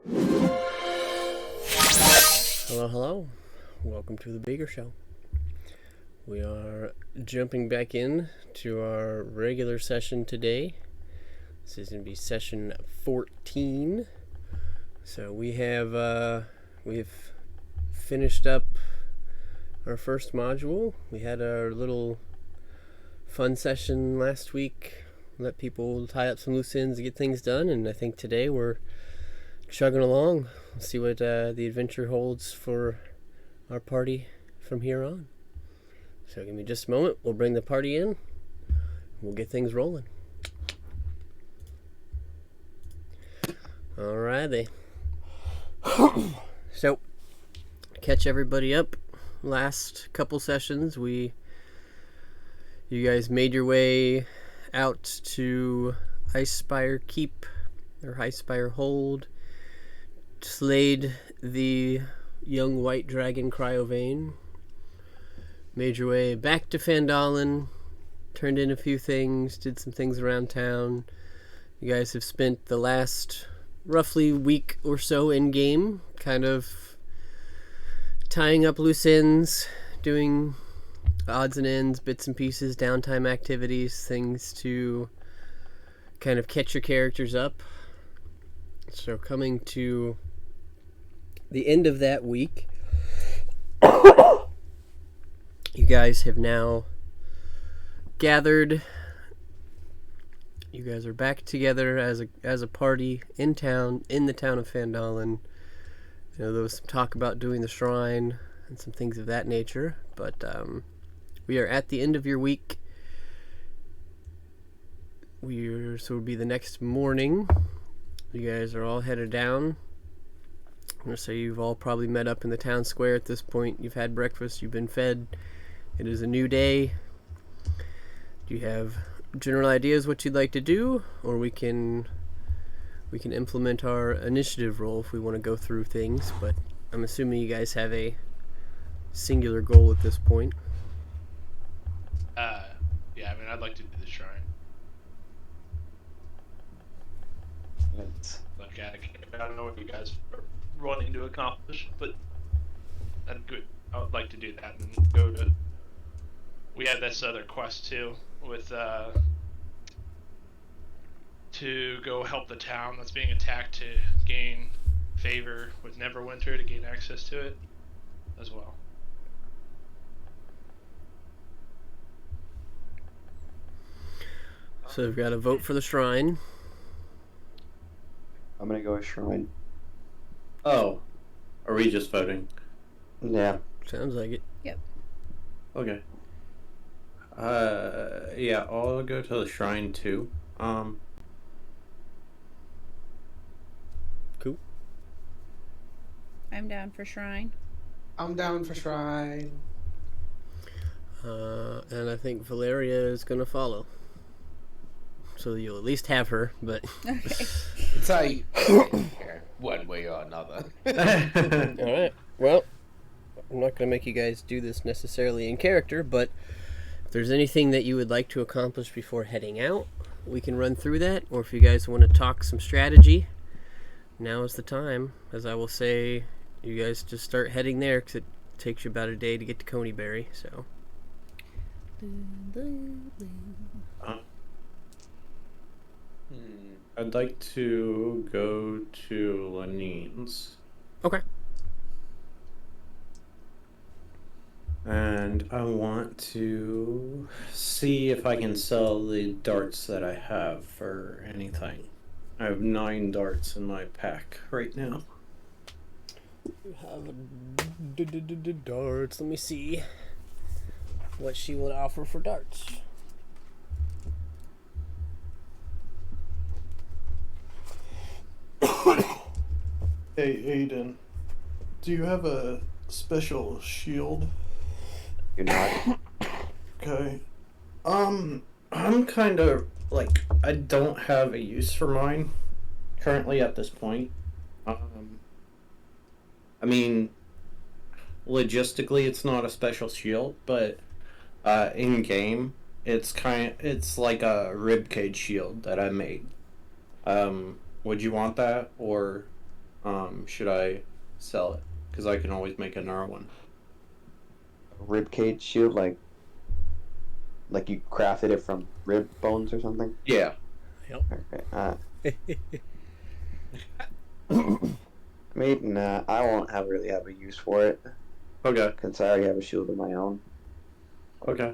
Hello, hello. Welcome to the Beaker Show. We are jumping back in to our regular session today. This is going to be session 14. So we've finished up our first module. We had our little fun session last week. Let people tie up some loose ends and get things done. And I think today we're chugging along. Let's see what the adventure holds for our party from here on. So give me just a moment. We'll bring the party in. We'll get things rolling. Alrighty. So, catch everybody up. Last couple sessions, you guys made your way out to Icespire Keep, or Icespire Hold, slayed the young white dragon cryovain, made your way back to Fandolin, turned in a few things, did some things around town. You guys have spent the last roughly week or so in game, kind of tying up loose ends, doing odds and ends, bits and pieces, downtime activities, things to kind of catch your characters up. So coming to the end of that week, you guys have now gathered. You guys are back together as a party in the town of Fandolin. You know, there was some talk about doing the shrine and some things of that nature, but we are at the end of your week. So it would be the next morning. You guys are all headed down. So you've all probably met up in the town square at this point. You've had breakfast. You've been fed. It is a new day. Do you have general ideas what you'd like to do, or we can implement our initiative roll if we want to go through things? But I'm assuming you guys have a singular goal at this point. Yeah, I mean, I'd like to do the shrine. Look at it. I don't know what you guys are wanting to accomplish, but that's good. I would like to do that and go to. We had this other quest too, with to go help the town that's being attacked to gain favor with Neverwinter, to gain access to it as well. So we've got to vote for the shrine. I'm gonna go with shrine. Oh, are we just voting? Yeah. Sounds like it. Yep. Okay. Yeah, I'll go to the shrine too. Cool. I'm down for shrine. I'm down for shrine. And I think Valeria is going to follow. So you'll at least have her, but... Okay. It's how one way or another. Alright, well, I'm not going to make you guys do this necessarily in character, but if there's anything that you would like to accomplish before heading out, we can run through that. Or if you guys want to talk some strategy, now is the time. As I will say, you guys just start heading there, because it takes you about a day to get to Coneyberry, so... I'd like to go to Lanine's. Okay. And I want to see if I can sell the darts that I have for anything. I have 9 darts in my pack right now. You have darts. Let me see what she would offer for darts. Hey Aiden, do you have a special shield? You're not. Okay. I'm kind of like, I don't have a use for mine currently at this point. I mean, logistically, it's not a special shield, but in game, it's like a ribcage shield that I made. Would you want that, or should I sell it? Because I can always make another one. Rib cage shield, like you crafted it from rib bones or something. Yeah. Okay. Maybe not. I won't really have a use for it. Okay. Since I already have a shield of my own. Okay.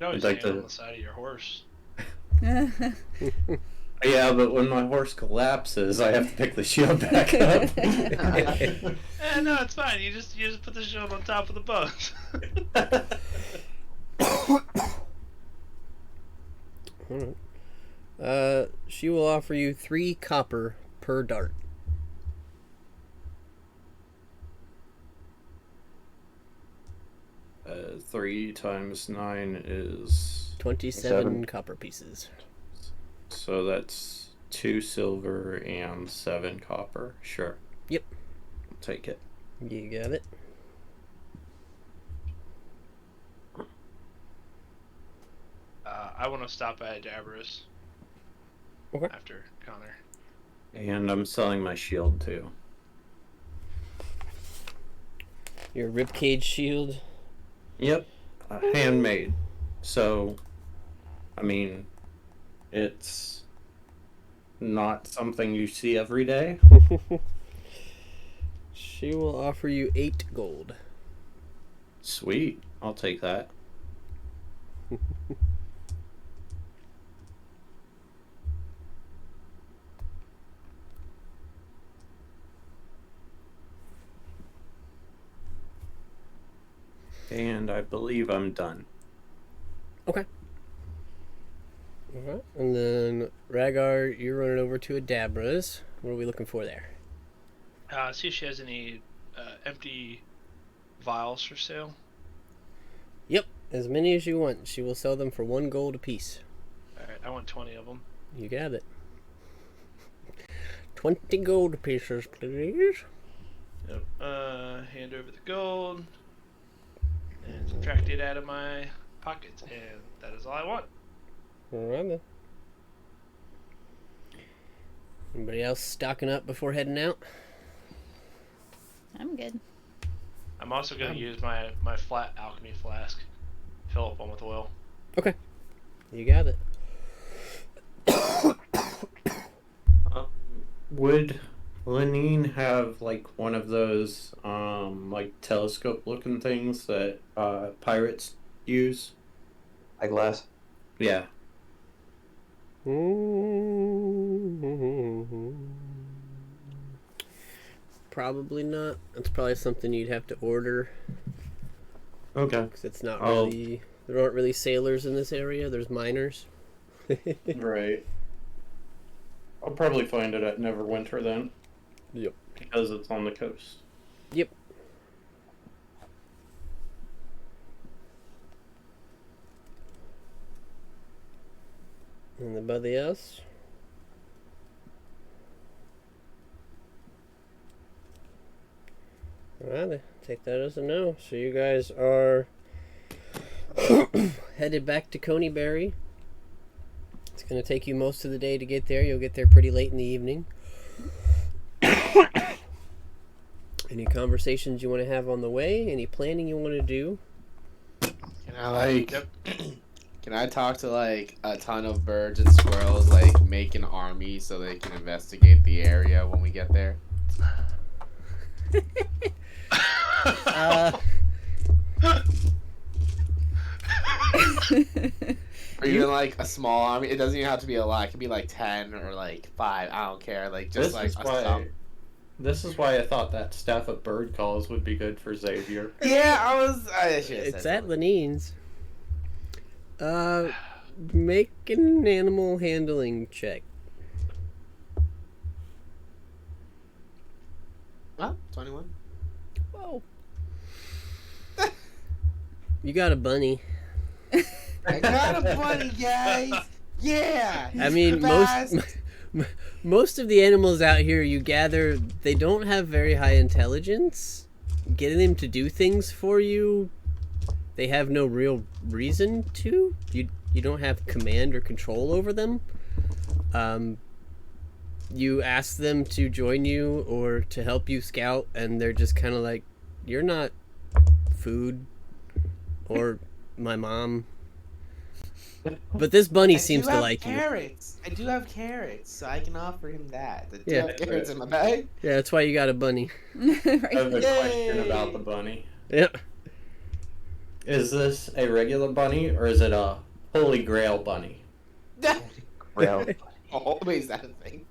You always I'd like stand to- on the side of your horse. Yeah, but when my horse collapses, I have to pick the shield back up. No, it's fine. You just put the shield on top of the bones. Alright. She will offer you 3 copper per dart. Uh, 3 times 9 is... 27 7. copper pieces. So that's 2 silver and 7 copper. Sure. Yep. I'll take it. You got it. I want to stop by Dabras. Okay. After Connor. And I'm selling my shield too. Your ribcage shield. Yep. Handmade. So, I mean, it's not something you see every day. She will offer you 8 gold. Sweet. I'll take that. And I believe I'm done. Okay. Alright. And then, Rhaegar, you're running over to Adabra's. What are we looking for there? See if she has any empty vials for sale. Yep. As many as you want. She will sell them for 1 gold apiece. Alright, I want 20 of them. You got it. 20 gold pieces, please. Yep. Hand over the gold. And subtract it out of my pockets. And that is all I want. Alright then. Anybody else stocking up before heading out? I'm good. I'm also going to use my flat alchemy flask. Fill up one with oil. Okay. You got it. Would Lenine have like one of those like telescope looking things that pirates use? Eyeglass. Yeah. Probably not. That's probably something you'd have to order. Okay. Because it's not Oh. really... There aren't really sailors in this area. There's miners. Right. I'll probably find it at Neverwinter then. Yep. Because it's on the coast. Yep. Anybody else? Alright, take that as a no. So you guys are headed back to Coneyberry. It's going to take you most of the day to get there. You'll get there pretty late in the evening. Any conversations you want to have on the way? Any planning you want to do? Can I like? Yep. Can I talk to like a ton of birds and squirrels, like make an army so they can investigate the area when we get there? Or even like a small army. It doesn't even have to be a lot. It could be like 10 or like 5. I don't care. Like just This is why I thought that staff of bird calls would be good for Xavier. Yeah, I should have It's said at something. Lenine's. Make an animal handling check. What? 21. Whoa. You got a bunny. I got a bunny, guys. Yeah. I mean, most of the animals out here you gather, they don't have very high intelligence. Getting them to do things for you, they have no real reason to. You don't have command or control over them. you ask them to join you or to help you scout, and they're just kind of like, "You're not food or my mom." But this bunny seems to like you. carrots. I do have carrots, so I can offer him that. I do Yeah. have carrots in my bag. Yeah, that's why you got a bunny. I have a Yay! question about the bunny. Yeah. Is this a regular bunny or is it a Holy Grail bunny? Grail. Oh, wait, is that a thing?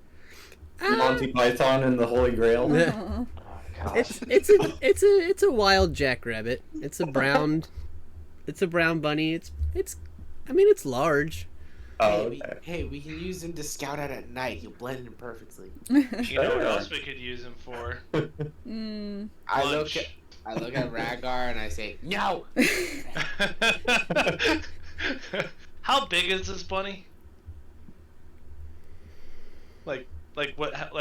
Monty Python and the Holy Grail? Yeah. Oh, gosh. It's a wild jackrabbit. It's a brown bunny. It's large. Oh, Hey, we can use him to scout out at night. He'll blend in perfectly. You know what else we could use him for? I look Lunch. at Rhaegar and I say, no! How big is this bunny? Like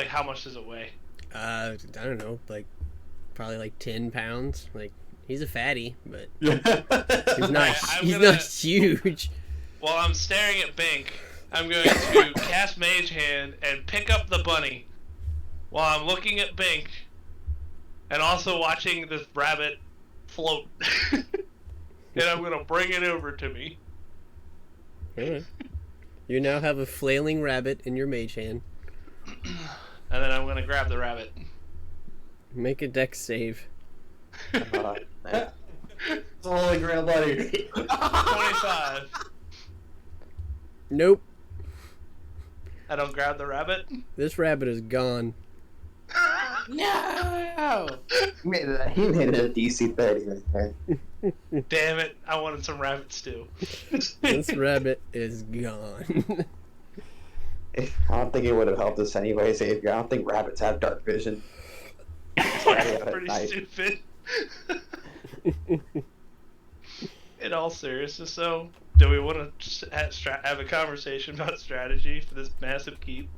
how much does it weigh? I don't know, probably 10 pounds. He's a fatty, but he's not not huge. While I'm staring at Bink, I'm going to cast Mage Hand and pick up the bunny while I'm looking at Bink and also watching this rabbit float. And I'm going to bring it over to me. Alright. You now have a flailing rabbit in your mage hand. And then I'm going to grab the rabbit. Make a dex save. It's a Holy Grail bunny. 25. Nope. I don't grab the rabbit. This rabbit is gone. No! He made it a DC 30 right there. Damn it, I wanted some rabbit stew. This rabbit is gone. I don't think it would have helped us anyway, Xavier. I don't think rabbits have dark vision. Especially out at Pretty night. stupid. In all seriousness, though, do we want to just have a conversation about strategy for this massive keep?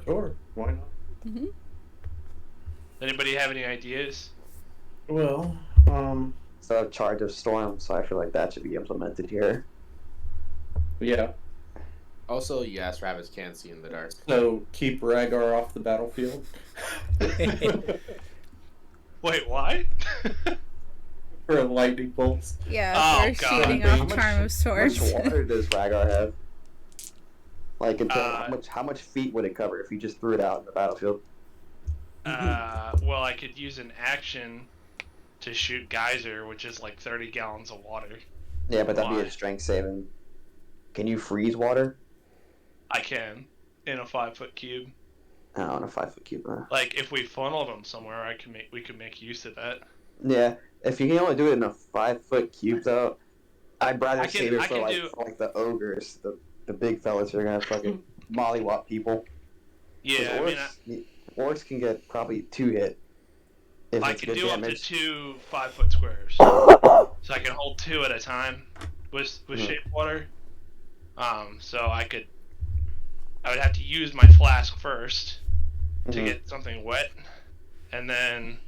Sure, why not? Anybody have any ideas? Well, So charge of storm, so I feel like that should be implemented here. yeah. Also, yes, rabbits can't see in the dark. So keep Rhaegar off the battlefield. Wait, why? For lightning bolts. Yeah, Oh, we're God. shooting How off much- charm of How much swords. water does Rhaegar have? Like, in terms of how much feet would it cover if you just threw it out in the battlefield? Well, I could use an action to shoot Geyser, which is like 30 gallons of water. Yeah, but that'd be Why? a strength saving. Can you freeze water? I can, in a 5-foot cube. I don't know, 5-foot cube. Like, if we funneled them somewhere, we could make use of that. Yeah, if you can only do it in a 5-foot cube, though, I'd rather I can- save it I for can like, do- for like the ogres, the big fellas who are gonna fucking mollywop people. 'Cause Yeah, I mean, orcs can get probably 2 hit. If I it's can good do damage. up to 2 5-foot squares. So I can hold 2 at a time with shape water. So I would have to use my flask first to Mhm. get something wet, and then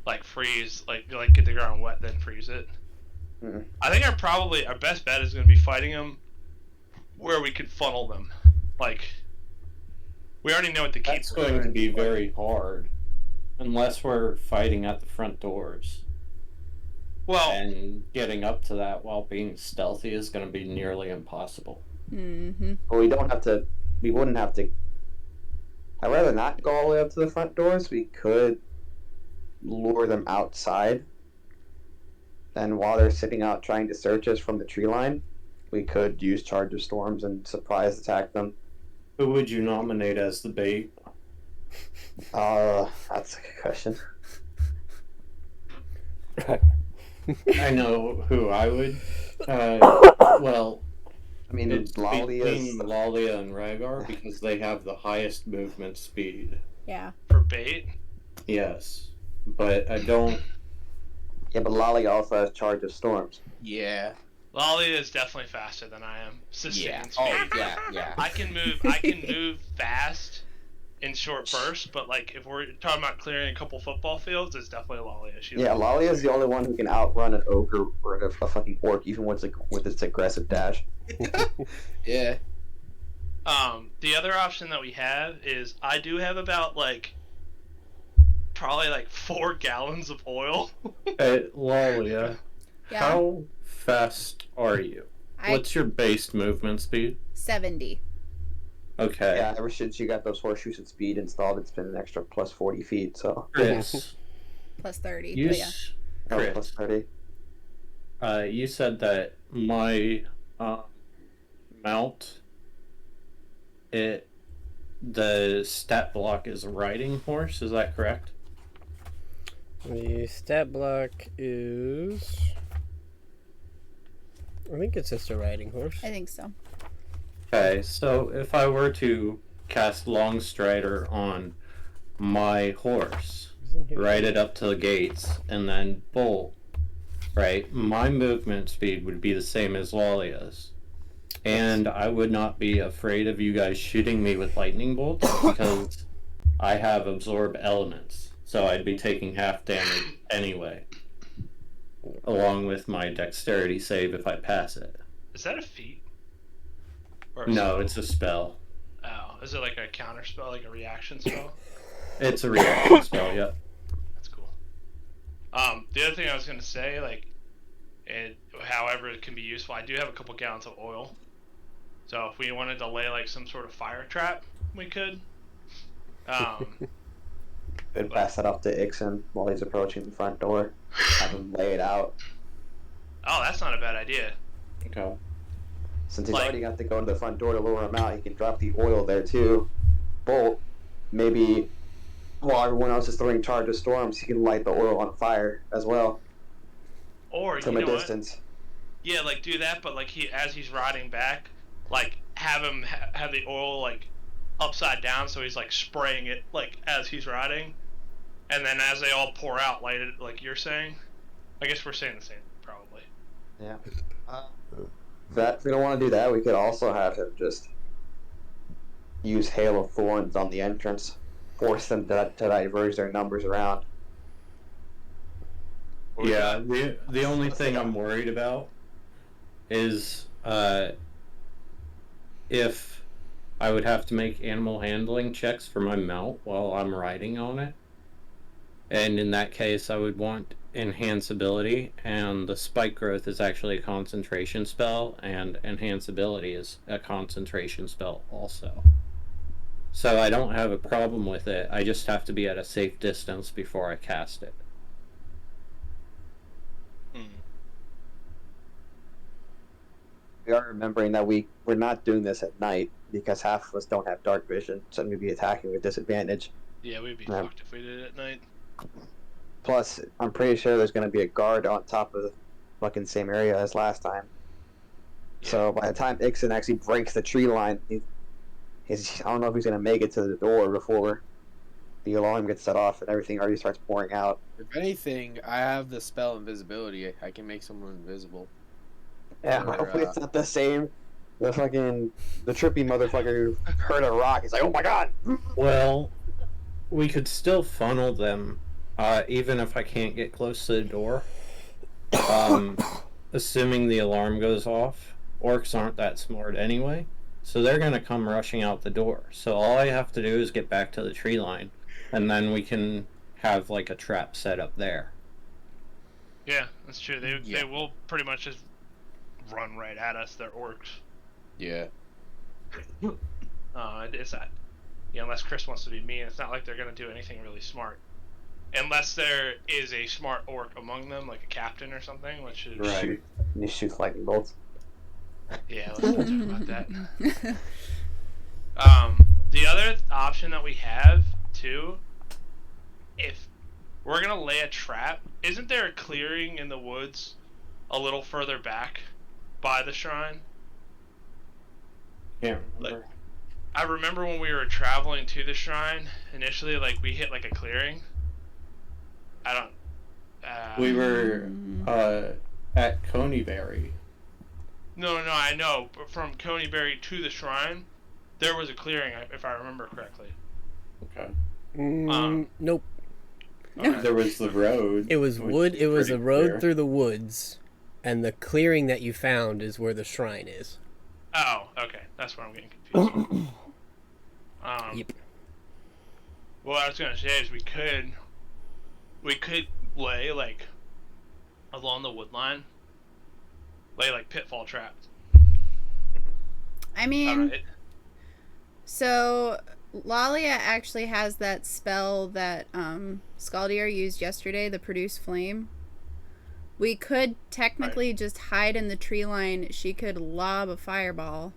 like freeze, like get the ground wet, then freeze it. Mhm. I think our best bet is going to be fighting them where we could funnel them. Like, we already know what the keep. That's going to be very hard. Unless we're fighting at the front doors. Well, And getting up to that while being stealthy is going to be nearly impossible. Mm-hmm. But we wouldn't have to. I'd rather not go all the way up to the front doors. We could lure them outside. And while they're sitting out trying to search us from the tree line, we could use Charge of Storms and surprise attack them. Who would you nominate as the bait? That's a good question. I know who I would. Well, I mean, it's between Lalyas. Lalia and Rhaegar because they have the highest movement speed. Yeah. for bait, Yes, but I don't. Yeah, but Lalia also has Charge of Storms. Yeah. Lalia is definitely faster than I am. Yeah. Sustained Oh, speed. yeah. I can move fast in short bursts, but like if we're talking about clearing a couple football fields, it's definitely Lalia. Yeah, Lalia is the only one who can outrun an ogre or a fucking orc, even with its aggressive dash. Yeah. The other option that we have is I do have about probably 4 gallons of oil. Hey, Lalia, Yeah. how fast are you? What's your base movement speed? 70. Okay. Yeah, ever since you got those horseshoes at speed installed, it's been an extra plus 40 feet, so. Chris, Plus 30. you, But yeah. Oh, Chris, plus 30. you said that my mount, the stat block is riding horse, is that correct? The stat block is... I think it's just a riding horse. I think so. Okay, so if I were to cast Longstrider on my horse, ride it up to the gates, and then bolt, right, my movement speed would be the same as Lalyas. And I would not be afraid of you guys shooting me with lightning bolts because I have absorb elements. So I'd be taking half damage anyway. Along with my dexterity save if I pass it. Is that a feat? Or a No, spell? it's a spell. Oh, is it like a counter spell, like a reaction spell? It's a reaction spell, yep. That's cool. The other thing I was gonna say, however it can be useful, I do have a couple gallons of oil. So if we wanted to lay some sort of fire trap, we could. Could pass that off to Ixen while he's approaching the front door. Have him lay it out. Oh, that's not a bad idea. Okay. Since he's already got to go to the front door to lure him out, he can drop the oil there too. Bolt, maybe while everyone else is throwing charge of storms, he can light the oil on fire as well. Or from you a know distance. What? Yeah, do that, but as he's riding back, have him have the oil upside down, so he's spraying it as he's riding, and then as they all pour out, light it like you're saying. I guess we're saying the same, probably. Yeah. If we don't want to do that, we could also have him just use Hail of Thorns on the entrance, force them to diverge their numbers around. Yeah, the only thing I'm worried about is if I would have to make animal handling checks for my mount while I'm riding on it. And in that case, I would want enhanceability, and the spike growth is actually a concentration spell, and enhanceability is a concentration spell also. So I don't have a problem with it, I just have to be at a safe distance before I cast it. We are remembering that we're not doing this at night because half of us don't have dark vision, so we'd be attacking with disadvantage. Yeah, we'd be fucked if we did it at night. Plus, I'm pretty sure there's going to be a guard on top of the fucking same area as last time. Yeah. So by the time Ixen actually breaks the tree line, I don't know if he's going to make it to the door before the alarm gets set off and everything already starts pouring out. If anything, I have the spell invisibility. I can make someone invisible. Yeah, hopefully it's not the same. The trippy motherfucker who heard a rock. He's like, oh my god! Well, we could still funnel them, even if I can't get close to the door. Assuming the alarm goes off. Orcs aren't that smart anyway, so they're gonna come rushing out the door. So all I have to do is get back to the tree line, and then we can have a trap set up there. Yeah, that's true. They will pretty much just run right at us. They're orcs. Yeah. It's that. Yeah, unless Chris wants to be mean, it's not like they're gonna do anything really smart. Unless there is a smart orc among them, like a captain or something, which is right. You shoot lightning bolts. Yeah, let's not talk about that. The other option that we have too, if we're gonna lay a trap, isn't there a clearing in the woods a little further back by the shrine? Can't remember. I remember when we were traveling to the shrine initially, we hit a clearing. I don't. We were at Coneyberry. No, I know. But from Coneyberry to the shrine, there was a clearing, if I remember correctly. Okay. Nope. Okay. There was the road. It was wood. It was a road clear. through the woods, and the clearing that you found is where the shrine is. Oh, okay. That's what I'm getting confused. Yep. What I was gonna say is we could lay like along the wood line, lay like pitfall traps. I mean, Alright. so Lalia actually has that spell that Scaldier used yesterday, the produce flame. We could technically just hide in the tree line. She could lob a fireball.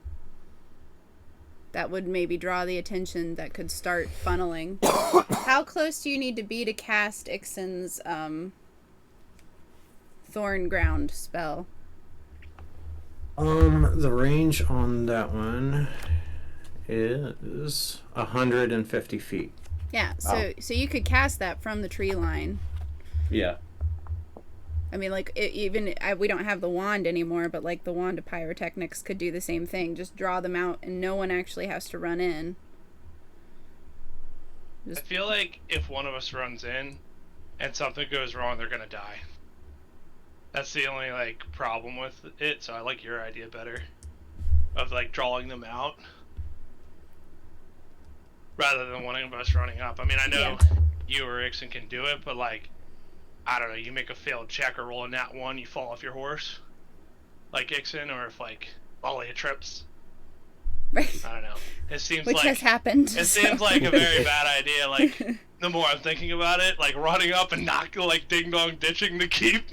That would maybe draw the attention that could start funneling. How close do you need to be to cast Ixen's Thorn Ground spell? The range on that one is 150 feet. Yeah, so you could cast that from the tree line. Yeah. I mean, like, we don't have the wand anymore, but, like, the wand of pyrotechnics could do the same thing. Just draw them out, and no one actually has to run in. I feel like if one of us runs in and something goes wrong, they're gonna die. That's the only, like, problem with it, so I like your idea better. Of, like, drawing them out. Rather than one of us running up. I mean, I know you or Ixen can do it, but, like, I don't know, you make a failed check or roll a nat 1, you fall off your horse. Like Ixen, or if, like, Lalia trips. Right. I don't know. It seems Which like... has happened. It seems like a very bad idea, like, the more I'm thinking about it, like, running up and not, like, ding-dong ditching the keep.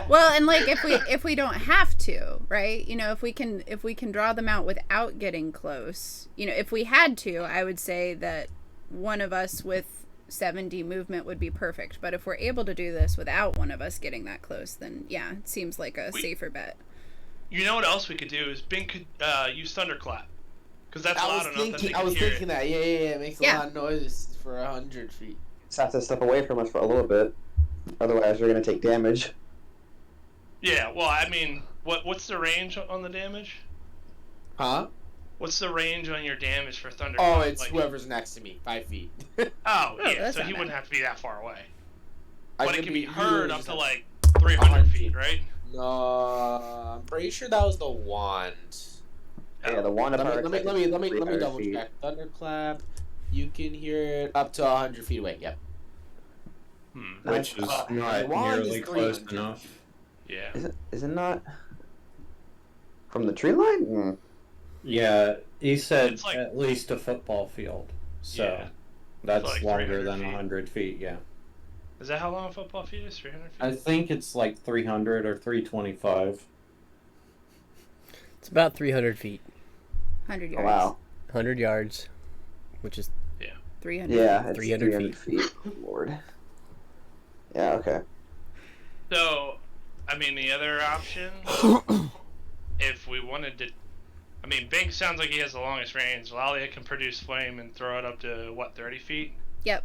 Well, and, like, if we don't have to, right? You know, if we can draw them out without getting close. You know, if we had to, I would say that one of us with 70 movement would be perfect. But if we're able to do this without one of us getting that close, then, yeah, it seems like a safer bet. You know what else we could do is Bing could use Thunderclap. Because that's loud enough that they can hear it. I was thinking that. Yeah. It makes a lot of noise for 100 feet. Just have to step away from us for a little bit. Otherwise, we're going to take damage. Yeah, well, I mean, what's the range on the damage? Huh? What's the range on your damage for Thunderclap? Oh, it's like, whoever's next to me. 5 feet. Oh, yeah, that's so not he bad. wouldn't have to be that far away. I But it could can be be heard huge. up to, like, 300 feet, right? No, I'm pretty sure that was the wand. Yeah, the wand of Let me pyrotechnics is double 300 feet. check. Thunderclap. You can hear it up to 100 feet away. Yep. Which is not the wand is nearly close 300. enough. Yeah. Is it not from the tree line? Mm. Yeah, he said It's like- at least a football field. So Yeah. that's like longer 300 than feet. 100 feet, yeah. Is that how long a football field is? 300 feet? I think it's like 300 or 325. It's about 300 feet. 100 Oh, yards. wow. 100 yards, which is 300. Yeah, it's 300 feet. Lord. Yeah, okay. So, I mean, the other option, if we wanted to... I mean, Bink sounds like he has the longest range. Lalia can produce flame and throw it up to, what, 30 feet? Yep.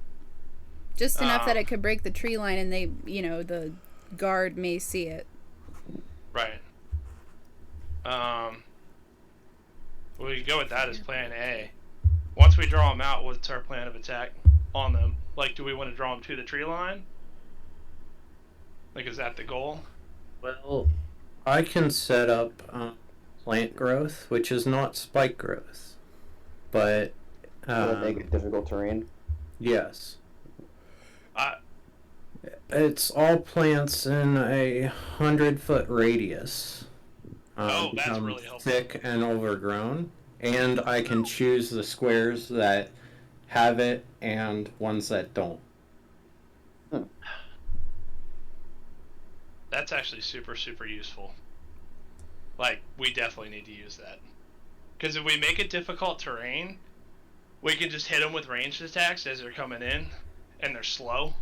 Just enough that it could break the tree line and they, you know, the guard may see it. Right. We could go with that as plan A. Once we draw them out, what's our plan of attack on them? Like, do we want to draw them to the tree line? Like, is that the goal? Well, I can set up plant growth, which is not spike growth. But, Would make it difficult terrain. yes. It's all plants in a 100-foot radius. Oh, that's become really helpful. thick and overgrown, and I can choose the squares that have it and ones that don't. That's actually super, super useful. Like, we definitely need to use that. Because if we make it difficult terrain, we can just hit them with ranged attacks as they're coming in, and they're slow.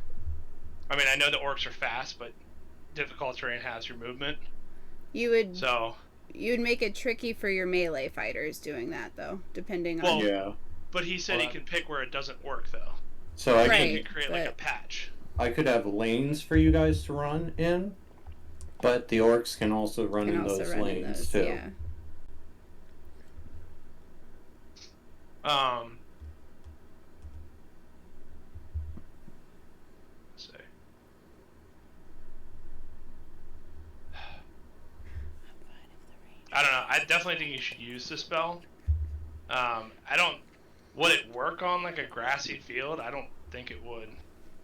I mean, I know the orcs are fast, but difficult terrain has your movement. You would So, make it tricky for your melee fighters doing that, though, depending Well, on... Yeah. but he said he can pick where it doesn't work, though. So I Right. He could create, like, a but- patch. could have lanes for you guys to run in, but the orcs can also run can in also those run in lanes those, too. yeah. Let's see. I don't know. I definitely think you should use the spell. I don't. Would it work on like a grassy field? I don't think it would.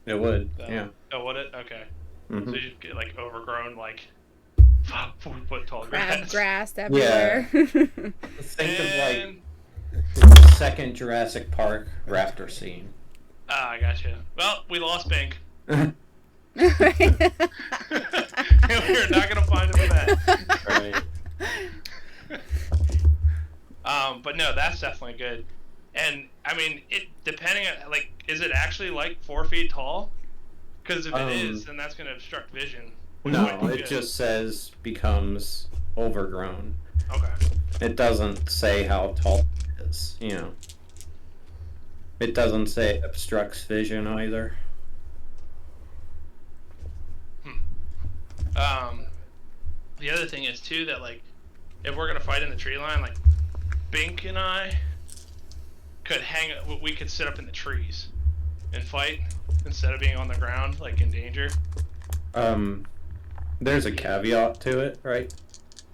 It would, So, yeah. Oh, would it? Okay. Mhm. So you just get like overgrown, like 4-foot tall Crab grass. grass everywhere. Think of And like second Jurassic Park raptor scene. I gotcha. Well, we lost Bink. Right. We're not gonna find him for that. Right. But no, that's definitely good. And I mean, it depending on like, is it actually like 4 feet tall? Because if it is, then that's gonna obstruct vision. Which No, might be it good. just says becomes overgrown. Okay. It doesn't say how tall it is, you know. It doesn't say it obstructs vision either. The other thing is too that like, if we're gonna fight in the tree line, like, Bink and I could we could sit up in the trees and fight instead of being on the ground, like in danger. There's a caveat to it, right?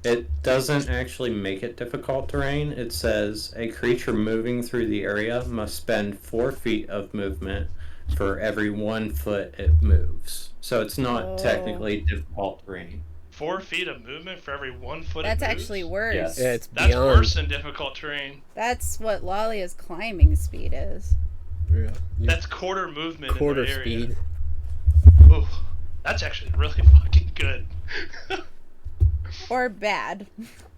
It doesn't actually make it difficult terrain. It says a creature moving through the area must spend 4 feet of movement for every 1 foot it moves. So it's not technically difficult terrain. 4 feet of movement for every 1 foot. That's it moves? actually worse. Yes. Yeah, it's That's beyond. worse than difficult terrain. That's what Lalyas climbing speed is. Yeah. That's quarter movement Quarter in the area. speed. Ooh, that's actually really fucking good. Or bad,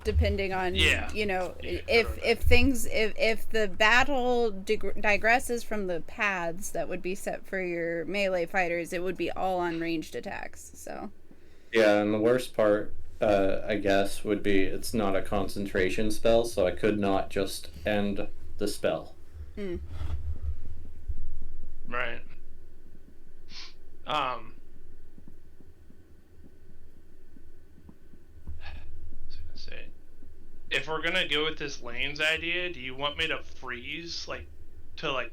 depending on, Yeah. you know, Yeah, if the battle digresses from the paths that would be set for your melee fighters, it would be all on ranged attacks, so. Yeah, and the worst part, I guess, would be it's not a concentration spell, so I could not just end the spell. Right. If we're gonna go with this lanes idea, do you want me to freeze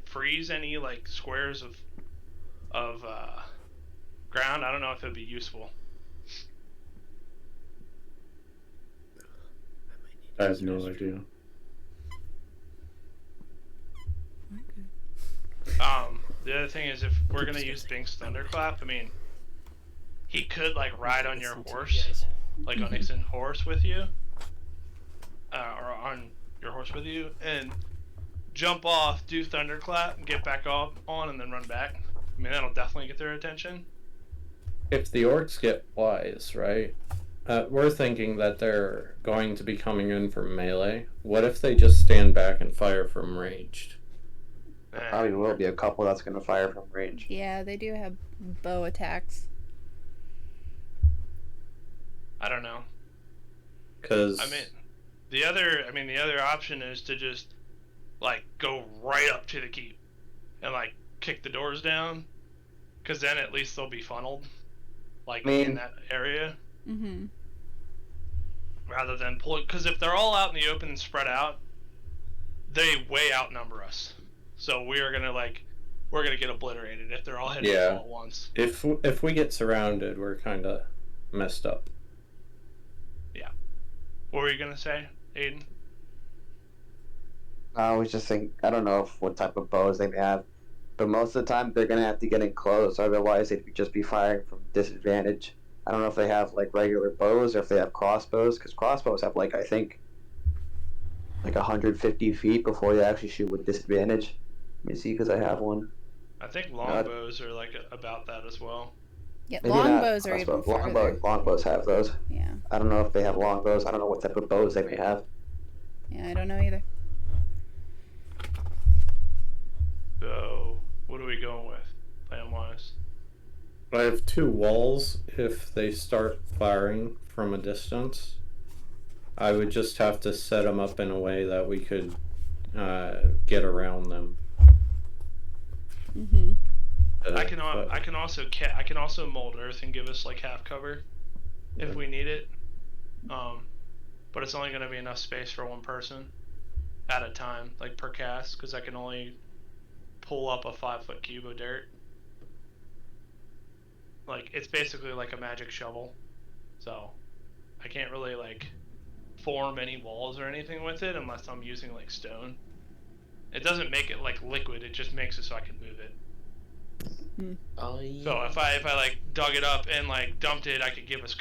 freeze any like squares of ground? I don't know if it'd be useful. I have no idea. The other thing is if we're gonna use Bink's Thunderclap, I mean, he could like ride on your horse, like on Ixen horse with you, or on your horse with you, and jump off, do Thunderclap, and get back up on, and then run back. I mean, that'll definitely get their attention. If the orcs get wise, right? We're thinking that they're going to be coming in from melee. What if they just stand back and fire from ranged? Probably will be a couple that's going to fire from range. Yeah, they do have bow attacks. I don't know. Because the other option is to just like go right up to the keep and like kick the doors down, because then at least they'll be funneled like in that area. Mm-hmm. Rather than pull it, because if they're all out in the open and spread out, they way outnumber us. So we're gonna get obliterated if they're all hitting us all at once. If we get surrounded, we're kind of messed up. Yeah. What were you gonna say, Aiden? I was just thinking, I don't know what type of bows they may have, but most of the time they're going to have to get in close, otherwise they'd just be firing from disadvantage. I don't know if they have like regular bows or if they have crossbows, because crossbows have like, I think, like 150 feet before you actually shoot with disadvantage. Let me see, because I have one. I think longbows are like about that as well. Yeah, Maybe longbows not are even crossbow. farther. Longbows have those. Yeah. I don't know if they have longbows. I don't know what type of bows they may have. Yeah, I don't know either. So, what are we going with, plan-wise? I have 2 walls. If they start firing from a distance, I would just have to set them up in a way that we could get around them. Mm-hmm. I can also mold earth and give us like half cover if we need it. But it's only going to be enough space for one person at a time, like per cast, because I can only pull up a 5-foot cube of dirt. Like, it's basically like a magic shovel, so I can't really like form any walls or anything with it unless I'm using like stone. It doesn't make it like liquid. It just makes it so I can move it. Oh yeah. So if I like dug it up and like dumped it, I could give us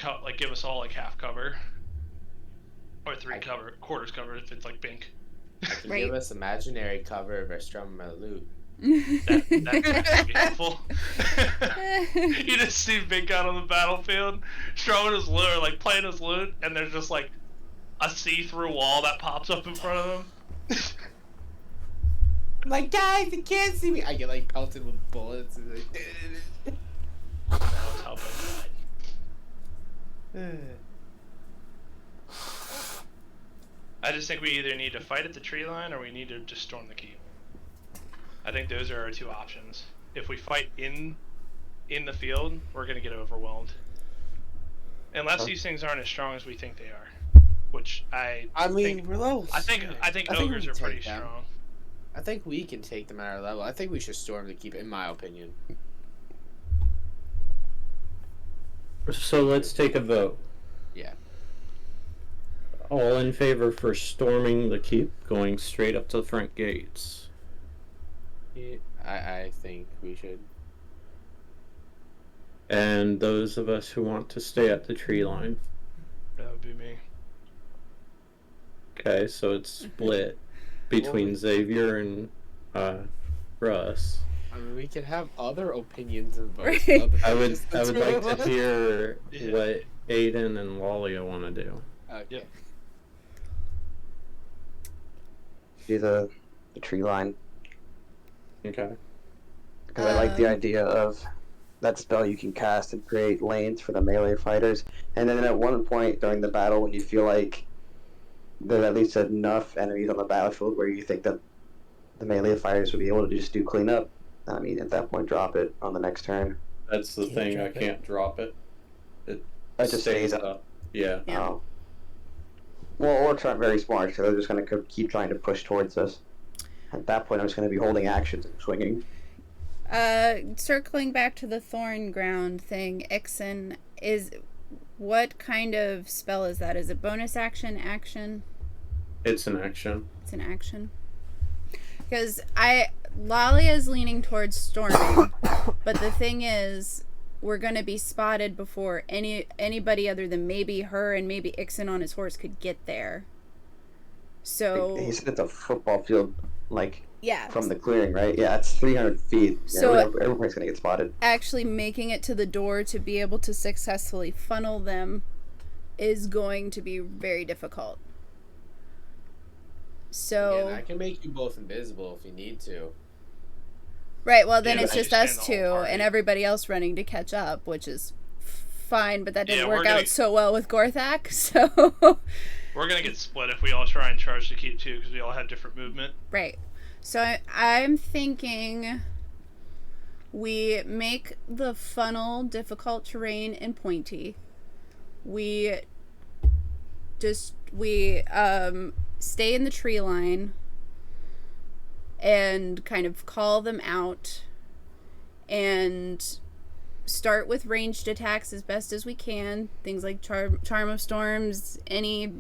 all like half cover, or quarters cover if it's like Bink. I can Right. give us imaginary cover if I strum my loot. That could actually be helpful. You just see Bink out on the battlefield, strumming his lute or like playing his lute, and there's just like a see-through wall that pops up in front of him. I'm like, guys, you can't see me. I get like pelted with bullets. And like, That was how Bink died. I just think we either need to fight at the tree line or we need to just storm the keep. I think those are our two options. If we fight in the field, we're gonna get overwhelmed. Unless these things aren't as strong as we think they are, which I mean, think, we're low. I think ogres we are can pretty take them. strong. I think we can take them at our level. I think we should storm the keep, in my opinion. So let's take a vote. Yeah. All in favor for storming the keep, going straight up to the front gates. I think we should. And those of us who want to stay at the tree line. That would be me. Okay, so it's split between Xavier and Russ. I mean, we could have other opinions of both. Right. I would like to hear. hear Yeah. what Aiden and Lalia want to do. Okay. Yep. Do the tree line. Okay. Because I like the idea of that spell you can cast and create lanes for the melee fighters. And then at one point during the battle, when you feel like there's at least enough enemies on the battlefield where you think that the melee fighters would be able to just do cleanup, I mean, at that point, drop it on the next turn. That's the thing, I can't drop it. It just stays up. Yeah. Yeah. Oh. Well, or try very smart, so they're just going to keep trying to push towards us. At that point, I'm just going to be holding actions and swinging. Circling back to the thorn ground thing, Ixen, what kind of spell is that? Is it bonus action? It's an action. It's an action. Because Lalia is leaning towards storming, but the thing is, we're gonna be spotted before anybody other than maybe her and maybe Ixen on his horse could get there. So He said it's a football field, like, yeah, from the clearing, right? Yeah, it's 300 feet. So everybody's going to get spotted. actually making it to the door to be able to successfully funnel them is going to be very difficult. So Again, I can make you both invisible if you need to. right, well then Yeah, it's but just you us stand the two whole party. and everybody else running to catch up, which is fine, but that didn't Yeah, we're work gonna- out so well with Gorthak, so We're gonna get split if we all try and charge the keep too, because we all have different movement. right. So I'm thinking we make the funnel difficult terrain and pointy. We stay in the tree line and kind of call them out and start with ranged attacks as best as we can. Things like charm of storms, any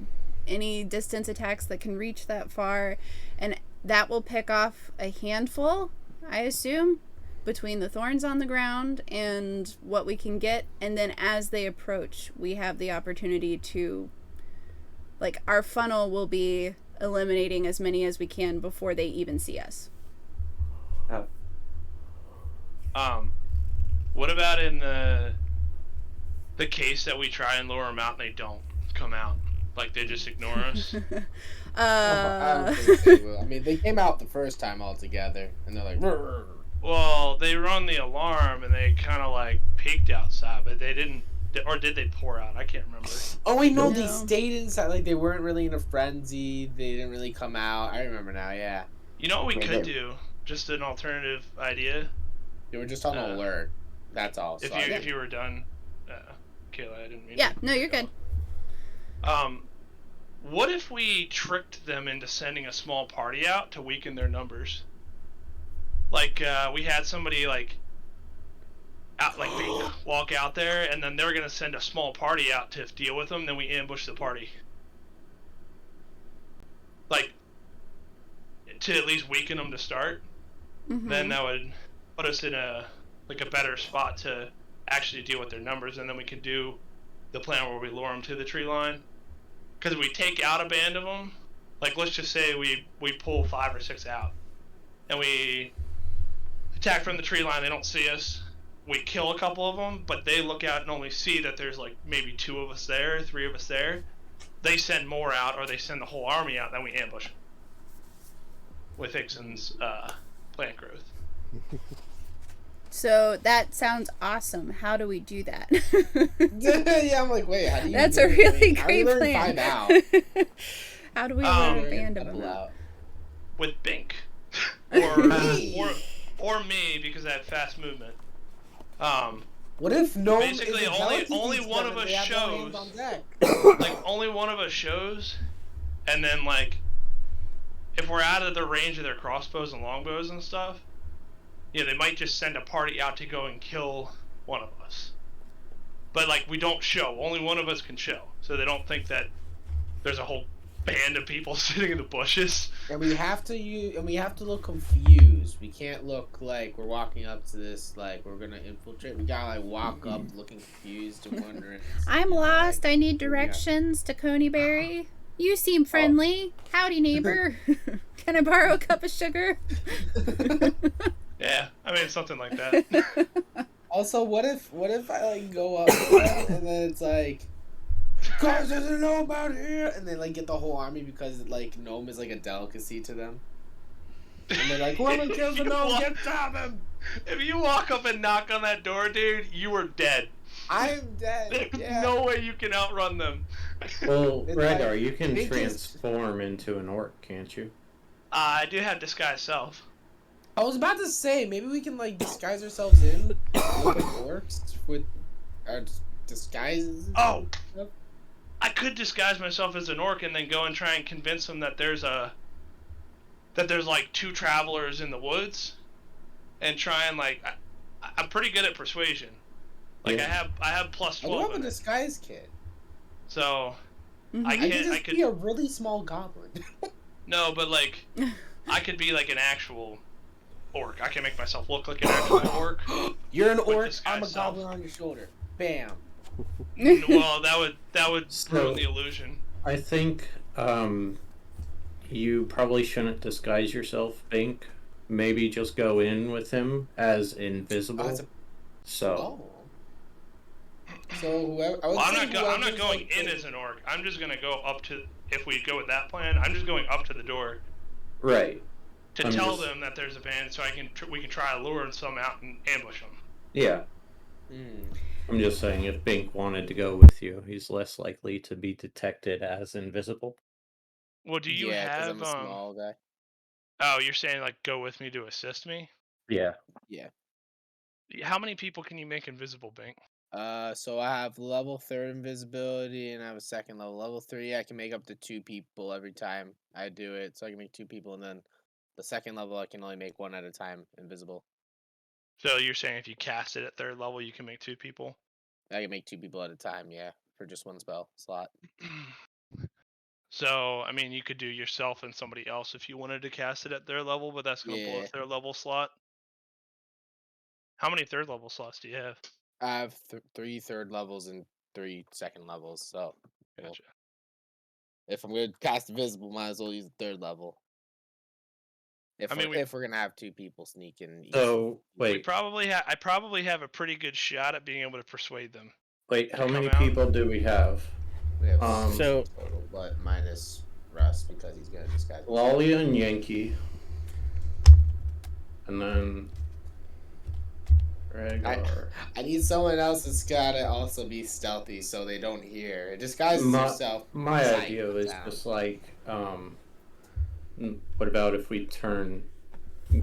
distance attacks that can reach that far, and that will pick off a handful, I assume, between the thorns on the ground and what we can get. And then as they approach, we have the opportunity to, like, our funnel will be eliminating as many as we can before they even see us. What about in the case that we try and lure them out and they don't come out? Like, they just ignore us? I don't think they will. I mean, they came out the first time all together, and they're like, "Rrr." Well, they run the alarm and they kind of like peeked outside, but they didn't, or did they pour out? I can't remember. Oh wait, no, they No. stayed inside. Like, they weren't really in a frenzy. They didn't really come out. I remember now. Yeah, You know what we Yeah, could they- do? Just an alternative idea. they were just on alert. That's all. If So you if you were done, Kayla, I didn't mean. Yeah, to no, you're cut good. you off. What if we tricked them into sending a small party out to weaken their numbers? Like, we had somebody like walk out there, and then they're gonna send a small party out to deal with them. Then we ambush the party. to at least weaken them to start, then that would put us in a better spot to actually deal with their numbers, and then we can do the plan where we lure them to the tree line. Because if we take out a band of them, like let's just say we pull 5 or 6 out, and we attack from the tree line, they don't see us. We kill a couple of them, but they look out and only see that there's like maybe 2 of us there, 3 of us there. They send more out, or they send the whole army out, then we ambush with Ixen's plant growth. So that sounds awesome. How do we do that? Yeah, I'm like, wait, how do you? That's a really great plan. plan. Find out. How do we learn a band of them out? With Bink, or me, because I have fast movement. What if no? Basically, only one of us shows. Like only one of us shows, and then like, if we're out of the range of their crossbows and longbows and stuff, yeah, they might just send a party out to go and kill one of us. But like, we don't show. Only one of us can show, so they don't think that there's a whole band of people sitting in the bushes. And we have to look confused. We can't look like we're walking up to this like we're gonna infiltrate. We gotta like walk up looking confused and wondering. I'm lost. Like, I need directions to Coneyberry. You seem friendly. Howdy, neighbor. Can I borrow a cup of sugar? Yeah, I mean something like that. Also, what if I like go up to them and then it's like, guys doesn't know about here, and they like get the whole army because like gnome is like a delicacy to them, and they're like, whoever kills the gnome gets to have him. If you walk up and knock on that door, dude, you are dead. I'm dead. There's no way you can outrun them. Well, Radar, like, you can they transform into an orc, can't you? I do have disguise self. I was about to say maybe we can like disguise ourselves in with orcs with our disguises. Oh, I could disguise myself as an orc and then go and try and convince them that there's like 2 travelers in the woods, and try and like I'm pretty good at persuasion. Like Yeah. I have plus I 12. have a in it. disguise kit. So I could be a really small goblin. No, but like I could be like an actual orc. I can make myself look like an actual orc. You're an with orc. disguise I'm a self. goblin on your shoulder. Bam. Well, that would ruin the illusion. I think you probably shouldn't disguise yourself, Bink. Maybe just go in with him as invisible. So whoever. I'm not going in as an orc. I'm just gonna go up to. If we go with that plan, I'm just going up to the door. Right. To tell them that there's a band, so we can try to lure some out and ambush them. Yeah. I'm just saying, if Bink wanted to go with you, he's less likely to be detected as invisible. Well, do you Yeah, because have I'm a small guy. Oh, you're saying like go with me to assist me? Yeah. How many people can you make invisible, Bink? So I have level 3 invisibility, and I have a second level. Level 3, I can make up to 2 people every time I do it. So I can make 2 people, and then the second level, I can only make 1 at a time invisible. So you're saying if you cast it at 3rd level, you can make 2 people? I can make 2 people at a time, yeah, for just 1 spell slot. So, I mean, you could do yourself and somebody else if you wanted to cast it at 3rd level, but that's going to pull a 3rd level slot. How many 3rd level slots do you have? I have 3 3rd levels and 3 second levels, so Gotcha. if I'm going to cast invisible, might as well use the 3rd level. If we're gonna have 2 people sneak in. So wait, I probably have a pretty good shot at being able to persuade them. Wait, how many people do we have? We have So total, but minus Russ because he's gonna disguise. Lalyas and Yankee, and then Rhaegar. I need someone else that's gotta also be stealthy so they don't hear. Disguise yourself. My idea is just like, what about if we turn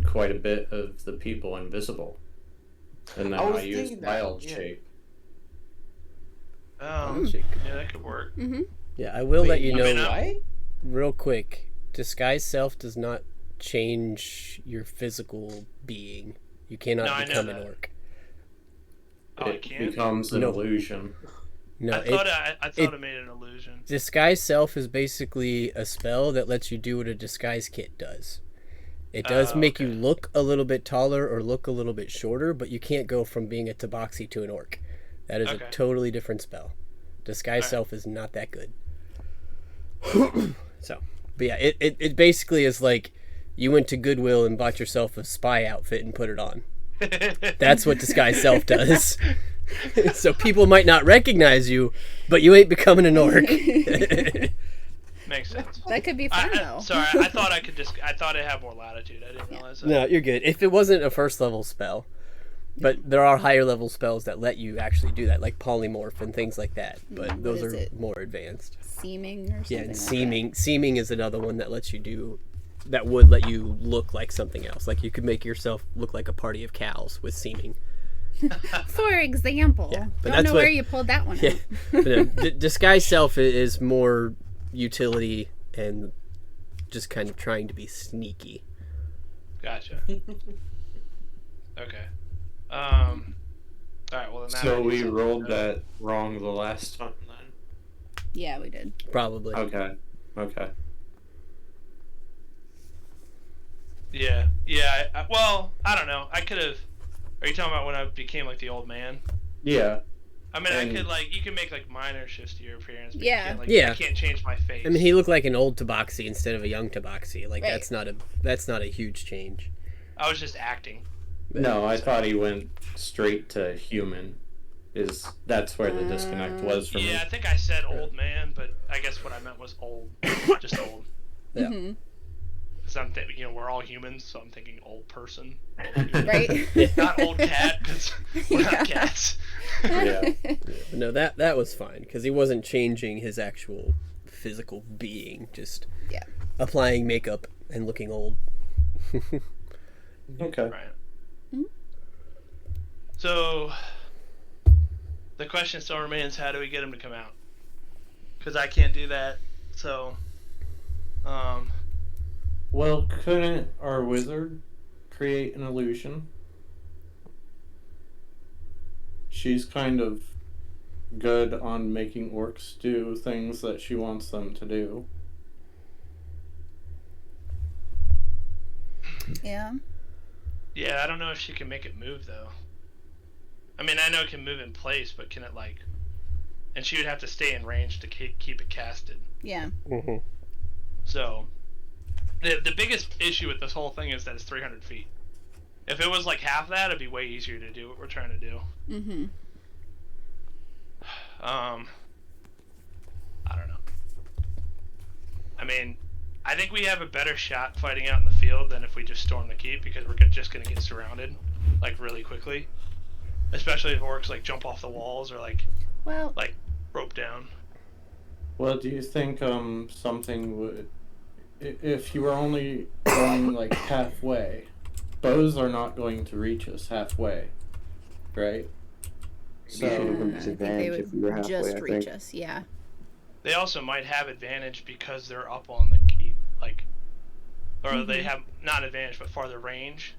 quite a bit of the people invisible, and then I use wild shape. Yeah, that could work. Yeah, I will let you know What? real quick. Disguise self does not change your physical being. You cannot become an orc. Oh, It becomes an illusion. No, I thought it made an illusion. Disguise self is basically a spell that lets you do what a disguise kit does. It does make you okay. look a little bit taller or look a little bit shorter, but you can't go from being a tabaxi to an orc. That is Okay. a totally different spell. Disguise Alright. self is not that good. So, but yeah, it basically is like you went to Goodwill and bought yourself a spy outfit and put it on. That's what disguise self does. So people might not recognize you, but you ain't becoming an orc. Makes sense. That could be fun though. Sorry, I thought I thought it had more latitude. I didn't realize that. No, you're good. If it wasn't a first level spell, but there are higher level spells that let you actually do that, like polymorph and things like that. But What those is are it? more advanced. Seeming or something. Yeah, and like seeming. Seeming is another one that lets you do. That would let you look like something else. Like you could make yourself look like a party of cows with seeming. that. For example, Yeah, but don't that's know what- where you pulled that one Yeah, out. but no, disguise self is more utility and just kind of trying to be sneaky. Gotcha. Okay. All right. Well, then that So we idea- rolled that wrong the last time then. Yeah, we did. Probably. Okay. Okay. Yeah. Yeah. Well, I don't know. I could have. Are you talking about when I became like the old man? Yeah. I mean, And- I could like you can make like minor shifts to your appearance. But Yeah. You can't, like, Yeah. I can't change my face. I mean, he looked like an old tabaxi instead of a young tabaxi. Like Right. that's not a huge change. I was just acting. No, I thought he went straight to human. That's where the disconnect was for Yeah, me. I think I said old man, but I guess what I meant was old, just old. Yeah. Mhm. Because I'm thinking, we're all humans, so I'm thinking old person, Right. not old cat, because we're Yeah. not cats. Yeah. But no, that was fine because he wasn't changing his actual physical being, just Yeah. applying makeup and looking old. Okay. Right. Mhm. So the question still remains: how do we get him to come out? Because I can't do that. So, Well, couldn't our wizard create an illusion? She's kind of good on making orcs do things that she wants them to do. Yeah. yeah, I don't know if she can make it move though. I mean, I know it can move in place, but can it like? And she would have to stay in range to keep it casted. Yeah. Mm-hmm. So, the biggest issue with this whole thing is that it's 300 feet. If it was like half that, it'd be way easier to do what we're trying to do. Mhm. I don't know. I mean, I think we have a better shot fighting out in the field than if we just storm the keep, because we're just going to get surrounded, like, really quickly. Especially if orcs, like, jump off the walls or, like Well, rope down. Well, do you think something would, if you were only going like halfway, bows are not going to reach us halfway, right? You should have So been I think they disadvantaged if you were would halfway, just I reach think. us. Yeah. They also might have advantage because they're up on the keep, like, or they have not advantage but farther range.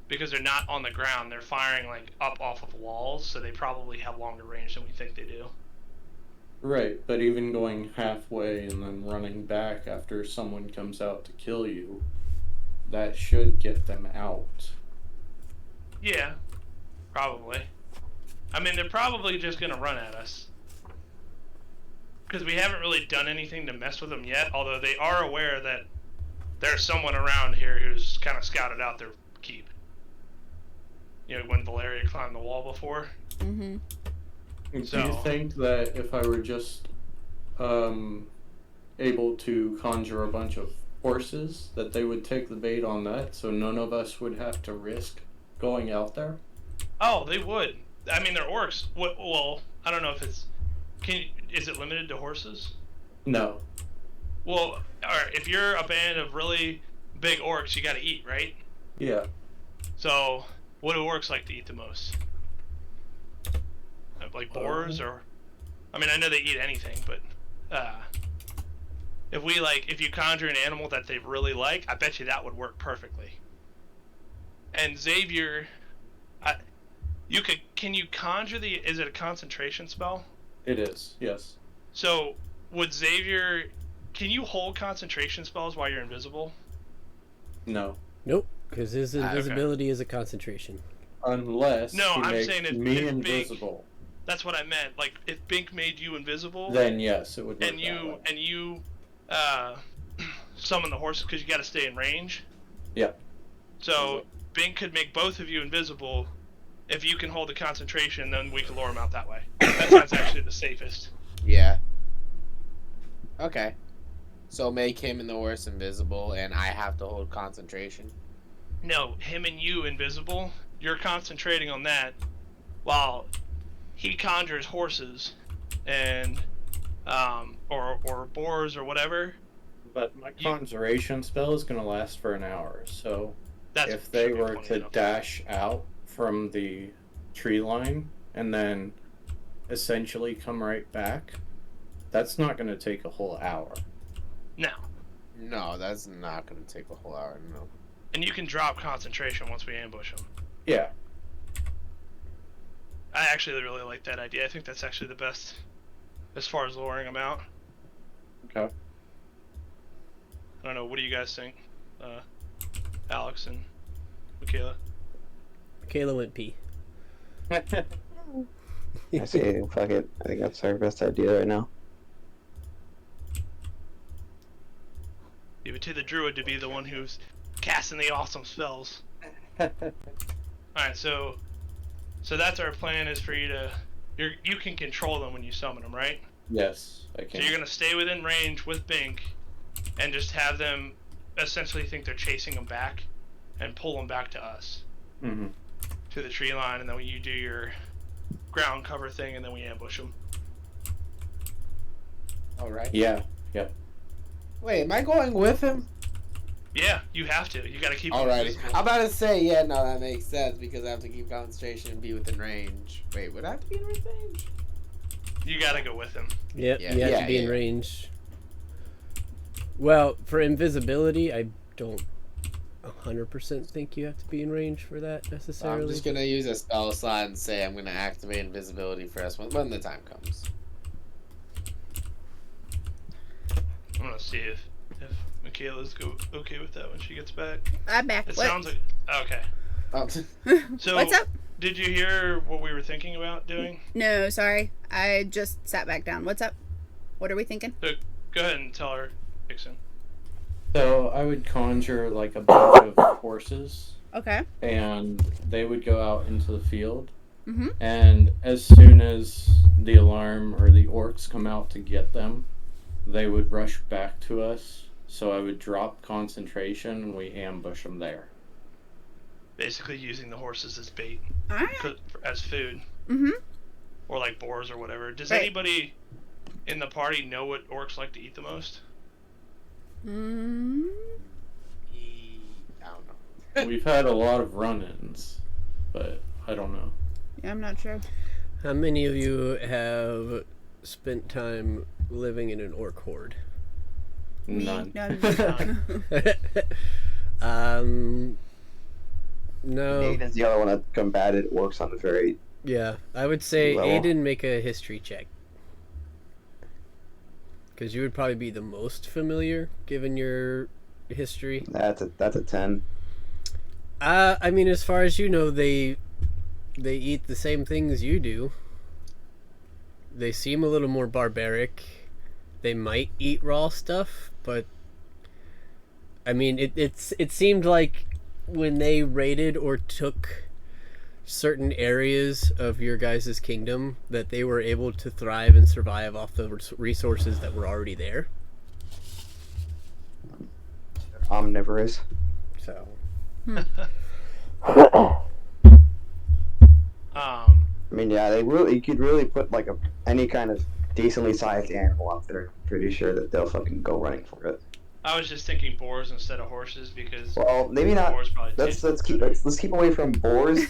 Because they're not on the ground, they're firing like up off of walls, so they probably have longer range than we think they do. right, but even going halfway and then running back after someone comes out to kill you, that should get them out. Yeah, probably. I mean, they're probably just gonna run at us. Because we haven't really done anything to mess with them yet, although they are aware that there's someone around here who's kind of scouted out their keep. You know, when Valeria climbed the wall before. Mhm. Do you So- think that if I were just able to conjure a bunch of horses, that they would take the bait on that, so none of us would have to risk going out there? Oh, they would. I mean, they're orcs. Well, I don't know if it's... Is it limited to horses? No. Well, alright, if you're a band of really big orcs, you gotta eat, right? Yeah. So, what do orcs like to eat the most? Like boars, or... I mean, I know they eat anything, but... if you conjure an animal that they really like, I bet you that would work perfectly. And Xavier... Can you conjure the... Is it a concentration spell? It is, yes. So, would Xavier... Can you hold concentration spells while you're invisible? No. Nope, because his okay. invisibility is a concentration. Unless No, he I'm makes saying if me Bink- invisible, That's what I meant. Like, if Bink made you invisible, then yes, it would work and that way. you summon the horses because you got to stay in range. Yeah. So Bink could make both of you invisible. If you can hold the concentration, then we can lure him out that way. That sounds actually the safest. Yeah. Okay. So make him and the horse invisible, and I have to hold concentration. No, him and you invisible. You're concentrating on that, while he conjures horses, and or boars or whatever. But my conjuration spell is going to last for an hour, so That's if they should be were plenty to enough. dash out from the tree line and then essentially come right back, that's not going to take a whole hour. No, No, that's not going to take a whole hour, no. and you can drop concentration once we ambush him. Yeah. I actually really like that idea. I think that's actually the best as far as luring them out. Okay. I don't know. What do you guys think, Alex and Michaela? Michaela went pee. I say, fuck it. I think that's our best idea right now. Leave it to the druid to be the one who's casting the awesome spells. Alright, so that's our plan, is for you to... You can control them when you summon them, right? Yes, I So can. you're going to stay within range with Bink and just have them essentially think they're chasing them back and pull them back to us. Mm-hmm. To the tree line, and then you do your ground cover thing, and then we ambush them. Alright. Yeah. Yep. Wait, am I going with him? Yeah, you have to. You got to keep them Alrighty. invisible. I'm about to say, yeah, no, that makes sense, because I have to keep concentration and be within range. Wait, would I have to be in range? You got to go with them. Yep, Yeah. you have Yeah, to be in yeah. range. Well, for invisibility, I don't 100% think you have to be in range for that So necessarily. I'm just going to use a spell slot and say I'm going to activate invisibility first when the time comes. I'm gonna see if Michaela's okay with that when she gets back. I'm back. It What? sounds like okay. Oh. So What's up? Did you hear what we were thinking about doing? No, sorry. I just sat back down. What's up? What are we thinking? So go ahead and tell her, Ixen. So I would conjure like a bunch of horses, Okay. and they would go out into the field. Mm-hmm. And as soon as the alarm or the orcs come out to get them, they would rush back to us. So I would drop concentration and we ambush them there. Basically using the horses as bait, All right. as food, Mm-hmm. or like boars or whatever. Does Right. anybody in the party know what orcs like to eat the most? Mm. I don't know. We've had a lot of run-ins, but I don't know. Yeah, I'm not sure. How many of you have spent time living in an orc horde? None. No. Aiden's the other one that combated orcs on the very... Yeah, I would say Level. Aiden, make a history check. Because you would probably be the most familiar, given your history. That's a 10. I mean, as far as you know, they eat the same things you do. They seem a little more barbaric. They might eat raw stuff, but I mean, it seemed like when they raided or took certain areas of your guys' kingdom, that they were able to thrive and survive off the resources that were already there. Omnivorous. So I mean, yeah, you could really put like any kind of decently sized animal up there. Pretty sure that they'll fucking go running for it. I was just thinking boars instead of horses because Well, maybe not. boars probably Let's keep away from boars,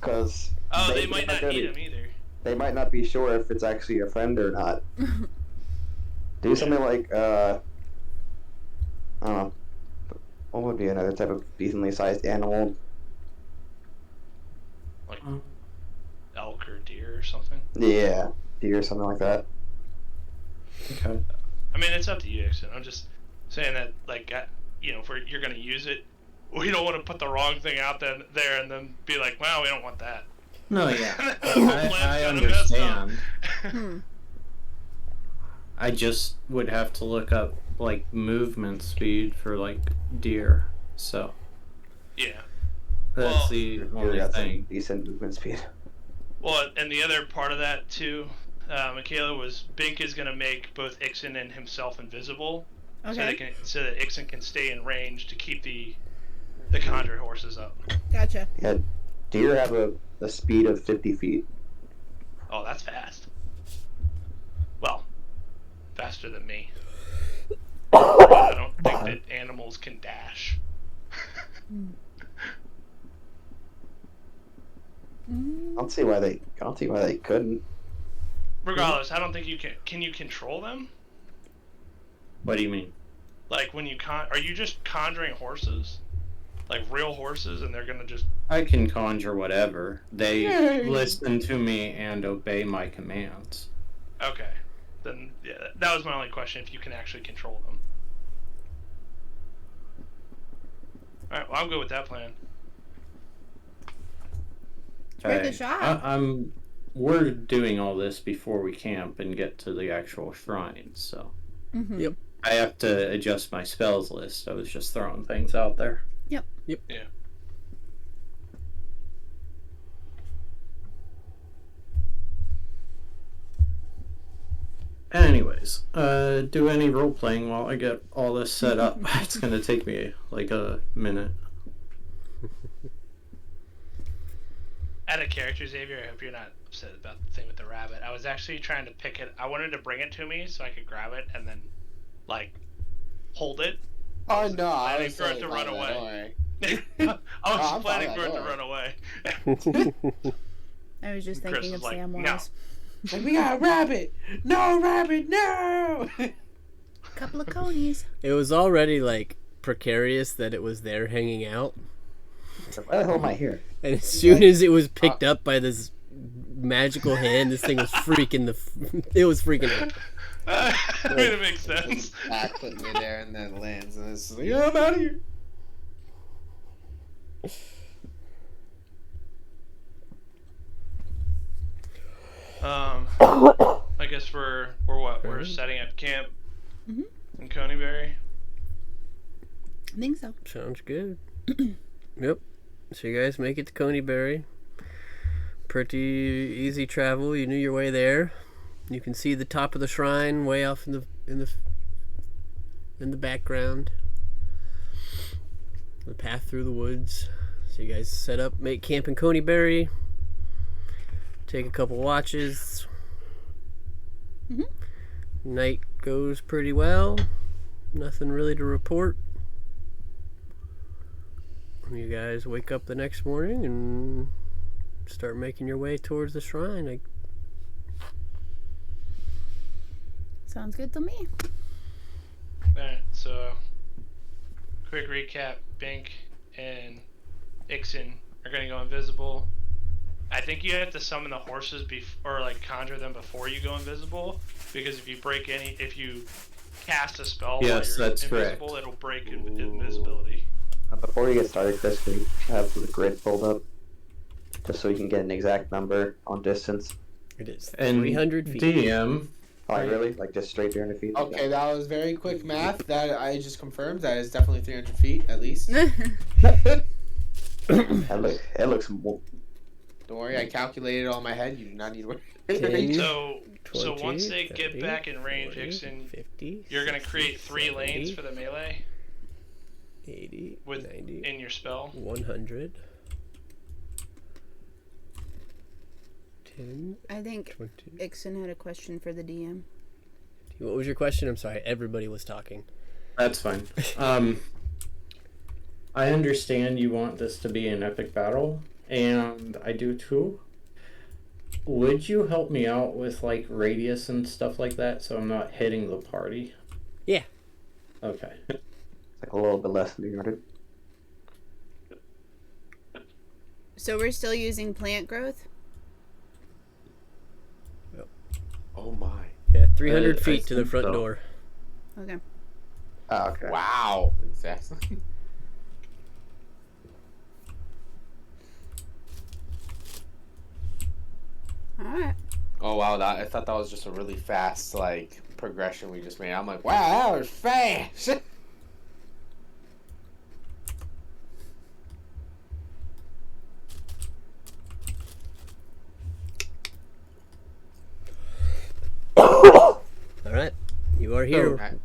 because they might not eat them either. they might not be sure if it's actually a friend or not. Do something like I don't know. What would be another type of decently sized animal? Like elk or deer or something. Yeah, deer or something like that. Okay. I mean, it's up to you, Ixen. I'm just saying that, like, if you're going to use it, we don't want to put the wrong thing out there and then be like, wow, we don't want that. No, yeah. The whole plan's I kinda messed up. understand. I just would have to look up, like, movement speed for, like, deer. So, Yeah. that's Well, the Deer only got some thing. decent movement speed. Well, and the other part of that, too, Michaela, was Bink is going to make both Ixen and himself invisible. Okay. So that Ixen can stay in range to keep the conjured horses up. Gotcha. Yeah, deer have a speed of 50 feet. Oh, that's fast. Well, faster than me. But I don't think that animals can dash. I don't see why they couldn't. Regardless, I don't think you can. Can you control them? What do you mean? Like when you are you just conjuring horses? Like real horses, and they're gonna just. I can conjure whatever. They listen to me and obey my commands. Okay. Then, yeah, that was my only question, if you can actually control them. Alright, well, I'll go with that plan. Worth a shot. We're doing all this before we camp and get to the actual shrine, so. Mm-hmm. Yep. I have to adjust my spells list. I was just throwing things out there. Yep. Yep. Yeah. Anyways, do any role playing while I get all this set up. It's gonna take me like a minute. Out of character, Xavier, I hope you're not upset about the thing with the rabbit. I was actually trying to pick it. I wanted to bring it to me so I could grab it and then, like, hold it. Oh no, I Planning was for it to run don't away. worry. I was I'm planning fine, for it to don't run away. I was just Chris thinking is of like, Samwise. Like, we got a rabbit! No rabbit, no! Couple of conies. It was already like precarious that it was there hanging out, Why the hell am I here? and as soon as it was picked up by this magical hand, this thing was freaking it was freaking out. I mean, it makes sense. Backflip midair and then lands, and it's like, yeah, I'm out of here. I guess we're what? We're setting up camp in Coneyberry. I think so. Sounds good. Yep. So you guys make it to Coneyberry. Pretty easy travel. You knew your way there. You can see the top of the shrine way off in the background. The path through the woods. So you guys set up, make camp in Coneyberry. Take a couple watches. Night goes pretty well. Nothing really to report. You guys wake up the next morning and start making your way towards the shrine. Sounds good to me. Alright, so quick recap. Bink and Ixen are going to go invisible. I think you have to summon the horses or like conjure them before you go invisible, because if you cast a spell while Yes, you're that's invisible, correct. it'll break invisibility. Before you get started, Chris, can you have the grid pulled up? Just so you can get an exact number on distance. It is And 300 feet. DM, Oh, really? Like just straight 300 feet? Okay, that was very quick math. That I just confirmed. That is definitely 300 feet, at least. It looks more. Don't worry, I calculated it all in my head. You do not need to worry. 10, So 20, once they 30, get back in range, 40, Ixen, 50, you're going to create 3 70, lanes for the melee 80, with 90, in your spell. 100, 10, I think 20. Ixen had a question for the DM. What was your question? I'm sorry, everybody was talking. that's fine. I understand you want this to be an epic battle, and I do too. Would you help me out with like radius and stuff like that so I'm not hitting the party? Yeah. Okay. It's like a little bit less than 300. So we're still using plant growth? Oh my. Yeah, 300 I feet to the think front so. door. Okay. Oh, okay. Wow. Exactly. All right. Oh wow, I thought that was just a really fast like progression we just made. I'm like, wow, that was fast. All right, you are here. Alright.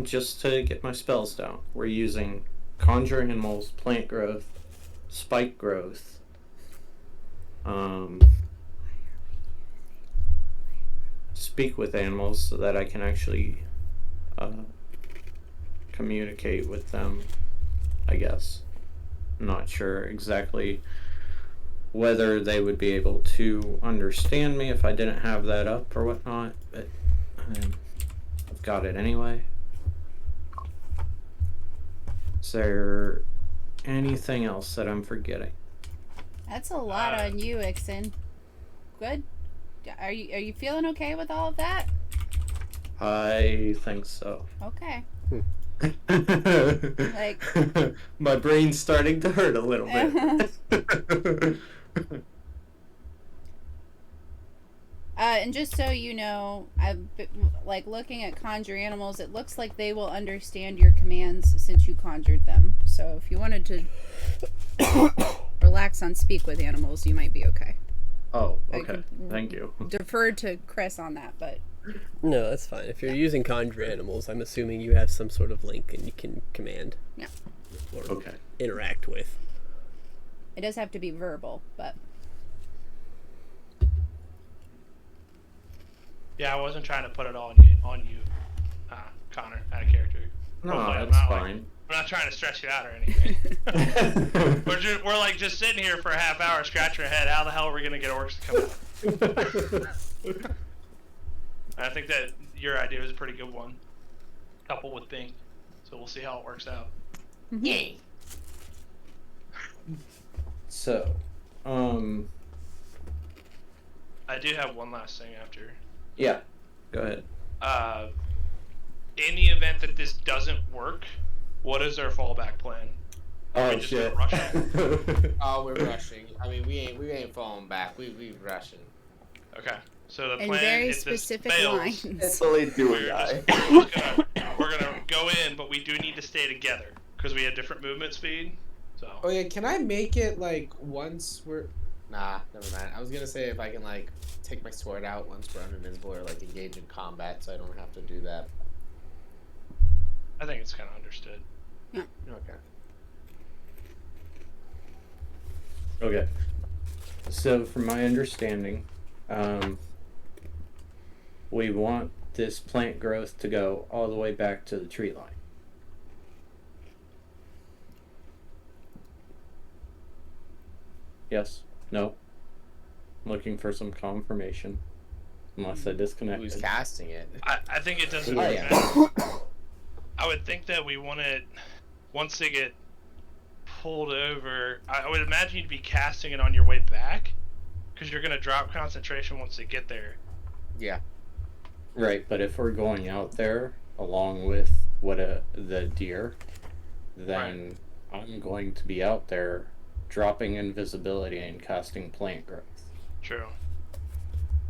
Just to get my spells down, we're using conjure animals, plant growth, spike growth, speak with animals so that I can actually communicate with them, I guess. I'm not sure exactly whether they would be able to understand me if I didn't have that up or whatnot, but I've got it anyway. Is there anything else that I'm forgetting? That's a lot on you, Ixen. Good. Are you feeling okay with all of that? I think so. Okay. Like my brain's starting to hurt a little bit. And just so you know, like looking at conjure animals, it looks like they will understand your commands since you conjured them. So if you wanted to relax on speak with animals, you might be okay. Oh, okay. Thank you. Defer to Chris on that, but No, that's fine. If you're using conjure animals, I'm assuming you have some sort of link and you can command. Yeah. Or interact with. It does have to be verbal, but. Yeah, I wasn't trying to put it on you, Connor, out of character. No, Hopefully that's fine. I'm not trying to stress you out or anything. we're like just sitting here for a half hour, scratching our head. How the hell are we gonna get orcs to come out? I think that your idea was a pretty good one, coupled with Bing. So we'll see how it works out. Yay. So, I do have one last thing after. Yeah, go ahead. In the event that this doesn't work, what is our fallback plan? Oh shit! Oh, we're rushing. I mean, we ain't falling back. We rushing. Okay, so the In plan very is this specific fails. lines. It's only do or We're die. gonna go in, but we do need to stay together because we have different movement speed. So. Oh yeah, can I make it like once we're? Nah, never mind. I was gonna say if I can like take my sword out once we're uninvisible or like engage in combat, so I don't have to do that. I think it's kind of understood. Yeah. Okay. Okay. So, from my understanding, we want this plant growth to go all the way back to the tree line. Yes? No? I'm looking for some confirmation. Unless I disconnect. Who's casting it? I think it doesn't Oh, really yeah. matter. I would think that we want it, once they get pulled over, I would imagine you'd be casting it on your way back, because you're going to drop concentration once they get there. Yeah. Right, but if we're going out there along with the deer, then I'm going to be out there dropping invisibility and casting plant growth. True.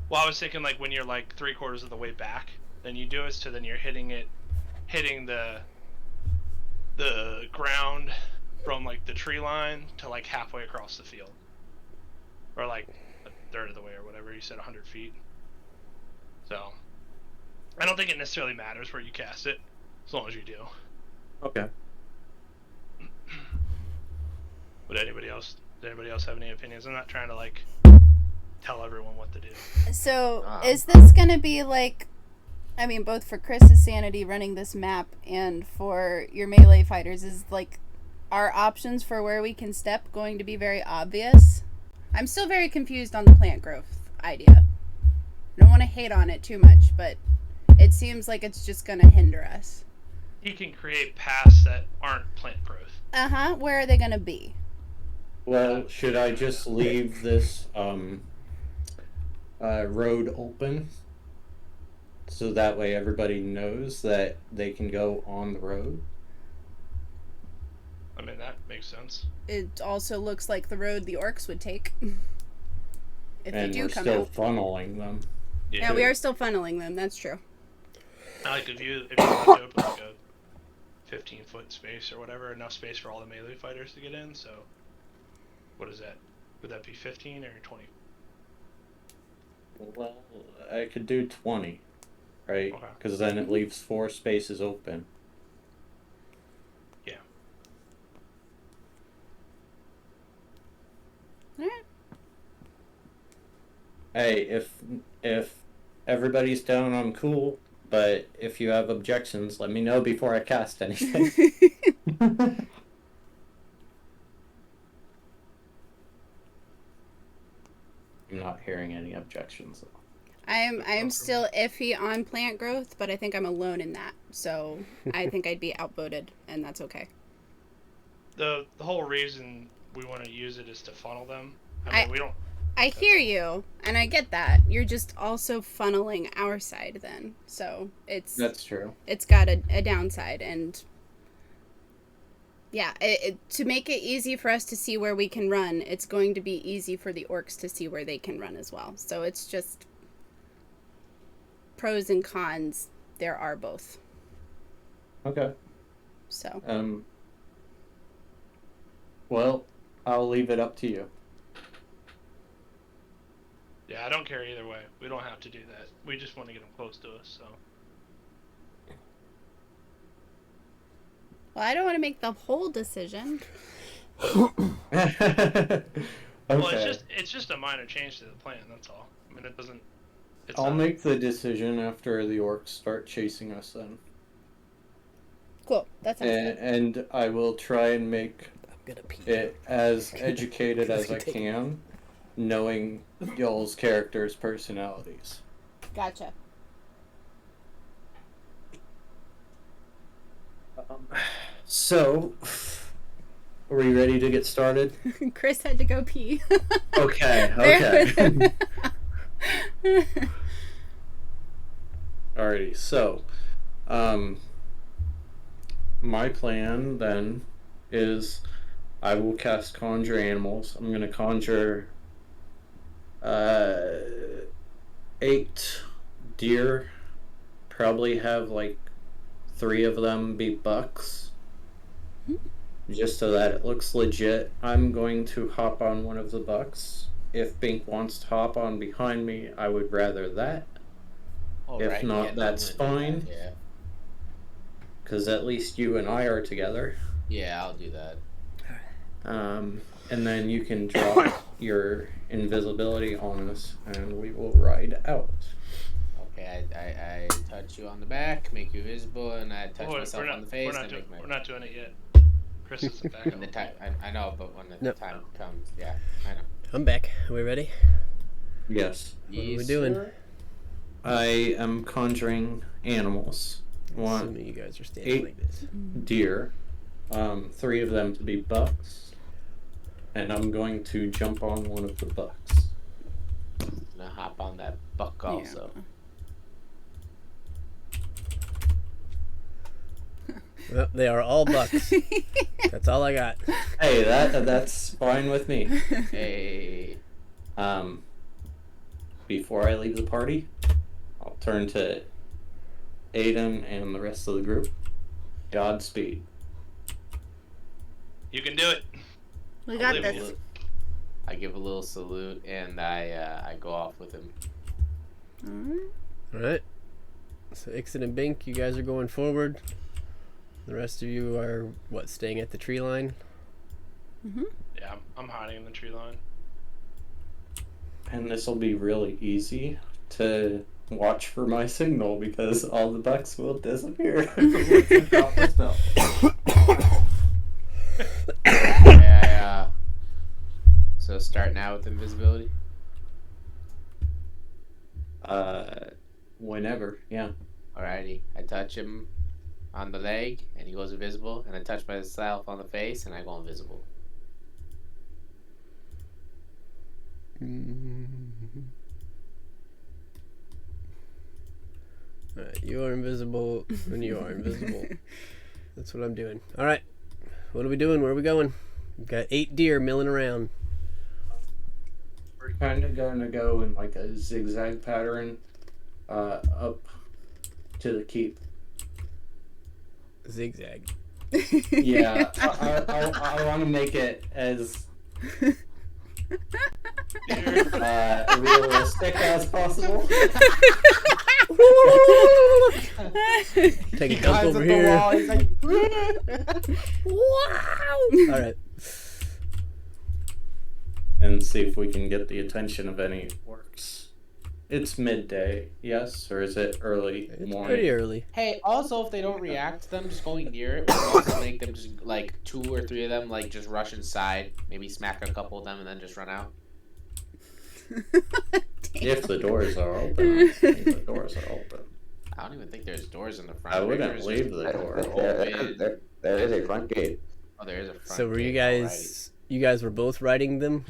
Well, I was thinking like when you're like 3/4 of the way back, then you do it, so then you're hitting the ground from like the tree line to like halfway across the field, or like a third of the way or whatever. You said 100 feet. So I don't think it necessarily matters where you cast it, as long as you do. Okay. Does anybody else have any opinions? I'm not trying to like tell everyone what to do. So, is this going to be like, I mean, both for Chris's sanity running this map and for your melee fighters, is like, our options for where we can step going to be very obvious? I'm still very confused on the plant growth idea. I don't want to hate on it too much, but it seems like it's just going to hinder us. You can create paths that aren't plant growth. Uh-huh. Where are they going to be? Well, should I just leave this road open so that way everybody knows that they can go on the road. I mean, that makes sense. It also looks like the road the orcs would take. If And they do we're come still out. funneling them. Yeah, we are still funneling them, that's true. Like if you want to open like a 15-foot space or whatever, enough space for all the melee fighters to get in. So, what is that? Would that be 15 or 20? Well, I could do 20, right? Okay. Because then it leaves 4 spaces open. Yeah. Alright. Hey, if everybody's down, I'm cool. But if you have objections, let me know before I cast anything. I'm not hearing any objections. I am still iffy on plant growth, but I think I'm alone in that. So I think I'd be outvoted, and that's okay. The whole reason we want to use it is to funnel them. I mean, we don't. I hear you, and I get that. You're just also funneling our side then. So That's true. It's got a downside, and yeah, to make it easy for us to see where we can run, it's going to be easy for the orcs to see where they can run as well. So it's just pros and cons. There are both. Okay. So. Well, I'll leave it up to you. Yeah, I don't care either way. We don't have to do that. We just want to get them close to us. So. Well, I don't want to make the whole decision. Okay. Well, it's just a minor change to the plan. That's all. I mean, it doesn't. I'll make the decision after the orcs start chasing us then. Cool. That sounds good. And I will try and make it as educated as I can, knowing y'all's characters' personalities. Gotcha. So, are we ready to get started? Chris had to go pee. Okay. Alrighty, so, my plan then is I will cast Conjure Animals. I'm going to conjure 8 deer, probably have like 3 of them be bucks, just so that it looks legit. I'm going to hop on one of the bucks. If Bink wants to hop on behind me, I would rather that. If not, that's fine. Yeah. Because at least you and I are together. Yeah, I'll do that. And then you can drop your invisibility on us, and we will ride out. Okay, I touch you on the back, make you visible, and I touch myself on the face. We're not doing it yet. Chris is back. When the time, I know, but when the time comes, yeah, I know. I'm back. Are we ready? Yes. What are we doing? Sir. I am conjuring animals. Assuming you guys are standing 8 like this. deer, 3 of them to be bucks, and I'm going to jump on one of the bucks. I'm gonna hop on that buck also. Yeah. Well, they are all bucks. That's all I got. Hey, that's fine with me. Hey. Before I leave the party, I'll turn to Aiden and the rest of the group. Godspeed. You can do it. We got I'll leave this. I give a little salute and I go off with him. Alright. So Ixen and Bink, you guys are going forward. The rest of you are, staying at the tree line? Yeah, I'm hiding in the tree line. And this will be really easy to watch for my signal because all the bucks will disappear. Yeah. So start now with invisibility. Whenever, yeah. Alrighty. I touch him on the leg and he goes invisible, and I touch myself on the face and I go invisible. Alright, you are invisible, and you are invisible. That's what I'm doing. Alright, what are we doing? Where are we going? We've got 8 deer milling around. We're kind of going to go in like a zigzag pattern up to the keep. Zigzag. Yeah, I want to make it as realistic as possible. Take a He dump climbs over up the here. wall. He's like, Wow! Alright. And see if we can get the attention of any orcs. It's midday, yes, or is it early It's morning? pretty early. hey, also, if they don't react to them just going near it, we'll also make them just, like, 2 or 3 of them, like, just rush inside. Maybe smack a couple of them and then just run out. If the doors are open, I think the doors are open. I don't even think there's doors in the front. I wouldn't There's leave just- the door. There is a front gate. Oh, there is a front So were you gate, guys... You guys were both riding them?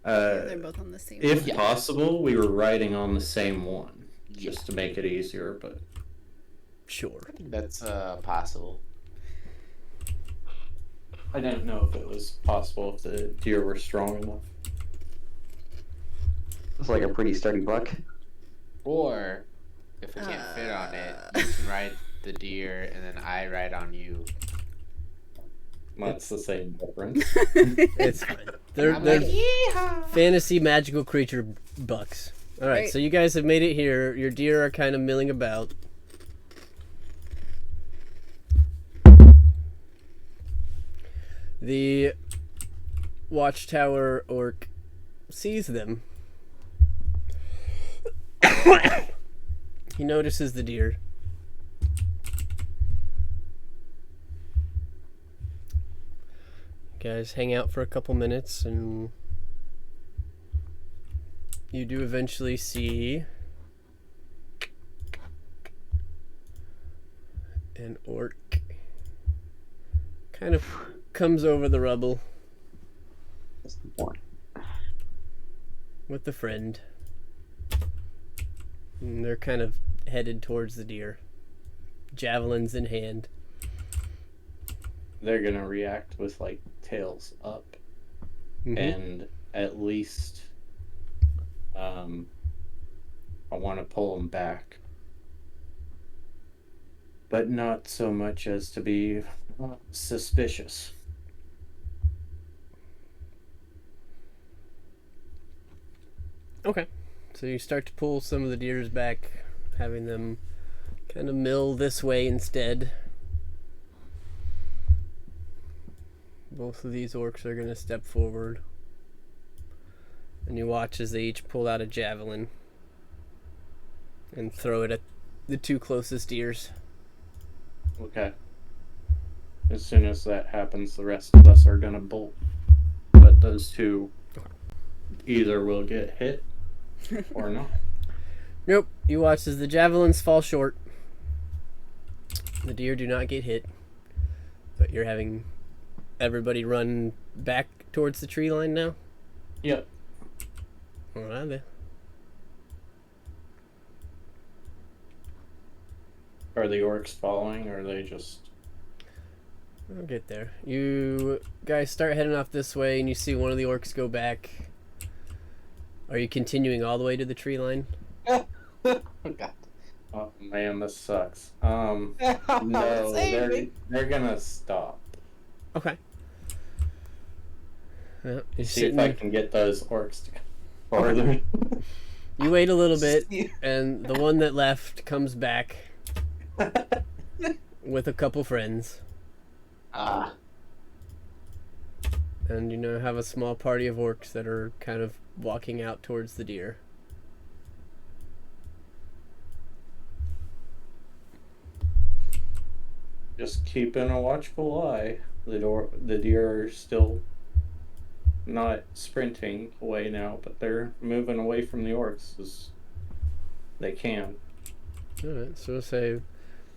They're both on the same If Yeah. possible, we were riding on the same one, just to make it easier, but Sure. alrighty. That's possible. I didn't know if it was possible if the deer were strong enough. It's like a pretty sturdy buck. Or, if we can't fit on it, you can ride the deer and then I ride on you. That's the same difference. It's fine. They're I'm like, yeehaw! fantasy magical creature bucks. Alright, Right. so you guys have made it here. Your deer are kind of milling about. The watchtower orc sees them. He notices the deer. Guys hang out for a couple minutes and you do eventually see an orc kind of comes over the rubble That's the point. with a friend. And they're kind of headed towards the deer, javelins in hand. They're gonna react with like tails up, Mhm. and at least I want to pull them back, but not so much as to be suspicious. Okay. So you start to pull some of the deers back, having them kind of mill this way instead. Both of these orcs are going to step forward. And you watch as they each pull out a javelin and throw it at the 2 closest deers. Okay. As soon as that happens, the rest of us are gonna bolt. But those 2 either will get hit or not. Nope. You watch as the javelins fall short. The deer do not get hit. But you're having everybody run back towards the tree line now? Yep. Alright then. Are the orcs following, or are they just... I'll get there. You guys start heading off this way and you see one of the orcs go back. Are you continuing all the way to the tree line? Oh, God. Oh man, this sucks. No, they're gonna stop. Okay. Well, you're See if sitting, I can get those orcs to go farther. you wait a little bit and the one that left comes back with a couple friends. Ah, And you know have a small party of orcs that are kind of walking out towards the deer. Just keeping a watchful eye. The deer are still not sprinting away now, but they're moving away from the orcs as they can. Alright, so we'll say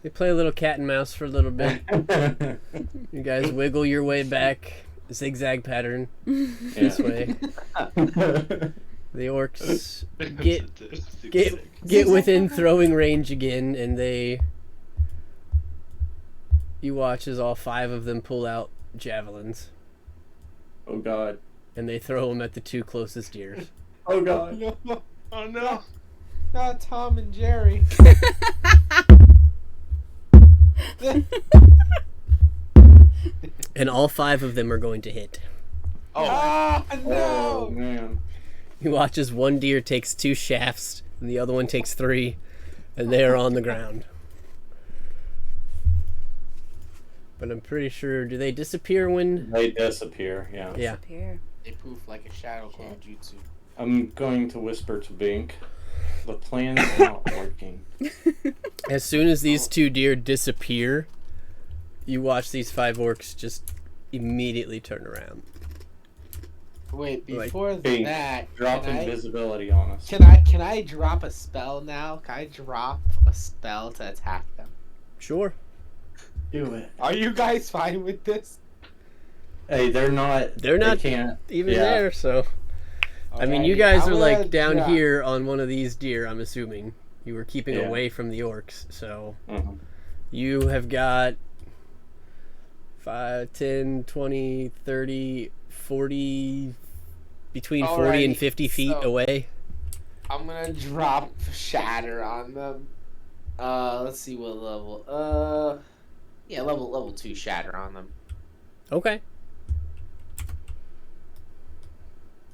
we play a little cat and mouse for a little bit. You guys wiggle your way back, zigzag pattern this way. The orcs It's get a get within throwing get within throwing range again, and you watch as all 5 of them pull out javelins, Oh god. and they throw them at the 2 closest deers. Oh god. No, Oh no! not Tom and Jerry. And all 5 of them are going to hit. Ah, Oh no! man. You watch as one deer takes 2 shafts, and the other one takes 3, and they are on the ground. But I'm pretty sure, do they disappear when... They disappear, yeah. Yeah. Disappear. They poof like a shadow clone jutsu. I'm going to whisper to Bink. The plan's not working. As soon as these 2 deer disappear, you watch these 5 orcs just immediately turn around. Wait, Like, before Bink, that, drop can invisibility on us. can I drop a spell now? Can I drop a spell to attack them? Sure. Do it. Are you guys fine with this? Hey, they're not. They're not They can't. even Yeah. there, so... I mean, you Alrighty, guys I'm are gonna like down drop- here on one of these deer, I'm assuming. You were keeping Yeah. away from the orcs, so... Mhm. You have got 5, 10, 20, 30, 40, between 40 and Alrighty, 50 feet so- away. I'm gonna drop shatter on them. Let's see what level. Yeah, level 2 shatter on them. Okay.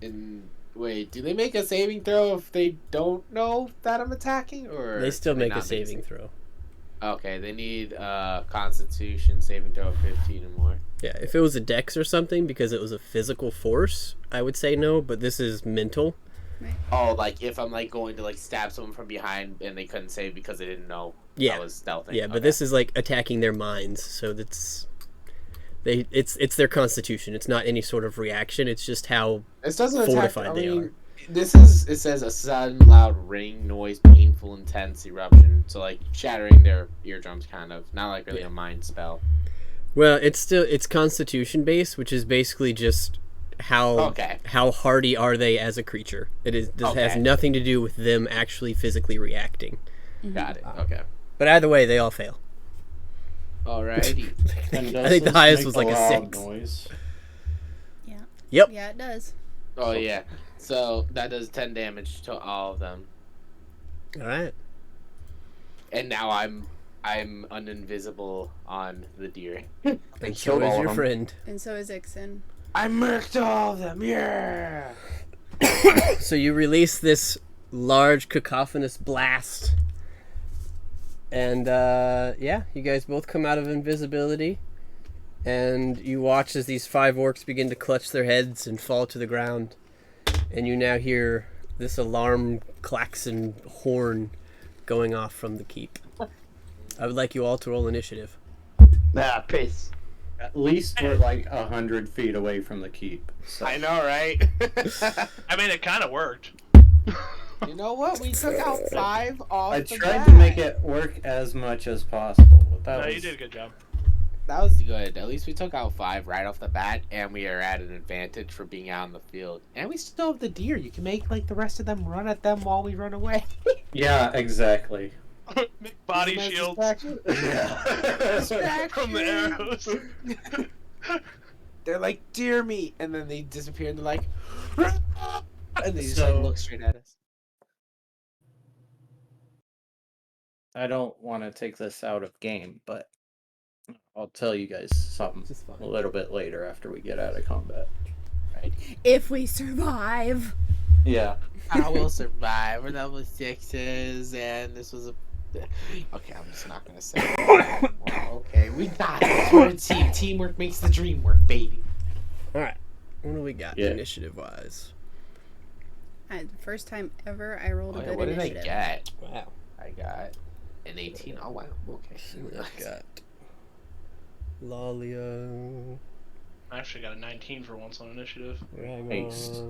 And wait, do they make a saving throw if they don't know that I'm attacking, or They still do make a not saving throw. Okay, they need Constitution saving throw of 15 or more. Yeah, if it was a dex or something, because it was a physical force, I would say no, but this is mental. Oh, like if I'm like going to like stab someone from behind and they couldn't save because they didn't know Yeah. I was stealthing. Yeah, but Okay. this is like attacking their minds, so that's... It's their constitution. It's not any sort of reaction. It's just how This doesn't fortified attack, they are. It says a sudden loud ring, noise, painful, intense eruption. So like shattering their eardrums, kind of. Not like really a mind spell. Well, it's constitution based, which is basically just how hardy are they as a creature. This has Okay. nothing to do with them actually physically reacting. Got it. Okay. But either way, they all fail. Alrighty. And does I think the this highest make was like a loud 6. Noise? Yep. Yeah, it does. Oh yeah. So that does 10 damage to all of them. All right. And now I'm uninvisible on the deer. And so killed is all your of 'em. friend. And so is Ixen. I murked all of them. Yeah. So you release this large cacophonous blast. And yeah, you guys both come out of invisibility. And you watch as these 5 orcs begin to clutch their heads and fall to the ground. And you now hear this alarm klaxon horn going off from the keep. I would like you all to roll initiative. Peace. At least we're like 100 feet away from the keep. So. I know, right? I mean, it kind of worked. You know what? We took out 5 off I the tried bat. to make it work as much as possible. But that No, was... you did a good job. That was good. At least we took out 5 right off the bat, and we are at an advantage for being out in the field. And we still have the deer. You can make like the rest of them run at them while we run away. Yeah, exactly. Make body Nice shields distraction. Yeah. from the arrows. They're like deer meat, and then they disappear, and they're like, and they just So- like look straight at us. I don't want to take this out of game, but I'll tell you guys something Just fine. a little bit later after we get out of combat. If we survive. Yeah. I will survive. We're level 6s, and this was a. Okay, I'm just not gonna say. It anymore. Okay, we got this. We're a team. Teamwork makes the dream work, baby. All right. What do we got Yeah. initiative-wise? The first time ever I rolled a Okay, good what did I initiative. get? Wow. I got an 18. Oh wow. Okay. I've got Lalyas. I actually got a 19 for once on initiative. Haste.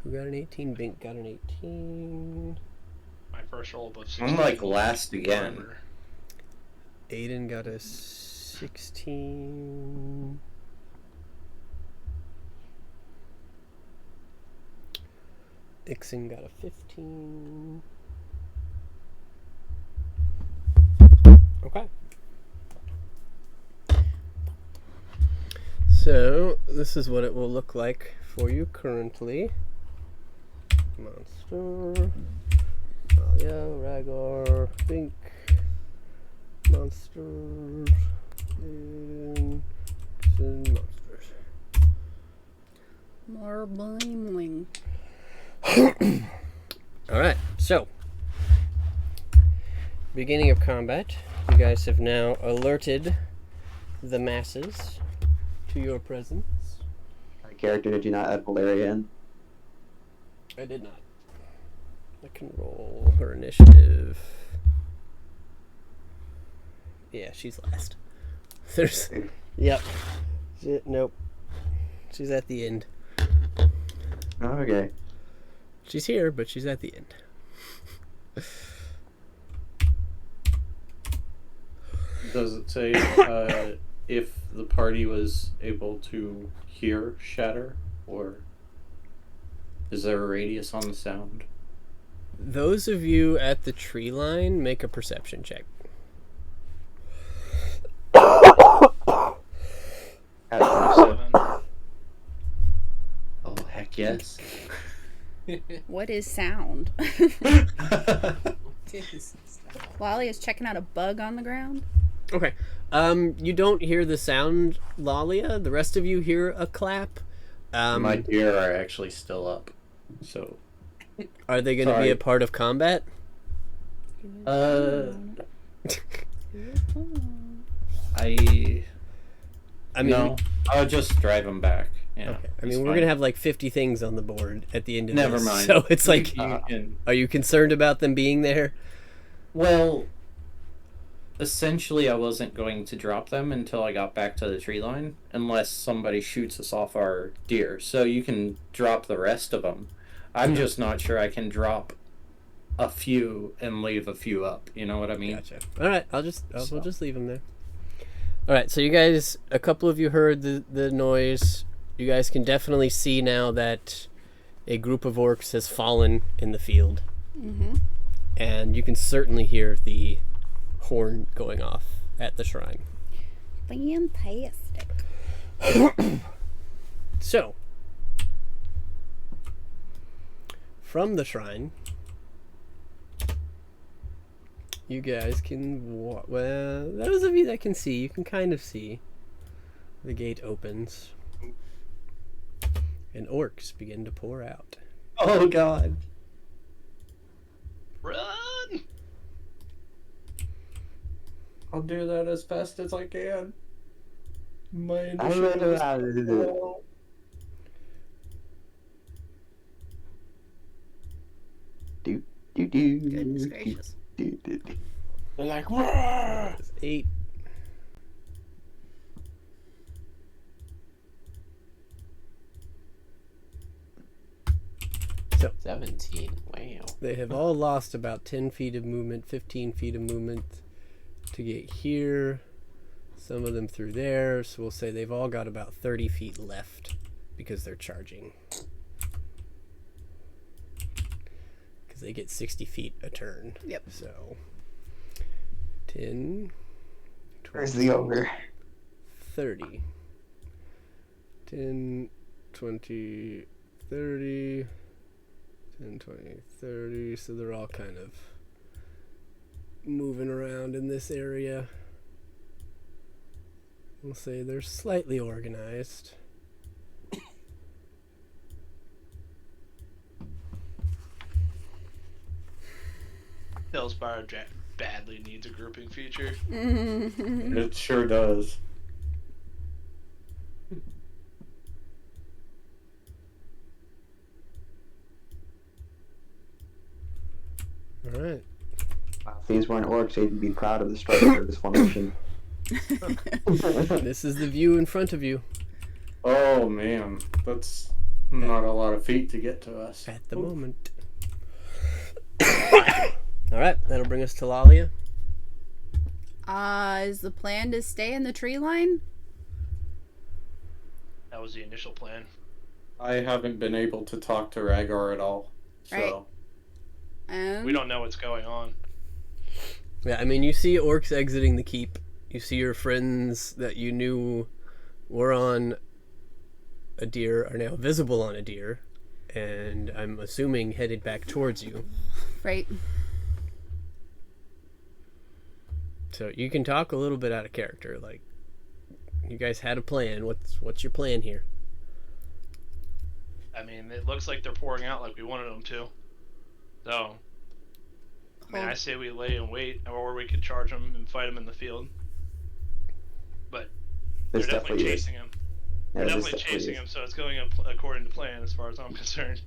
Who got an 18? Bink got an 18. My first roll was I'm like last again. armor. Aiden got a 16. Ixen got a 15. Okay. So, this is what it will look like for you currently. Monster. Lalyas, Ragor, Bink. Monsters. And monsters. More bling. Alright, so. Beginning of combat. You guys have now alerted the masses to your presence. My character, did you not add Valeria in? I did not. I can roll her initiative. Yeah, she's last. There's. Yep. Nope. She's at the end. Okay. She's here, but she's at the end. Does it say if the party was able to hear shatter, or is there a radius on the sound? Those of you at the tree line, make a perception check. At 27. Oh, heck yes. What is sound? Lolly is checking out a bug on the ground. Okay. You don't hear the sound, Lalyas. The rest of you hear a clap. My deer are actually still up, so... Are they going to be a part of combat? I mean, no, I'll just drive them back. Yeah, okay. I mean, we're going to have like 50 things on the board at the end of Never this. mind. So it's like, can... are you concerned about them being there? Well, essentially I wasn't going to drop them until I got back to the tree line, unless somebody shoots us off our deer. So you can drop the rest of them. I'm just not sure I can drop a few and leave a few up. You know what I mean? Gotcha. All right, we'll just leave them there. All right, so you guys, a couple of you heard the noise. You guys can definitely see now that a group of orcs has fallen in the field. Mm-hmm. And you can certainly hear the horn going off at the shrine. Fantastic. So, from the shrine, you guys can well, those of you that can see, you can kind of see the gate opens and orcs begin to pour out. Oh god. Run! I'll do that as fast as I can. My I initiative is know. Goodness gracious. They're like, "Roar!" 8. So 17. Wow. they have all lost about 10 feet of movement, 15 feet of movement to get here. Some of them through there. So we'll say they've all got about 30 feet left because they're charging. Because they get 60 feet a turn. Yep. So 10, 20, Where's the ogre? 30. 10, 20, 30. 10, 20, 30. So they're all kind of moving around in this area. We'll say they're slightly organized. Hillspire badly needs a grouping feature. Mm-hmm. It sure does. Alright. Wow, if these weren't orcs, they'd be proud of the structure of this formation. This is the view in front of you Oh man, that's not a lot of feet to get to us. at the moment. Alright, that'll bring us to Lalyas. Is the plan to stay in the tree line? That was the initial plan. I haven't been able to talk to Rhaegar at all, So We don't know what's going on. Yeah, I mean, you see orcs exiting the keep. You see your friends that you knew were on a deer are now visible on a deer, and I'm assuming headed back towards you. Right. So you can talk a little bit out of character. Like, you guys had a plan. What's your plan here? I mean, it looks like they're pouring out like we wanted them to. So, I mean, I say we lay and wait, or we could charge them and fight them in the field. But they're definitely chasing him. They're definitely chasing him, so it's going according to plan as far as I'm concerned.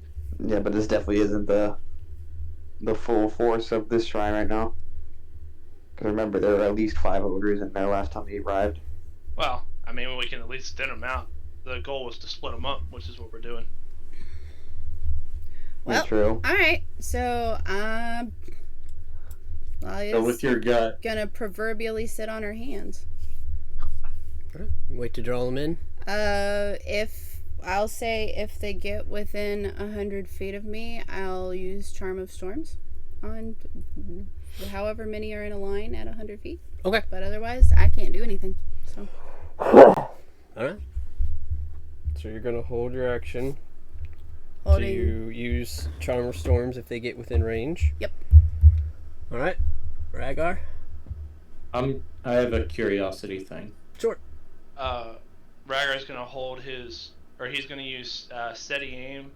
Yeah, but this definitely isn't the full force of this shrine right now. Because remember, there were at least 5 ogres in there last time he arrived. Well, I mean, we can at least thin them out. The goal was to split them up, which is what we're doing. Well, true. All right. So, Lalyas go with your gut. gonna proverbially sit on her hands. Wait to draw them in. If they get within 100 feet of me, I'll use Charm of Storms on however many are in a line at 100 feet. Okay. But otherwise, I can't do anything. So. All right. So you're gonna hold your action. Holding. Do you use Charm of Storms if they get within range? Yep. All right. Rhaegar? I have a curiosity thing. Sure. Rhaegar's gonna hold he's gonna use steady aim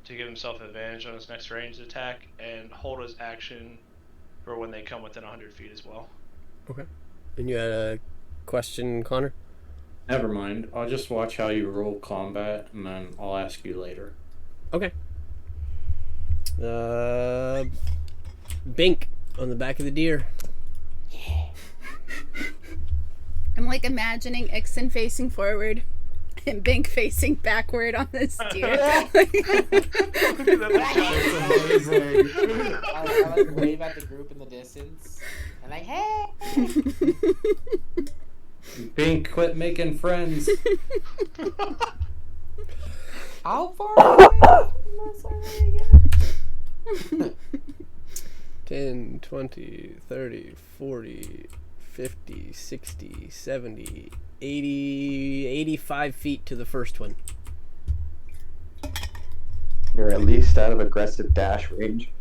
to give himself advantage on his next ranged attack, and hold his action for when they come within 100 feet as well. Okay. And you had a question, Connor? Never mind. I'll just watch how you roll combat, and then I'll ask you later. Okay. Bink on the back of the deer. I'm like imagining Ixen facing forward and Bink facing backward on this deer. I like wave at the group in the distance. I'm like, hey! Bink, quit making friends. How far away? 10, 20, 30, 40, 50, 60, 70, 80, 85 feet to the first one. You're at least out of aggressive dash range.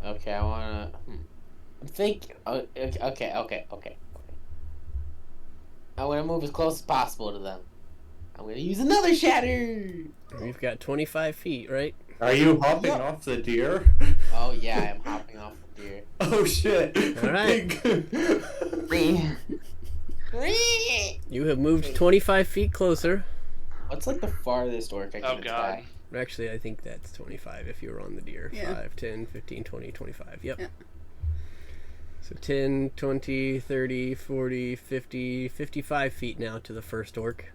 Okay, I wanna. I'm thinking. Okay. I wanna move as close as possible to them. I'm gonna use another shatter. We've got 25 feet, right? Are you hopping off the deer? Oh yeah, I am hopping off the deer. Oh shit! All right. You have moved 25 feet closer. What's like the farthest orc I can Oh god. attack? Actually, I think that's 25 if you were on the deer. Yeah. 5, 10, 15, 20, 25. Yep. Yeah. So 10, 20, 30, 40, 50, 55 feet now to the first orc.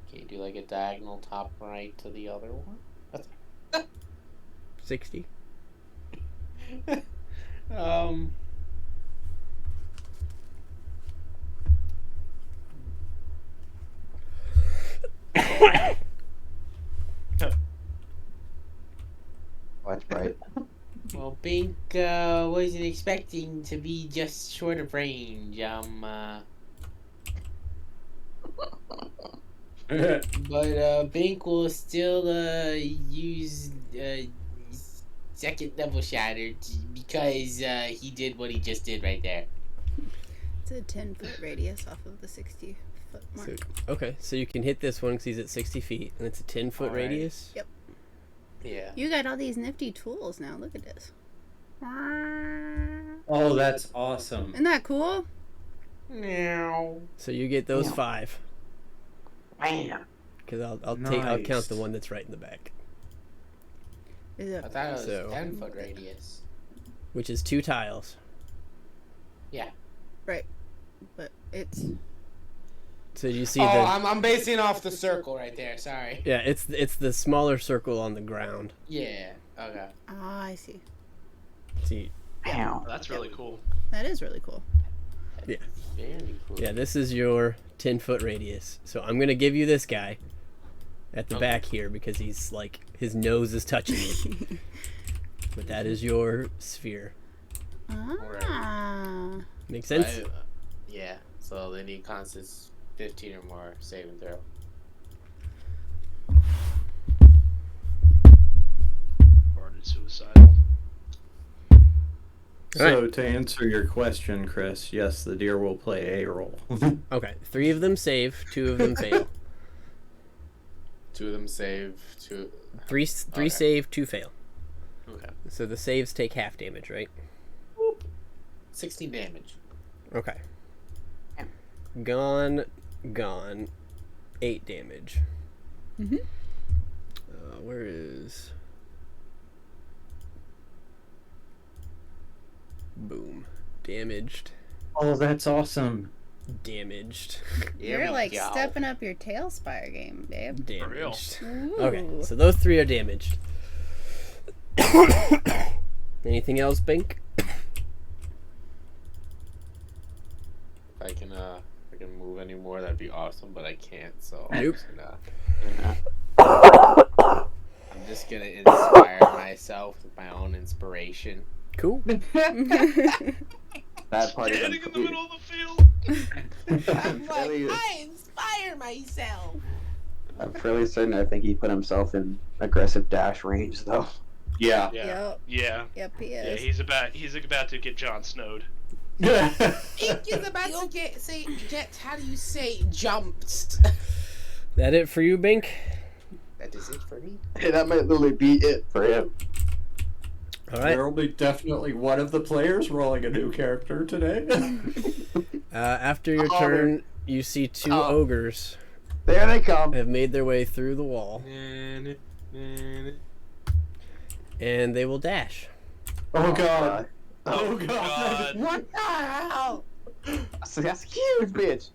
Okay, do like a diagonal top right to the other one? 60. Watch right. Well, Bink wasn't expecting to be just short of range. But Bink will still use second level shatter because he did what he just did right there. It's a 10-foot radius off of the 60-foot mark. So, okay, so you can hit this one because he's at 60 feet, and it's a 10-foot All right. radius. Yep. Yeah. You got all these nifty tools now. Look at this. Oh, that's awesome. Isn't that cool? Meow. So you get those 5. Bam. Because I'll Nice. count the one that's right in the back, Is it? I thought it was So- 10-foot radius. which is 2 tiles. Yeah. Right. But it's. So you see I'm basing off the circle right there. Sorry. yeah, it's the smaller circle on the ground. Yeah. Okay. Ah, I see. See, Ow. That's really cool. That is really cool. Yeah. Very cool. Yeah, this is your 10-foot radius. So I'm gonna give you this guy at the back here because he's like his nose is touching you. But that is your sphere. Ah. Make sense? Yeah. So they need constants 15 or more saving throw. Already suicidal. So to answer your question, Chris, yes, the deer will play a role. Okay, 3 of them save, 2 of them fail. 2 of them save. 2. 3 Okay. save, 2 fail. Okay. So the saves take half damage, right? 16 damage. Okay. Gone. 8 damage. Mhm. Where is... Boom. Damaged. Oh, that's awesome. Damaged. You're like stepping up your Tailspire game, babe. Damaged. Ooh. Okay, so those 3 are damaged. Anything else, Bink? If I can move anymore, that'd be awesome, but I can't, so Nope. I'm just gonna inspire myself with my own inspiration. Cool. That part is Standing in the unclear. middle of the field. I'm fairly, I inspire myself. I'm fairly certain I think he put himself in aggressive dash range, though. Yeah. Yeah. Yeah. Yep, he Yeah, is. he's about to get Jon Snowed. Ink is about to get how do you say jumped? That it for you, Bink? That is it for me. Hey, that might literally be it for him. All right. There will be definitely one of the players rolling a new character today. After your turn, you see 2 ogres There they come. have made their way through the wall, and they will dash. Oh god. Oh, Oh god. What the hell? So that's huge, bitch.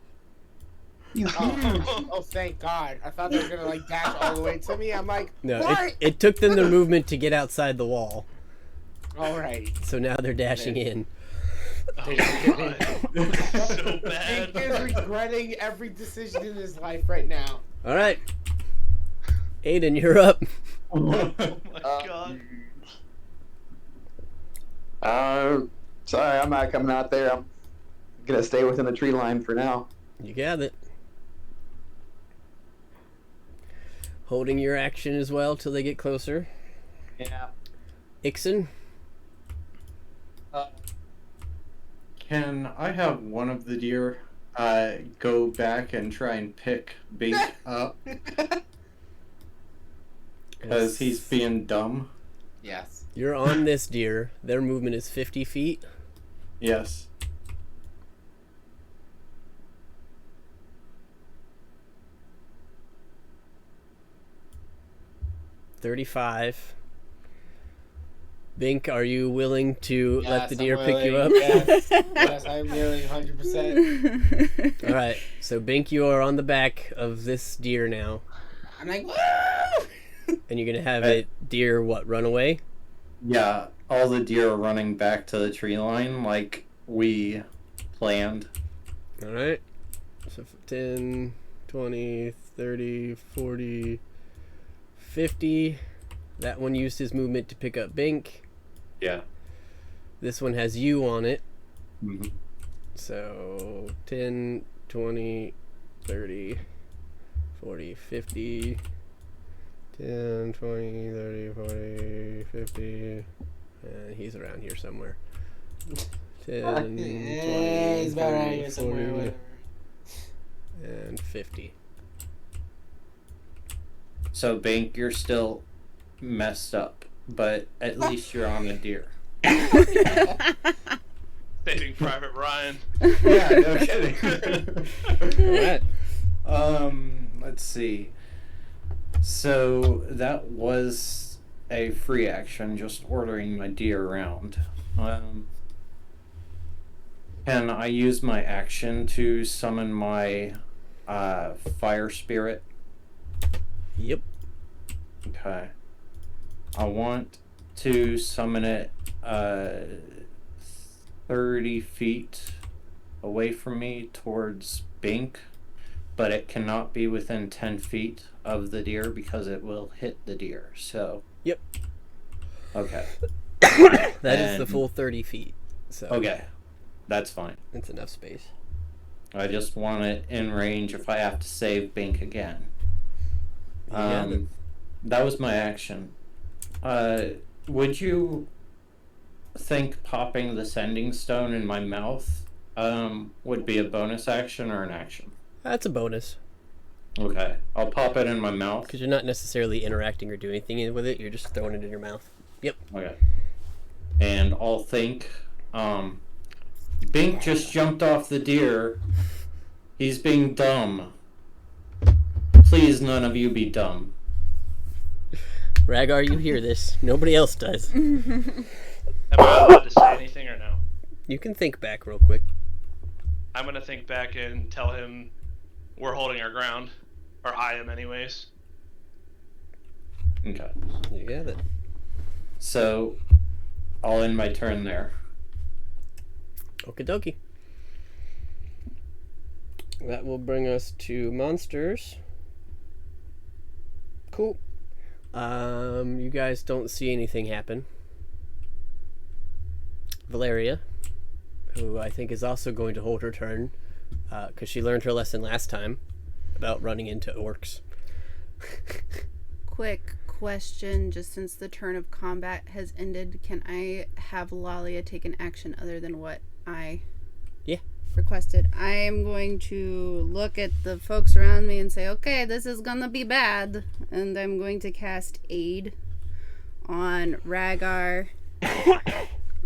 You huge. Oh, thank God! I thought they were gonna like dash all the way to me. I'm like, No, what? it took them their movement to get outside the wall, All right. so now they're dashing in. Oh, God. So Ink bad. is regretting every decision in his life right now. All right. Aiden, you're up. Oh my God. Sorry, I'm not coming out there. I'm gonna stay within the tree line for now. You got it. Holding your action as well till they get closer. Yeah. Ixen, Can I have one of the deer go back and try and pick Bink up? Because he's being dumb. Yes. you're on this deer. Their movement is 50 feet. Yes. $35. Bink, are you willing to let the Yes, deer I'm pick you up? willing. Yes, I'm willing 100%. All right. So Bink, you are on the back of this deer now, I'm like, woo! and you're gonna have it deer run away? Yeah, all the deer are running back to the tree line like we planned. All right. So 10, 20, 30, 40, 50. That one used his movement to pick up Bink. Yeah. This one has you on it. Mhm. So 10, 20, 30, 40, 50. 10, 20, 30, 40, 50. And he's around here somewhere. 10, 20, He's about around 30, here somewhere. 40, Whatever. and 50. So, Bink, you're still messed up, but at least you're on the deer. Saving Private Ryan. Yeah, no kidding. Alright. Let's see. So that was a free action, just ordering my deer around. Can I use my action to summon my fire spirit? Yep. Okay. I want to summon it 30 feet away from me towards Bink, but it cannot be within 10 feet of the deer because it will hit the deer. So. Yep. Okay. That is the full 30 feet. So okay. That's fine. It's enough space. I just want it in range if I have to save Bink again. That was my action. Would you think popping the sending stone in my mouth would be a bonus action or an action? That's a bonus. Okay. I'll pop it in my mouth. Because you're not necessarily interacting or doing anything with it. You're just throwing it in your mouth. Yep. Okay. And I'll think, Bink just jumped off the deer. He's being dumb. Please, none of you be dumb. Rhaegar, you hear this. Nobody else does. Am I allowed to say anything or no? You can think back real quick. I'm gonna think back and tell him we're holding our ground. Or I am anyways. Okay. You got it. So, I'll end my turn there. Okie dokie. That will bring us to monsters. Cool. You guys don't see anything happen. Valeria, who I think is also going to hold her turn, because she learned her lesson last time about running into orcs. Quick question, just since the turn of combat has ended, can I have Lalia take an action other than what I requested? I am going to look at the folks around me and say, okay, this is gonna be bad, and I'm going to cast Aid on Rhaegar,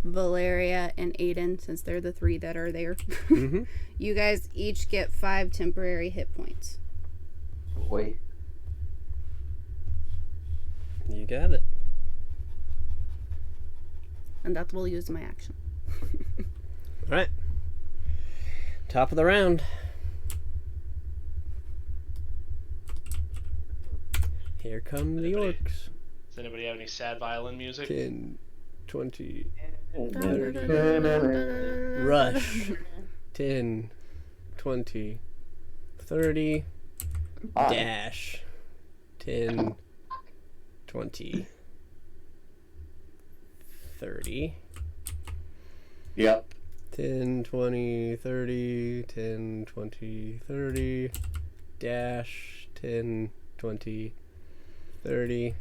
Valeria, and Aiden, since they're the three that are there. Mm-hmm. You guys each get 5 temporary hit points. Boy. You got it. And that will use my action. All right. Top of the round. Here come the orcs. Does anybody have any sad violin music? 10, 20, 30. Rush. 10, 20, 30. Dash. 10, 20, 30. Yep. 10, 20, 30, 10, 20, 30, dash, 10, 20, 30.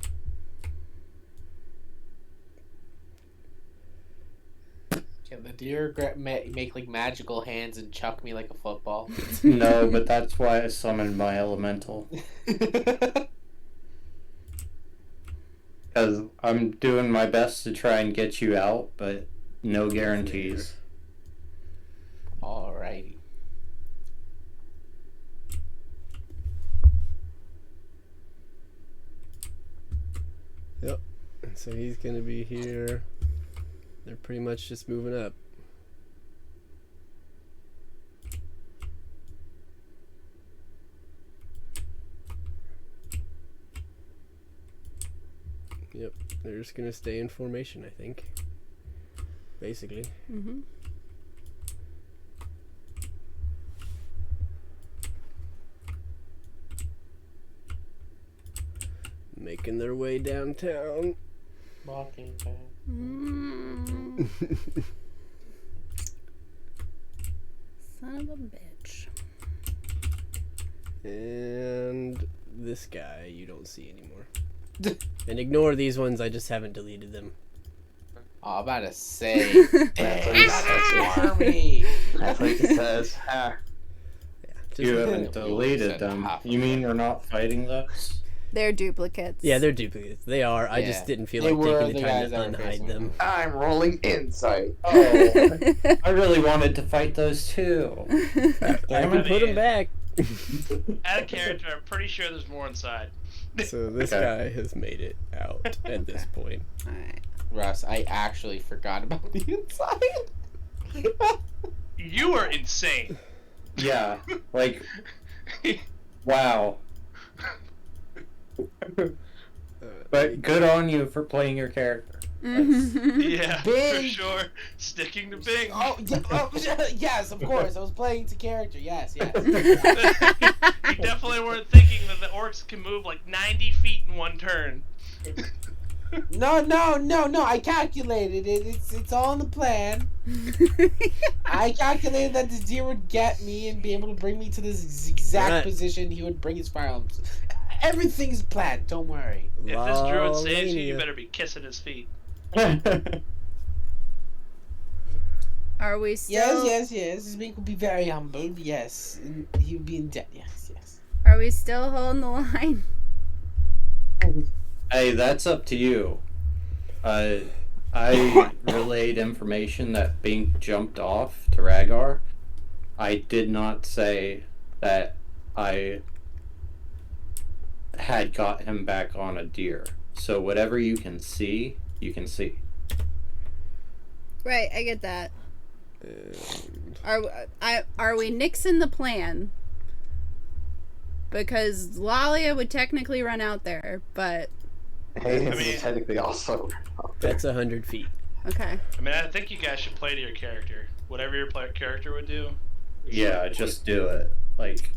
Can the deer make like magical hands and chuck me like a football? No, but that's why I summoned my elemental. Because I'm doing my best to try and get you out, but no guarantees. Alrighty. Yep. So he's going to be here. They're pretty much just moving up. Yep. They're just going to stay in formation, I think. Basically. Mm-hmm. Making their way downtown. Walking back. Son of a bitch. And this guy you don't see anymore. And ignore these ones, I just haven't deleted them. Oh, I'm about to say. That's army. That's what he says. Yeah, just, You haven't deleted them. You mean we're not fighting those? They're duplicates. yeah, they're duplicates. They are. I Yeah. just didn't feel They like were taking the the time guys to that were unhide facing them. me. I'm rolling insight. Oh, I really wanted to fight those too. I can put them back. Out of character, I'm pretty sure there's more inside. So this Okay. guy has made it out at this point. Alright. Russ, I actually forgot about the inside. You are insane. Yeah, like, wow. But good on you for playing your character. Yeah, for Bing. sure. Sticking to Bing. Oh, yes, of course. I was playing to character. Yes. You definitely weren't thinking that the orcs can move like 90 feet in one turn. No. I calculated it. It's all in the plan. I calculated that this deer would get me and be able to bring me to this exact position. He would bring his firearms. Everything's planned. Don't worry. If this druid saves you, you Lalyas. better be kissing his feet. Are we still? Yes. This Bink will be very humble. Yes, and he will be in debt. Yes. Are we still holding the line? Hey, that's up to you. I relayed information that Bink jumped off to Rhaegar. I did not say that I had got him back on a deer. So whatever you can see, you can see. Right, I get that. Are we nixing the plan? Because Lalia would technically run out there, but Hayden's I mean- is technically also. That's 100 feet. okay. I mean, I think you guys should play to your character. Whatever your character would do. Yeah, just do it. Like,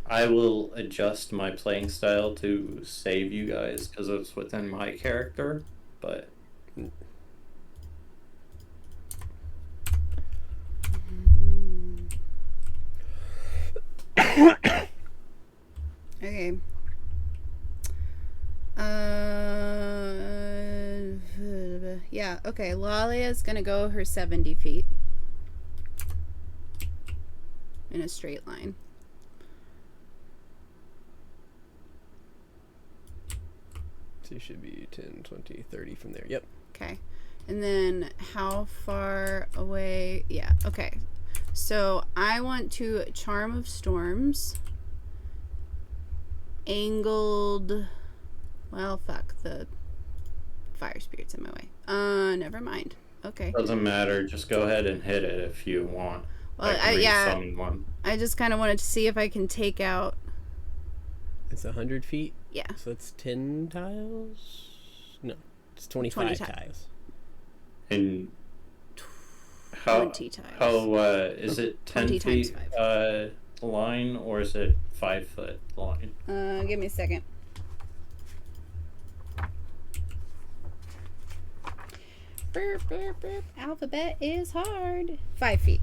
I will adjust my playing style to save you guys because it's within my character, but Okay. Yeah, okay. Lalia's gonna go her 70 feet. In a straight line. So you should be 10, 20, 30 from there. Yep. Okay. And then how far away? Yeah, okay. So I want to Charm of Storms. Angled. Well, fuck. The fire spirit's in my way. Never mind. Okay. doesn't matter. Just go ahead and hit it if you want. Well, I can yeah. resummon one. I just kind of wanted to see if I can take out. It's 100 feet. Yeah. So that's 10 tiles? No, it's 25 20 tiles. And how 20 tiles. how is it 10 20 times feet 5. line or is it 5 foot line? Give me a second. Burp, burp, burp. Alphabet is hard. 5 feet.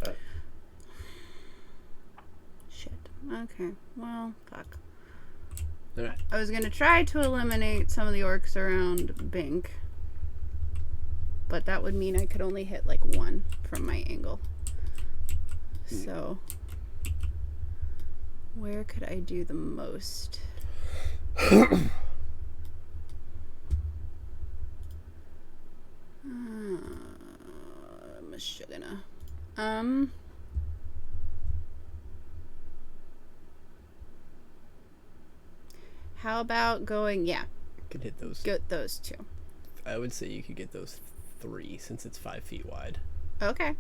Okay. Shit. Okay. Well, fuck. Alright. I was gonna try to eliminate some of the orcs around Bink, but that would mean I could only hit like one from my angle. So, where could I do the most? Michigan. How about going? Yeah, You could hit those. get those two. I would say you could get those 3 since it's 5 feet wide. Okay.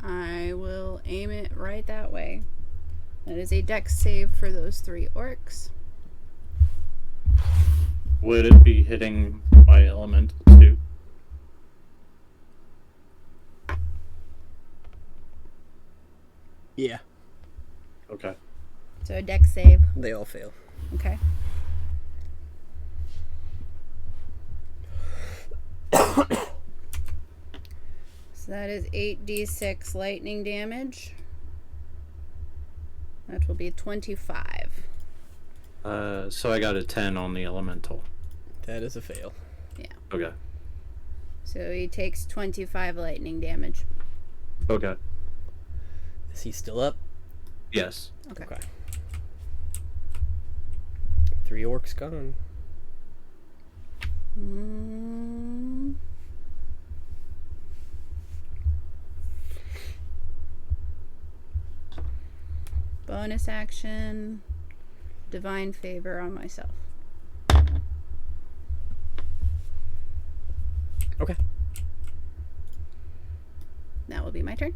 I will aim it right that way. That is a dex save for those 3 orcs. Would it be hitting my element too? Yeah. Okay. So a dex save. They all fail. Okay. So that is 8d6 lightning damage. That will be 25. So I got a 10 on the elemental. That is a fail. Okay. So he takes 25 lightning damage. Okay. Is he still up? Yes. Okay. 3 orcs gone. Bonus action. Divine favor on myself. Okay. That will be my turn.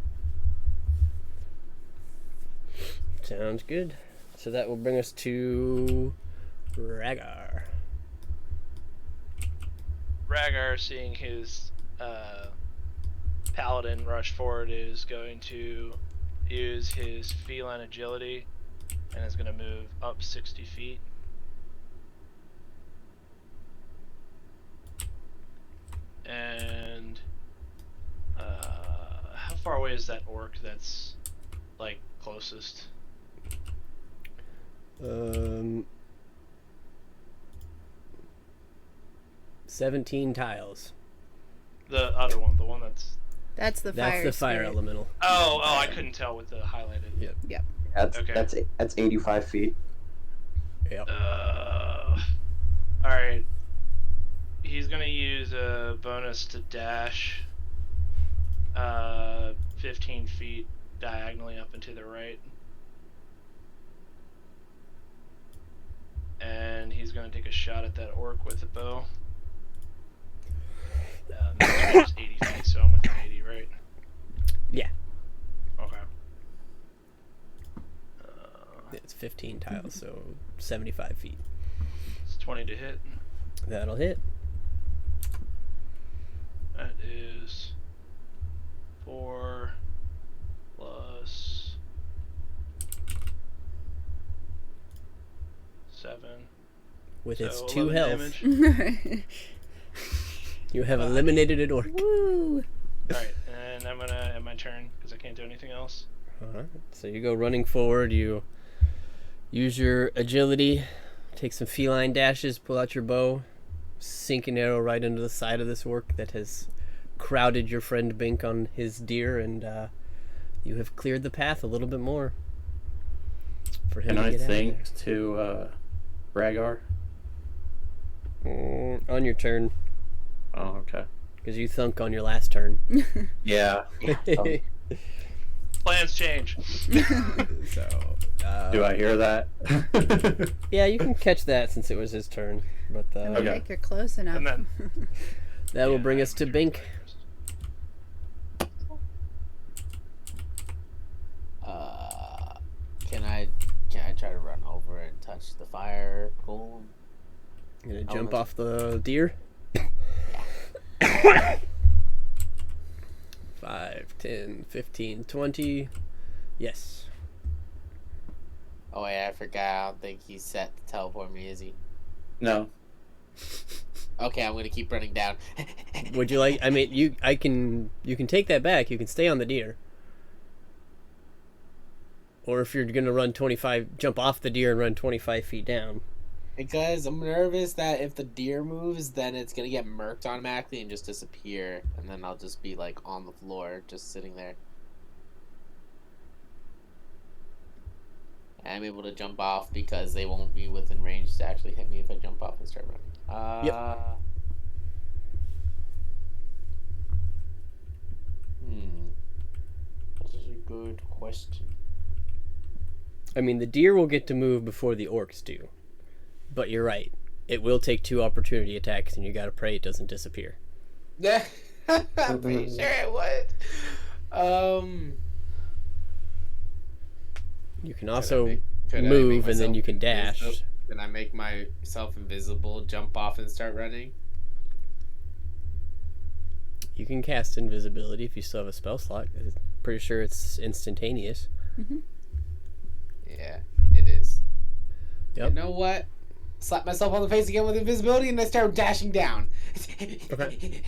Sounds good. So that will bring us to Rhaegar. Rhaegar, seeing his paladin rush forward, is going to use his feline agility and is going to move up 60 feet. And how far away is that orc that's like closest? 17 tiles. The other one, the one that's... That's the That's fire. the fire spirit. elemental. Oh, I couldn't tell with the highlighted. Yep. Yep. Okay. That's 85 feet. Yep. Alright. He's gonna use a bonus to dash 15 feet diagonally up and to the right. And he's gonna take a shot at that orc with a bow. This one's 80 feet, so I'm within 80, right? Yeah. Okay. It's 15 tiles, so 75 feet. It's 20 to hit. That'll hit. That is 4 plus 7. With So its 2 11 health, damage. you have eliminated an orc. Woo! Alright, and I'm gonna end my turn because I can't do anything else. Alright, so you go running forward, you use your agility, take some feline dashes, pull out your bow, sink an arrow right into the side of this orc that has crowded your friend Bink on his deer, and you have cleared the path a little bit more for him Can to I get out of there. think to Rhaegar? On your turn, Oh, okay. because you thunk on your last turn. Yeah. Plans change. So, Do I hear that? yeah, you can catch that since it was his turn, but I would Okay. think you're close enough. And then that will bring us to Bink. Can I try to run over and touch the fire golem? You gonna jump off the deer? 5, 10, 15, 20. Yes. Oh wait, I forgot. I don't think he's set to teleport me, is he? No. Okay, I'm gonna keep running down. Would you like? I mean, you can take that back. You can stay on the deer. Or if you're gonna run 25, jump off the deer and run 25 feet down. Because I'm nervous that if the deer moves, then it's gonna get murked automatically and just disappear, and then I'll just be like on the floor, just sitting there. And I'm able to jump off because they won't be within range to actually hit me if I jump off and start running. Yep. That is a good question. I mean, the deer will get to move before the orcs do. But you're right. It will take 2 opportunity attacks, and you gotta pray it doesn't disappear. Yeah, I'm pretty sure it would. You can also Could I move, make and then myself you can dash. invisible? Can I make myself invisible, jump off, and start running? You can cast invisibility if you still have a spell slot. I'm pretty sure it's instantaneous. Yeah, it is. Yep. You know what? Slap myself on the face again with invisibility, and I start dashing down. Okay.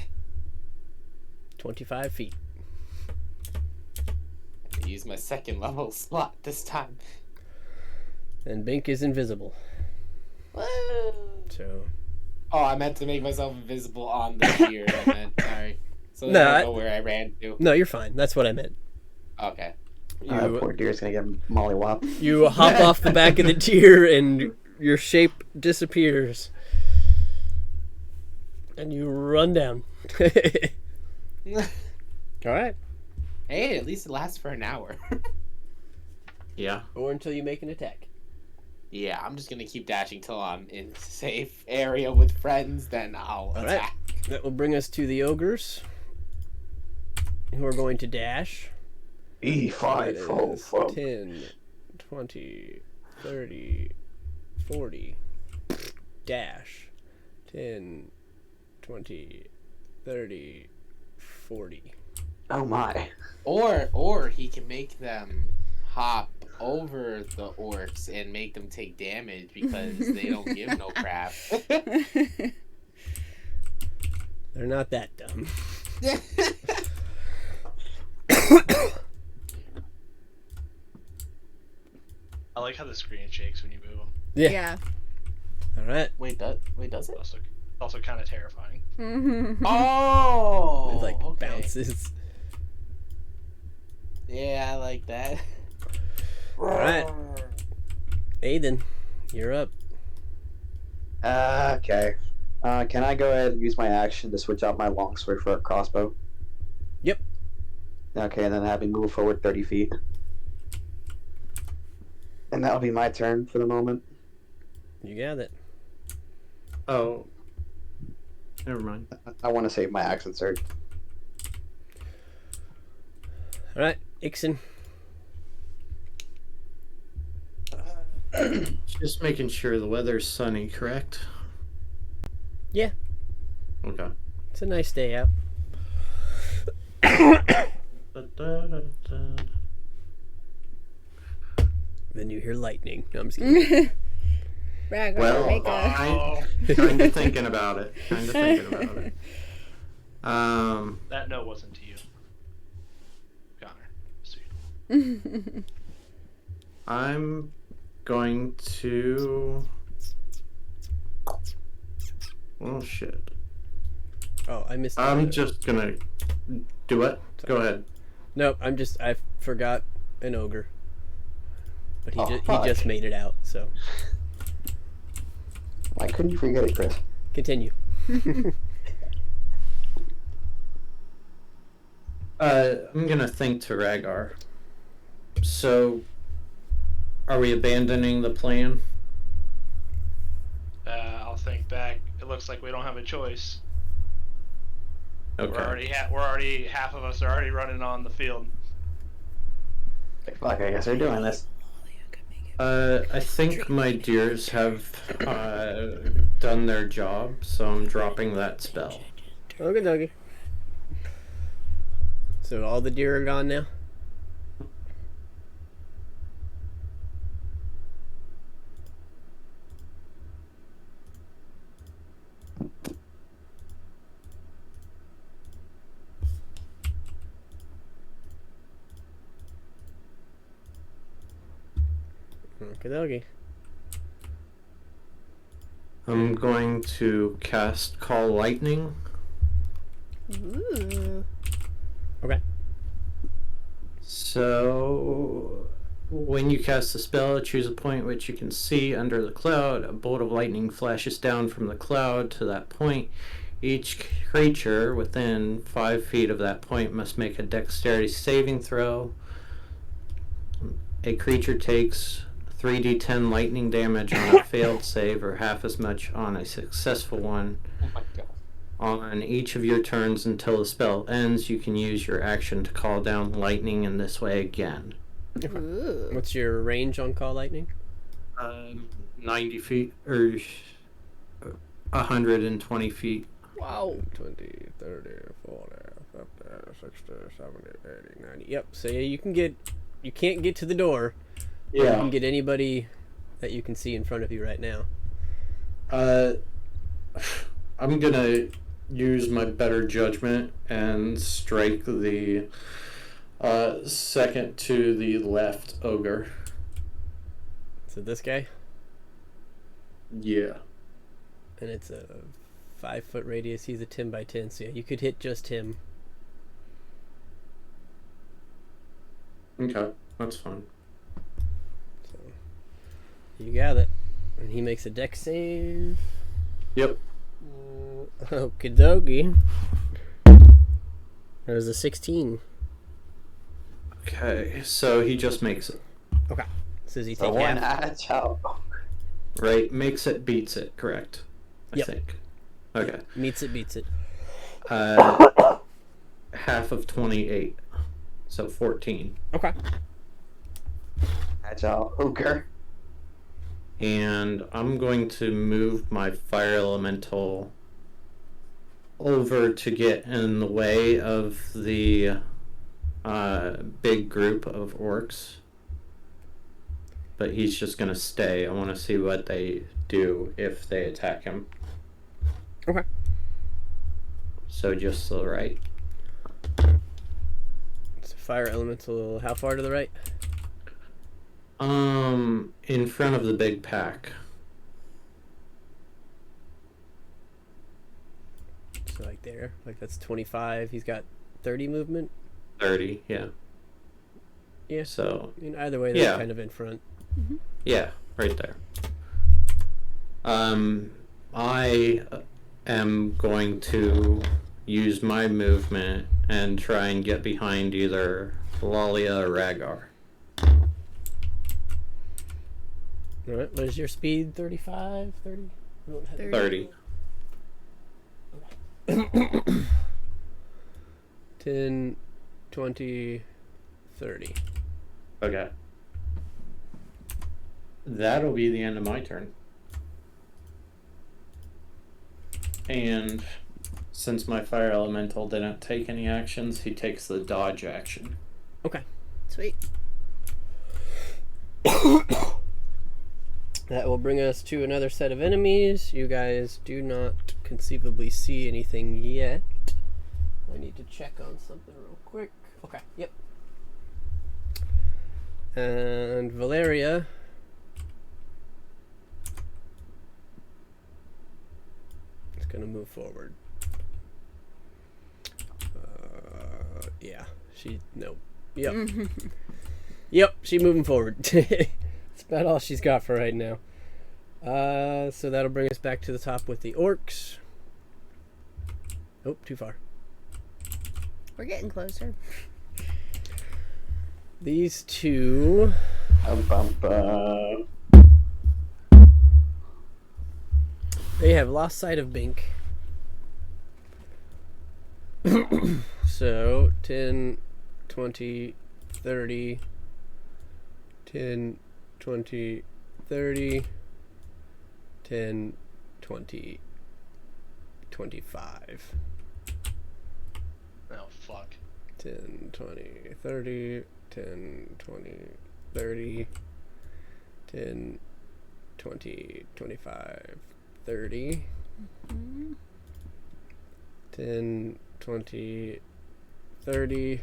25 feet. I use my second level slot this time. And Bink is invisible. Woo! So Oh, I meant to make myself invisible on the deer. I meant, sorry. So No, I know where I ran to. no, you're fine. That's what I meant. Okay. Poor deer's gonna get mollywopped. You hop off the back of the deer, and your shape disappears, and you run down. All right. Hey, at least it lasts for an hour. Yeah. Or until you make an attack. Yeah, I'm just gonna keep dashing till I'm in a safe area with friends, then I'll All right. attack. That will bring us to the ogres, who are going to dash. E5, That four, is four. 10, 20, 30, 40. dash 10, 20, 30, 40. Oh my. Or he can make them hop over the orcs and make them take damage because they don't give no crap. They're not that dumb. I like how the screen shakes when you move them. Yeah. All right. Wait, does it? Also kind of terrifying. Oh, It like okay. bounces. Yeah, I like that. All right. Aiden, you're up. Okay. Can I go ahead and use my action to switch out my longsword for a crossbow? Yep. Okay, and then have me move forward 30 feet. And that'll be my turn for the moment. You got it. Oh. Never mind. I want to save my action surge. All right, Ixen. Just making sure the weather's sunny, correct? Yeah. Okay. It's a nice day out. Then you hear lightning. No, I'm just kidding. Rag, Well, make a... Kind of thinking about it. That note wasn't to you, Connor. Sweet. I'm going to. Oh shit! Oh, I missed. I'm just gonna do it. Go ahead. Nope, I forgot an ogre. But he fuck. just made it out, so Why couldn't you forget it, Chris? continue. I'm gonna think to Rhaegar. So, are we abandoning the plan? I'll think back. It looks like we don't have a choice. Okay. We're already half of us are already running on the field. Fuck, I guess they're doing this. I think my deers have done their job, so I'm dropping that spell. Okay, doggy. So all the deer are gone now? Okay, doggy. I'm going to cast Call Lightning. Ooh. Okay. So, when you cast the spell, choose a point which you can see under the cloud. A bolt of lightning flashes down from the cloud to that point. Each creature within 5 feet of that point must make a dexterity saving throw. A creature takes 3d10 lightning damage on a failed save, or half as much on a successful one. Oh my god. On each of your turns until the spell ends, you can use your action to call down lightning in this way again. Ooh. What's your range on Call Lightning? 90 feet, or 120 feet. Wow. 20, 30, 40, 50, 60, 70, 80, 90. Yep, so yeah, you can't get to the door. You can get anybody that you can see in front of you right now. I'm gonna use my better judgment and strike the second to the left ogre. So this guy? Yeah. And it's a 5-foot radius. He's a 10 by 10, so yeah, you could hit just him. Okay, that's fine. So you got it. And he makes a dex save. Yep. Okie dokie. That was a 16. Okay, so he just makes it. Okay. So does he So take one half? agile. Right, makes it, beats it, correct? I Yep. think. Okay. Meets it, beats it. Half of 28, so 14. Okay. Agile ogre. and I'm going to move my fire elemental over to get in the way of the big group of orcs. But he's just gonna stay. I want to see what they do if they attack him. Okay. So just to the right. So fire elemental, how far to the right? In front of the big pack. So like there, like that's 25. He's got 30 movement. 30, yeah. Yeah. So I mean, either way, they're yeah. kind of in front. Yeah, right there. I am going to use my movement and try and get behind either Lalia or Rhaegar. All right. What is your speed? 35, 30? 30. 10, 20, 30. Okay. That'll be the end of my turn. And since my fire elemental didn't take any actions, he takes the dodge action. Okay. Sweet. That will bring us to another set of enemies. You guys do not conceivably see anything yet. I need to check on something real quick. Okay, yep. And Valeria is going to move forward. Yeah, nope. Yep. Yep, she's moving forward. That's about all she's got for right now. So that'll bring us back to the top with the orcs. Oh, too far. We're getting closer. These two. They have lost sight of Bink. So 10, 20, 30. 10, 20, 30. 10, 20, 25. Oh, fuck. 10, 20, 30. 10, 20, 30. 10, 20, 25, 30. 10, 20, 30.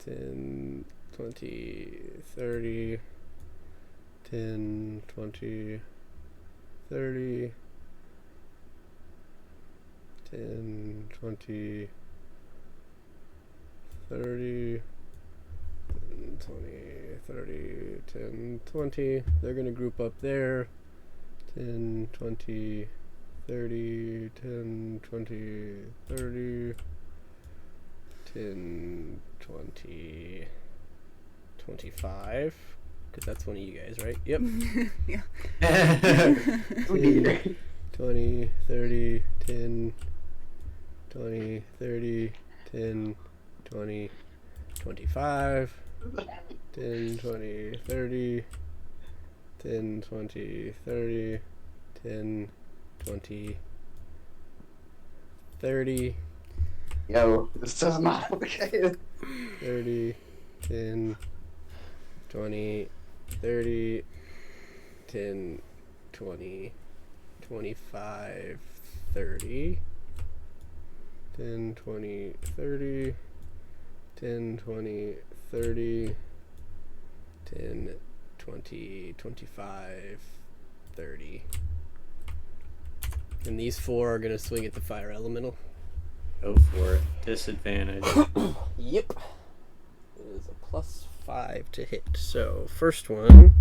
10, 20, 30. 10, 20, 30. 10, 20, 30. 10, 20, 30. 10, 20. They're going to group up there. 10, 20, 30. 10, 20, 30. 10, 20, 25. Because that's one of you guys, right? Yep. Yeah. 10, 20, 30, 10, 20, 30, 10, 20, 25, 10, 20, 30, 10, 20, 30, 10, 20, 30. Yo, this does not look okay. 30, 10, 20, 30, 10, 20, 25, 30, 10, 20, 30, 10, 20, 30, 10, 20, 25, 30. And these four are going to swing at the fire elemental. Go for it. Disadvantage. Yep. It is a +5 to hit. So, first one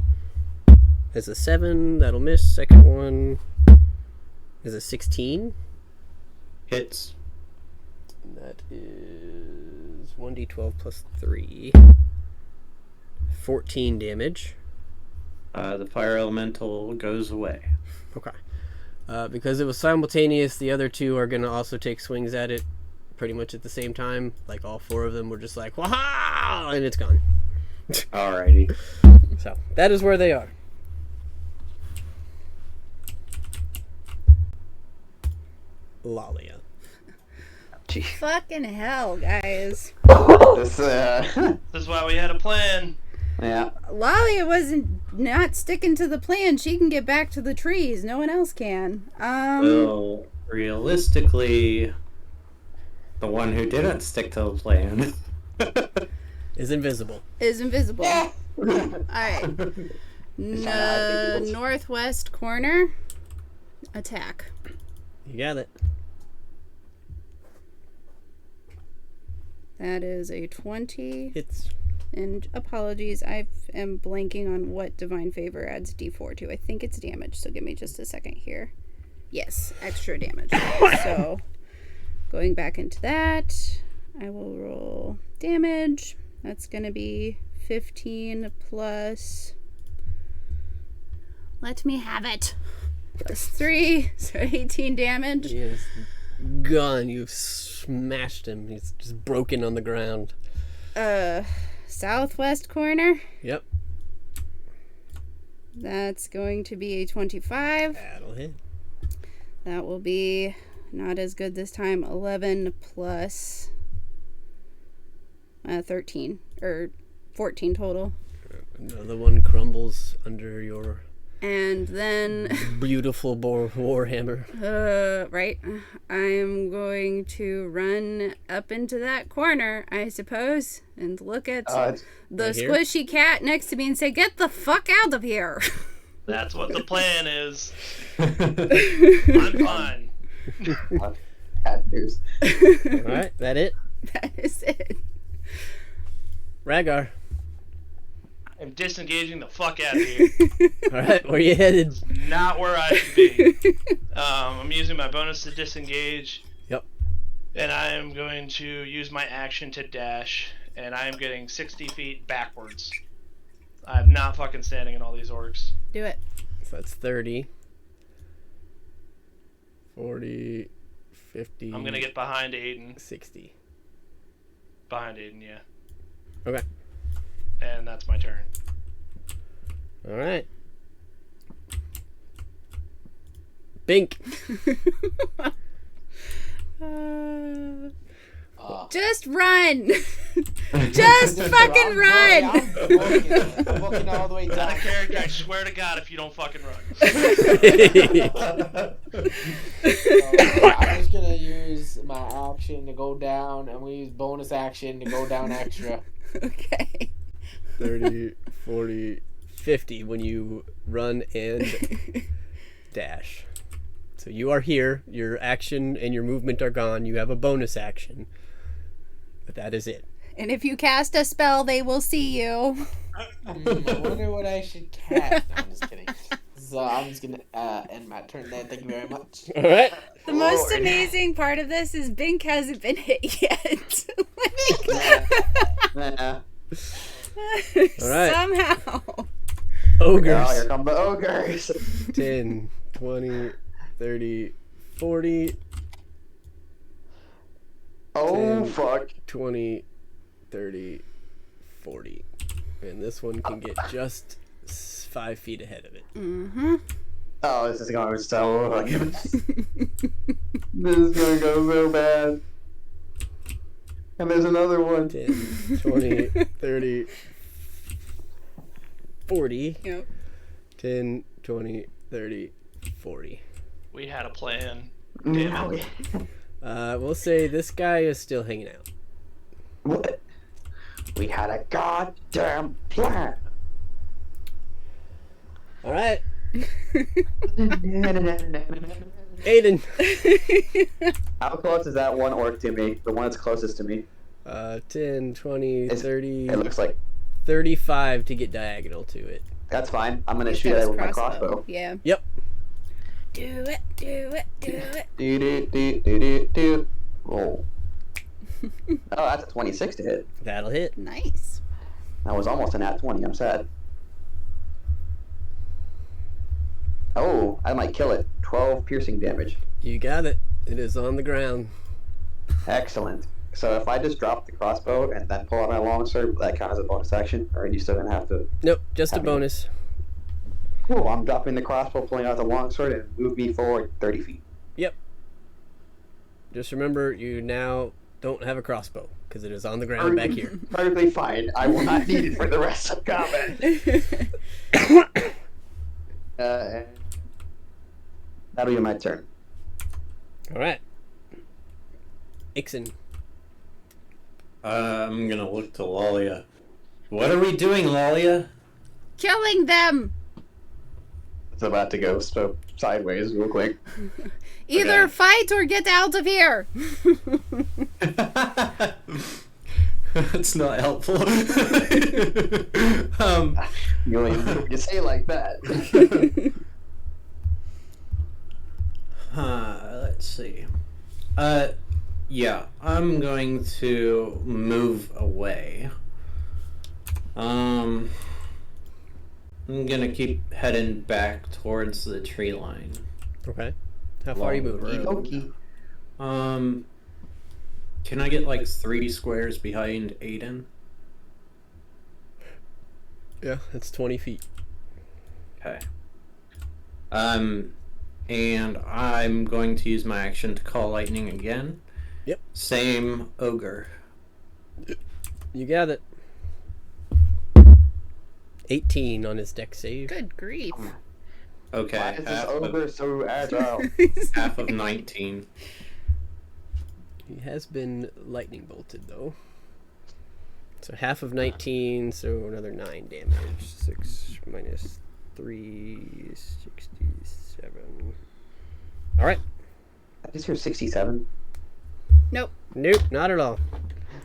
is a 7. That'll miss. Second one is a 16. Hits. And that is 1d12 plus 3. 14 damage. The fire elemental goes away. Okay. Because it was simultaneous, the other two are going to also take swings at it pretty much at the same time. Like all four of them were just like, "Waha!" And it's gone. Alrighty. So that is where they are. Lalia. Gee. Fucking hell, guys. This, This is why we had a plan. yeah. Lalia wasn't not sticking to the plan. She can get back to the trees. No one else can. Well, realistically, the one who didn't stick to the plan Is invisible. Is invisible. Yeah. Alright. Northwest corner. Attack. You got it. That is a 20. Hits. And apologies, I am blanking on what Divine Favor adds D4 to. I think it's damage, so give me just a second here. Yes, extra damage. So, going back into that, I will roll damage. That's going to be 15 plus... Let me have it. Plus 3, so 18 damage. He is gone. You've smashed him. He's just broken on the ground. Southwest corner. Yep. That's going to be a 25. That'll hit. That will be not as good this time. 11 plus 13 or 14 total. Another one crumbles under your And then beautiful warhammer. right, I'm going to run up into that corner, I suppose, and look at the right here? squishy cat next to me and say, "Get the fuck out of here." That's what the plan is. I'm fine. Bad news. All right, that it. That is it. Rhaegar. I'm disengaging the fuck out of here. All right, where you headed? Not where I should be. I'm using my bonus to disengage. Yep. And I am going to use my action to dash. And I am getting 60 feet backwards. I'm not fucking standing in all these orcs. Do it. So that's 30, 40, 50. I'm gonna get behind Aiden. 60. Behind Aiden, yeah. Okay. And that's my turn. All right. Bink. Just run. Just fucking run. I'm walking all the way Not down. a character, I swear to God, if you don't fucking run. I'm just gonna use my action to go down, and we use bonus action to go down extra. Okay. 30, 40, 50 when you run and dash. So you are here. Your action and your movement are gone. You have a bonus action. But that is it. And if you cast a spell, they will see you. I wonder what I should cast. No, I'm just kidding. So I'm just gonna end my turn there. Thank you very much. All right. The most amazing part of this is Bink hasn't been hit yet. Yeah. All right. Somehow. Ogres. Oh, here come the ogres. 10, 20, 30, 40, Oh, 10, fuck. 20, 30, 40. And this one can get just 5 feet ahead of it. Mm-hmm. Oh, this is going so good. This is going to go so bad. And there's another one. 10, 20, 30, 40. Yep. 10, 20, 30, 40. We had a plan. No. We'll say this guy is still hanging out. What? We had a goddamn plan. All right. Aiden. How close is that one orc to me? The one that's closest to me. 10, 20, 30, It looks like 35 to get diagonal to it. that's fine. I'm gonna Use shoot that at as it with my crossbow. Yeah. Yep. Do it, do it, do it. Do. Roll. Oh, that's a 26 to hit. That'll hit. Nice. That was almost a nat 20. I'm sad. Oh, I might kill it. 12 piercing damage. You got it. It is on the ground. Excellent. So if I just drop the crossbow and then pull out my longsword, will that count as a bonus action? Or are you still going to have to... Nope, just a bonus. Cool, I'm dropping the crossbow, pulling out the longsword, and move me forward 30 feet. Yep. Just remember, you now don't have a crossbow, because it is on the ground back here. Perfectly fine. I will not need it for the rest of combat. That'll be my turn. Alright. Ixen. I'm gonna look to Lalia. What are we doing, Lalia? Killing them! It's about to go sideways real quick. Either Okay. fight or get out of here! That's not helpful. You say it like that. Let's see. Yeah, I'm going to move away. I'm gonna keep heading back towards the tree line. Okay. How far are you moving? Okey. Can I get like 3 squares behind Aiden? Yeah, that's 20 feet. Okay. And I'm going to use my action to call lightning again. Yep. Same ogre. You got it. 18 on his deck save. Good grief. Okay. Why is this ogre so agile? Half of 19. He has been lightning bolted, though. So half of 19, so another 9 damage. 6 minus 3, 67. Alright. I just hear 67. Nope. Nope, not at all.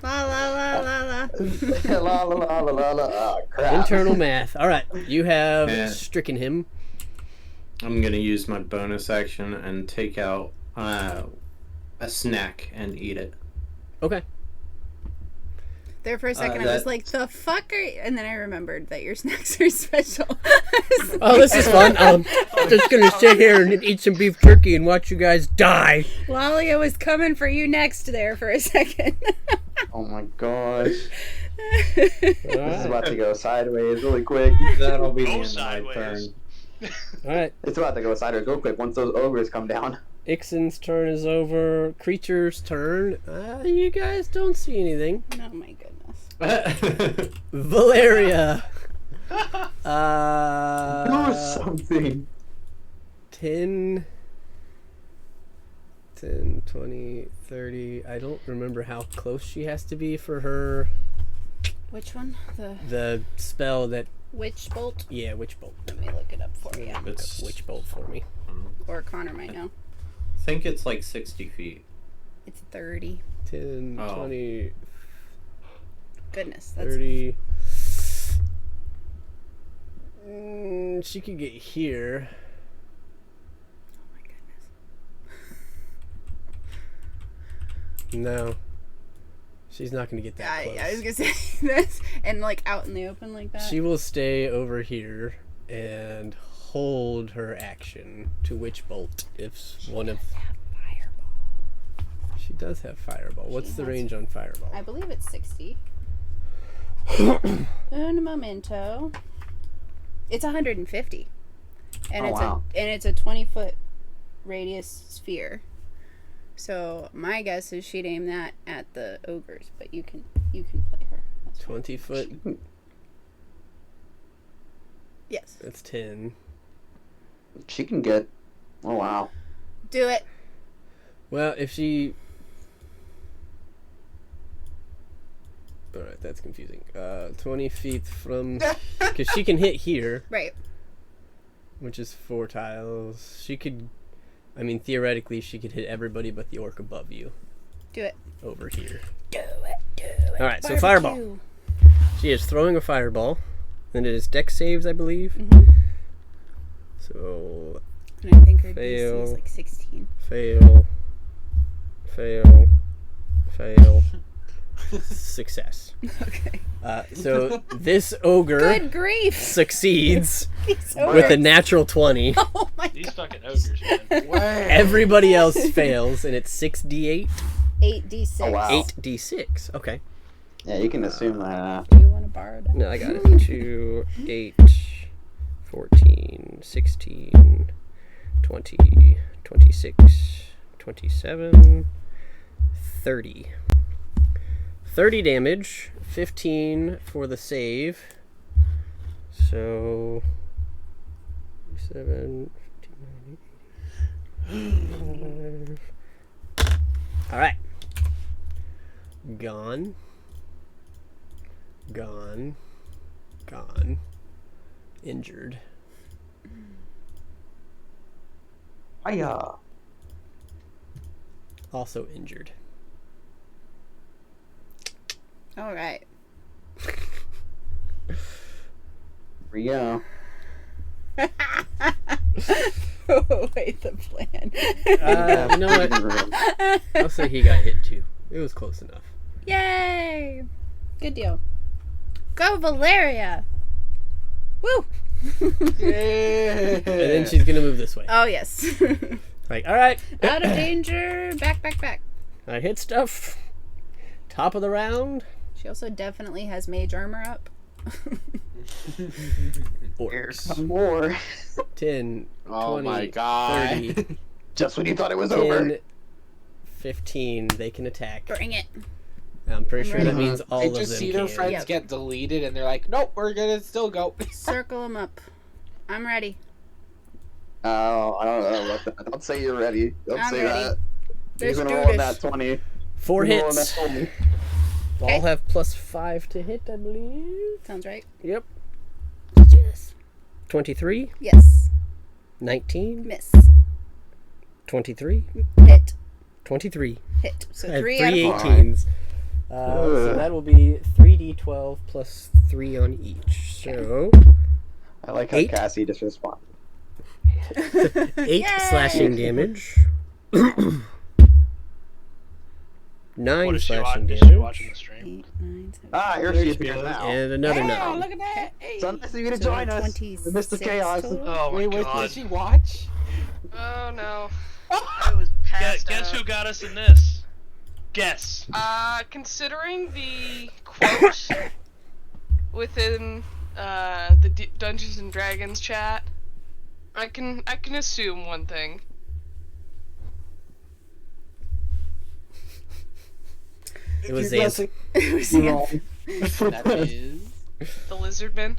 La la la la la. La la la la la la. Ah, crap. Internal math. Alright, you have Yeah. stricken him. I'm gonna use my bonus action and take out a snack and eat it. Okay. There for a second, I that- was like, the fuck are you? And then I remembered that your snacks are special. Oh, this is fun. I'm just gonna sit here and eat some beef jerky and watch you guys die. Lalia was coming for you next there for a second. Oh my gosh. This is about to go sideways really quick. That'll be the Go end of my turn. sideways. Alright, It's about to go sideways real quick once those ogres come down. Ixen's turn is over. Creature's turn. You guys don't see anything. Oh my goodness. Valeria. Do something. 10, 20, 30. I don't remember how close she has to be for her. Which one? The spell that. Witch bolt? Yeah, Witch Bolt. Let me look it up for you. It's, Witch Bolt for me. Or Connor might know. I think it's like 60 feet. It's 30. 10, Oh. 20, Goodness, that's 30. She could get here. oh my goodness. No. She's not going to get that close. I was gonna say this and like out in the open like that. She will stay over here and hold her action to Witch Bolt if one of... have fireball. She does have Fireball. What's She the has- range on Fireball? I believe it's 60. Un momento. It's 150. And Oh, it's wow. a 20-foot radius sphere. So my guess is she'd aim that at the ogres, but you can play her. That's fine. 20 foot. Yes. That's 10. She can get. Oh wow. Do it. Well, if she... Alright, that's confusing. 20 feet from... Because she can hit here, Right. which is 4 tiles. She could... I mean, theoretically, she could hit everybody but the orc above you. Do it. Over here. Do it. Alright, so Fireball. Barbecue. She is throwing a Fireball. And it is deck saves, I believe. Mhm. So... And I think her DC Fail. is like 16. Fail. Fail. Fail. Success. Okay. So this ogre Good grief. succeeds These with a ogres. natural 20. Oh my These god. fucking ogres, man. Wow. Everybody else fails, and it's 6d8. 8d6. Oh, wow. 8d6. Okay. Yeah, you can assume that. Do you want to borrow that? No, I got it. 2, 8, 14, 16, 20, 26, 27, 30. 30 damage, 15 for the save. So 7, 15, 5. All right. Gone. Gone. Gone. Injured. Hiya. Also injured. All right. Here we go. Wait, the plan. You know what? I'll say he got hit too. It was close enough. Yay! Good deal. Go, Valeria! Woo! Yeah. And then she's gonna move this way. Oh, yes. Like, all right. Out of danger. Back, back, back. I hit stuff. Top of the round. She also definitely has mage armor up. There's some more. 10, Oh 20, my god. 30, Just when you thought it was 10, over. 15. They can attack. Bring it. I'm pretty sure that means all They of them just see their can. friends Yep. get deleted and they're like, nope, we're gonna still go. Circle them up. I'm ready. Oh, I don't know. Don't say you're ready. Don't I'm say ready. that. Let's You're do gonna roll this. that 20. 4 You're rolling hits. that 20. Okay. All have +5 to hit, I believe. Sounds right. Yep. Let's do this. 23, Yes. 19, Miss. 23, Hit. 23. Hit. So I had 3 three out of 4. 18s. So that will be 3d12 plus 3 on each. So I like how 8. Cassie just responded. 8 Yay! slashing damage. 9 What is she, slashing is she damage. watching the stream? 8, 9, 7. Ah, here she is here now. And another Oh, 9. look at that. Hey. So nice of you to So join us. 26 The Mr. Chaos. total? Oh my Wait, god. did she watch? Oh no. I was passed Guess out. who got us in this? Guess. Considering the quote within the Dungeons and Dragons chat, I can assume one thing. It was You're Xanth. It was guessing Xanth. That is. The Lizardman.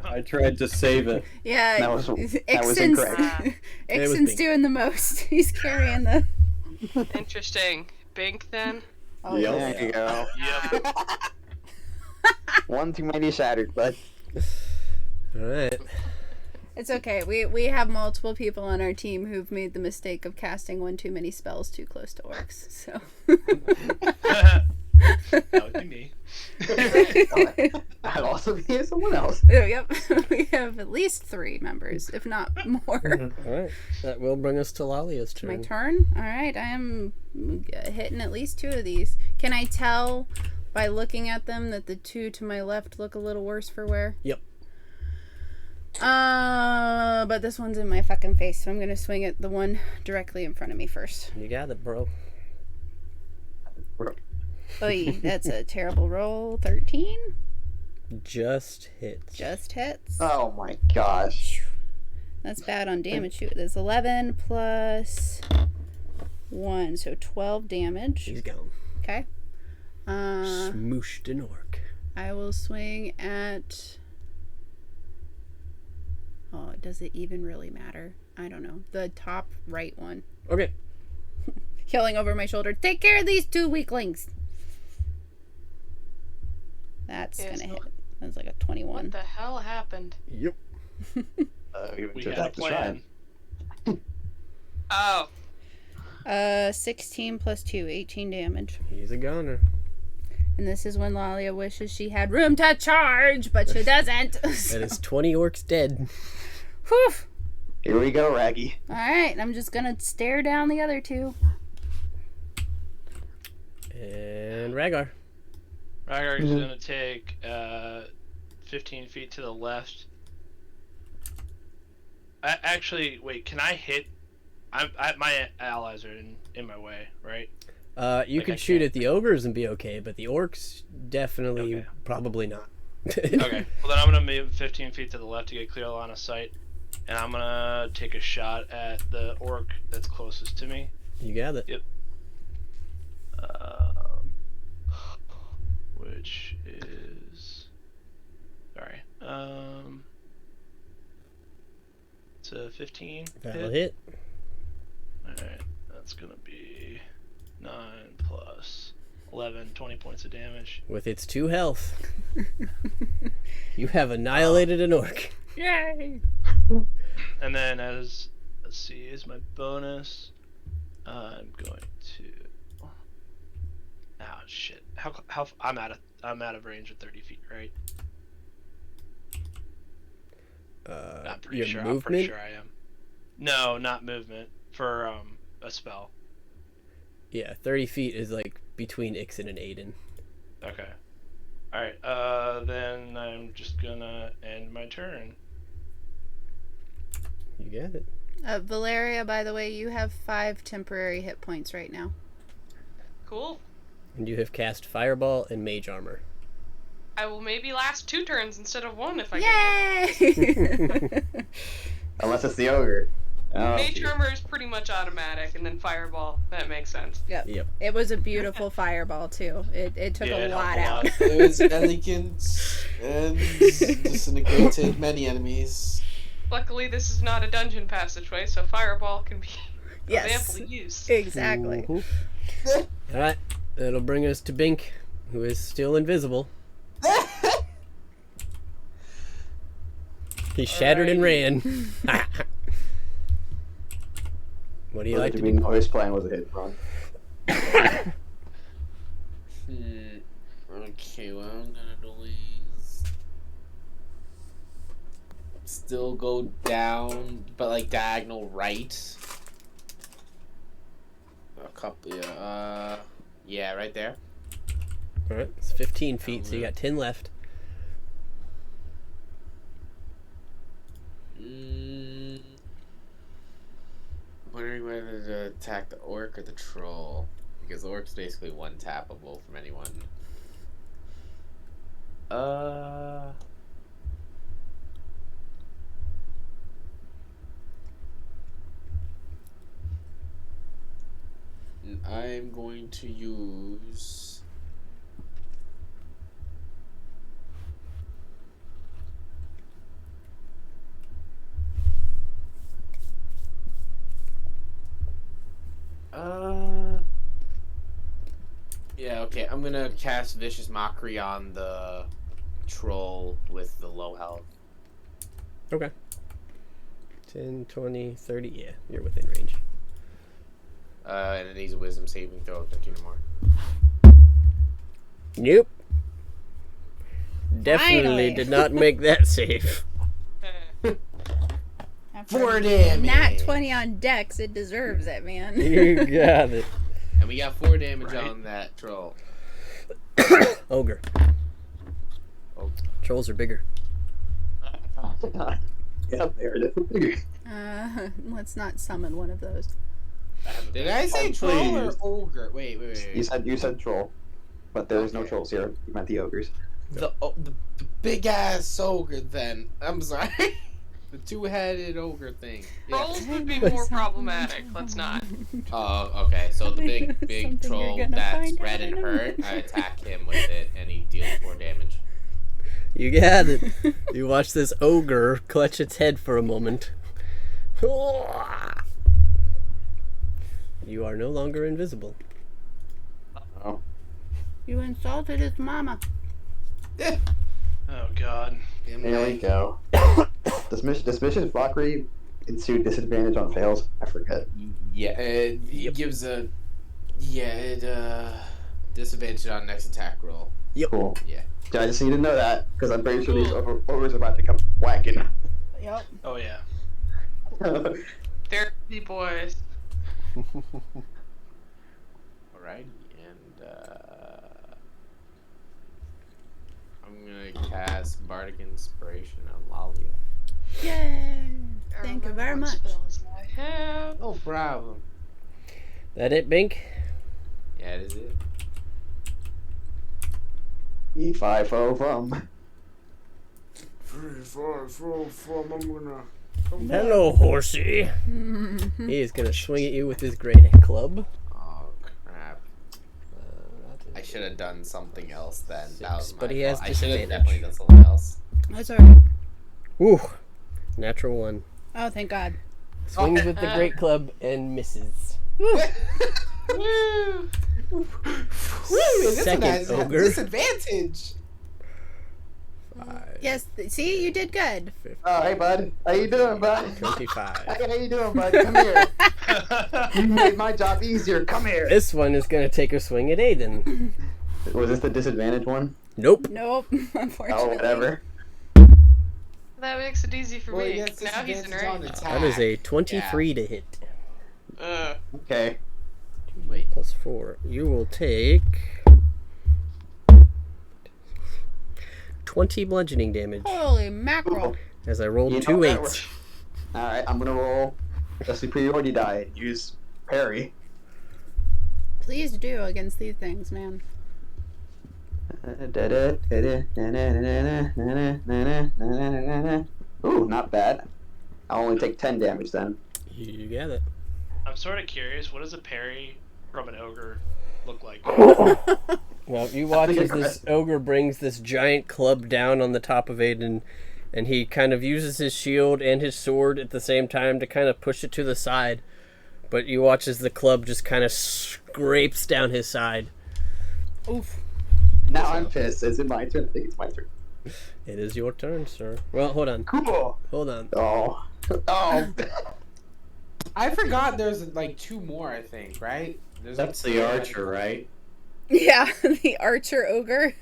I tried to save it. Yeah, That was Ixen's, incorrect. It was Ixen's Bink. doing the most. He's carrying the. Interesting. Bink then. Oh, Yep. yeah. There you go. Yep. One too many shattered, but Alright. It's okay. We have multiple people on our team who've made the mistake of casting one too many spells too close to orcs. So. That would be me. I'd also be someone else. Oh, yep. We have at least 3 members, if not more. Alright. That will bring us to Lalyas' turn. My turn? Alright, I am hitting at least 2 of these. Can I tell by looking at them that the 2 to my left look a little worse for wear? Yep. But this one's in my fucking face, so I'm gonna swing at the one directly in front of me first. You got it, bro. Oy, that's a terrible roll. 13? Just hits. Just hits. Oh my gosh. That's bad on damage. Shoot, there's 11 plus 1, so 12 damage. He's gone. Okay. Smooshed an orc. I will swing at. Oh, does it even really matter? I don't know. The top right one. Okay. Yelling over my shoulder, take care of these 2 weaklings. That's Yes, gonna hit. what- That's like a 21. What the hell happened? Yep. We to had a attack the shrine. plan. Oh, 16 plus 2, 18 damage. He's a goner. And this is when Lalia wishes she had room to charge, but she doesn't. That is 20 orcs dead. Whew. Here we go, Raggy. Alright, I'm just gonna stare down the other 2. And Rhaegar. Rhaegar is going to take 15 feet to the left. Actually, wait, can I hit? My allies are in my way, right? You Like, could I shoot can't- at the ogres and be okay, but the orcs definitely Okay. probably not. Okay. Well, then I'm gonna move 15 feet to the left to get clear line of sight, and I'm gonna take a shot at the orc that's closest to me. You got it. Yep. Which is sorry. It's a 15. That'll hit. Alright, that's gonna be 9 plus 11, 20 points of damage. With its 2 health, you have annihilated an orc. Yay! And then let's see, is my bonus. I'm going to. Oh shit! How I'm out of range of 30 feet, right? I'm pretty your sure. movement? I'm pretty sure I am. No, not movement for a spell. Yeah, 30 feet is like between Ixen and Aiden. Okay. All right. Then I'm just gonna end my turn. You got it. Valeria, by the way, you have 5 temporary hit points right now. Cool. And you have cast Fireball and Mage Armor. I will maybe last 2 turns instead of 1 if I Yay! Unless it's the ogre. Oh, Mage geez. Armor is pretty much automatic, and then Fireball. That makes sense. Yep. Yep. It was a beautiful fireball too. It took Yeah, a it helped lot a out. lot. It was elegant and disintegrated many enemies. Luckily, this is not a dungeon passageway, so Fireball can be Yes. amply used. Exactly. Mhm. Alright, that'll bring us to Bink, who is still invisible. He shattered and ran. What do you like to we do? know his plan was a hit run. Okay, what I'm gonna do is still go down, but like diagonal right. A couple, yeah, right there. Alright, it's 15 feet, so you got 10 left. Wondering whether to attack the orc or the troll, because the orc's basically one tappable from anyone. I'm going to use yeah, okay, I'm gonna cast Vicious Mockery on the troll with the low health. Okay. 10, 20, 30, yeah, you're within range. And it needs a wisdom saving throw of 15 or more. Nope. Definitely Finally. did not make that save. After 4 damage! Nat 20 on Dex, it deserves it, man. You got it. And we got 4 damage Right. on that troll. Ogre. Oh. Trolls are bigger. Yeah, there it is. Let's not summon one of those. Did I say Oh, troll or please. ogre? Wait. You said troll, but there's no Okay. trolls here. You meant the ogres. The big ass ogre then. I'm sorry. The 2-headed ogre thing. Yeah. Trolls would be more problematic. Let's not. Oh, okay. So the big Something troll you're gonna that's find red out and in a hurt, minute. I attack him with it and he deals 4 damage. You got it. You watch this ogre clutch its head for a moment. You are no longer invisible. Oh. You insulted his mama. Oh god. Damn There we right. go. Does Vicious Mockery ensue disadvantage on fails? I forget. Yeah, it gives a disadvantage on next attack roll. Cool. Yeah. I just need to know that, because I'm pretty sure these ogres are about to come whacking. Yep. Oh yeah. Therapy boys. Alright, and I'm gonna cast Bardic Inspiration on Lalia. Yay! I Thank you remember very what much. spells I have. No problem. That it, Bink? Yeah, it is it. E5 from. 3, 4, 4, 4. I'm gonna. Hello, horsey. He is gonna swing at you with his great club. Oh crap! I should have done something else then. That was my but he has fault. I should have disadvantage. definitely done something else. That's alright. Ooh, natural 1. Oh, thank God. Swings with the great club and misses. Woo! Woo! This Second one has a ogre. disadvantage. 5, Yes, see, you did good. 15, Oh, hey, bud. How you doing, bud? 25. Hey, how you doing, bud? Come here. You made my job easier. Come here. This one is gonna take a swing at Aiden. Was this the disadvantage one? Nope. Nope, unfortunately. Oh, whatever. That makes it easy for Well, me. yes, Now he's disadvantage on enraged. attack. That is a 23 to hit. Okay. Wait. Plus 4. You will take 20 bludgeoning damage Holy mackerel. as I rolled You 2 know that 8s. Alright, I'm gonna roll the superiority die and use parry. Please do against these things, man. Ooh, not bad. I'll only take 10 damage then. You got it. I'm sort of curious. What does a parry from an ogre look like? Well, you watch as this ogre brings this giant club down on the top of Aiden, and he kind of uses his shield and his sword at the same time to kind of push it to the side. But you watch as the club just kind of scrapes down his side. Oof. Now I'm pissed. Is it my turn? I think it's my turn. It is your turn, sir. Well, hold on. Cool. Hold on. Oh. Oh. I forgot there's like 2 more, I think, right? There's That's the archer, right? Yeah, the archer ogre.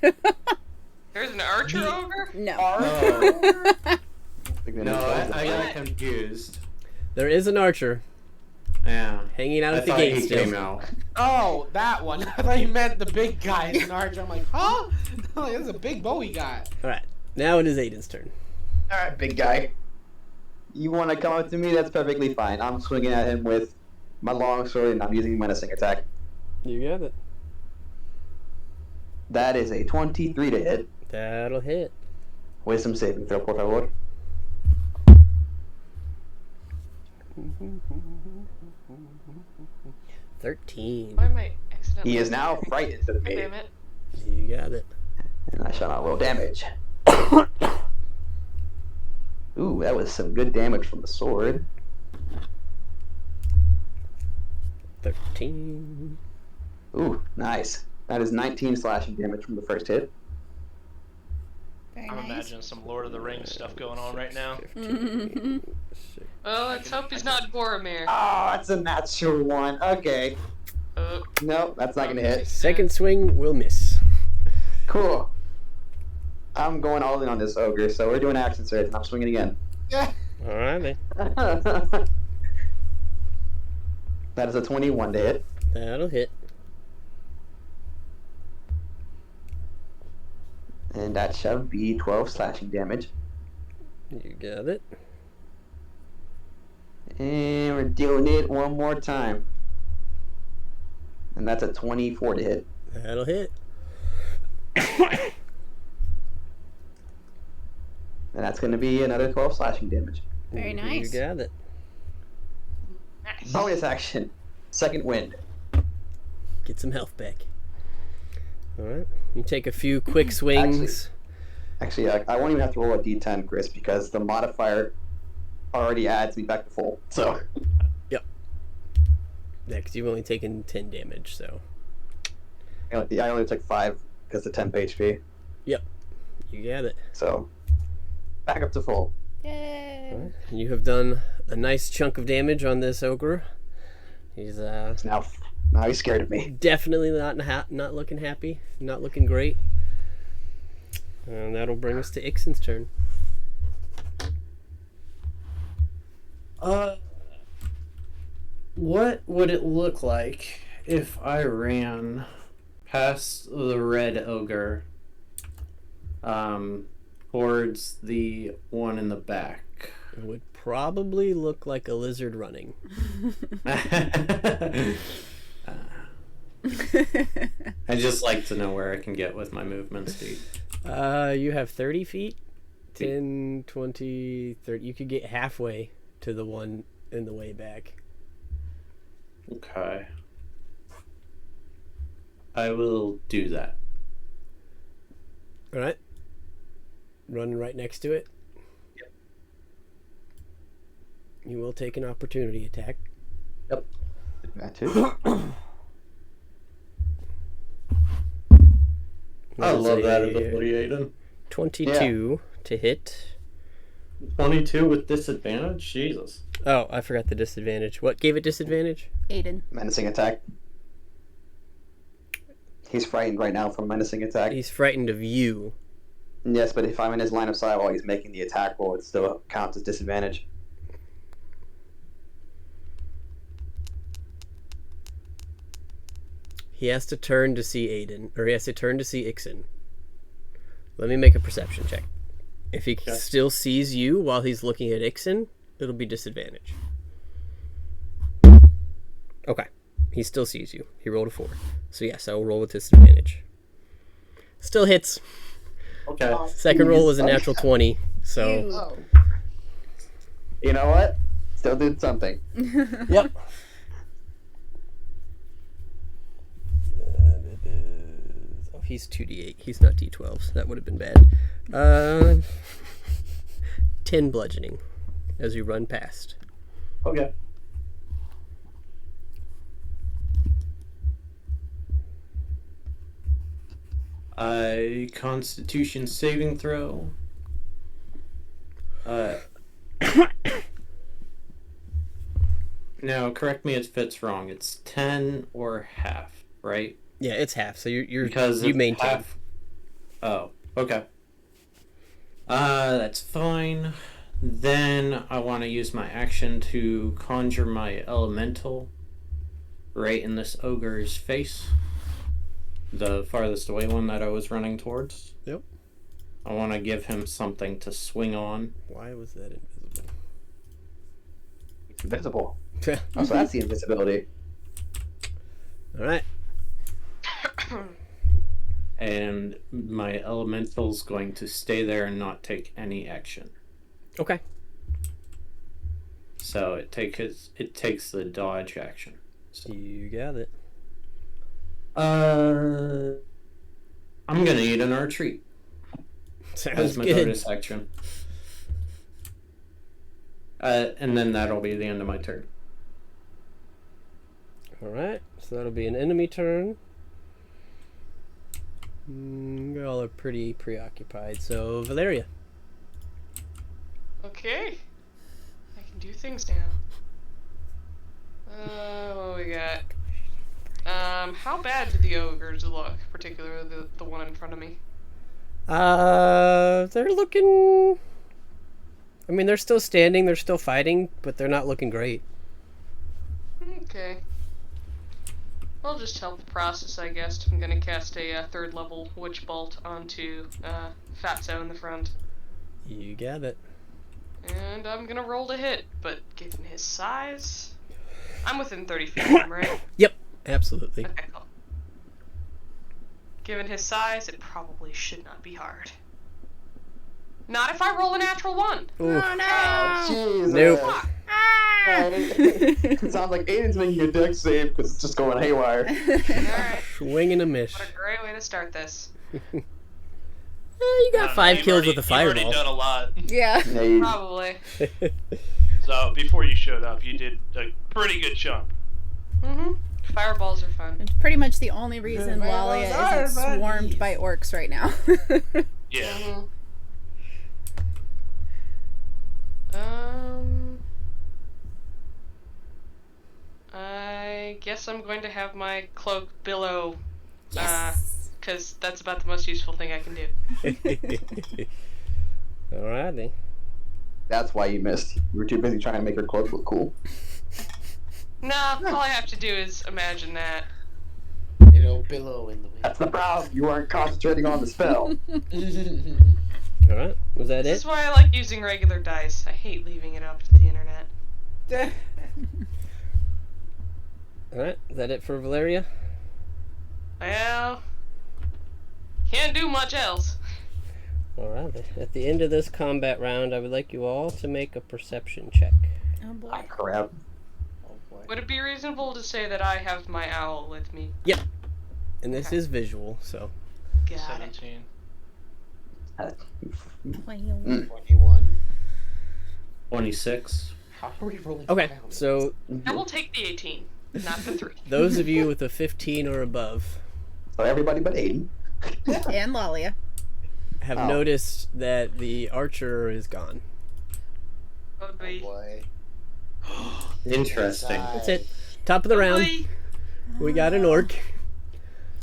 There's an archer ogre? No. Oh. No, No, I got confused. There is an archer Yeah. hanging out I at the thought gate he still. came out. Oh, that one. I thought you meant the big guy as an archer. I'm like, huh? Like, that's a big bow he got. Alright, now it is Aiden's turn. Alright, big guy. You want to come up to me? That's perfectly fine. I'm swinging at him with my long sword and I'm using menacing attack. You got it. That is a 23 to hit. That'll hit. Wisdom saving throw, por favor. $13. Why am I accidentally? He is now frightened of me. Damn it. You got it. And I shall not roll damage. Ooh, that was some good damage from the sword. 13. Ooh, nice. That is 19 slashing damage from the first hit. Very I'm nice. imagining some Lord of the Rings stuff going on right now. 15, Well, let's hope he's not Boromir. Oh, that's a natural one. Okay. Uh, No, that's not gonna hit. Second swing will miss. Cool. I'm going all in on this ogre, so we're doing action surge, and I'm swinging again. Alright then. That is a 21 to hit. That'll hit. And that shall be 12 slashing damage. You got it. And we're doing it one more time. And that's a 24 to hit. That'll hit. And that's going to be another 12 slashing damage. Very nice. You got it. nice. Bonus action. Second wind. Get some health back. Alright. You take a few quick swings. Actually, I won't even have to roll a d10, Chris, because the modifier already adds me back to full. So, Yeah, because you've only taken 10 damage, so. I only took 5 because of 10 HP. You got it. So, back up to full. Yay. Alright. You have done a nice chunk of damage on this ogre. He's Now he's scared of me. definitely not looking happy, not looking great. And that'll bring us to Ixen's turn. What would it look like if I ran past the red ogre towards the one in the back? It would probably look like a lizard running. I just like to know where I can get with my movement speed. You have 30 feet. 10, 20, 30. You could get halfway to the one in the way back. Okay. I will do that. Alright. Run right next to it. Yep. You will take an opportunity attack. Yep. That too. I love that ability, Aiden. 22 to hit. 22 with disadvantage? Jesus. Oh, I forgot the disadvantage. What gave it disadvantage? Aiden. Menacing attack. He's frightened right now from menacing attack. He's frightened of you. Yes, but if I'm in his line of sight while he's making the attack roll, it still counts as disadvantage. He has to turn to see Aiden, or he has to turn to see Ixen. Let me make a perception check. If he still sees you while he's looking at Ixen, it'll be disadvantage. Okay. He still sees you. He rolled a 4. So yes, I will roll with disadvantage. Still hits. Okay. Second roll is a natural 20, so... You know what? Still did something. Yep. Oh, he's 2d8. He's not d12, so that would have been bad. 10 bludgeoning as you run past. Okay. Constitution saving throw. Now, correct me if it's wrong. It's 10 or half, right? Yeah, it's half. So you Because maintain. half... Oh, okay. That's fine. Then I want to use my action to conjure my elemental right in this ogre's face. The farthest away one that I was running towards. Yep. I want to give him something to swing on. Why was that invisible? It's invisible. Oh, so that's the invisibility. All right. And my elemental's going to stay there and not take any action. Okay. So it takes the dodge action. So. You got it. I'm gonna eat an retreat. Sounds As my good. bonus action. And then that'll be the end of my turn. All right. So that'll be an enemy turn. Y'all are pretty preoccupied. So Valeria. Okay. I can do things now. What we got? How bad do the ogres look, particularly the one in front of me? They're looking... I mean, they're still standing, they're still fighting, but they're not looking great. Okay. I'll just help the process, I guess. I'm gonna cast a 3rd level Witch Bolt onto Fatso in the front. You got it. And I'm gonna roll to hit, but given his size... I'm within 30 feet of him, right? Yep, absolutely. Okay, cool. Given his size, it probably should not be hard. Not if I roll a natural 1! Oof. Oh no! Jesus. Nope. Fuck. It sounds like Aiden's making a deck save because it's just going haywire. Alright. Swing and a miss. What a great way to start this. You got 5 kills with a You've already fireball. done a lot. Yeah. Yeah, you- Probably. So before you showed up, you did a pretty good chunk. Mm-hmm. Fireballs are fun. It's pretty much the only reason Yeah, Lalyas fireballs isn't are swarmed fun. by orcs right now. Yeah. Mhm. I guess I'm going to have my cloak billow, Yes. because that's about the most useful thing I can do. Alrighty. That's why you missed. You were too busy trying to make your cloak look cool. Nah, all I have to do is imagine that. It'll billow in the That's the problem. You weren't concentrating on the spell. wind. Alright, was that This it? is why I like using regular dice. I hate leaving it up to the internet. Alright, is that it for Valeria? Well, can't do much else. Alright, at the end of this combat round, I would like you all to make a perception check. Oh boy. Ah, crap. Oh boy. Would it be reasonable to say that I have my owl with me? Yep. And this Okay. is visual, so. Got it. 17. 21. 26. How are we rolling? Okay, down? so I will take the 18, not the 3. those of you with a 15 or above So everybody but Aiden. And Lalia. have Oh. noticed that the archer is gone. Oh, Oh boy. boy. Interesting. That's it. Top of the round, Boy. we got an orc.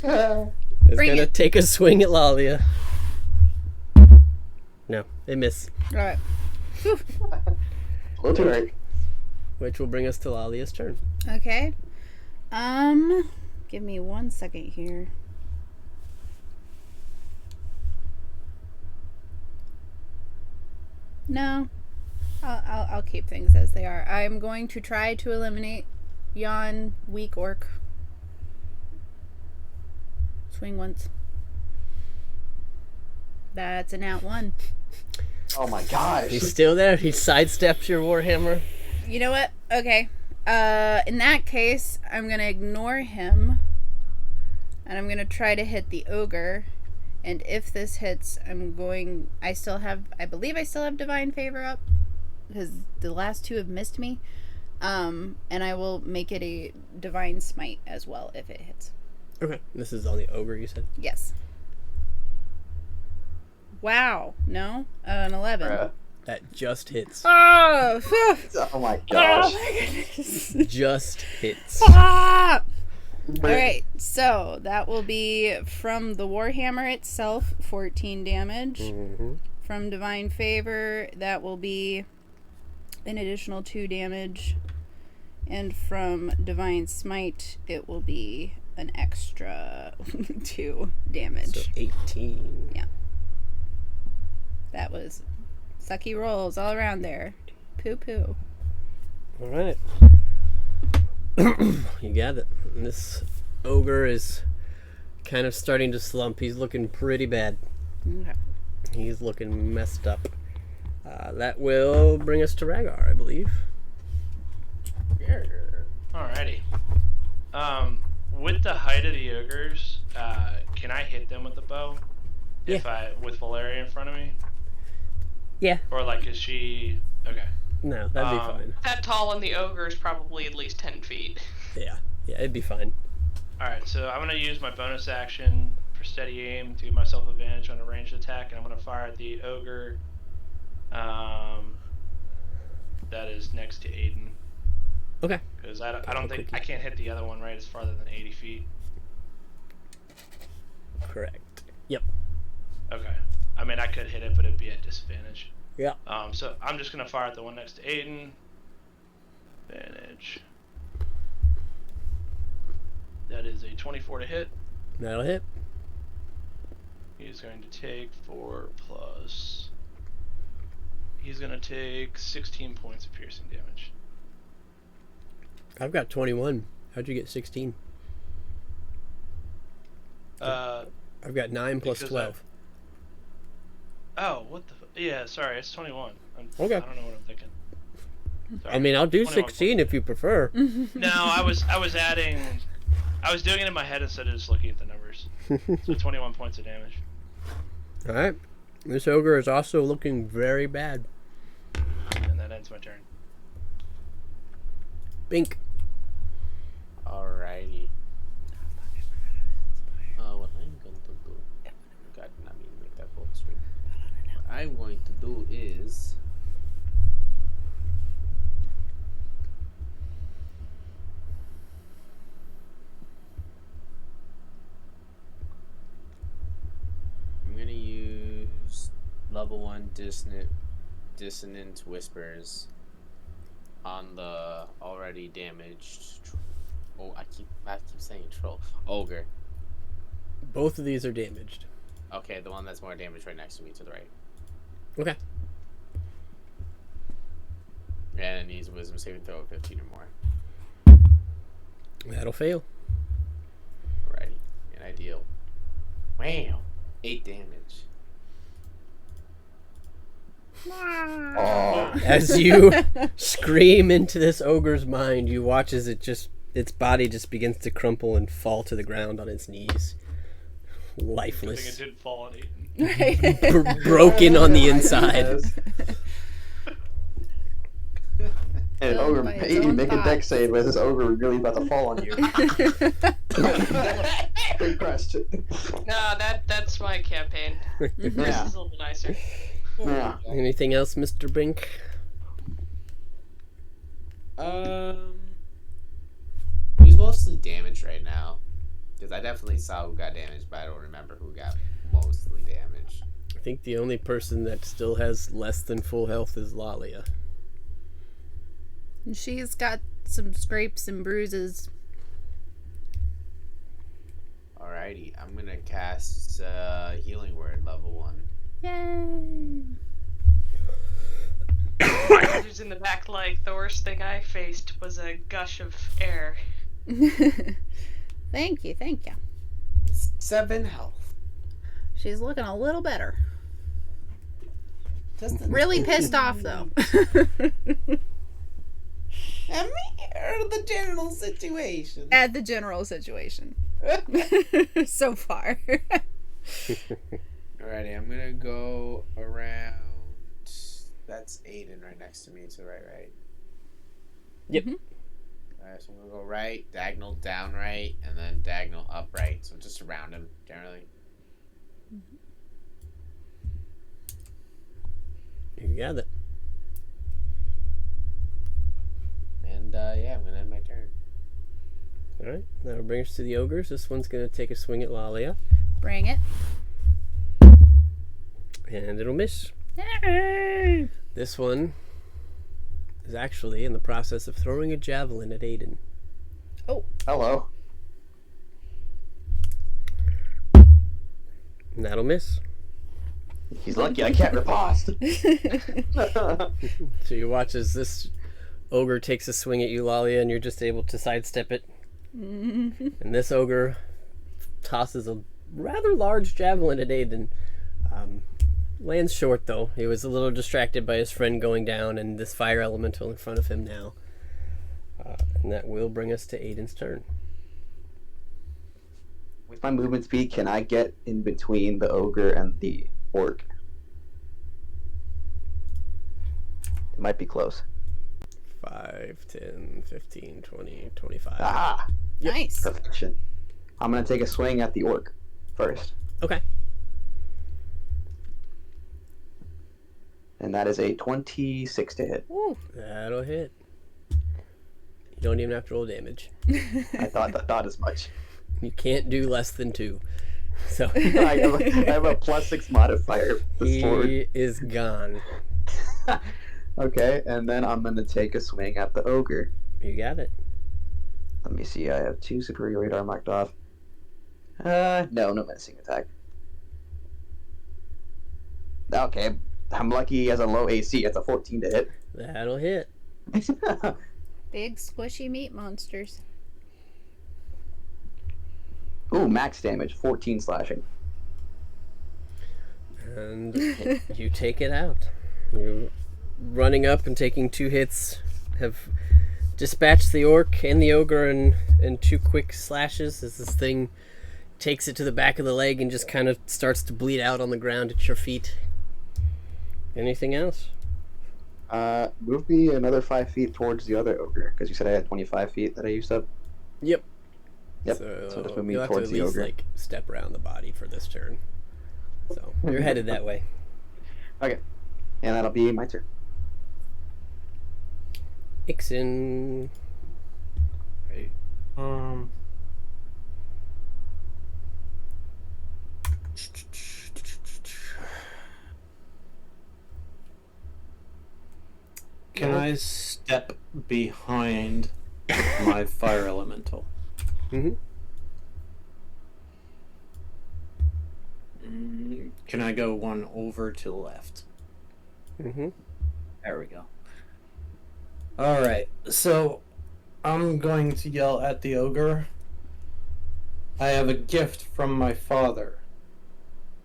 Ah. It's Bring gonna it. take a swing at Lalia. No, they miss. Alright. Well, too right. Which will bring us to Lalia's turn. Okay. Give me 1 second here. No. I'll keep things as they are. I'm going to try to eliminate yon weak orc. Swing once. That's an out 1. Oh my gosh. He's still there. He sidesteps your warhammer. You know what? Okay. In that case, I'm gonna ignore him. And I'm gonna try to hit the ogre. And if this hits, I believe I still have Divine Favor up. Because the last 2 have missed me. And I will make it a Divine Smite as well if it hits. Okay. This is on the ogre, you said? Yes. Wow. No? An 11. Bruh. That just hits. Oh! Phew. Oh my Oh gosh. my goodness. Just hits. Ah! Alright, so that will be from the Warhammer itself, 14 damage. Mm-hmm. From Divine Favor, that will be an additional 2 damage. And from Divine Smite, it will be an extra 2 damage. So 18. Yeah. That was sucky rolls all around there. Poo poo. All right. You got it. And this ogre is kind of starting to slump. He's looking pretty bad. Okay. He's looking messed up. That will bring us to Rhaegar, I believe. Alrighty. With the height of the ogres, can I hit them with the bow? If with Valeria in front of me? Yeah. Or like, is she... Okay. No, that'd be fine. That tall and the ogre is probably at least 10 feet. Yeah. Yeah, it'd be fine. Alright, so I'm going to use my bonus action for steady aim to give myself advantage on a ranged attack, and I'm going to fire at the ogre that is next to Aiden. Okay. Because I don't think... I can't hit the other one, right? It's farther than 80 feet. Correct. Yep. Okay. I mean, I could hit it, but it'd be at disadvantage. Yeah. So I'm just going to fire at the one next to Aiden. Advantage. That is a 24 to hit. That'll hit. He's going to take 4 plus... He's going to take 16 points of piercing damage. I've got 21. How'd you get 16? I've got 9 plus because 12. Oh, what the... Yeah, sorry, it's 21. Okay. I don't know what I'm thinking. Sorry. I mean, I'll do 21 16 if you prefer. No, I was adding... I was doing it in my head instead of just looking at the numbers. So 21 points of damage. Alright. This ogre is also looking very bad. And that ends my turn. Bink. Alrighty. What I'm going to do... God, not me make that full screen. What I'm going to do is... I'm gonna use level 1 dissonant whispers on the already damaged. I keep saying troll. Ogre. Both of these are damaged. Okay, the one that's more damaged right next to me to the right. Okay. And it needs a wisdom saving throw of 15 or more. That'll fail. Alrighty. And I deal. Wow. 8 damage. Oh. As you scream into this ogre's mind, you watch as its body just begins to crumple and fall to the ground on its knees. Good thing Lifeless. it didn't fall on Aiden. Broken on the inside. And Killed ogre, by its Aiden, own make a deck thoughts. save with this ogre really about to fall on you. Big question. No, that's my campaign. This Yeah. is a little nicer. Yeah. Anything else, Mr. Bink? Who's mostly damaged right now? Because I definitely saw who got damaged, but I don't remember who got mostly damaged. I think the only person that still has less than full health is Lalia. And she's got some scrapes and bruises. Alrighty, I'm gonna cast Healing Word level 1. Yay! Who's in the back like, the worst thing I faced was a gush of air. Thank you. 7 health. She's looking a little better. Doesn't Really pissed off though. I mean, the general situation. At the general situation. So far. Alrighty, I'm gonna go around. That's Aiden right next to me to the right. Yep. Alright, so I'm gonna go right, diagonal down right, and then diagonal up right. So just around him, generally. You got it. And yeah, I'm gonna end my turn. Alright, that'll bring us to the ogres. This one's going to take a swing at Lalia. Bring it. And it'll miss. This one is actually in the process of throwing a javelin at Aiden. Hello. And that'll miss. He's lucky I can't riposte. So you watch as this ogre takes a swing at you, Lalia, and you're just able to sidestep it. And this ogre tosses a rather large javelin at Aiden. Lands short, though. He was a little distracted by his friend going down and this fire elemental in front of him now. And that will bring us to Aiden's turn. With my movement speed, can I get in between the ogre and the orc? It might be close. 5, 10, 15, 20, 25. Ah! Yep. Nice. Perfection. I'm gonna take a swing at the orc first. Okay. And that is a 26 to hit. Ooh. That'll hit. You don't even have to roll damage. I thought as much. You can't do less than 2. So I have a +6 modifier. he is gone. Okay, and then I'm gonna take a swing at the ogre. You got it. Let me see, I have 2 superior radar marked off. No menacing attack. Okay, I'm lucky he has a low AC. It's a 14 to hit. That'll hit. Big squishy meat monsters. Ooh, max damage, 14 slashing. And you take it out. You running up and taking 2 hits have dispatched the orc and the ogre in 2 quick slashes as this thing takes it to the back of the leg and just kind of starts to bleed out on the ground at your feet. Anything else? Move me another 5 feet towards the other ogre, because you said I had 25 feet that I used up. Yep. Yep. So, So just move me you'll have to towards at the least ogre. like step around the body for this turn. So you're headed that way. Okay. And that'll be my turn. Ixen. Right. Can I step behind my fire elemental? Mm-hmm. Can I go one over to the left? Mm-hmm. There we go. Alright, so I'm going to yell at the ogre. I have a gift from my father.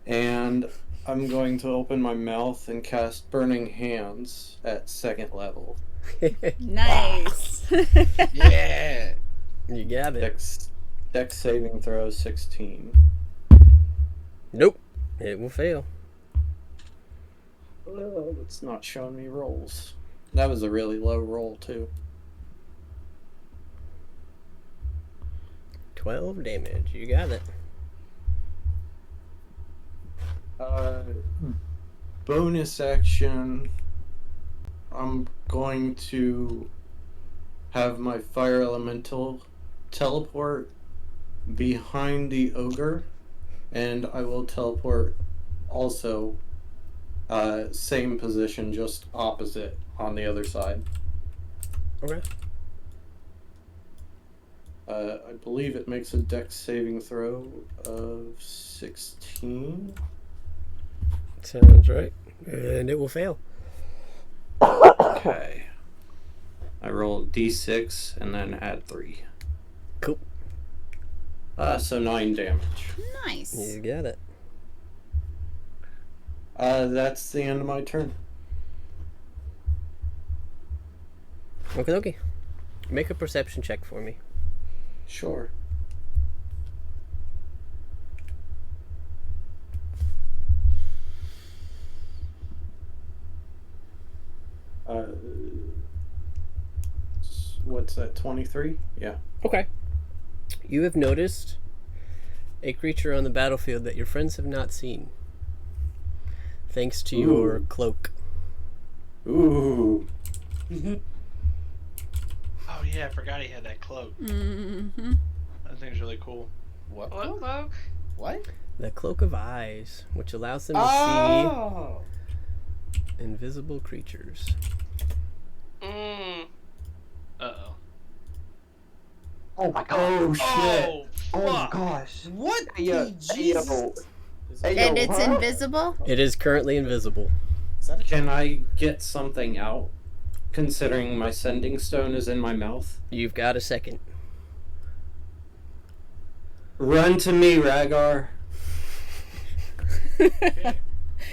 And I'm going to open my mouth and cast Burning Hands at 2nd level. Nice. Yeah. You got it. Dex saving throw 16. Nope. It will fail. Oh, it's not showing me rolls. That was a really low roll, too. 12 damage. You got it. Bonus action. I'm going to have my fire elemental teleport behind the ogre, and I will teleport also same position, just opposite on the other side. Okay. I believe it makes a dex saving throw of 16. Sounds right. And it will fail. Okay. I roll d6 and then add 3. Cool. So 9 damage. Nice. You got it. That's the end of my turn. Okay, okay. Make a perception check for me. Sure. What's that, 23? Yeah. Okay. You have noticed a creature on the battlefield that your friends have not seen. Thanks to your cloak. Ooh. Oh yeah, I forgot he had that cloak. Mm-hmm. That thing's really cool. What? What cloak? What? The Cloak of Eyes, which allows them to Oh. see invisible creatures. Uh-oh. Oh my god. Oh shit. Oh, Oh my fuck. gosh. What? Hey, yo, Jesus. Hey, And yo, it's huh? invisible? It is currently invisible. Is that a Can I get something out, considering my sending stone is in my mouth? You've got a second. Run to me, Rhagar.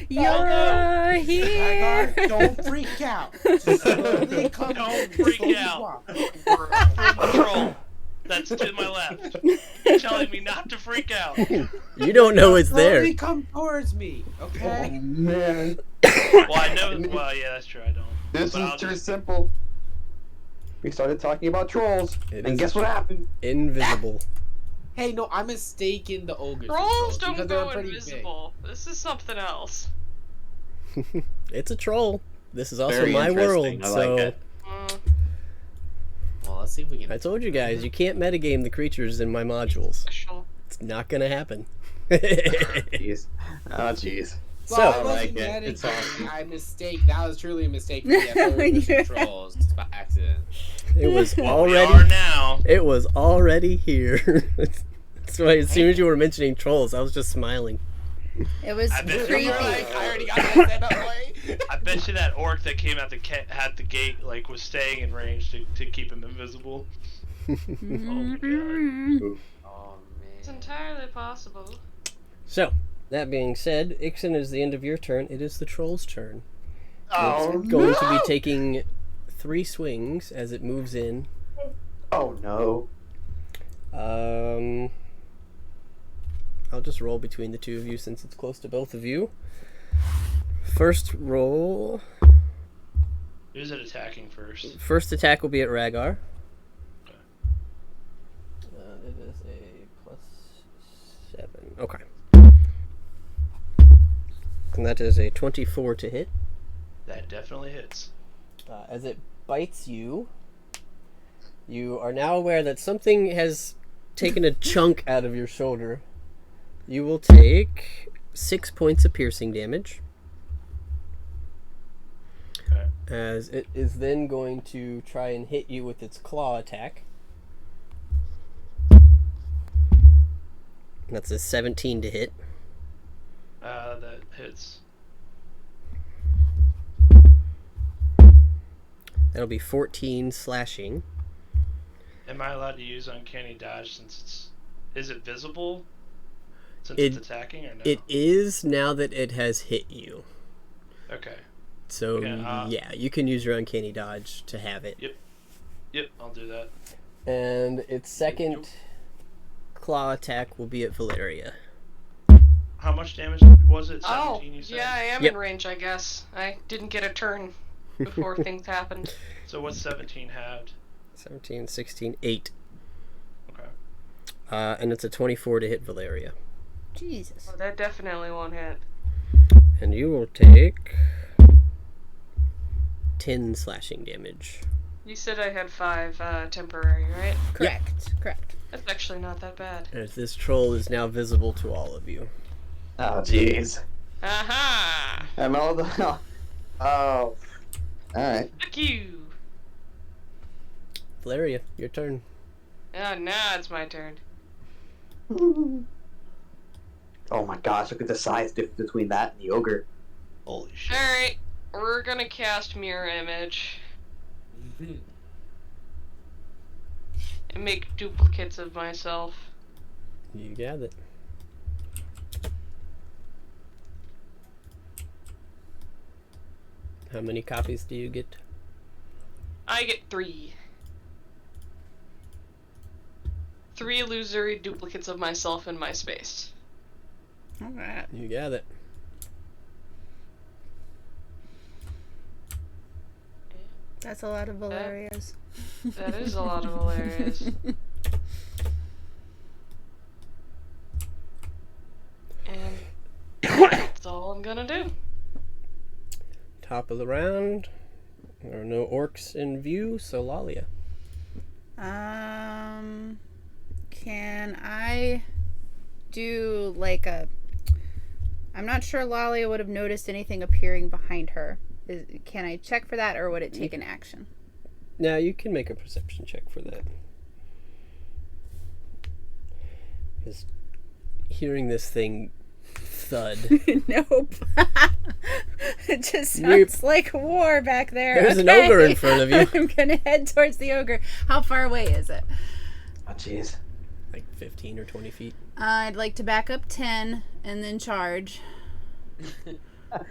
You're here. Hagar, don't freak out. Just slowly come Don't in, freak slowly out. walk. We're from the troll that's to my left. You're telling me not to freak out. You don't know it's there. Slowly come towards me, okay? Oh man. Well, I know. Well, yeah, that's true. I don't. This But is I'll too just- simple. We started talking about trolls, It and is guess what happened? invisible. Hey, no, I'm mistaken the ogres. for Trolls because don't they're go pretty invisible. This is something else. It's a troll. This is also Very my world, interesting. I so like it. Mm. big. Well, let's see if we can. I told you guys, you can't metagame the creatures in my modules. Special. It's not gonna happen. Jeez. Oh jeez. So, Well, I it like wasn't it. that It's easy. awesome. I mistake. That was truly a mistake for the ogres trolls by accident. it was Well, we are already now. it was already here. That's why as soon as you were mentioning trolls, I was just smiling. It was I bet creepy. you're Like, I already got that set up way. I bet you that orc that came out at the gate like was staying in range to keep him invisible. Mhm. Oh It's man. entirely possible. So, that being said, Ixen, is the end of your turn. It is the troll's turn. Oh It's going no! to be taking 3 swings as it moves in. Oh no! I'll just roll between the two of you since it's close to both of you. First roll. Who's it attacking first? First attack will be at Rhagar. It is a +7. Okay. And that is a 24 to hit. That definitely hits. As it bites you, you are now aware that something has taken a chunk out of your shoulder. You will take 6 points of piercing damage. Okay. As it is then going to try and hit you with its claw attack. That's a 17 to hit. That hits. That'll be 14 slashing. Am I allowed to use uncanny dodge since is it visible since It- it's attacking or no? It is now that it has hit you. Okay. So, Okay, yeah, you can use your uncanny dodge to have it. Yep, I'll do that. And its second claw attack will be at Valeria. How much damage was it? 17, you said? Yeah, I am Yep. in range, I guess. I didn't get a turn before things happened. So what's 17 halved? 17, 16, 8. Okay. And it's a 24 to hit Valeria. Jesus. Oh, that definitely won't hit. And you will take 10 slashing damage. You said I had 5 temporary, right? Correct. Correct. That's actually not that bad. As this troll is now visible to all of you. Oh, jeez. Aha! I'm all the. Oh. Alright. Fuck you! Valeria, your turn. Oh, now it's my turn. Oh my gosh, look at the size difference between that and the ogre. Holy shit. Alright, we're gonna cast Mirror Image. And make duplicates of myself. You got it. How many copies do you get? I get 3. 3 illusory duplicates of myself in my space. Alright. You got it. That's a lot of Valerias. That is a lot of hilarious. And that's all I'm gonna do. Top of the round. There are no orcs in view, so Lalia. Can I do like a... I'm not sure Lalia would have noticed anything appearing behind her. Can I check for that, or would it take an action? Now you can make a perception check for that. Because hearing this thing thud. Nope. It just sounds like war back there. There's an ogre in front of you. I'm gonna head towards the ogre. How far away is it? Oh, jeez. Like 15 or 20 feet. I'd like to back up 10 and then charge.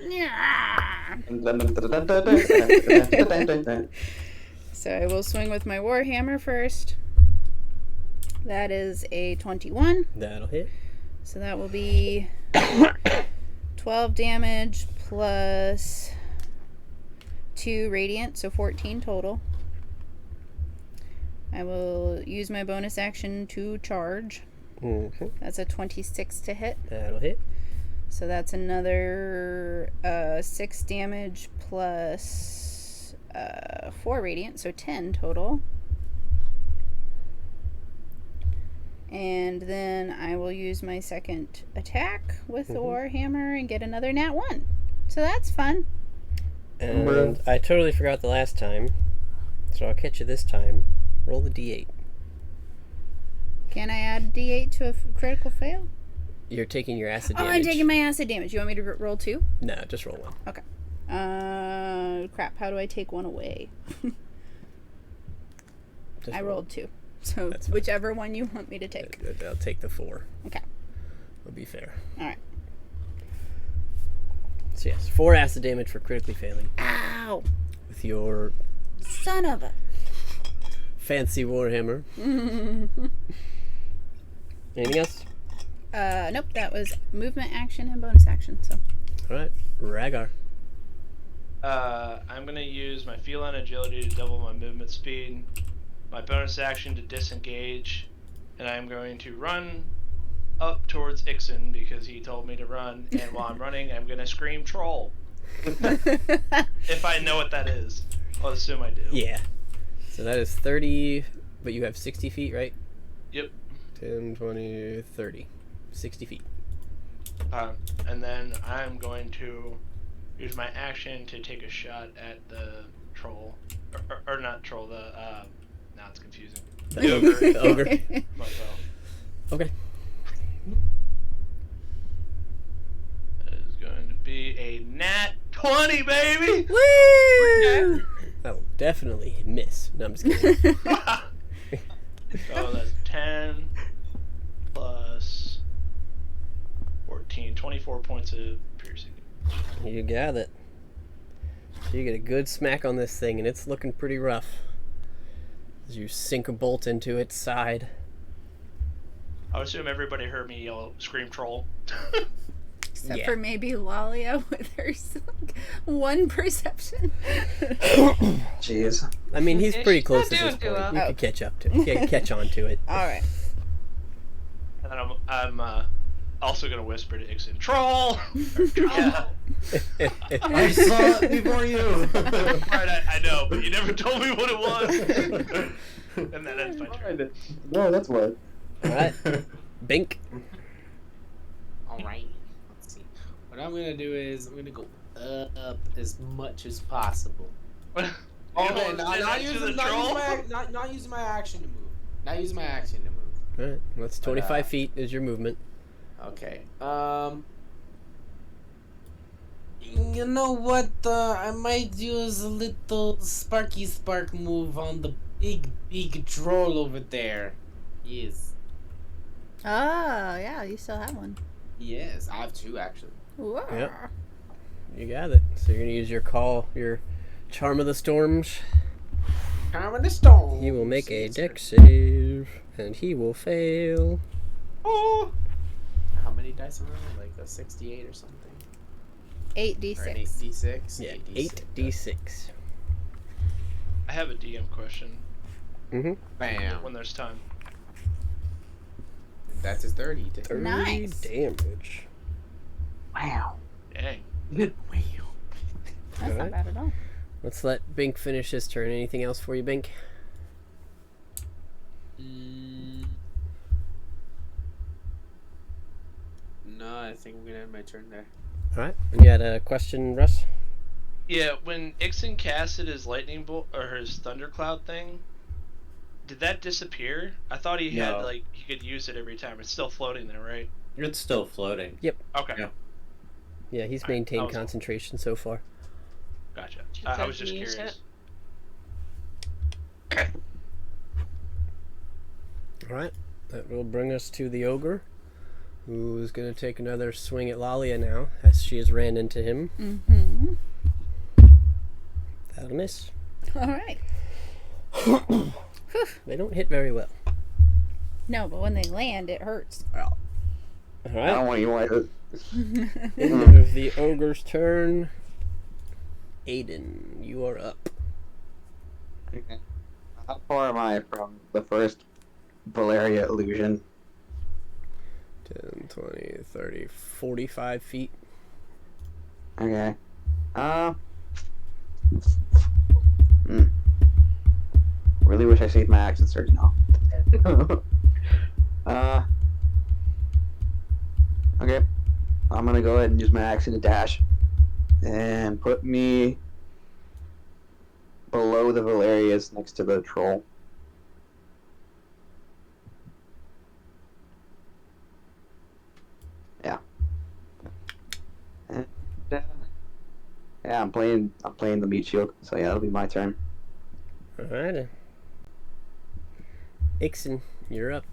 Yeah. So I will swing with my warhammer first. That is a 21. That'll hit. So that will be 12 damage plus 2 radiant, so 14 total. I will use my bonus action to charge. Mm-hmm. That's a 26 to hit. That'll hit. So that's another 6 damage plus 4 radiant, so 10 total. And then I will use my second attack with the warhammer and get another nat 1. So that's fun. And I totally forgot the last time, so I'll catch you this time. Roll the d8. Can I add d8 to a critical fail? You're taking your acid Oh, damage. I'm taking my acid damage. You want me to roll 2? No, just roll 1. Okay. Crap. How do I take 1 away? Just I roll. rolled 2. So That's fine. whichever one you want me to take. I'll take the 4. Okay. It'll be fair. All right. So yes, 4 acid damage for critically failing. Ow! With your Son of a... fancy warhammer. Anything else? Nope. That was movement, action, and bonus action. So. Alright, Rhaegar. I'm gonna use my feline agility to double my movement speed, my bonus action to disengage, and I'm going to run up towards Ixen because he told me to run, and while I'm running, I'm gonna scream troll. If I know what that is. I'll assume I do. Yeah. So that is 30, but you have 60 feet, right? Yep. 10, 20, 30. 60 feet. And then I'm going to use my action to take a shot at the troll. Or not troll, now it's confusing. The ogre. The ogre. Myself. Okay. That is going to be a nat 20, baby! Woo! That will definitely miss. No, I'm just kidding. So that's 10 24 points of piercing. You got it. So you get a good smack on this thing, and it's looking pretty rough. As you sink a bolt into its side. I assume everybody heard me yell, scream troll. Except for maybe Lalia with her one perception. Jeez. I mean, he's Yeah, pretty she's close not at this doing too point. well. You could catch up to it. Yeah, catch on to it. All right. And then I'm also gonna whisper to Ixen, troll! Or, troll! I saw it before you. Right, I know, but you never told me what it was. And that ends my turn. No, that's what. Alright. Bink. Alright. Let's see. What I'm gonna do is I'm gonna go up as much as possible. You Okay, don't not stand next to the troll? not using my action to move. Not using my action to move. Alright, that's 25 feet is your movement. Okay. You know what? I might use a little sparky spark move on the big troll over there. Yes. Oh, yeah, you still have one. Yes, I have two actually. Whoa. Yep. You got it. So you're gonna use your Charm of the Storms. Charm of the Storm. He will make a dex save, and he will fail. Oh. How many dice am I? Like a 68 or something. 8d6. Or an 8d6. Yeah, 8d6. 8d6. I have a DM question Mm-hmm. Bam. when there's time. That's his 30. 30 Nice. damage. Wow. Dang. Wow. That's Alright. not bad at all. Let's let Bink finish his turn. Anything else for you, Bink? No, I think I'm gonna end my turn there. Alright. And you had a question, Russ? Yeah, when Ixen casted his lightning bolt or his thundercloud thing, did that disappear? I thought he had No. he could use it every time. It's still floating there, right? It's still floating. Okay, Yeah. Yeah, he's Alright, that maintained was all. concentration so far. gotcha. Did I that was just use curious. Alright. That will bring us to the ogre, who is going to take another swing at Lalia now, as she has ran into him. Mm-hmm. That'll miss. All right. They don't hit very well. No, but when they land, it hurts. I Alright. don't want you to. End of the ogre's turn. Aiden, you are up. Okay. How far am I from the first Valeria illusion? 10, 20, 30, 45 feet. Okay. Really wish I saved my action surge now. Okay. I'm gonna go ahead and use my action to dash. And put me below the Valerias next to the troll. Yeah. And, yeah, I'm playing the meat shield, so yeah, it'll be my turn. Alright. Ixen, you're up.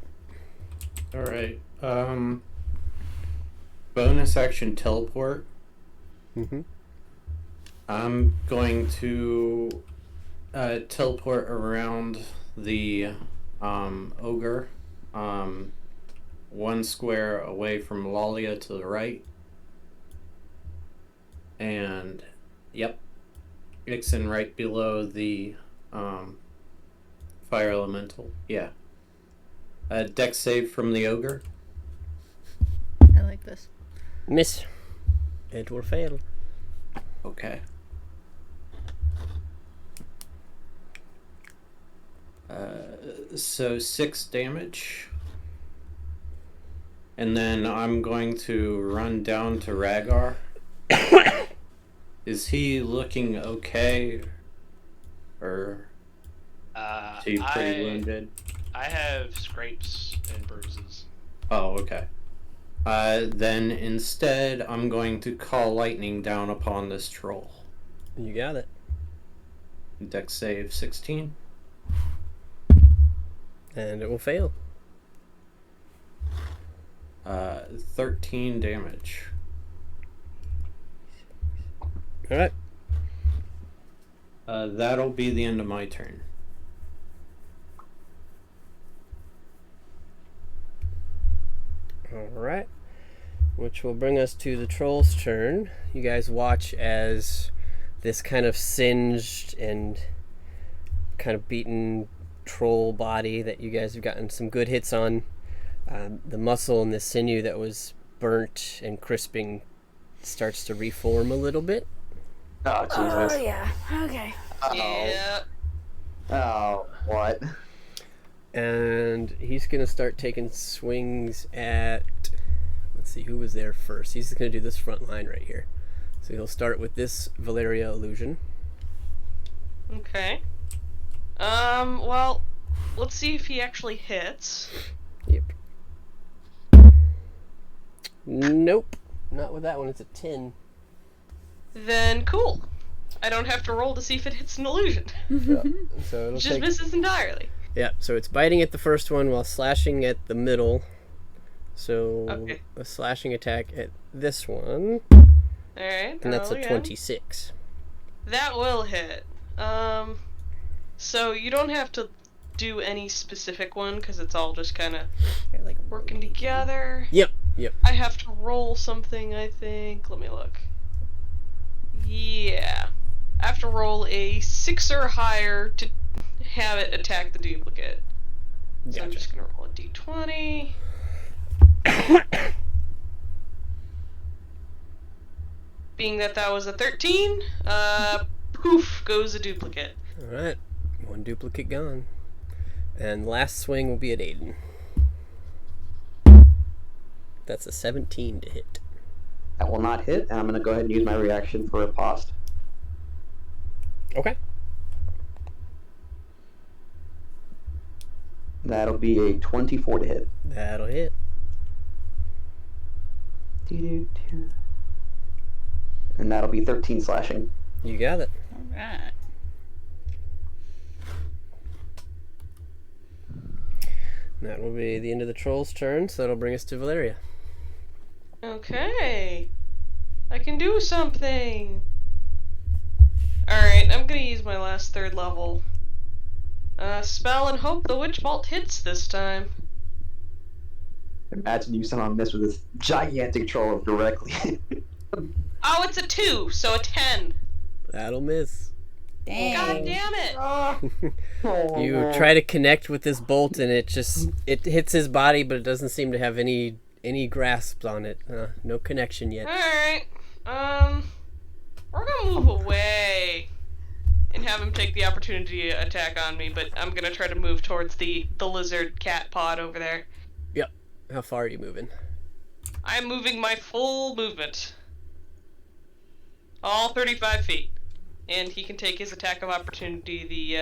Alright. Bonus action teleport. Mm-hmm. I'm going to teleport around the ogre, one square away from Lalia to the right. And, yep, Ixen right below the fire elemental. Yeah. Dex save from the ogre. I like this. Miss. It will fail. Okay. So 6 damage. And then I'm going to run down to Rhaegar. Is he looking okay? Or is he pretty wounded? I have scrapes and bruises. Oh, okay. Then instead, I'm going to call lightning down upon this troll. You got it. Dex save 16. And it will fail. 13 damage. All right. That'll be the end of my turn. All right. Which will bring us to the troll's turn. You guys watch as this kind of singed and kind of beaten troll body that you guys have gotten some good hits on, the muscle and the sinew that was burnt and crisping starts to reform a little bit. Oh, Jesus. Oh, yeah. Okay. Yeah. Oh, what? And he's going to start taking swings at, let's see, who was there first? He's going to do this front line right here. So he'll start with this Valeria illusion. Okay. Well, let's see if he actually hits. Yep. Nope. Not with that one. It's a 10. Then cool. I don't have to roll to see if it hits an illusion. Yeah. So it'll It just misses entirely. Yeah, so it's biting at the first one while slashing at the middle. So Okay. a slashing attack at this one, Alright. and that's a again. 26. That will hit. So you don't have to do any specific one because it's all just kind of Like working together. Yep. I have to roll something, I think. Let me look. Yeah. I have to roll a 6 or higher to have it attack the duplicate. So I'm Gotcha. just gonna roll a d20. Being that was a 13, poof goes a duplicate. All right, one duplicate gone, and last swing will be at Aiden. That's a 17 to hit. That will not hit, and I'm going to go ahead and use my reaction for riposte. Okay. That'll be a 24 to hit. That'll hit. And that'll be 13 slashing. You got it. Alright. That will be the end of the troll's turn, so that'll bring us to Valeria. Okay. I can do something. Alright, I'm gonna use my last 3rd level spell and hope the witch bolt hits this time. Imagine you somehow miss with this gigantic troll directly. Oh, it's a 2, so a 10. That'll miss. Dang. God damn it! You try to connect with this bolt, and it hits his body, but it doesn't seem to have any grasps on it. No connection yet. Alright. We're gonna move away and have him take the opportunity to attack on me, but I'm gonna try to move towards the lizard cat pod over there. Yep. How far are you moving? I'm moving my full movement. All 35 feet. And he can take his attack of opportunity.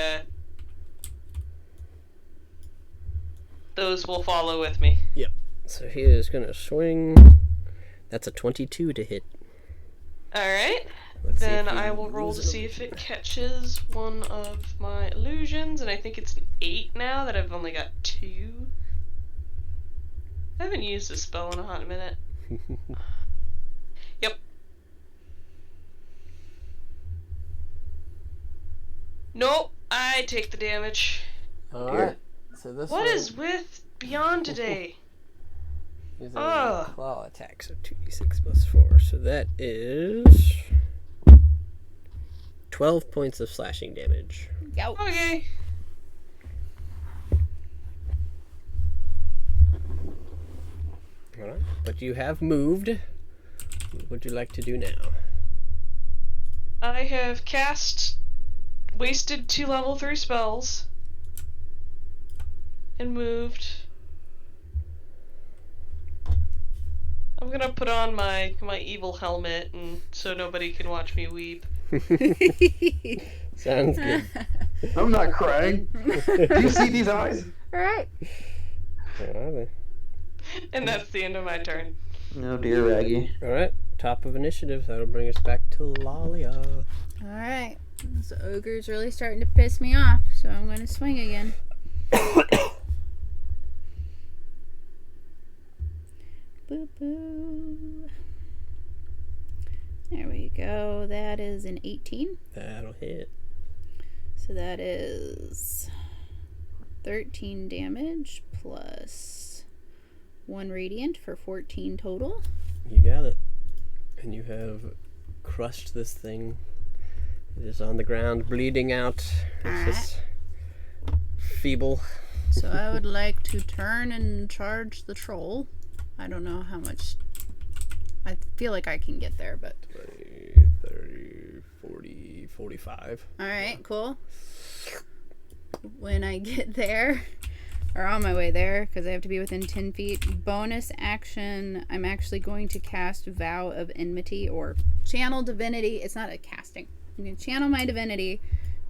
Those will follow with me. Yep. So he is going to swing. That's a 22 to hit. Alright. Let's see Then if he I will roll to loses see if it catches one of my illusions. And I think it's an 8 now that I've only got 2. I haven't used this spell in a hot minute. Yep. Nope, I take the damage. All right. So this What one is with Beyond today? is a Ugh. claw attack, so 2d6 plus 4. So that is 12 points of slashing damage. Yo. Okay. All right. But you have moved. What would you like to do now? I have wasted 2 level 3 spells and moved. I'm gonna put on my evil helmet and so nobody can watch me weep. Sounds good. I'm not crying. Do you see these eyes? Alright. And that's the end of my turn. Oh dear, Raggy. All right. Top of initiative. That'll bring us back to Lalyas. Alright. This ogre's really starting to piss me off, so I'm going to swing again. Boo boo. There we go. That that is an 18. That'll hit. So that is 13 damage plus 1 radiant for 14 total. You got it. And you have crushed this thing. It is on the ground, bleeding out. It's just feeble. So I would like to turn and charge the troll. I don't know how much. I feel like I can get there, but 30, 40, 45. Alright, cool. When I get there, or on my way there, because I have to be within 10 feet, bonus action, I'm actually going to cast Vow of Enmity, or Channel Divinity. It's not a casting. I'm going to channel my divinity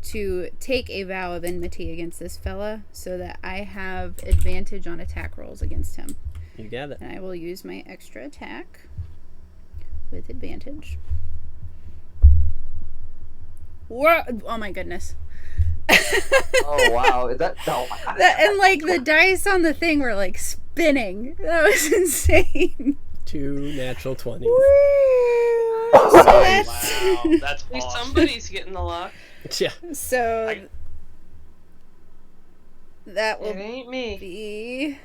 to take a Vow of Enmity against this fella, so that I have advantage on attack rolls against him. You got it. And I will use my extra attack with advantage. Whoa! Oh my goodness. Oh wow, is that? Oh my god. And like the dice on the thing were like spinning. That was insane. 2 natural 20s. So that's, Wow, that's At least awesome. somebody's getting the luck. Yeah. so I- that will It ain't me. be.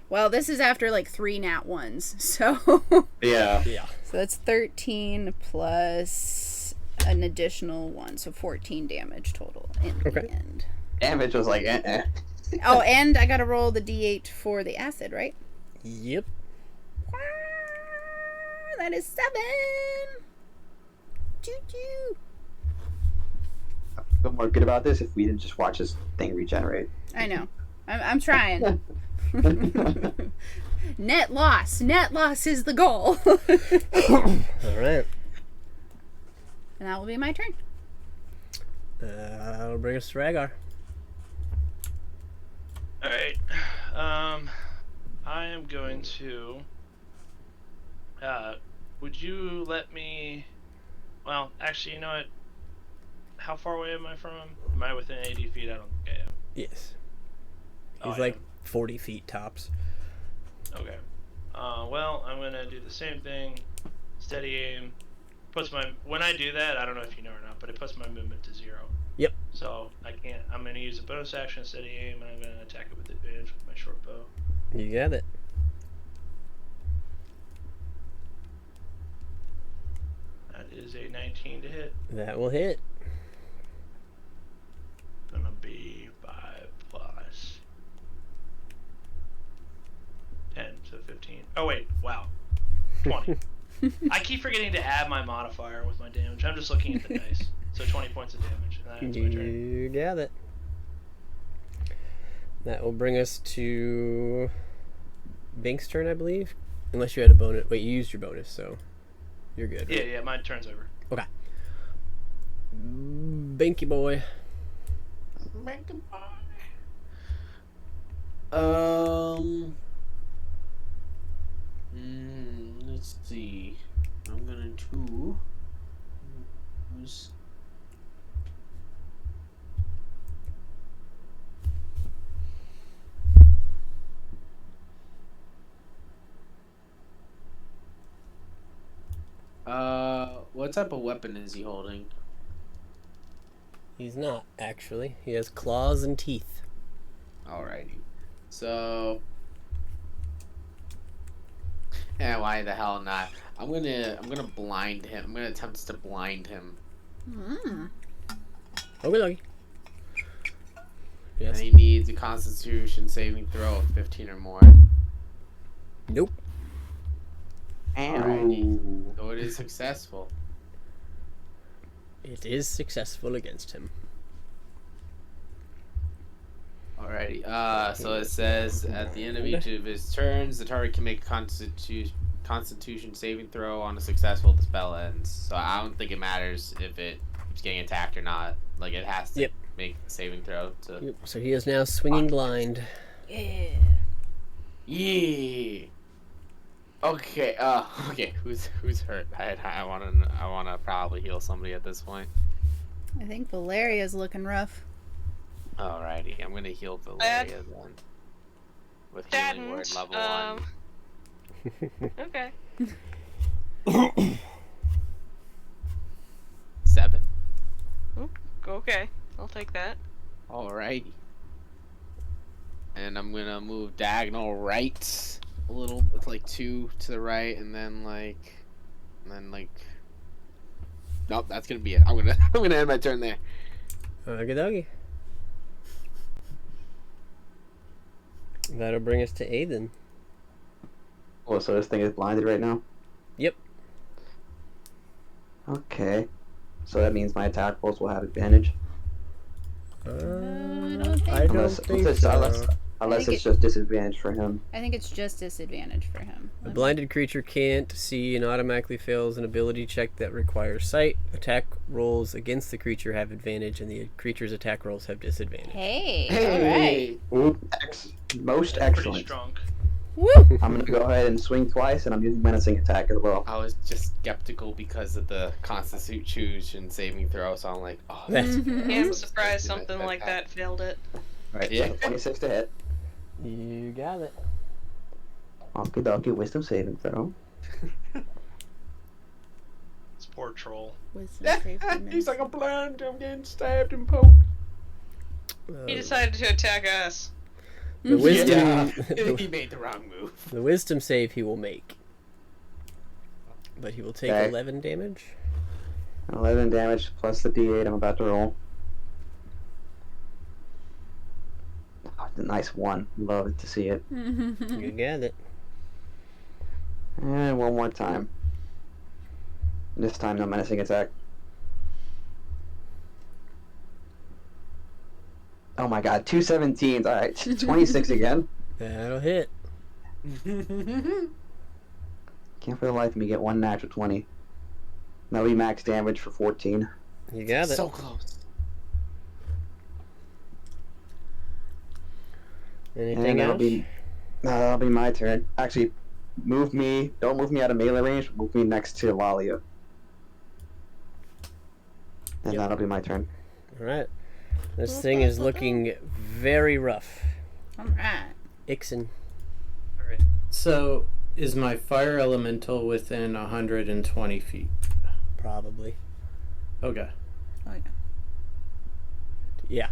Well, this is after like 3 nat ones. So Yeah. Yeah. so that's 13 plus an additional 1, so 14 damage total in the Okay. end. Damage was like, Oh, and I gotta roll the d8 for the acid, right? Yep. That is 7. Choo-choo. I feel more good about this if we didn't just watch this thing regenerate. I know. I'm trying. Net loss. Net loss is the goal. All right. And that will be my turn. That'll bring us to Rhaegar. Alright. I am going to. Would you let me. Well, actually, you know what? How far away am I from him? Am I within 80 feet? I don't think I am. Yes. Oh, He's I like am. 40 feet tops. Okay. Well, I'm gonna do the same thing. Steady aim. Puts my. When I do that, I don't know if you know or not, but it puts my movement to 0. Yep. So I can't. I'm gonna use a bonus action, steady aim, and I'm gonna attack it with advantage with my short bow. You got it. That is a 19 to hit. That will hit. Gonna be 5 plus 10, so 15. Oh wait, wow, 20. I keep forgetting to add my modifier with my damage. I'm just looking at the dice. So 20 points of damage, and that ends my turn. You got it. That will bring us to Bink's turn, I believe. Unless you had a bonus. Wait, you used your bonus, so you're good. Yeah, Right? yeah, my turn's over. Okay. Binky boy. Let's see. I'm gonna do. What type of weapon is he holding? He's not, actually. He has claws and teeth. Alrighty. So. Yeah, why the hell not? I'm gonna blind him. I'm gonna attempt to blind him. Okay, okay. Yes. And he needs a Constitution saving throw of 15 or more. Nope. Alrighty. So it is successful. It is successful against him. Alrighty. So it says at the end of each of his turns, the target can make a Constitution saving throw. On a successful, the spell ends. So I don't think it matters if it keeps getting attacked or not. Like it has to Yep. make a saving throw to. Yep. So he is now swinging blind. Yeah. Yeah. Okay. Okay. Who's hurt? I wanna probably heal somebody at this point. I think Valeria's looking rough. Alrighty, I'm gonna heal Valeria then. With healing word level 1. Okay. Okay, I'll take that. Alrighty. And I'm gonna move diagonal right a little, like 2 to the right, and then like, nope, that's gonna be it. I'm gonna end my turn there. Okie dokie. That'll bring us to Aiden. Oh, so this thing is blinded right now? Yep. Okay. So that means my attack rolls will have advantage. I don't think I don't think so. Unless think it's just disadvantage for him. I think it's just disadvantage for him. A blinded creature can't see and automatically fails an ability check that requires sight. Attack rolls against the creature have advantage, and the creature's attack rolls have disadvantage. Hey, Most Pretty excellent. strong. Woo! I'm gonna go ahead and swing twice, and I'm using menacing attack as well. I was just skeptical because of the Constitution saving throw, so I'm like, oh, That's Yeah, I'm surprised something like that failed it. Alright, Yeah. so 26 to hit. You got it. Okie dokie, wisdom saving throw. This poor troll. Wisdom save for He's miss. like a blind. I'm getting stabbed and poked. He decided to attack us. The wisdom, Yeah, he made the wrong move. the wisdom save he will make, but he will take Okay. 11 damage. 11 damage plus the d8 I'm about to roll. Oh, it's a nice one. Love to see it. You got it. And one more time. This time, no menacing attack. Oh my god, 2 17s. Alright, 26 again. That'll hit. Can't for the life of me get one natural 20. That'll be max damage for 14. You got it. So close. Anything And else? that'll be my turn. Actually, don't move me out of melee range, move me next to Lalyas. And Yep. that'll be my turn. Alright. This thing is looking very rough. Alright. Ixen. Alright. So, is my fire elemental within 120 feet? Probably. Okay. Oh, yeah. Yeah.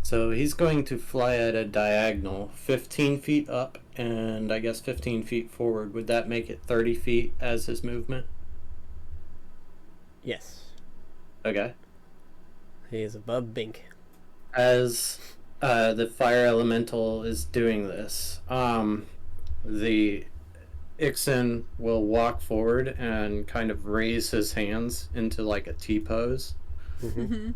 So he's going to fly at a diagonal 15 feet up and I guess 15 feet forward. Would that make it 30 feet as his movement? Yes. Okay. He is above Bink. As the fire elemental is doing this, the Ixen will walk forward and kind of raise his hands into like a T pose. Mm-hmm.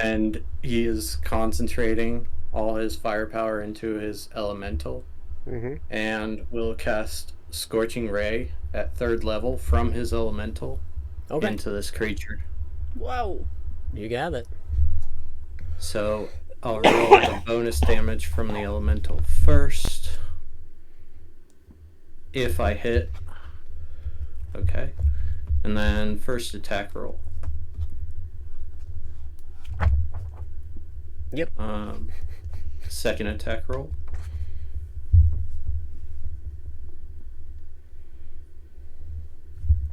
And he is concentrating all his firepower into his elemental. Mm-hmm. And will cast Scorching Ray at 3rd level from his elemental into this creature. Whoa. You got it. So I'll roll the bonus damage from the elemental first. If I hit. Okay. And then first attack roll. Yep. Second attack roll.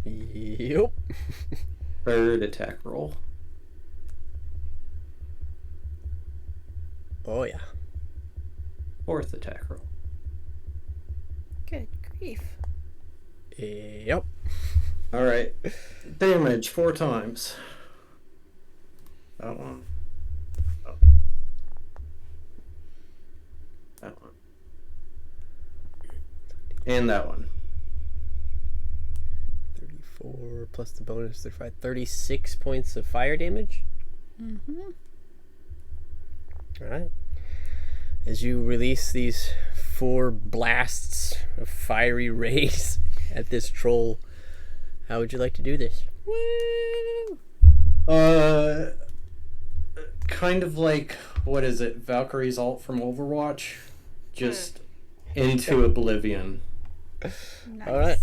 Yep. Third attack roll. Oh, yeah. Fourth attack roll. Good grief. Yep. Alright. Damage 4 times. That one. Oh. That one. And that one. 34 plus the bonus 35. 36 points of fire damage. Mm-hmm. Alright. As you release these 4 blasts of fiery rays at this troll, how would you like to do this? Woo! Kind of like, what is it, Valkyrie's ult from Overwatch? Just into oblivion. Nice. Alright.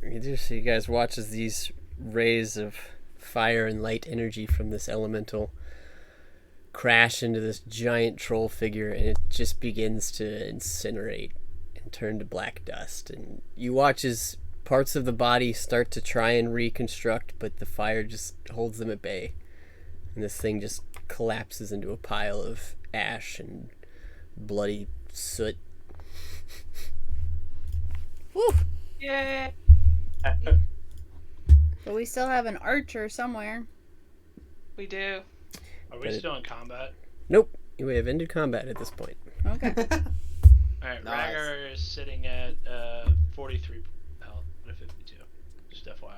You guys watch as these rays of fire and light energy from this elemental crash into this giant troll figure, and it just begins to incinerate and turn to black dust. And you watch as parts of the body start to try and reconstruct, but the fire just holds them at bay. And this thing just collapses into a pile of ash and bloody soot. Woo! Yeah. But we still have an archer somewhere. We do. Are we still in combat? Nope. We have ended combat at this point. Okay. Alright, Nice. Ragnar is sitting at 43 health out of 52. Just FYI.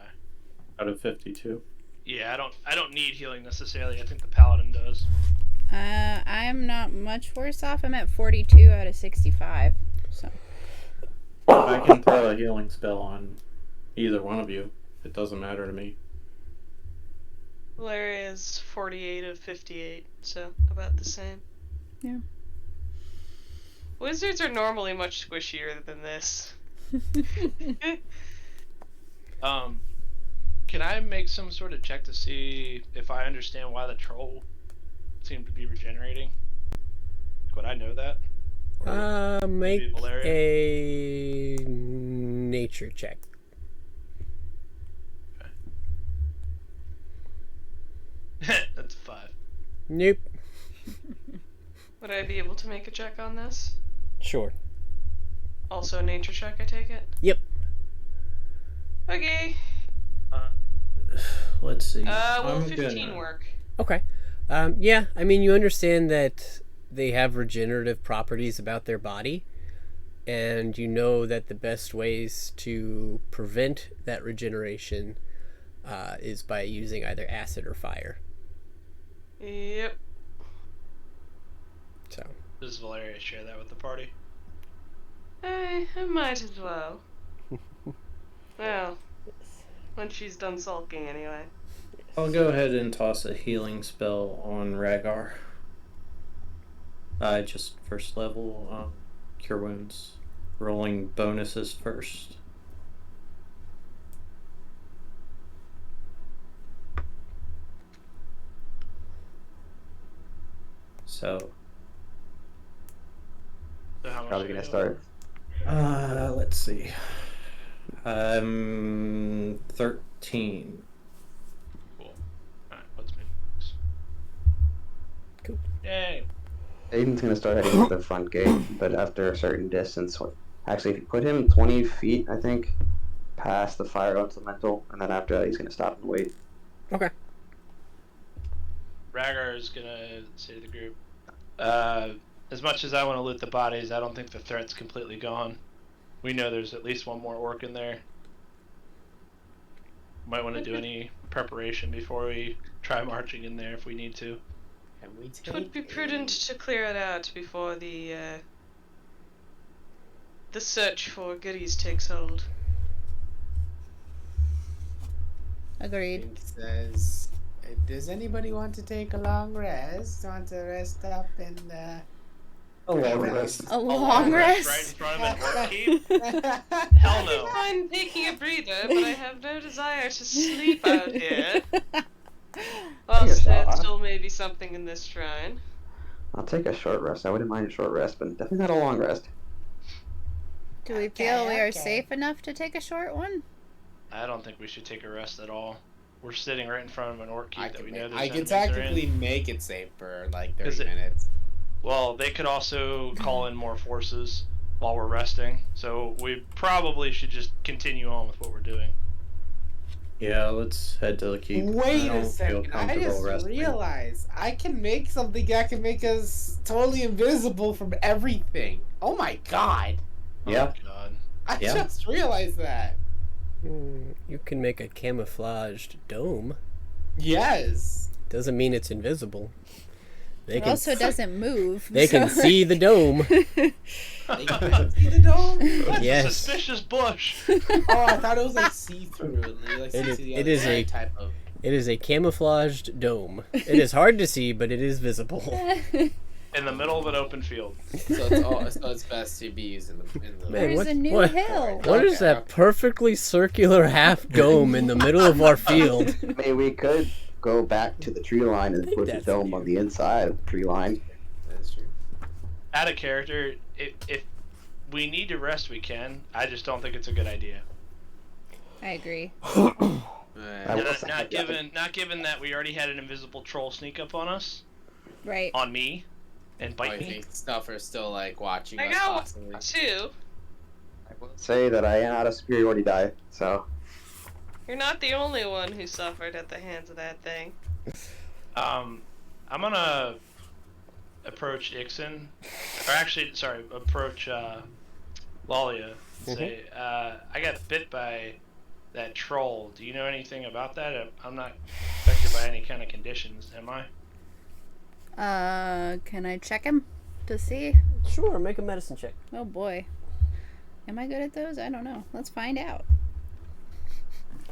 Out of 52. Yeah, I don't need healing necessarily. I think the paladin does. I'm not much worse off. I'm at 42 out of 65. So I can throw a healing spell on either one of you. It doesn't matter to me. Larry is 48 of 58, so about the same. Yeah. Wizards are normally much squishier than this. Can I make some sort of check to see if I understand why the troll seemed to be regenerating? Would I know that? Make maybe Valeria? a nature check. That's 5. Nope. Would I be able to make a check on this? Sure. Also a nature check, I take it? Yep. Okay. Let's see. Will I'm 15 gonna- work? Okay. Yeah, I mean, you understand that they have regenerative properties about their body, and you know that the best ways to prevent that regeneration is by using either acid or fire. Yep. So. Does Valeria share that with the party? I might as well. Well, when she's done sulking anyway. I'll go ahead and toss a healing spell on Rhaegar. Just first level, cure wounds. Rolling bonuses first. So, So how much Probably do we gonna know? start. let's see. 13. Cool. Alright, let's make this. Cool. Yay! Aiden's gonna start heading to the front gate, but after a certain distance. Actually, if you put him 20 feet, I think, past the fire elemental, and then after that, he's gonna stop and wait. Okay. Ragnar is gonna say to the group, as much as I want to loot the bodies, I don't think the threat's completely gone. We know there's at least one more orc in there. Might want to do any preparation before we try marching in there if we need to. Can we take It would be prudent to clear it out before the search for goodies takes hold. agreed. Pink says, does anybody want to take a long rest? Want to rest up in the... A long rest. A long rest. Right in front of an orc keep? Hell I no. don't mind taking a breather, but I have no desire to sleep out here. Whilst there still may be something in this shrine. I'll take a short rest. I wouldn't mind a short rest, but definitely not a long rest. Do we feel we are safe enough to take a short one? I don't think we should take a rest at all. We're sitting right in front of an orc keep that we know there's I can enemies are in. tactically make it safe for like 30 Is it- minutes. Well, they could also call in more forces while we're resting, so we probably should just continue on with what we're doing. Yeah, let's head to the keep. Wait I don't a feel second. I comfortable just resting. realized I can make something that can make us totally invisible from everything. Oh my god. Yeah. Oh, God. I Yeah. just realized that. You can make a camouflaged dome. Yes. Doesn't mean it's invisible. They It can also doesn't move. they can so- see the dome. They can see the dome? That's Yes. a suspicious bush. Oh, I thought it was like see-through. And you, like, It see is- the it other is side a- type of... It is a camouflaged dome. It is hard to see, but it is visible. In the middle of an open field. So it's best to be used in the... Man, There's what- a new what- hill. What is Okay, that okay. perfectly circular half dome in the middle of our field? I mean, we could go back to the tree line and think put the that's dome new. on the inside of the tree line. That's true. Out of character, if we need to rest, we can. I just don't think it's a good idea. I agree. I will Not, say not that- not given that we already had an invisible troll sneak up on us, Right. on me, and I bite me. think stuff are still like watching I us got possibly. one too. I will say that I am out of superiority die, so You're not the only one who suffered at the hands of that thing. I'm gonna approach Ixen, or actually, sorry, approach Lalia and say, I got bit by that troll. Do you know anything about that? I'm not affected by any kind of conditions, am I? Can I check him to see? Sure, make a medicine check. Oh boy. Am I good at those? I don't know. Let's find out.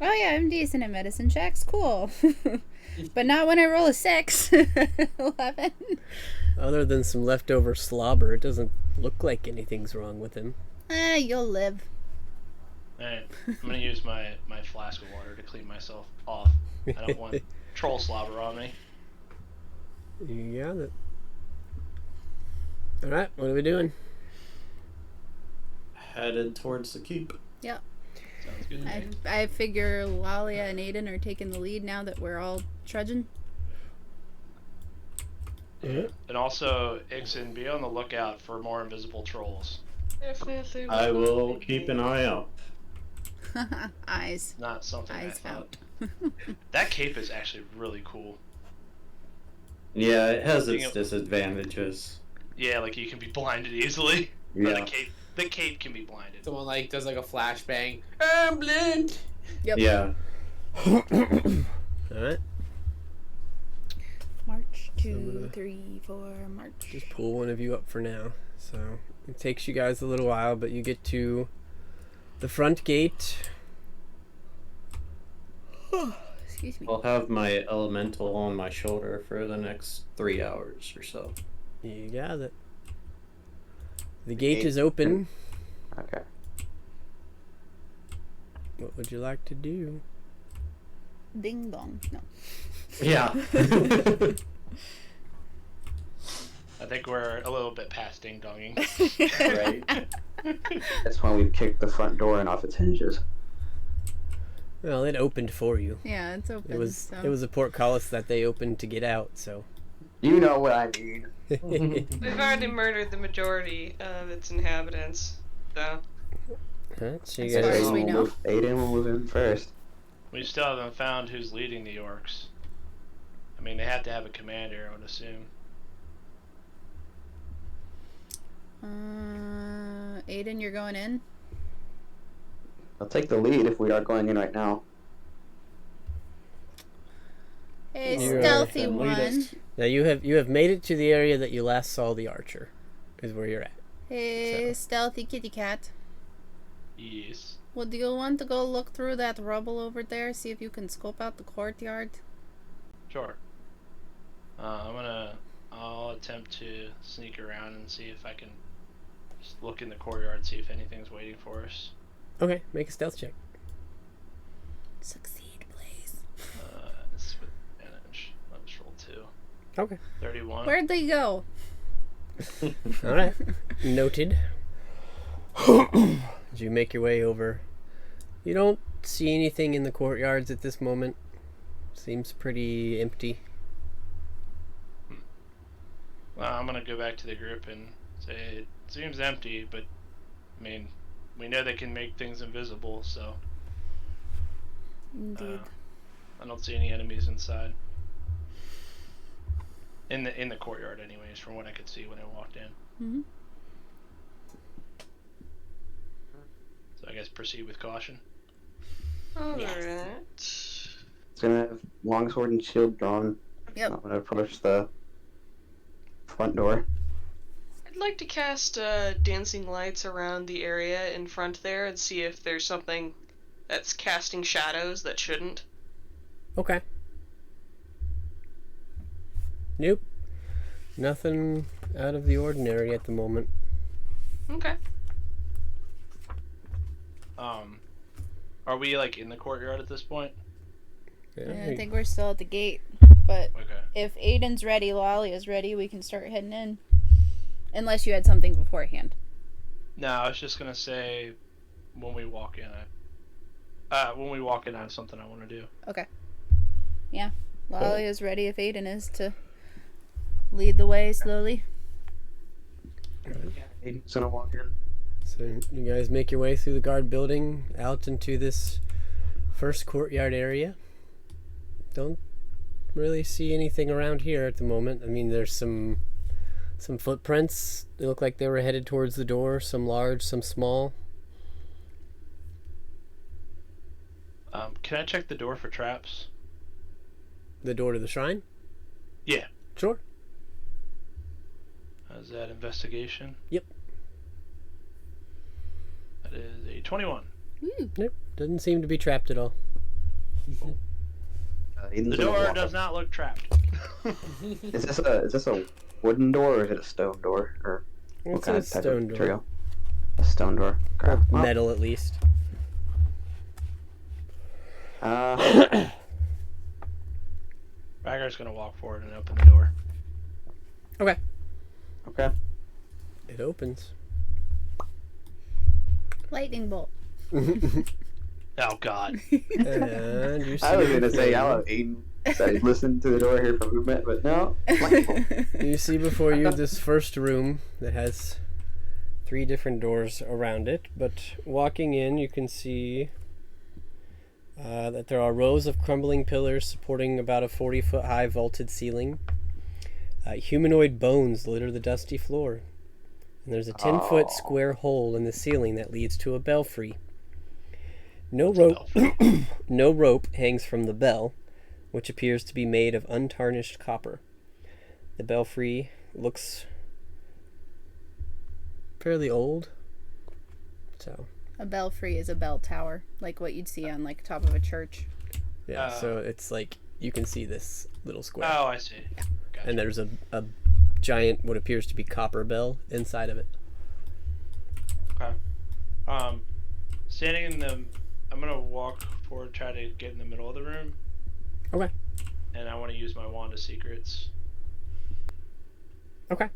Oh yeah, I'm decent at medicine checks. Cool. But not when I roll a 6. 11. Other than some leftover slobber, it doesn't look like anything's wrong with him. You'll live. Alright, I'm gonna use my flask of water to clean myself off. I don't want troll slobber on me. You got it. Alright, what are we doing? Headed towards the keep. Yep. Sounds good to me. I figure Lalia and Aiden are taking the lead now that we're all trudging. Yeah. And also, Ixen, be on the lookout for more invisible trolls. Definitely. I will keep an eye out. Eyes. Not something I Eyes thought. out. That cape is actually really cool. Yeah, it has Being its a- disadvantages. Yeah, like you can be blinded easily. Or Yeah. the cape can be blinded. Someone like does like a flashbang. I'm blind. Yep. Yeah. Alright, March, So 2, 3, 4, March. just pull one of you up for now. So, it takes you guys a little while, but you get to the front gate. Excuse me. I'll have my elemental on my shoulder for the next 3 hours or so. You got it. The gate is open. okay. What would you like to do? Ding dong. No. Yeah. I think we're a little bit past ding donging. Right. That's when we've kicked the front door and off its hinges. Well, it opened for you. Yeah, it's open. It was so. it was a portcullis that they opened to get out, so. You know what I mean. We've already murdered the majority of its inhabitants, so. Alright, so you As far guys as we know. Aiden will move in first. We still haven't found who's leading the orcs. I mean, they have to have a commander, I would assume. Aiden, you're going in? I'll take the lead if we are going in right now. Hey, You're, stealthy can lead us. one. Now you have made it to the area that you last saw the archer, is where you're at. Hey, stealthy kitty cat. Yes. Well, do you want to go look through that rubble over there, see if you can scope out the courtyard? Sure. I'll attempt to sneak around and see if I can just look in the courtyard, see if anything's waiting for us. Okay, make a stealth check. Succeed, please. It's with advantage. Let's roll 2. Okay. 31. Where'd they go? Alright. Noted. As you make your way over, you don't see anything in the courtyards at this moment. Seems pretty empty. Well, I'm gonna go back to the group and say it seems empty, but I mean, we know they can make things invisible, so Indeed. I don't see any enemies inside. In the courtyard, anyways, from what I could see when I walked in. Mm-hmm. So I guess proceed with caution. Alright. It's gonna have longsword and shield drawn. Yep. I'm gonna approach the front door. I'd like to cast dancing lights around the area in front there and see if there's something that's casting shadows that shouldn't. Okay. Nope. Nothing out of the ordinary at the moment. Okay. Are we like in the courtyard at this point? Yeah, I think we're still at the gate. But Okay. if Aiden's ready, Lalyas ready, we can start heading in. Unless you had something beforehand. No, I was just gonna say when we walk in, When we walk in, I have something I want to do. Okay. Yeah. Lolly is ready if Aiden is to lead the way slowly. Aiden's gonna walk in. So you guys make your way through the guard building out into this first courtyard area. Don't really see anything around here at the moment. I mean, there's some footprints. They look like they were headed towards the door. Some large, some small. Can I check the door for traps? The door to the shrine? Yeah. Sure. Is that investigation? Yep. That is a 21. Nope. Doesn't seem to be trapped at all. Aiden's The gonna door walk does up. not look trapped. Is this a wooden door or is it a stone door? Or what It's kind a of type stone of door. material? A stone door. Or Okay. Well, metal, at least. Raggar's gonna walk forward and open the door. Okay. Okay. It opens. Lightning bolt. Oh God. And you see I was gonna before say you- I'll have Aiden say listen to the door here for movement, but no. You see before you this first room that has 3 different doors around it, but walking in you can see that there are rows of crumbling pillars supporting about a 40-foot high vaulted ceiling. Humanoid bones litter the dusty floor. And there's a 10-foot square hole in the ceiling that leads to a belfry. No rope hangs from the bell, which appears to be made of untarnished copper. The belfry looks fairly old. So A belfry is a bell tower, like what you'd see on like top of a church. yeah, so it's like you can see this little square. Oh, I see. Gotcha. And there's a giant, what appears to be copper bell inside of it. Okay. Standing in the, I'm gonna walk forward, try to get in the middle of the room. Okay. And I want to use my wand of secrets. Okay.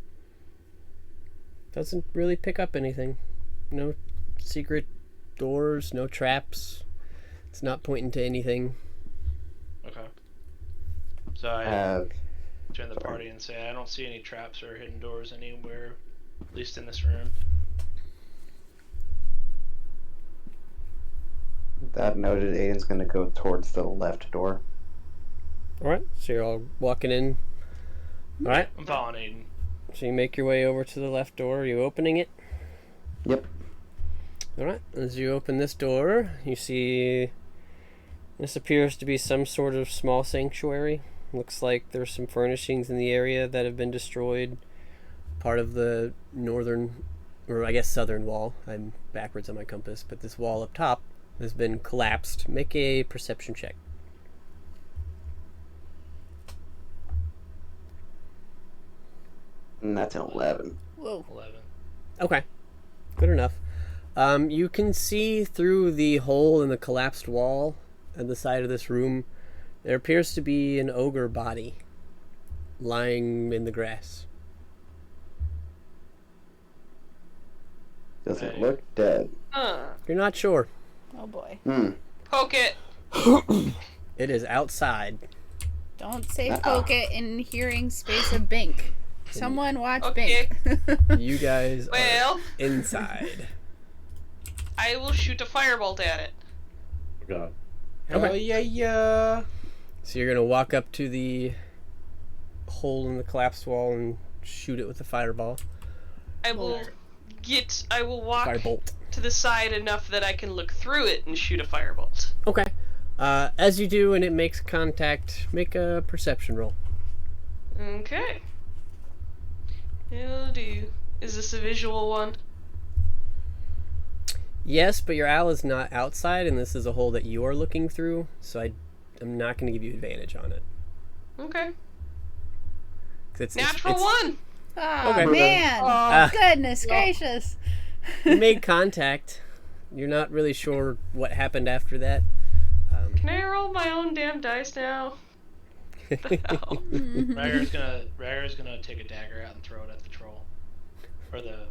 Doesn't really pick up anything. No secret doors, no traps. It's not pointing to anything. Okay. So I Have join the party and say I don't see any traps or hidden doors anywhere, at least in this room. that noted. Aiden's gonna go towards the left door. Alright, so you're all walking in. Alright, I'm following Aiden. so you make your way over to the left door. Are you opening it? Yep. Alright, as you open this door, you see this appears to be some sort of small sanctuary. Looks like there's some furnishings in the area that have been destroyed. Part of the northern, or I guess southern wall. I'm backwards on my compass, but this wall up top has been collapsed. Make a perception check. And that's an 11. Whoa. 11. Okay, good enough. You can see through the hole in the collapsed wall at the side of this room. There appears to be an ogre body lying in the grass. Doesn't Right. look dead. You're not sure. Oh boy. Poke it. It is outside. Don't say poke it in hearing space of Bink. Someone watch Okay. Bink. You guys Well, are inside. I will shoot a firebolt at it. God. Oh yeah. So you're gonna walk up to the hole in the collapsed wall and shoot it with a fireball. I will walk Firebolt. to the side enough that I can look through it and shoot a firebolt. Okay. As you do and it makes contact, make a perception roll. Okay. It'll do. Is this a visual one? Yes, but your owl is not outside, and this is a hole that you are looking through, so I'm not going to give you advantage on it. Okay. 'Cause it's Natural one! Oh Okay. man. Ah. Goodness gracious. You made contact. You're not really sure what happened after that. Can I roll my own damn dice now? The hell? Raggar's gonna take a dagger out and throw it at the troll, or the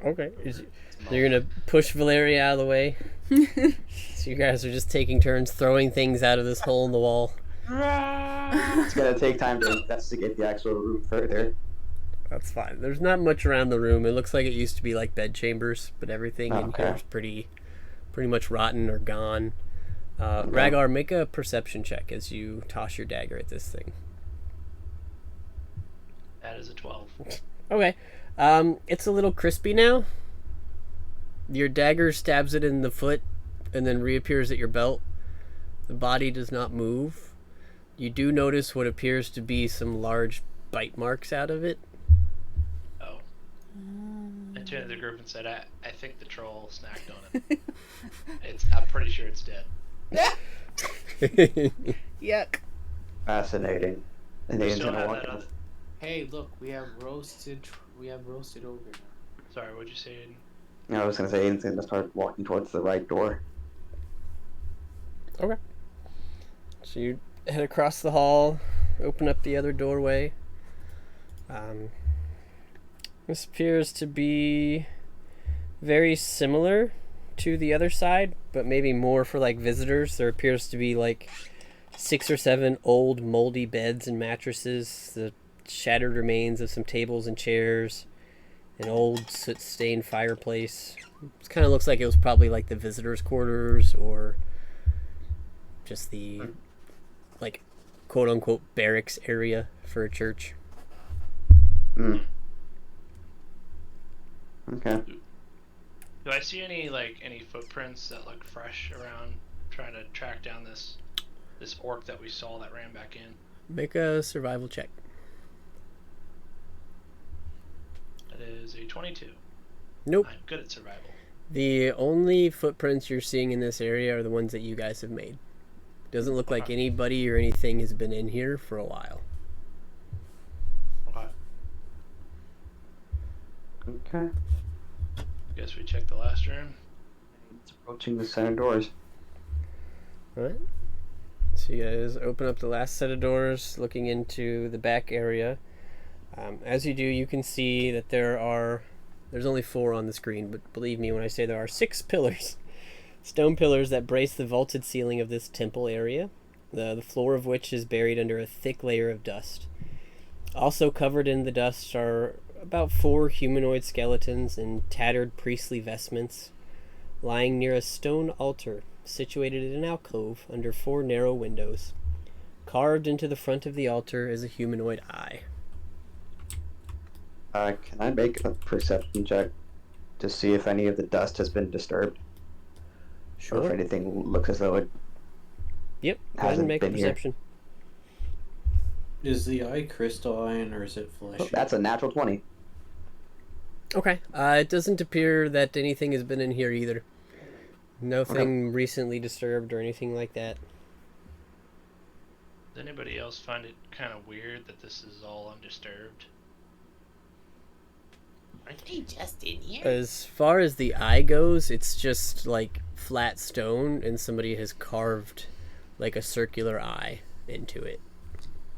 Okay. You're gonna push Valeria out of the way. So you guys are just taking turns throwing things out of this hole in the wall. It's gonna take time to investigate the actual room further. That's fine. There's not much around the room. It looks like it used to be like bed chambers, but everything in here is pretty much rotten or gone. Rhaegar, make a perception check as you toss your dagger at this thing. That is a 12. Okay. It's a little crispy now. Your dagger stabs it in the foot and then reappears at your belt. The body does not move. You do notice what appears to be some large bite marks out of it. Oh. I turned to the group and said, I think the troll snacked on it. I'm pretty sure it's dead. Yuck. Fascinating. And Aiden's Still gonna have walk that in. other... Hey, look, we have roasted ogre now. Sorry, what'd you say, Aiden? I was gonna say Aiden's gonna start walking towards the right door. Okay. So you head across the hall, open up the other doorway. This appears to be very similar to the other side, but maybe more for like visitors. There appears to be like 6 or 7 old moldy beds and mattresses, the shattered remains of some tables and chairs, an old soot-stained fireplace. It kind of looks like it was probably like the visitors' quarters or just the like quote-unquote barracks area for a church. Okay. Do I see any footprints that look fresh around trying to track down this orc that we saw that ran back in? Make a survival check. That is a 22. Nope. I'm good at survival. The only footprints you're seeing in this area are the ones that you guys have made. Doesn't look like anybody or anything has been in here for a while. Okay. Okay. Guess we checked the last room. It's approaching the center doors. Alright. So you guys open up the last set of doors, looking into the back area. As you do, you can see that there's only 4 on the screen, but believe me when I say there are 6 pillars. Stone pillars that brace the vaulted ceiling of this temple area, the floor of which is buried under a thick layer of dust. Also covered in the dust are about 4 humanoid skeletons in tattered priestly vestments, lying near a stone altar situated in an alcove under 4 narrow windows. Carved into the front of the altar is a humanoid eye. Can I make a perception check to see if any of the dust has been disturbed? Sure. Or if anything looks as though it Yep, go ahead and make a been here. perception. Is the eye crystalline or is it fleshy? That's a natural 20. Okay. It doesn't appear that anything has been in here either. Nothing recently disturbed or anything like that. Does anybody else find it kind of weird that this is all undisturbed? Aren't they just in here? As far as the eye goes, it's just like flat stone and somebody has carved like a circular eye into it.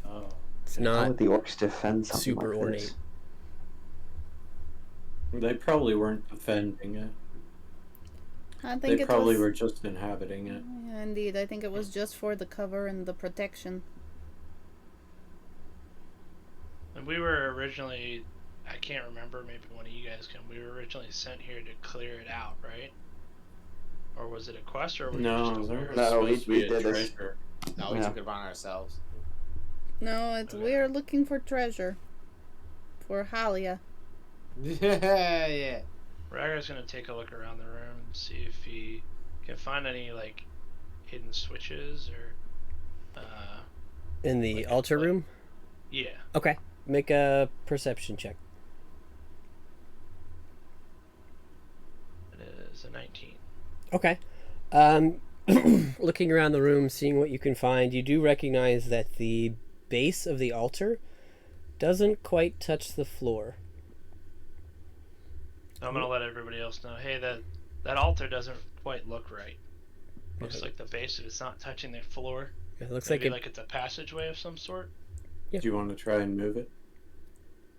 Oh. It's How not would the orcs defend something super like ornate. this? They probably weren't defending it. I think They it probably was. were just inhabiting it. Yeah, indeed, I think it was just for the cover and the protection. And we were originally, I can't remember, maybe one of you guys can, we were originally sent here to clear it out, right? Or was it a quest, or were No, you just there aware? was No, supposed to we be a did this. treasure. No, we Yeah. took it upon ourselves. No, it's Okay. we're looking for treasure. For Halia. Yeah. Raggar's gonna take a look around the room and see if he can find any, like, hidden switches or, in the like- altar like- room. yeah. Okay, make a perception check. It is a 19. Okay. Looking around the room, seeing what you can find, you do recognize that the base of the altar doesn't quite touch the floor. I'm gonna let everybody else know, hey, that altar doesn't quite look right. Looks like the base of it's not touching the floor. It looks Maybe like it's a passageway of some sort. Yeah. Do you want to try and move it?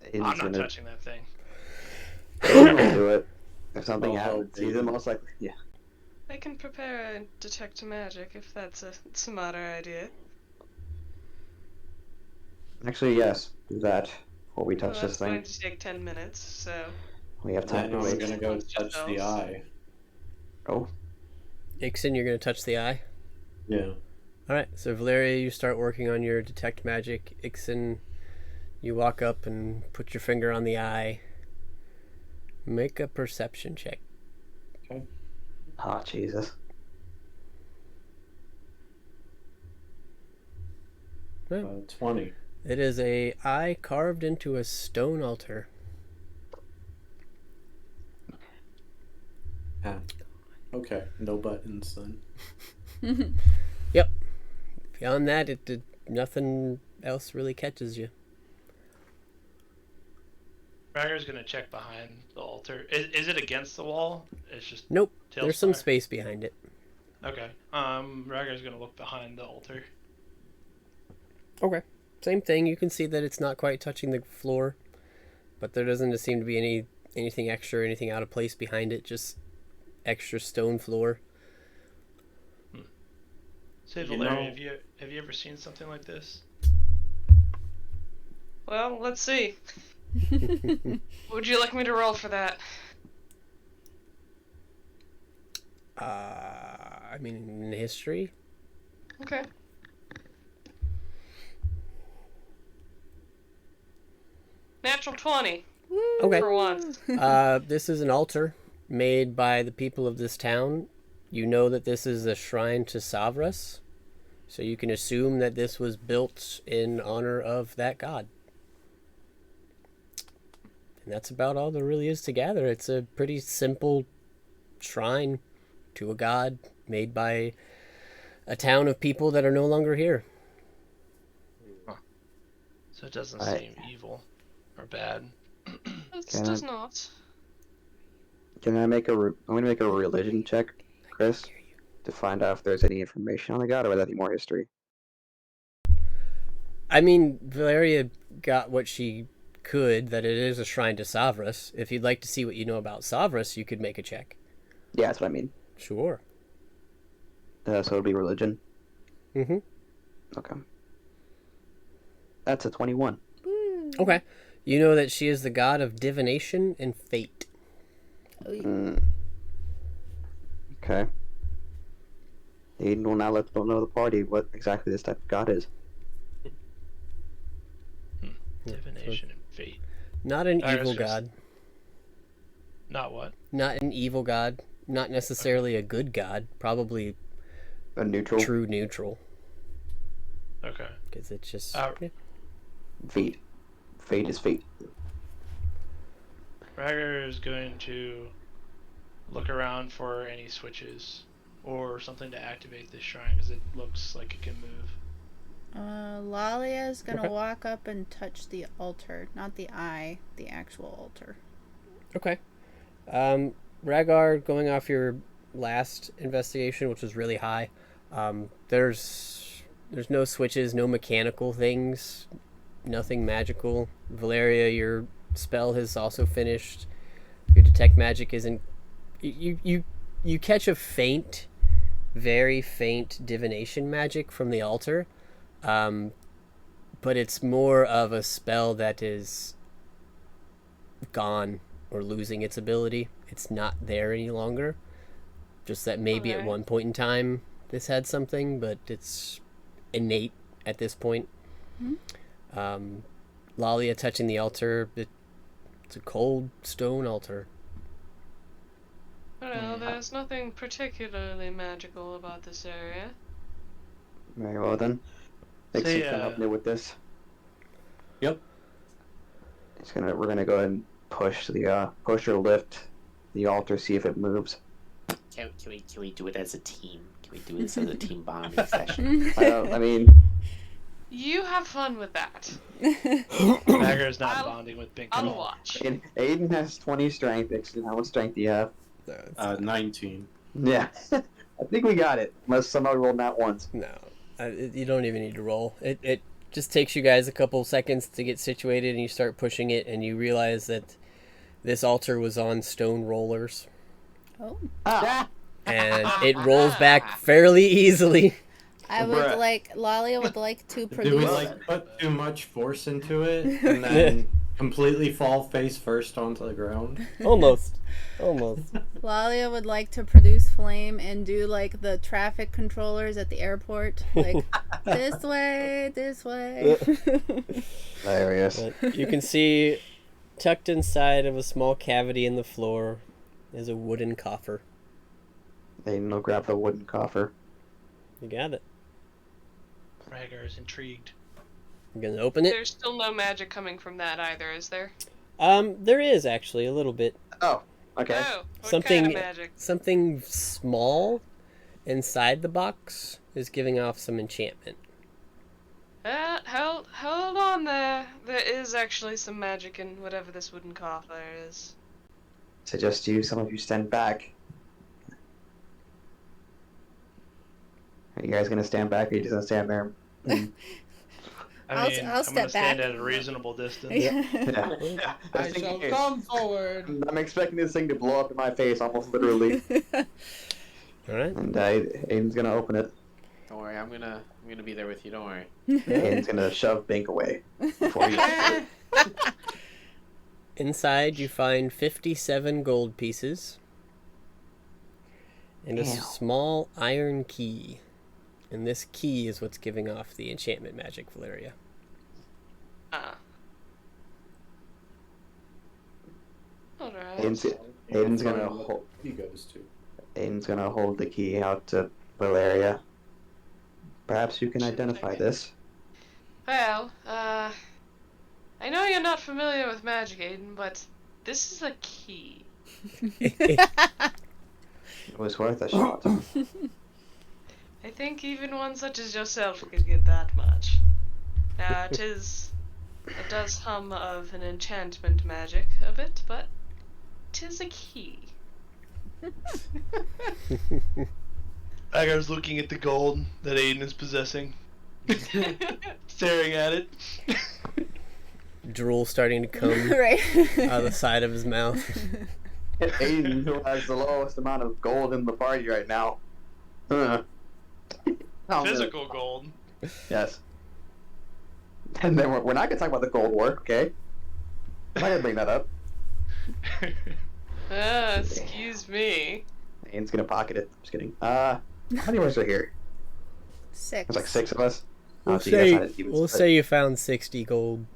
Aiden's I'm not gonna touching that thing. Aiden will do it. If something Oh, happens, he's the baby. most likely. Yeah. I can prepare and detect magic if that's a smarter idea. Actually, yes. Do that before we touch Well, this that's going thing. to take 10 minutes, so. We have time Then to I'm waste. gonna go Amongst touch the yourselves. eye. Oh, Ixen, you're going to touch the eye. Yeah. All right. So Valeria, you start working on your detect magic. Ixen, you walk up and put your finger on the eye. Make a perception check. oh Jesus. Well, 20. it is a eye carved into a stone altar. Ah. Okay, no buttons then. Yep. Beyond that, it did nothing else really catches you. Ragar's gonna check behind the altar. Is it against the wall? It's just Nope. tail There's some spire? space behind it. Okay. Ragar's gonna look behind the altar. Okay. Same thing. You can see that it's not quite touching the floor, but there doesn't seem to be anything extra or anything out of place behind it. Just extra stone floor. Say, You Valeria, know- have you ever seen something like this? Well, let's see. Would you like me to roll for that? I mean, in history. Okay. Natural 20 Okay. for once. This is an altar made by the people of this town. You know that this is a shrine to Savras, so you can assume that this was built in honor of that god. And that's about all there really is to gather. It's a pretty simple shrine to a god made by a town of people that are no longer here. So it doesn't Right. seem evil or bad. It Can does I- not. Can I make I'm gonna make a religion check, Chris, to find out if there's any information on the god, or would that be more history? I mean, Valeria got what she could, that it is a shrine to Savras. If you'd like to see what you know about Savras, you could make a check. Yeah, that's what I mean. Sure. So it'll be religion. Mm-hmm. Okay. That's a 21. Okay. You know that she is the god of divination and fate. Mm. Okay. Aiden will now let people know the party what exactly this type of god is. Divination and fate. Not an I was evil just- god. Not what? Not an evil god. Not necessarily a good god. Probably A neutral true neutral. Okay. Because it's just... Uh, fate. Fate is fate. Ragar is going to look around for any switches or something to activate this shrine because it looks like it can move. Lalyas gonna Okay. walk up and touch the altar, not the eye, the actual altar. Okay. Ragar, going off your last investigation, which was really high, there's no switches, no mechanical things, nothing magical. Valeria, your spell has also finished. Your detect magic isn't. You catch a faint, very faint divination magic from the altar, but it's more of a spell that is gone or losing its ability. It's not there any longer. Just that maybe at Okay. one point in time this had something, but it's innate at this point. Lalia touching the altar, it's a cold stone altar. Well, there's nothing particularly magical about this area. Very well then. Thanks Say, for helping me with this. Yep. We're gonna go ahead and push or lift the altar, see if it moves. Can we do it as a team? Can we do this as a team bonding session? I mean, You have fun with that. Ragar is not I'll- bonding with Bink. I'll watch. Aiden has 20 strength. Ixen, how much strength do you have? 19. Yeah. I think we got it. Unless somebody rolled that once. No, you don't even need to roll. It just takes you guys a couple seconds to get situated, and you start pushing it, and you realize that This altar was on stone rollers, Oh. and it rolls back fairly easily. I would like Lalia would like to Do we produce. like put too much force into it and then completely fall face first onto the ground? Almost. Lalia would like to produce flame and do like the traffic controllers at the airport, like this way. Hilarious. But you can see, tucked inside of a small cavity in the floor, is a wooden coffer. Aiden will grab the wooden coffer. You got it. Rhaegar is intrigued. You gonna open it? There's still no magic coming from that either, is there? There is actually a little bit. Oh, okay. Oh, what Something, kind of magic? something small inside the box is giving off some enchantment. Hold on there. There is actually some magic in whatever this wooden coffer is. Suggest some of you stand back. Are you guys gonna stand back or are you just gonna stand there? I'll I'm step gonna stand back. at a reasonable distance. Yeah. I shall come forward. I'm expecting this thing to blow up in my face, almost literally. Alright. And Aiden's gonna open it. Don't worry, I'm gonna be there with you. Don't worry. Aiden's gonna shove Bink away before you. Inside you find 57 gold pieces and a Damn. small iron key. And this key is what's giving off the enchantment magic, Valeria. Alright. Aiden's gonna hold. He goes to. Aiden's gonna hold the key out to Valeria. Perhaps you can identify this. Well, I know you're not familiar with magic, Aiden, but this is a key. It was worth a shot. I think even one such as yourself could get that much. Now, it does hum of an enchantment magic a bit, but 'tis a key. Rhaegar's looking at the gold that Aiden is possessing, staring at it. Drool starting to come Right. out of the side of his mouth. Aiden, who has the lowest amount of gold in the party right now. Oh, Physical gold. Yes. And then we're not gonna talk about the gold war, okay? I'm not gonna bring that up. Excuse me. Aiden's gonna pocket it. Just kidding. How many of us are here? 6. There's like 6 of us. Oh, We'll so you guys say, had it even we'll split. say you found 60 gold.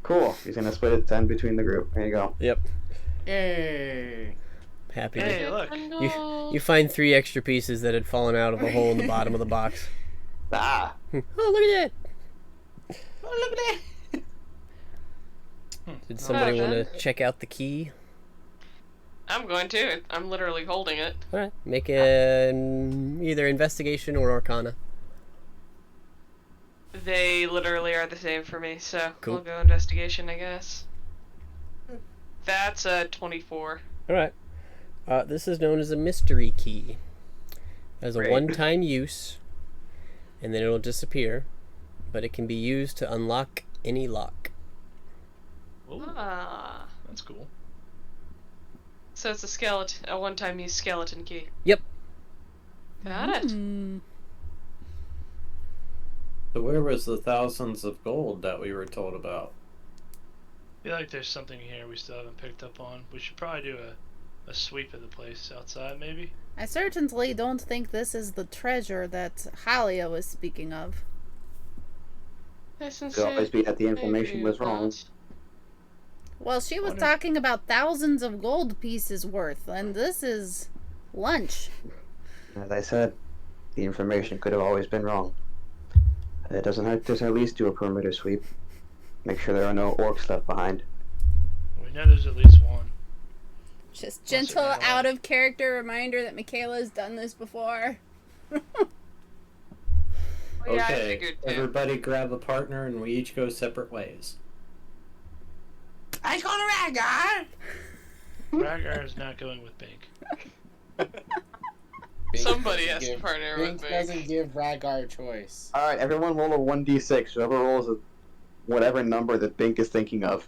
Cool. He's gonna split it 10 between the group. There you go. Yep. Yay! Happy to. Hey, look. You find 3 extra pieces that had fallen out of a hole in the bottom of the box. Ah! Oh, look at that! Oh, look at that! Did somebody Alright, want to check out the key? I'm going to. I'm literally holding it. Alright, make an either investigation or arcana. They literally are the same for me, so Cool. we'll go investigation, I guess. That's a 24. Alright. This is known as a mystery key. It has a Great. one-time use, and then it'll disappear, but it can be used to unlock any lock. Ooh, Ah. that's cool. So it's a one-time use skeleton key. Yep. Got it. So where was the thousands of gold that we were told about? I feel like there's something here we still haven't picked up on. We should probably do a sweep of the place outside, maybe. I certainly don't think this is the treasure that Halia was speaking of. I Could sincerely always be that the information agree was with wrong. that. Well, she was Wonder- talking about thousands of gold pieces worth, and this is lunch. As I said, the information could have always been wrong. It doesn't hurt to at least do a perimeter sweep. Make sure there are no orcs left behind. We know there's at least one. Just Once gentle, it went out off. of character reminder that Michaela's done this before. Well, yeah, I Okay, figured too. everybody grab a partner and we each go separate ways. I was going to Rhaegar! Rhaegar is not going with Bink. Somebody has to partner with Bink me. doesn't give Rhaegar a choice. Alright, everyone roll a 1d6. Whoever rolls whatever number that Bink is thinking of,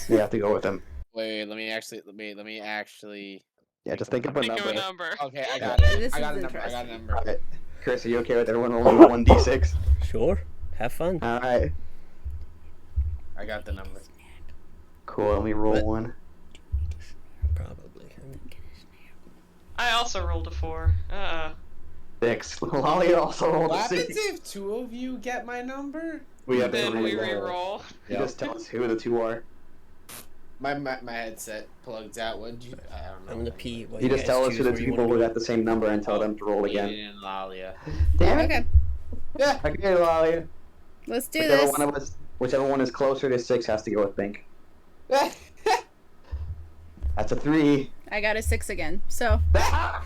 we have to go with him. Wait, let me actually. Yeah, just think of a Think of a number. number. Okay, I got it. This I got is a number. I got a interesting. number. Alright. Chris, are you okay with everyone rolling 1d6? Sure. Have fun. Alright. I got the number. Cool, let me roll What? one. Probably. I also rolled a 4. 6. Lolly also rolled a What happens 6. if 2 of you get my number? We have to Then we re-roll. re-roll. You just tell us who the two are. My headset plugs out. What you? I don't know. I'm gonna pee. While You just guys tell us choose who the where two you people wanna who go. got the same number and tell them to roll again. Aiden and Lalia. Damn it. Okay, Yeah. Okay, Lolly. let's do Whichever this. one of us, whichever one is closer to 6 has to go with Bink. That's a 3. I got a 6 again. So.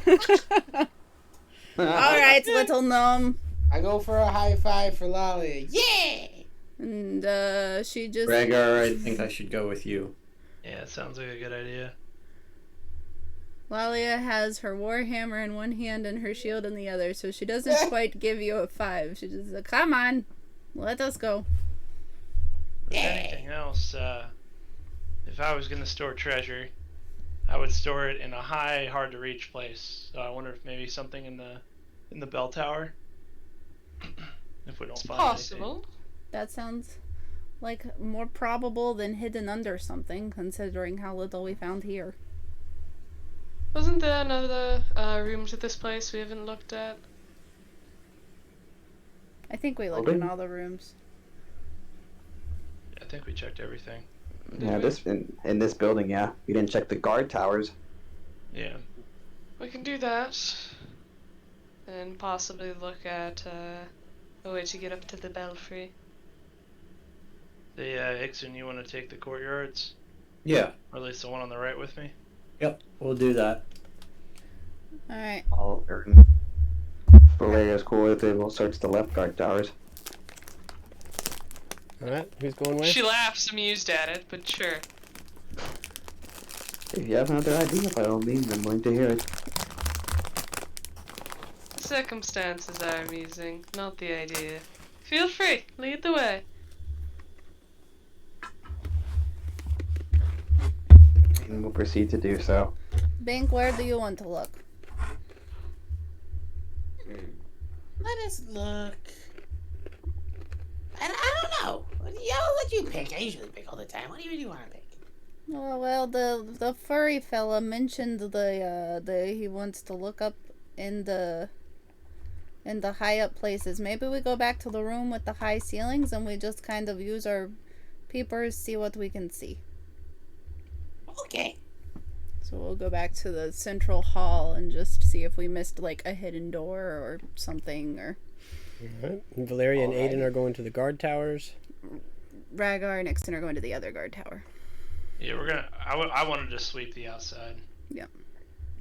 All right, little gnome. I go for a high five for Lalia. Yeah. And she just. Rhaegar, I think I should go with you. Yeah, it sounds like a good idea. Lalia has her warhammer in one hand and her shield in the other, so she doesn't quite give you a 5. She just like, come on, let us go. If anything else, if I was gonna store treasure, I would store it in a high, hard to reach place. So I wonder if maybe something in the bell tower. If we don't find Possible. That sounds like more probable than hidden under something, considering how little we found here. Wasn't there another room to this place we haven't looked at? I think we looked in all the rooms. anything. I think we checked everything. Yeah, in this building, yeah. We didn't check the guard towers. Yeah. We can do that. And possibly look at a way to get up to the belfry. Ixen, you want to take the courtyards? Yeah. Or at least the one on the right with me? Yep. We'll do that. Alright. Valeria's cool with it. We'll search the left guard towers. Alright, who's going with? She laughs, amused at it, but sure. If you have another idea, by all means, I'm willing to hear it. The circumstances are amusing, not the idea. Feel free, lead the way. And we'll proceed to do so. Bink, where do you want to look? Let us look. I don't know. What do you pick? I usually pick all the time. What do you want to pick? Oh, well, the furry fella mentioned the he wants to look up in the high up places. Maybe we go back to the room with the high ceilings and we just kind of use our peepers, see what we can see. Okay. So we'll go back to the central hall and just see if we missed like a hidden door or something. Or Alright. Valeria and Aiden are going to the guard towers. Rhaegar and Ixen are going to the other guard tower. Yeah, we're gonna. I wanted to sweep the outside. Yeah.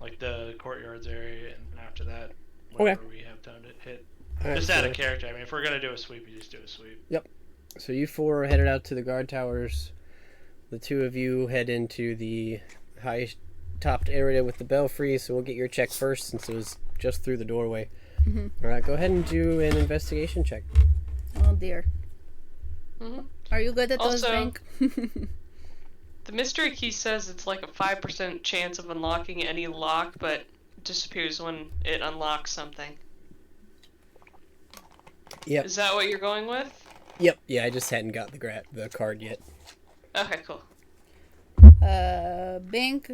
Like the courtyards area, and after that, Okay. whenever we have time to hit. Alright, Just out so- of character. I mean, if we're gonna do a sweep, you just do a sweep. So you four are headed out to the guard towers. The two of you head into the high-topped area with the belfry, so we'll get your check first since it was just through the doorway. Mhm. Alright, go ahead and do an investigation check. Oh dear. hmm Are you good at those, Also- Bink? The mystery key says it's like a 5% chance of unlocking any lock, but it disappears when it unlocks something. Yep. Is that what you're going with? Yep. Yeah, I just hadn't got the card yet. Okay, cool. Bink,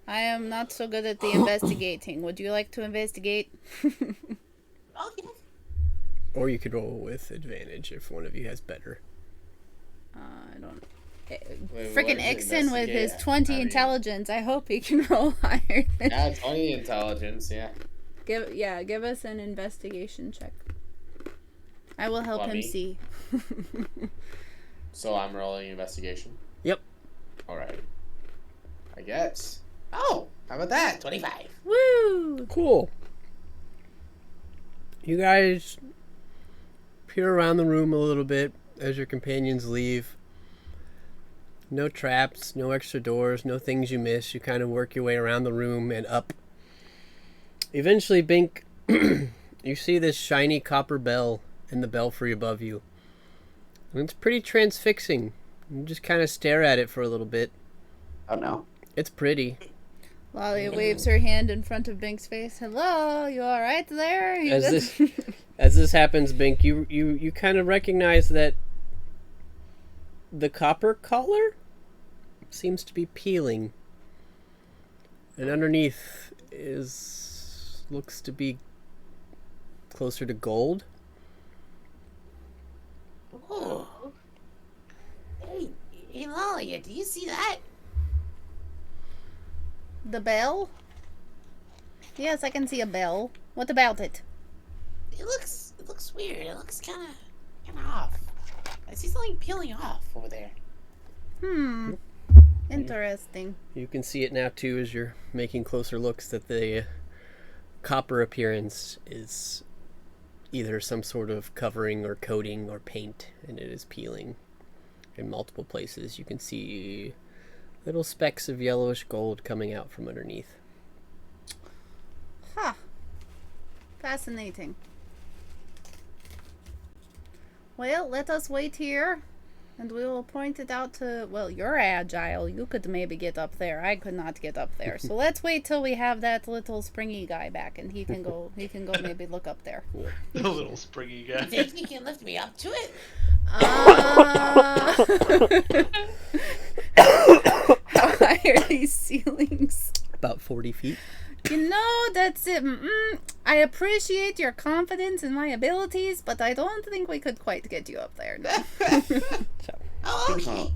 I am not so good at the investigating. Would you like to investigate? Okay. Or you could roll with advantage if one of you has better. I don't. Wait, Freaking what is Ixen with his investigate? 20 I mean- intelligence. I hope he can roll higher. Than... Yeah, 20 intelligence, yeah. Give us an investigation check. I will help What, him me? see. So I'm rolling investigation? Yep. Alright. I guess. Oh, how about that? 25. Woo! Cool. You guys peer around the room a little bit as your companions leave. No traps, no extra doors, no things you miss. You kind of work your way around the room and up. Eventually, Bink, you see this shiny copper bell in the belfry above you. And it's pretty transfixing. You just kind of stare at it for a little bit. Oh no. It's pretty. Lalyas waves her hand in front of Bink's face. Hello, you all right there? You As this happens, Bink, you kind of recognize that the copper collar seems to be peeling, and underneath looks to be closer to gold. Oh. Hey, Lalia, do you see that? The bell? Yes, I can see a bell. What about it? It looks weird. It looks kind of off. I see something peeling off over there. Interesting. You can see it now too as you're making closer looks that the copper appearance is either some sort of covering or coating or paint, and it is peeling in multiple places. You can see little specks of yellowish gold coming out from underneath. Huh. Fascinating. Well, let us wait here, and we will point it out to... Well, you're agile. You could maybe get up there. I could not get up there. So let's wait till we have that little springy guy back, and he can go maybe look up there. The little springy guy. You think you can lift me up to it? How high are these ceilings? About 40 feet. You know, that's it. I appreciate your confidence in my abilities, but I don't think we could quite get you up there. No. Oh, okay.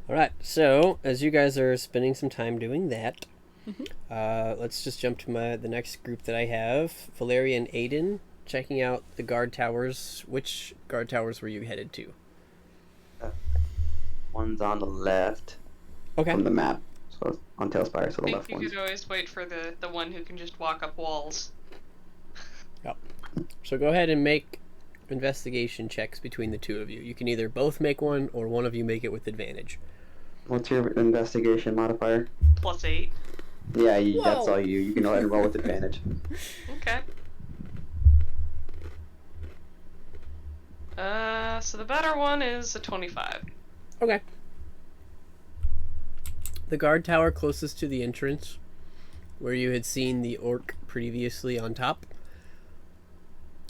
Alright, so as you guys are spending some time doing that, let's just jump to the next group that I have. Valeria and Aiden, checking out the guard towers. Which guard towers were you headed to? One's on the left from the map. So it's on Tailspire, so the I left think you one's. could always wait for the one who can just walk up walls. Yep. So go ahead and make investigation checks between the two of you. You can either both make one or one of you make it with advantage. What's your investigation modifier? +8. Yeah, that's all you. You can go ahead and roll with advantage. Okay. So the better one is a 25. Okay. The guard tower closest to the entrance, where you had seen the orc previously on top,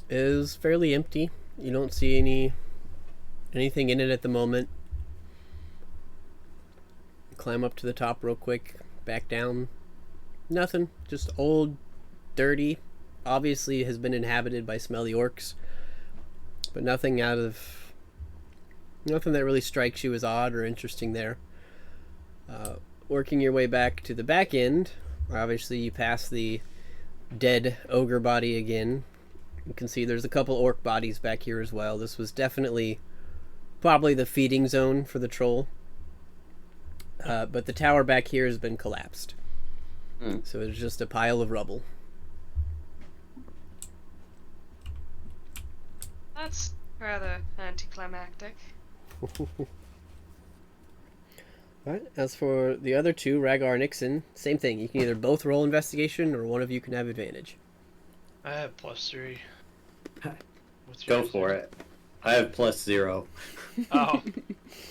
is fairly empty. You don't see anything in it at the moment. Climb up to the top real quick, back down. Nothing. Just old, dirty. Obviously has been inhabited by smelly orcs, but nothing that really strikes you as odd or interesting there. Working your way back to the back end, where obviously you pass the dead ogre body again. You can see there's a couple orc bodies back here as well. This was definitely probably the feeding zone for the troll. But the tower back here has been collapsed. So it's just a pile of rubble. That's rather anticlimactic. Alright, as for the other two, Rhaegar and Ixen, same thing. You can either both roll investigation or one of you can have advantage. I have +3. What's Go yours? for it. I have +0. Oh,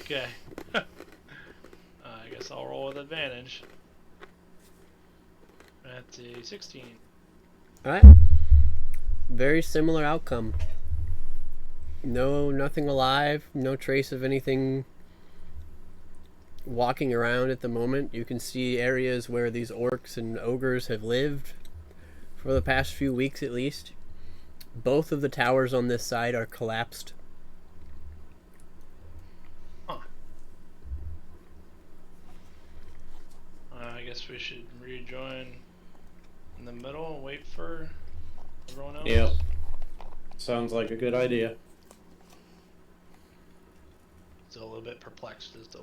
okay. I guess I'll roll with advantage. That's a 16. Alright. Very similar outcome. Nothing alive, no trace of anything walking around at the moment. You can see areas where these orcs and ogres have lived for the past few weeks at least. Both of the towers on this side are collapsed. Huh. I guess we should rejoin in the middle and wait for everyone else. Yep. Sounds like a good idea. Still a little bit perplexed as to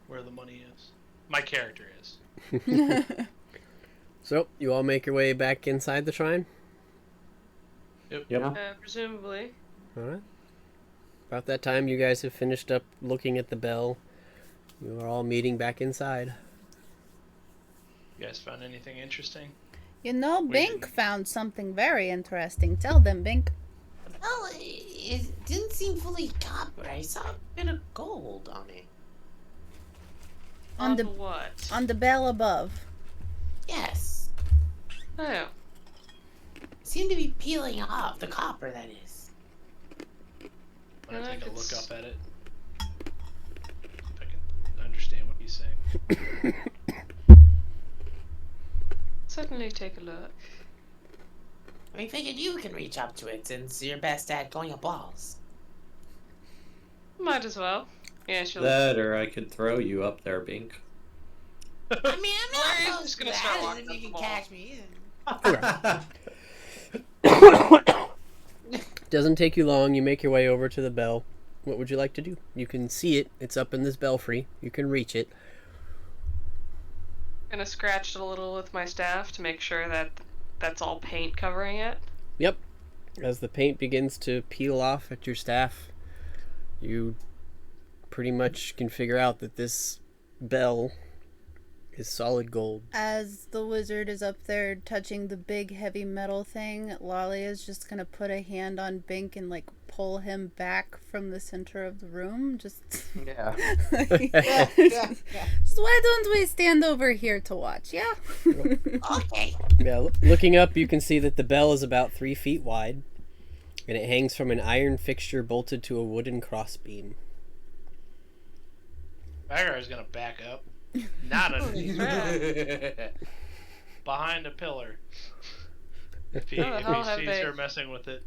where the money is. My character is. So, you all make your way back inside the shrine? Yep. Presumably. Alright. About that time, you guys have finished up looking at the bell. You are all meeting back inside. You guys found anything interesting? You know, We Bink didn't. found something very interesting. Tell them, Bink. Well, it didn't seem fully copper. I saw a bit of gold on it. On the what? on the bell above. Yes. Oh. Seem to be peeling off. The copper, that is. I'm gonna Yeah, take a it's- look up at it. If I can understand what he's saying. Certainly take a look. I figured you can reach up to it since you're best at going up walls. Might as well. Yeah, sure. That, or I could throw you up there, Bink. I mean, I'm Or not you're opposed just to gonna start that, walking if up you the can wall. catch me. Doesn't take you long. You make your way over to the bell. What would you like to do? You can see it. It's up in this belfry. You can reach it. Gonna scratch it a little with my staff to make sure that that's all paint covering it. Yep. As the paint begins to peel off at your staff, you pretty much can figure out that this bell is solid gold. As the wizard is up there touching the big heavy metal thing, Lalyas is just gonna put a hand on Bink and like pull him back from the center of the room. Just Yeah. Just why don't we stand over here to watch? Yeah. Okay. Yeah, looking up, you can see that the bell is about 3 feet wide, and it hangs from an iron fixture bolted to a wooden crossbeam. Bagger is gonna back up. Not underneath. Behind a pillar. If How the hell he have sees they- her messing with it.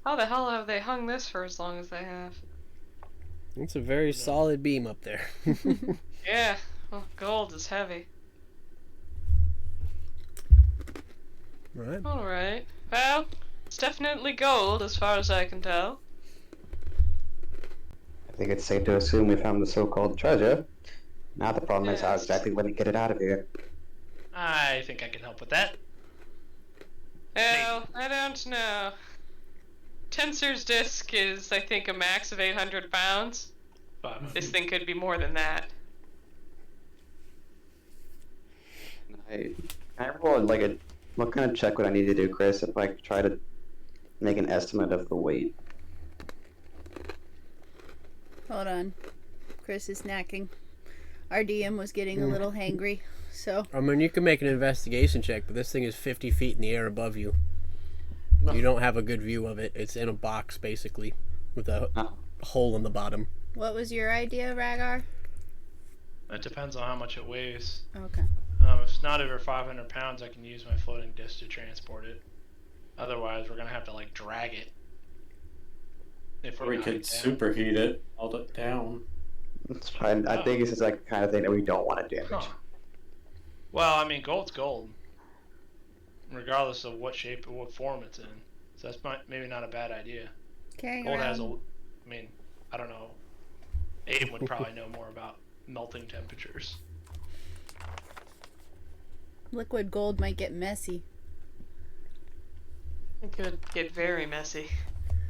How the hell have they hung this for as long as they have? It's a very solid beam up there. Yeah. Well, gold is heavy. Right. Alright. Well, it's definitely gold as far as I can tell. I think it's safe to assume we found the so-called treasure. Now the problem is how Yes. exactly we get it out of here. I think I can help with that. Well, I don't know. Tensor's disc is, I think, a max of 800 pounds. This thing could be more than that. I roll like a. What kind of check would I need to do, Chris, if I try to make an estimate of the weight? Hold on. Chris is snacking. Our DM was getting a little hangry, so I mean, you can make an investigation check, but this thing is 50 feet in the air above you. You don't have a good view of it. It's in a box, basically, with a hole in the bottom. what was your idea, Rhaegar? It depends on how much it weighs. Okay. If it's not over 500 pounds, I can use my floating disc to transport it. Otherwise, we're gonna have to like drag it. If Or we knock could it down. superheat it, hold it down. It's fine. I think this is like the kind of thing that we don't want to damage. Huh. Well, I mean, gold's gold, regardless of what shape or what form it's in. So that's maybe not a bad idea. Carrying Gold has around. I mean, I don't know. Aiden would probably know more about melting temperatures. Liquid gold might get messy. It could get very messy.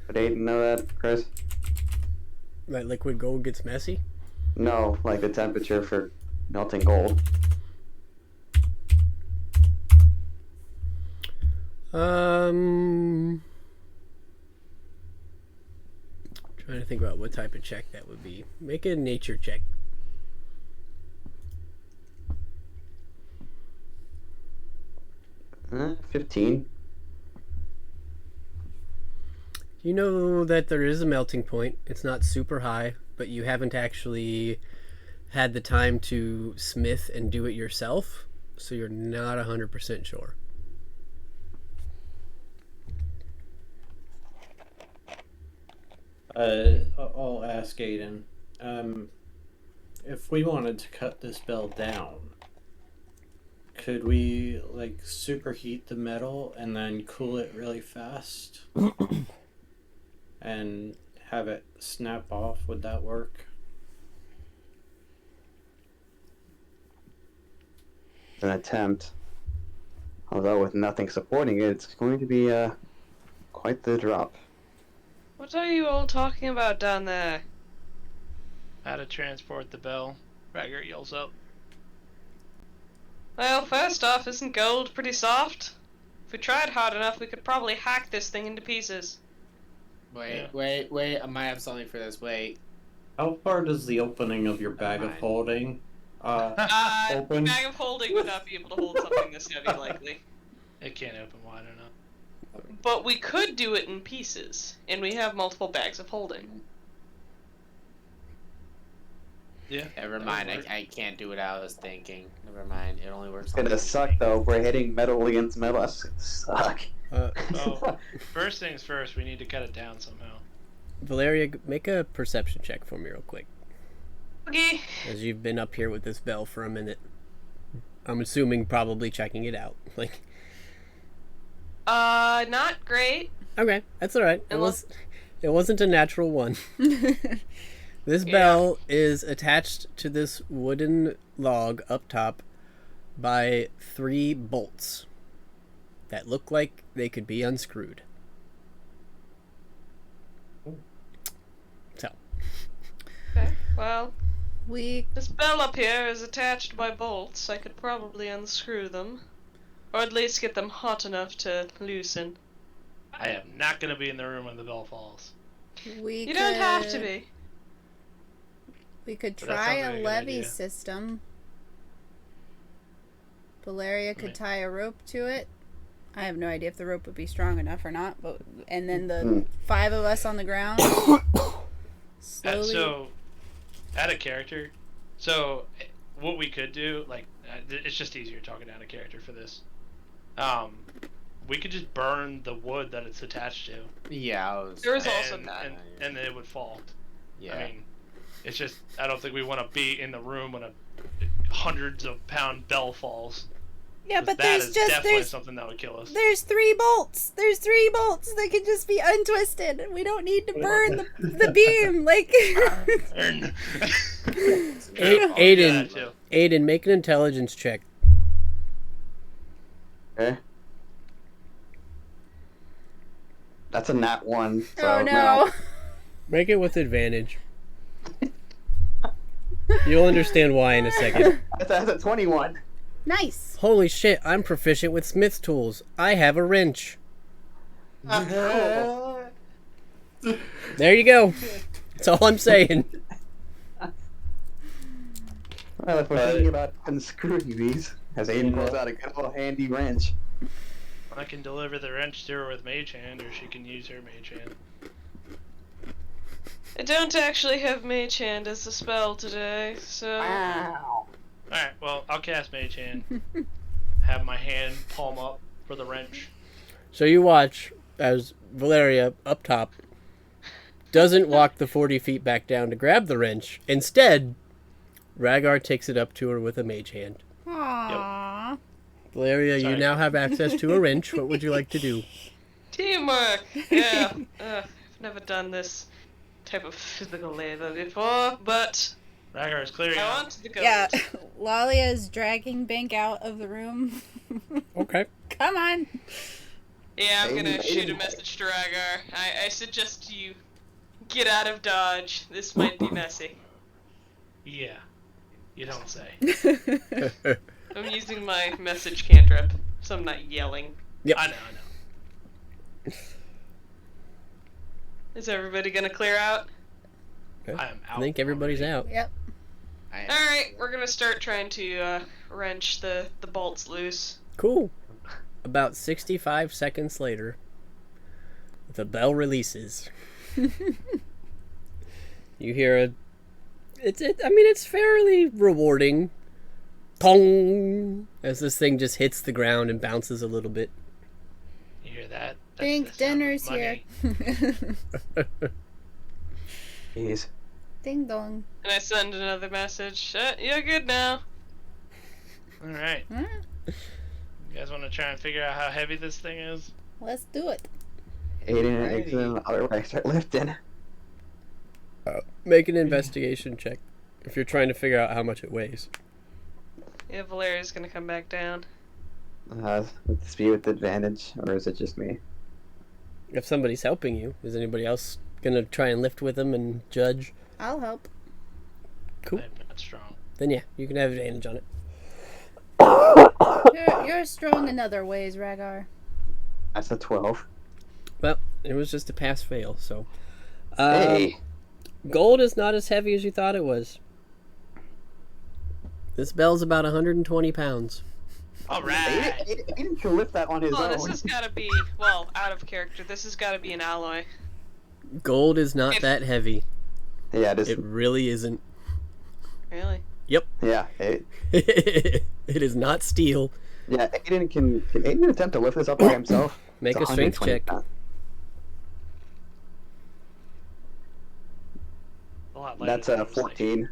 Would Aiden know that, Chris? That liquid gold gets messy? No, like the temperature for melting gold. Trying to think about what type of check that would be. Make a nature check. Uh, 15. You know that there is a melting point. It's not super high, but you haven't actually had the time to smith and do it yourself, so you're not 100% sure. I'll ask Aiden. If we wanted to cut this bell down, could we like superheat the metal and then cool it really fast and have it snap off? Would that work? An attempt. Although with nothing supporting it, it's going to be quite the drop. What are you all talking about down there? How to transport the bell? Ragger yells up. Well, first off, isn't gold pretty soft? If we tried hard enough, we could probably hack this thing into pieces. Wait, wait, I might have something for this. Wait. How far does the opening of your bag of Never mind. holding Open. Bag of holding would not be able to hold something this heavy, likely. It can't open wide enough. But we could do it in pieces, and we have multiple bags of holding. Yeah. Never mind, I can't do what I was thinking. Never mind, it only works It's on gonna the suck though. We're hitting metal against metal. That's gonna suck. Oh, first things first, we need to cut it down somehow. Valeria, make a perception check for me real quick. Okay. As you've been up here with this bell for a minute. I'm assuming probably checking it out. Like, Not great. okay, that's alright. It wasn't a natural one. This Yeah. bell is attached to this wooden log up top by 3 bolts that look like they could be unscrewed. So, Okay, well, We this bell up here is attached by bolts. I could probably unscrew them. Or at least get them hot enough to loosen. I am not going to be in the room when the bell falls. You don't have to be. We could But that try sounds like a a good levy idea. system. Valeria could tie a rope to it. I have no idea if the rope would be strong enough or not, but and then the 5 of us on the ground slowly. So, add a character. So, what we could do, like, it's just easier talking out of character for this. We could just burn the wood that it's attached to. Yeah, There was also that. And then it would fall. Yeah. I mean, it's just, I don't think we want to be in the room when a hundreds of pound bell falls. Yeah, but that there's is just definitely there's something that would kill us. there's 3 bolts. There's 3 bolts that can just be untwisted. We don't need to burn the beam. Like Aiden, make an intelligence check. Okay. That's a nat 1. So oh no. Make it with advantage. You'll understand why in a second. That's a 21. Nice. Holy shit, I'm proficient with smith's tools. I have a wrench. Cool. There you go. That's all I'm saying. Well, if we're thinking about unscrewing these, as Aiden pulls out a good old handy wrench. I can deliver the wrench to her with Mage Hand, or she can use her Mage Hand. I don't actually have Mage Hand as a spell today, so... Wow. Alright, well, I'll cast Mage Hand. Have my hand palm up for the wrench. So you watch as Valeria, up top, doesn't walk the 40 feet back down to grab the wrench. Instead, Rhaegar takes it up to her with a mage hand. Aww. Valeria, Sorry. you now have access to a wrench. What would you like to do? Teamwork! Yeah. I've never done this type of physical labor before, but Rhaegar is clearing I out. want to go. Yeah. Lalia is dragging Bank out of the room. Okay. Come on. Yeah, I'm gonna Aiden. shoot a message to Rhaegar. I suggest you get out of Dodge. This might be messy. Yeah. You don't say. I'm using my message cantrip, so I'm not yelling. Yep. I know. Is everybody gonna clear out? Okay. I am out. I think everybody's already. out. Yep. Alright, we're gonna start trying to wrench the bolts loose. Cool. About 65 seconds later, the bell releases. You hear a... it's fairly rewarding. Pong! As this thing just hits the ground and bounces a little bit. You hear that? That's Bank the sound of dinner's here. money. Jeez. Ding dong. And I send another message. You're good now. Alright. Huh? You guys want to try and figure out how heavy this thing is? Let's do it. Aiden and Ixen, otherwise start lifting. Make an investigation check if you're trying to figure out how much it weighs. Yeah, Valeria's gonna come back down. Would this be with advantage, or is it just me? If somebody's helping you, is anybody else gonna try and lift with them and judge? I'll help. Cool. I'm not strong. Then yeah, you can have advantage on it. You're strong in other ways, Rhaegar. That's a 12. Well, it was just a pass-fail, so... Hey! Gold is not as heavy as you thought it was. This bell's about 120 pounds. All right. Aiden can lift that on his Oh, own. this has gotta be, well, out of character. This has gotta be an alloy. Gold is not that heavy. Yeah, it is. It really isn't. Really? Yep. Yeah, It is not steel. yeah. Aiden can Aiden attempt to lift this up by himself? Make It's a strength 120 check. pounds. A lot lighter That's than I a was 14.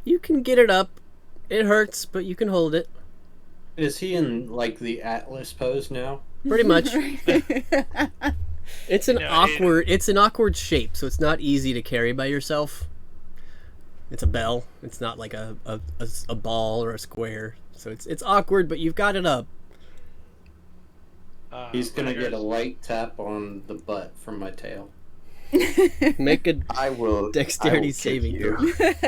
You can get it up. It hurts, but you can hold it. Is he in like the Atlas pose now? Pretty much. It's an No, awkward shape, so it's not easy to carry by yourself. It's a bell. It's not like a ball or a square. So it's awkward, but you've got it up. He's gonna get a light tap on the butt from my tail. Make a I will dexterity kick saving you. throw.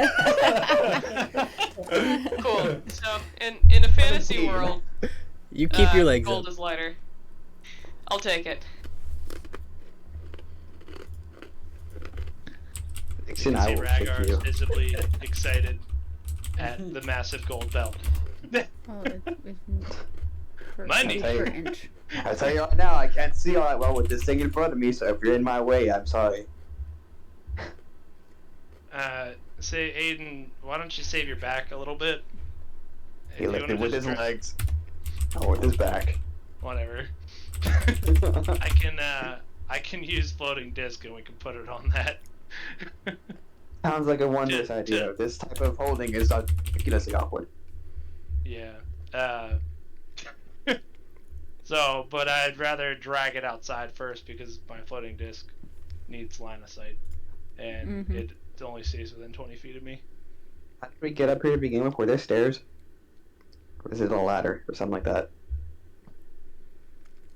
Cool. So, in a fantasy 17. world, You keep your legs gold up. is lighter. I'll take it. Ixen, You I see will kick Rhaegar you. is visibly excited at the massive gold belt. Money. Per inch. I tell you right now, I can't see all that well with this thing in front of me. So if you're in my way, I'm sorry. Say, Aiden, why don't you save your back a little bit? He If you lifted wanna with just his try- legs. Or with his back. Whatever. I can use floating disc and we can put it on that. Sounds like a wondrous idea. This type of holding is ridiculously awkward. Yeah. So, but I'd rather drag it outside first because my floating disc needs line of sight, and it only stays within 20 feet of me. How did we get up here to begin with? Were there stairs? Or is it a ladder or something like that?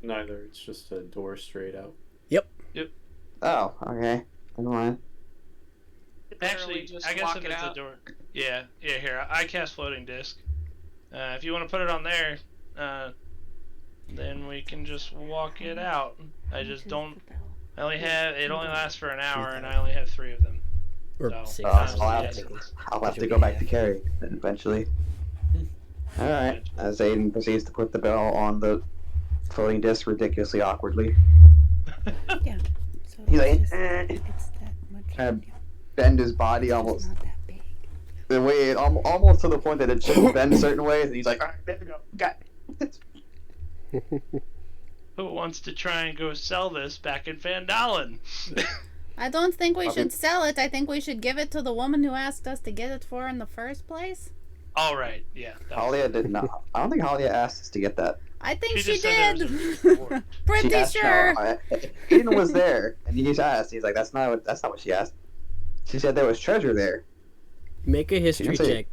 Neither. It's just a door straight out. Oh, okay. Never mind. Actually, just I guess walk if it it's out. a door. Yeah, here, I cast floating disc. If you want to put it on there, then we can just walk it out. I just don't. It only lasts for an hour, and I only have 3 of them. Or So, 6 I'll have to go back to carry then eventually. Alright, as Aiden proceeds to put the bell on the floating disc ridiculously awkwardly. Yeah. So He's like, it's that much. kind of bend his body It's almost not that big. the way it almost to the point that it shouldn't bend certain ways, and he's like, alright, there we go, got it. Who wants to try and go sell this back in Van Dalen? I don't think we should sell it. I think we should give it to the woman who asked us to get it for in the first place. All right, yeah. Halia did not. I don't think Halia asked us to get that. I think She she just said did. there was a reward. Pretty She asked, sure. no, Aiden was there, and he just asked. He's like, that's not what she asked. She said there was treasure there. Make a history say- check.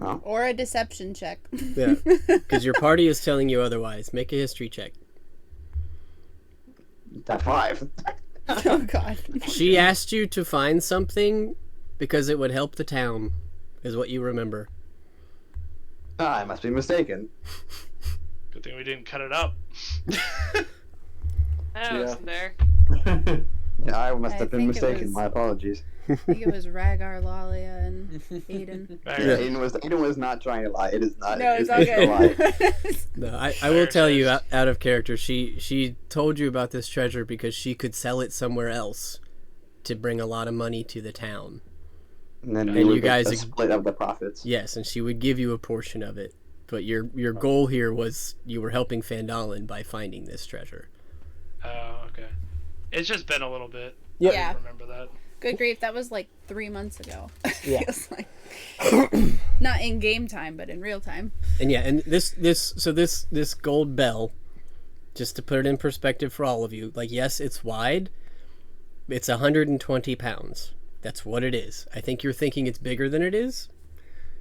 Oh. Or a deception check. Yeah. Because your party is telling you otherwise. Make a history check. That 5. Oh god. She asked you to find something because it would help the town, is what you remember. I must be mistaken. Good thing we didn't cut it up. I wasn't there. Yeah, I must I have been think it mistaken. was- My apologies. I think it was Rhaegar, Lalia, and Aiden. Yeah, Aiden was not trying to lie. It is not. No, it it's is all a lie. good. No, I will tell you out of character. She told you about this treasure because she could sell it somewhere else to bring a lot of money to the town. And then And we you would get guys a split of the profits. Yes, and she would give you a portion of it. But your goal here was you were helping Fandolin by finding this treasure. Oh, okay. It's just been a little bit. Yep. I Yeah. remember that. Good grief, that was like 3 months ago. Yeah. Feels like. Not in game time, but in real time. And yeah, and this gold bell, just to put it in perspective for all of you, like yes, it's wide. It's 120 pounds. That's what it is. I think you're thinking it's bigger than it is.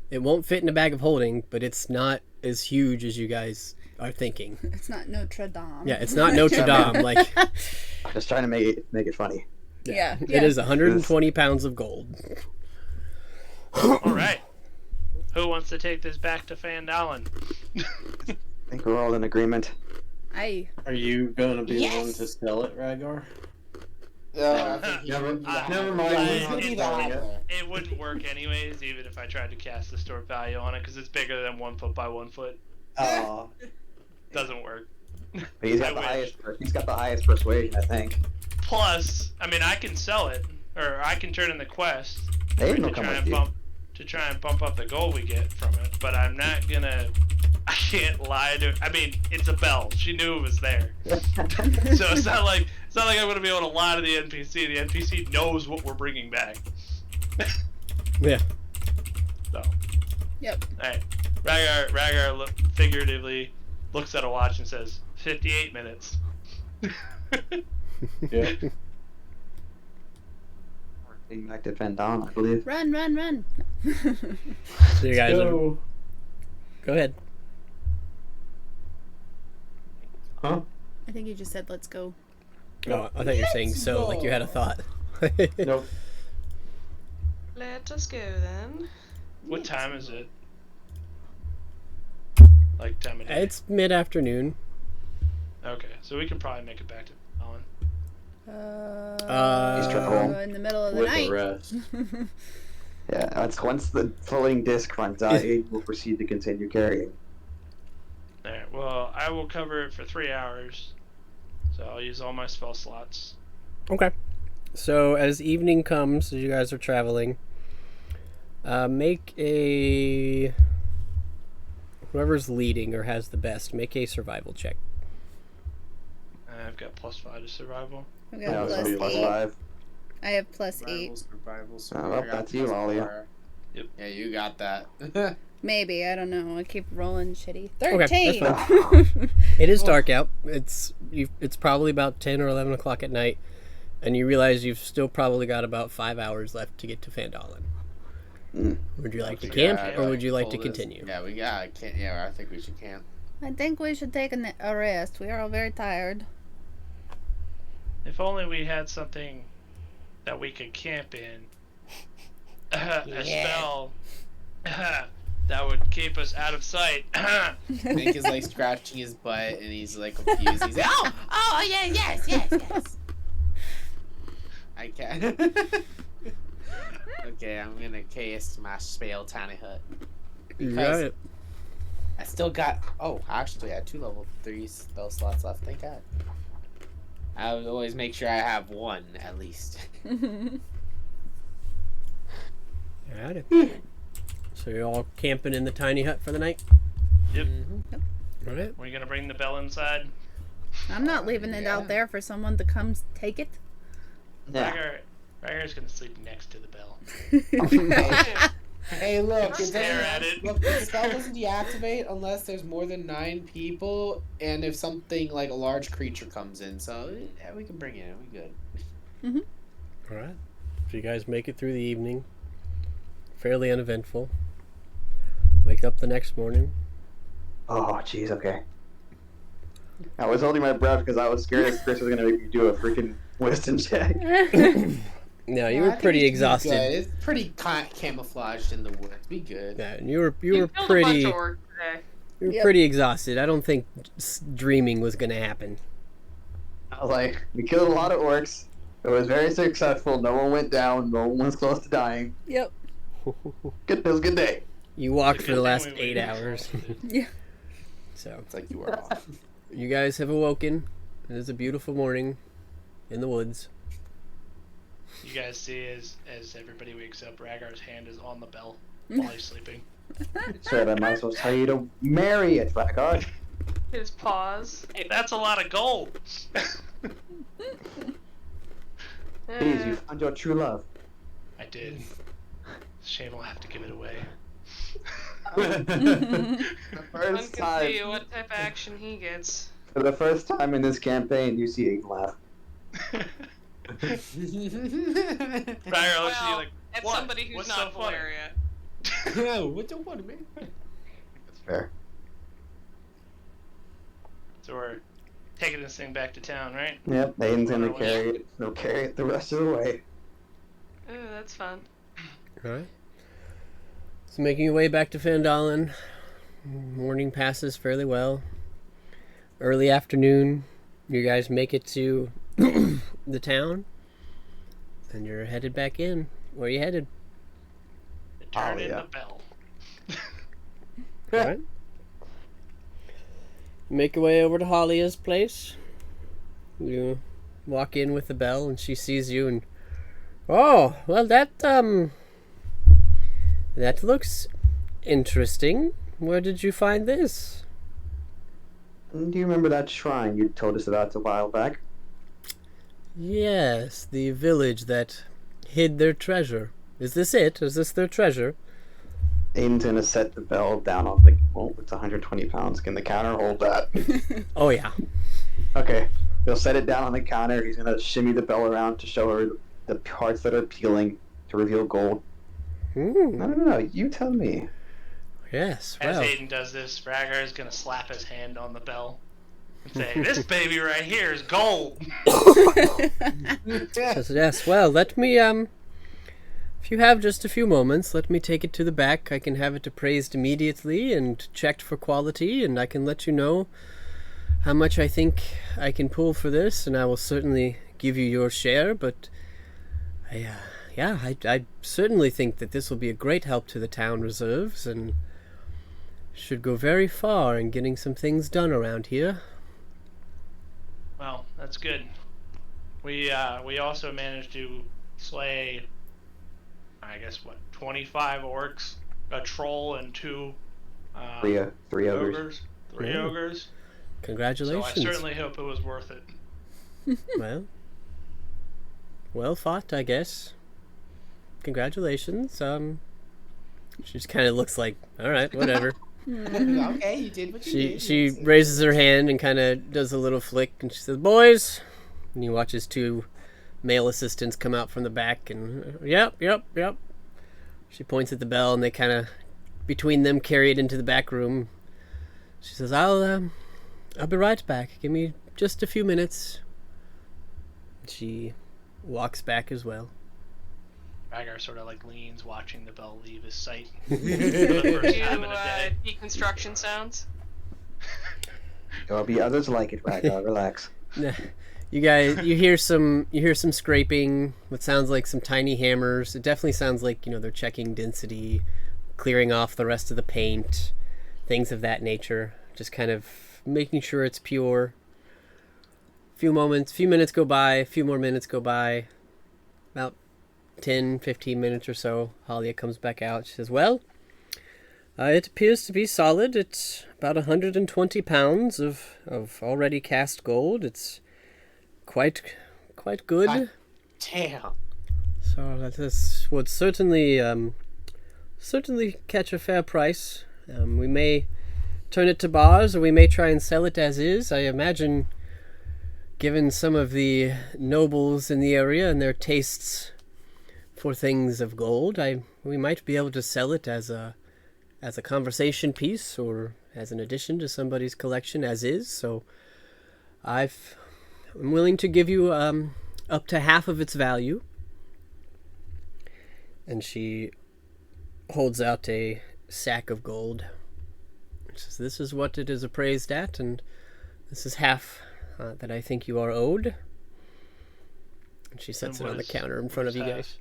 It won't fit in a bag of holding, but it's not as huge as you guys are thinking. It's not Notre Dame. Yeah, it's not Notre Dame. Like, I'm just trying to make it funny. Yeah. it is 120 pounds of gold. All right. Who wants to take this back to Fandolin? I think we're all in agreement. Are you going to be the one to sell it, Rhaegar? I think he Never- should be the never high- mind, Yeah, we're he's not gonna be the starting it. high. It wouldn't work anyways, even if I tried to cast the store value on it, because it's bigger than 1 foot by 1 foot. Oh, Doesn't work. but he's got I the wish. highest. He's got the highest persuasion, I think. Plus, I mean, I can sell it, or I can turn in the quest Aiden to will come try with and you. bump up the gold we get from it. But I'm not gonna. I can't lie to. I mean, it's a bell. She knew it was there, so it's not like I'm gonna be able to lie to the NPC. The NPC knows what we're bringing back. Yeah. So. Yep. All right. Ragar figuratively looks at a watch and says, 58 minutes. Yeah. Being back to Vendon, I believe. Run, run, run. So you guys are, So, go ahead. huh? I think you just said let's go. Oh, I thought you were saying so, like you had a thought. Nope. Let us go then. What time is it? Like time of day? It's mid-afternoon. Okay, so we can probably make it back to Colin. He's triple. In the middle of the With night. the rest. Yeah, once the floating disc runs out, Aiden will proceed to continue carrying. Alright, well, I will cover it for 3 hours. So I'll use all my spell slots. Okay. So as evening comes, as you guys are traveling, make a... Whoever's leading or has the best, make a survival check. I've got +5 to survival. I've Yeah, got it's plus gonna be 8. +5. I have plus 8. Survival. Oh, well, I got that's you, plus Lalia. 4. Yep. Yeah, you got that. Maybe, I don't know. I keep rolling shitty. Okay, 13! that's It is dark out. It's probably about 10 or 11 o'clock at night, and you realize you've still probably got about 5 hours left to get to Fandolin. Would you like to camp, or would you like to continue? Yeah, we got. Yeah, I think we should camp. I think we should take a rest. We are all very tired. If only we had something that we could camp in. A spell that would keep us out of sight. Nick is like scratching his butt and he's like confused. He's like, oh yeah, yes. I can't. Okay, I'm gonna cast my spell Tiny Hut. You got it. I still got. Oh, actually, I had 2 level 3 spell slots left. Thank God. I would always make sure I have 1 at least. Got it. So you're all camping in the tiny hut for the night? Yep. All right. We're gonna bring the bell inside. I'm not leaving it out there for someone to come take it. Yeah. Ragar's gonna sleep next to the bell. Hey, look, it Stare at it. Look, the spell doesn't deactivate unless there's more than 9 people, and if something like a large creature comes in. So yeah, we can bring it in. We good. All right. So you guys make it through the evening. Fairly uneventful. Wake up the next morning. Oh, jeez, okay. I was holding my breath because I was scared that Chris was going to make me do a freaking wisdom check. No, you Yeah, I were think pretty we should be exhausted. good. It's pretty camouflaged in the woods. Be good. Yeah, and you were killed a pretty bunch of orcs today. you were pretty exhausted. I don't think dreaming was gonna happen. I was like, we killed a lot of orcs. It was very successful. No one went down. No one was close to dying. Yep. Good, it was a good day. You walked It's a for good the thing last we 8 waited. hours. Yeah. So It's like you are off. you guys have awoken. It is a beautiful morning in the woods. You guys see as everybody wakes up, Ragar's hand is on the bell while he's sleeping. Said I might as well tell you to marry it, Blackheart. His paws. Hey, that's a lot of gold. Please, you found your true love. I did. Shame I'll have to give it away. The One first can see time, what type of action he gets. for the first time in this campaign, you see Aiden laugh. Ragar looks at you Well, like, at what? somebody who's What's not so funny? Valeria. No, what the one, man? That's fair. So we're taking this thing back to town, right? Yep, Aiden's gonna Well, carry it. He'll carry it the rest of the way. Ooh, that's fun. Alright. So making your way back to Fandolin. Morning passes fairly well. Early afternoon, you guys make it to the town. And you're headed back in. Where are you headed? Turn Oh, in yeah. the bell. Alright. Make your way over to Lalyas' place. You walk in with the bell and she sees you and... Oh, well that looks interesting. Where did you find this? Do you remember that shrine you told us about a while back? Yes, the village that hid their treasure. Is this it? Is this their treasure? Aiden's gonna set the bell down on the... Well, it's 120 pounds. Can the counter hold that? Oh yeah. Okay. He'll set it down on the counter. He's gonna shimmy the bell around to show her the parts that are peeling to reveal gold. No. You tell me. Yes, As well. Aiden does this, Ragar is gonna slap his hand on the bell and say, "This baby right here is gold." Says, yes, well, let me, if you have just a few moments, let me take it to the back. I can have it appraised immediately and checked for quality, and I can let you know how much I think I can pull for this, and I will certainly give you your share, but I certainly think that this will be a great help to the town reserves, and should go very far in getting some things done around here. Well, that's good. We also managed to slay, I guess, 25 orcs, a troll, and two Three ogres. ogres. Three Ooh. ogres. Congratulations. So I certainly hope it was worth it. Well fought, I guess. Congratulations. She just kind of looks like, all right, whatever. Okay, you did what you did. She raises her hand and kind of does a little flick, and she says, "Boys," and he watches two male assistants come out from the back, and yep. She points at the bell, and they kind of, between them, carry it into the back room. She says, I'll be right back. Give me just a few minutes." She walks back as well. Ragar sort of like leans, watching the bell leave his sight. Do deconstruction sounds? There'll be others like it, Ragnar. Relax. You guys, you hear some scraping, what sounds like some tiny hammers. It definitely sounds like, they're checking density, clearing off the rest of the paint, things of that nature. Just kind of making sure it's pure. Few minutes go by, a few more minutes go by. About 10, 15 minutes or so, Halia comes back out. She says, well, it appears to be solid. It's about 120 pounds of already cast gold. It's quite good. God damn. So this would certainly catch a fair price. We may turn it to bars, or we may try and sell it as is. I imagine, given some of the nobles in the area and their tastes for things of gold, we might be able to sell it as a conversation piece, or as an addition to somebody's collection as is. So I'm willing to give you up to half of its value. And she holds out a sack of gold. She says, this is what it is appraised at, and this is half that I think you are owed. And she sets it on the counter in front of you guys.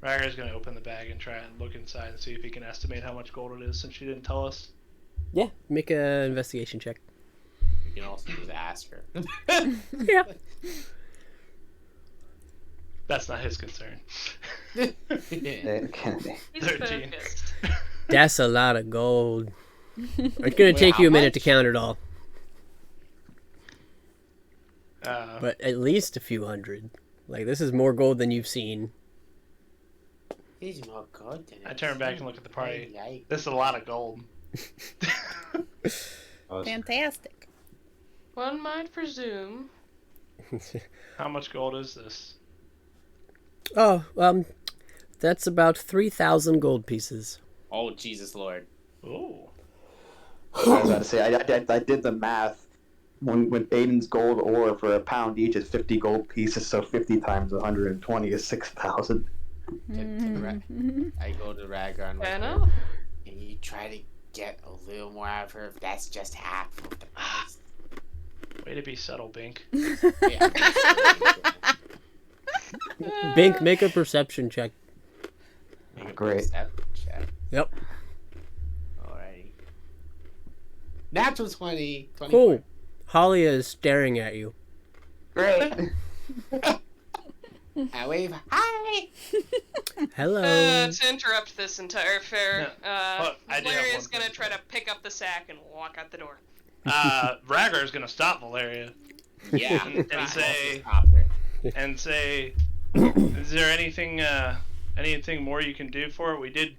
Ragar's going to open the bag and try and look inside and see if he can estimate how much gold it is, since she didn't tell us. Yeah, make an investigation check. You can also just ask her. Yeah. That's not his concern. It can be. He's 13. focused. That's a lot of gold. It's going to Wait, take you a how minute much? to count it all. Uh, But at least a few hundred. Like, this is more gold than you've seen. He's more good than I turn back and look at the party. Yikes. This is a lot of gold. Fantastic. One might presume. How much gold is this? Oh, that's about 3,000 gold pieces. Oh, Jesus Lord. Ooh. I was about to say, I did the math. When Aiden's gold ore for a pound each is 50 gold pieces, so 50 times 120 is 6,000. I go to Ragnar and Fair like, enough. Can you try to get a little more out of her if that's just half of the price? Way to be subtle, Bink. Yeah. Bink, make a perception check. Make a Great. perception check. Yep. Alrighty. Natural 20. 24. Cool. Holly is staring at you. Great. I wave. Hi. Hello. To interrupt this entire affair, but I do have Valeria's one gonna thing. try to pick up the sack and walk out the door. Raggar is gonna stop Valeria Yeah. and say, Stop it. is there anything more you can do for it? We did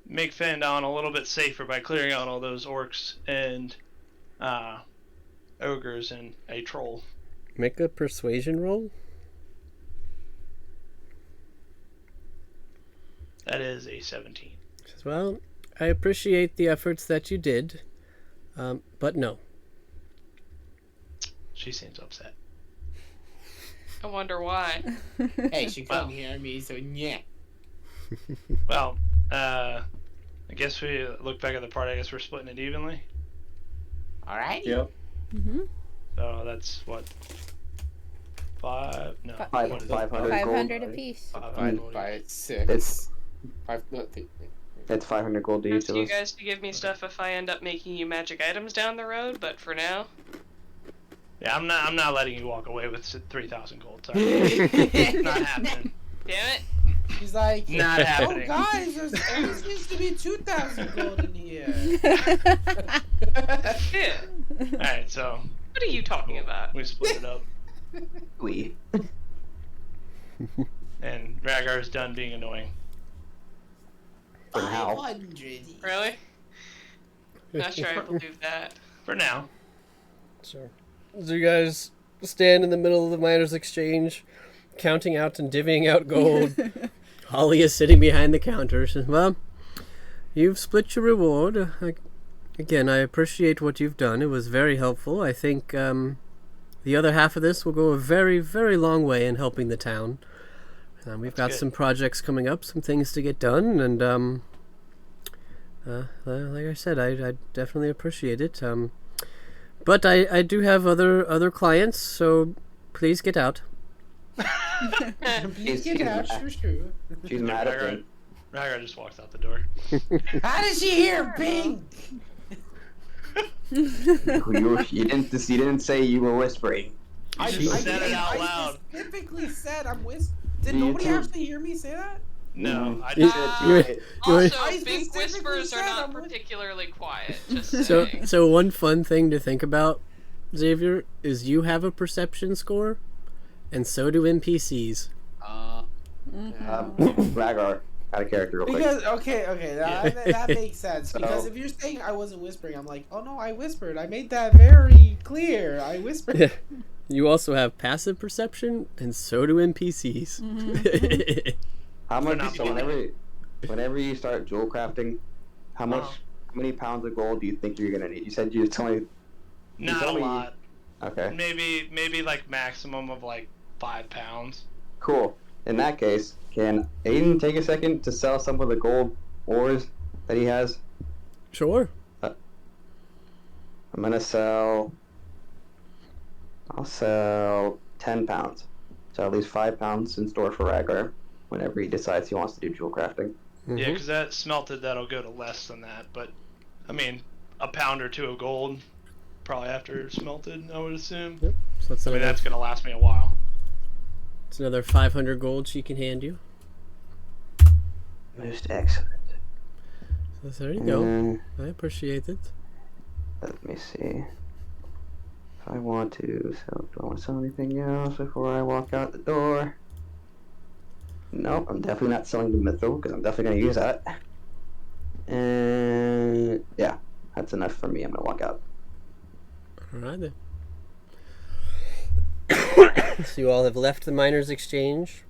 make Fandon a little bit safer by clearing out all those orcs and ogres and a troll. Make a persuasion roll. That is a 17. Says, well, I appreciate the efforts that you did, but no. She seems upset. I wonder why. Hey, she couldn't hear me, so yeah. Well, I guess we look back at the part. I guess we're splitting it evenly. Alright. Yep. Mm-hmm. So that's what? 5? No. Five- what is it? 500 500 gold. apiece. 500 gold. 6. It's 5. No, it's 500 gold to each Ask of you us. guys to give me stuff if I end up making you magic items down the road, but for now, Yeah, I'm not letting you walk away with 3,000 gold. Sorry. It's not happening. damn it. She's like, Not oh happening. guys, there seems to be 2,000 gold in here. Yeah. Alright, so What are you talking about? we split it up. We. And Raggar's done being annoying. For now. 500. Really? Not sure I believe that. For now. Sure. So you guys stand in the middle of the miners' exchange, counting out and divvying out gold. Holly is sitting behind the counter. Says, well, you've split your reward. Again, I appreciate what you've done. It was very helpful. I think the other half of this will go a very, very long way in helping the town. We've got good. some projects coming up, some things to get done, and like I said, I definitely appreciate it. But I do have other clients, so please get out. Please get out, sure. She's mad at me. Raggar just walks out the door. How did she hear Bing? You didn't say you were whispering. You just said it out I loud. specifically said I'm whispering. Did You nobody too. actually hear me say that? No, I You- just you- Also, I Bink specifically whispers are said not I'm with- particularly quiet. Just So, saying. so one fun thing to think about, Xavier, is you have a perception score, and so do NPCs. Raggar, out of character real quick. Because okay, that makes sense. So- Because if you're saying I wasn't whispering, I'm like, oh no, I whispered. I made that very clear. I whispered. You also have passive perception, and so do NPCs. How They're much? not So believing. whenever you start jewel crafting, how many pounds of gold do you think you're gonna need? You said you told me. not a told me- lot. Okay. Maybe like maximum of like 5 pounds. Cool. In that case, can Aiden take a second to sell some of the gold ores that he has? Sure. I'm gonna sell. I'll sell 10 pounds. So at least 5 pounds in store for Ragnar whenever he decides he wants to do jewel crafting. Yeah, because that smelted, that'll go to less than that. But I mean, a pound or two of gold, probably after smelted, I would assume. Yep. So that's I mean, another, that's gonna last me a while. it's another 500 gold she can hand you. Most excellent. So there you go. Mm, I appreciate it. let me see. If I want to sell, do I want to sell anything else before I walk out the door? Nope, I'm definitely not selling the mithril because I'm definitely gonna use that. And yeah, that's enough for me. I'm gonna walk out. All right then. So you all have left the miners' exchange,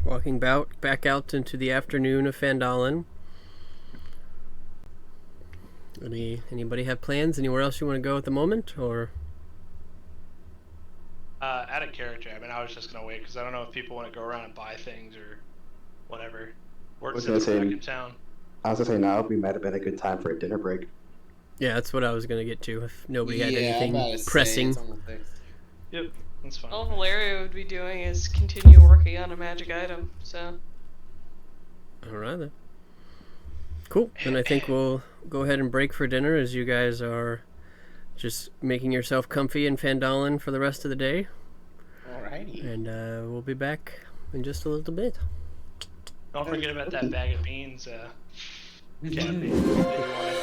walking back out into the afternoon of Fandolin. Anybody have plans? Anywhere else you want to go at the moment, or? Out of character, I mean, I was just gonna wait because I don't know if people want to go around and buy things or whatever. Work was since gonna we're say- back in town. I was gonna say now we might have been a good time for a dinner break. Yeah, that's what I was gonna get to. If nobody had I'm anything about to say, pressing. it's almost there. Yep, that's fine. All Valeria would be doing is continue working on a magic item, so. All right then. Cool. Then I think we'll go ahead and break for dinner as you guys are just making yourself comfy in Fandolin for the rest of the day. Alrighty. And we'll be back in just a little bit. Don't forget about that bag of beans, Kathy, that you wanted.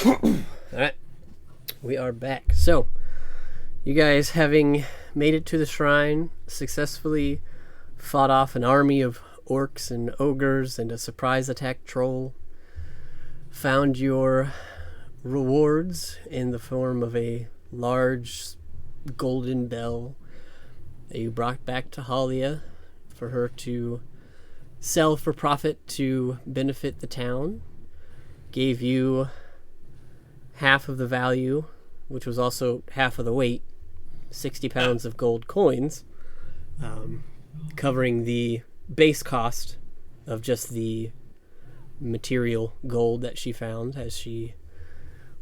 Alright. We are back. So, you guys having made it to the shrine, successfully fought off an army of orcs and ogres and a surprise attack troll, found your rewards in the form of a large golden bell that you brought back to Halia for her to sell for profit to benefit the town. Gave you half of the value, which was also half of the weight, 60 pounds of gold coins, covering the base cost of just the material gold that she found, as she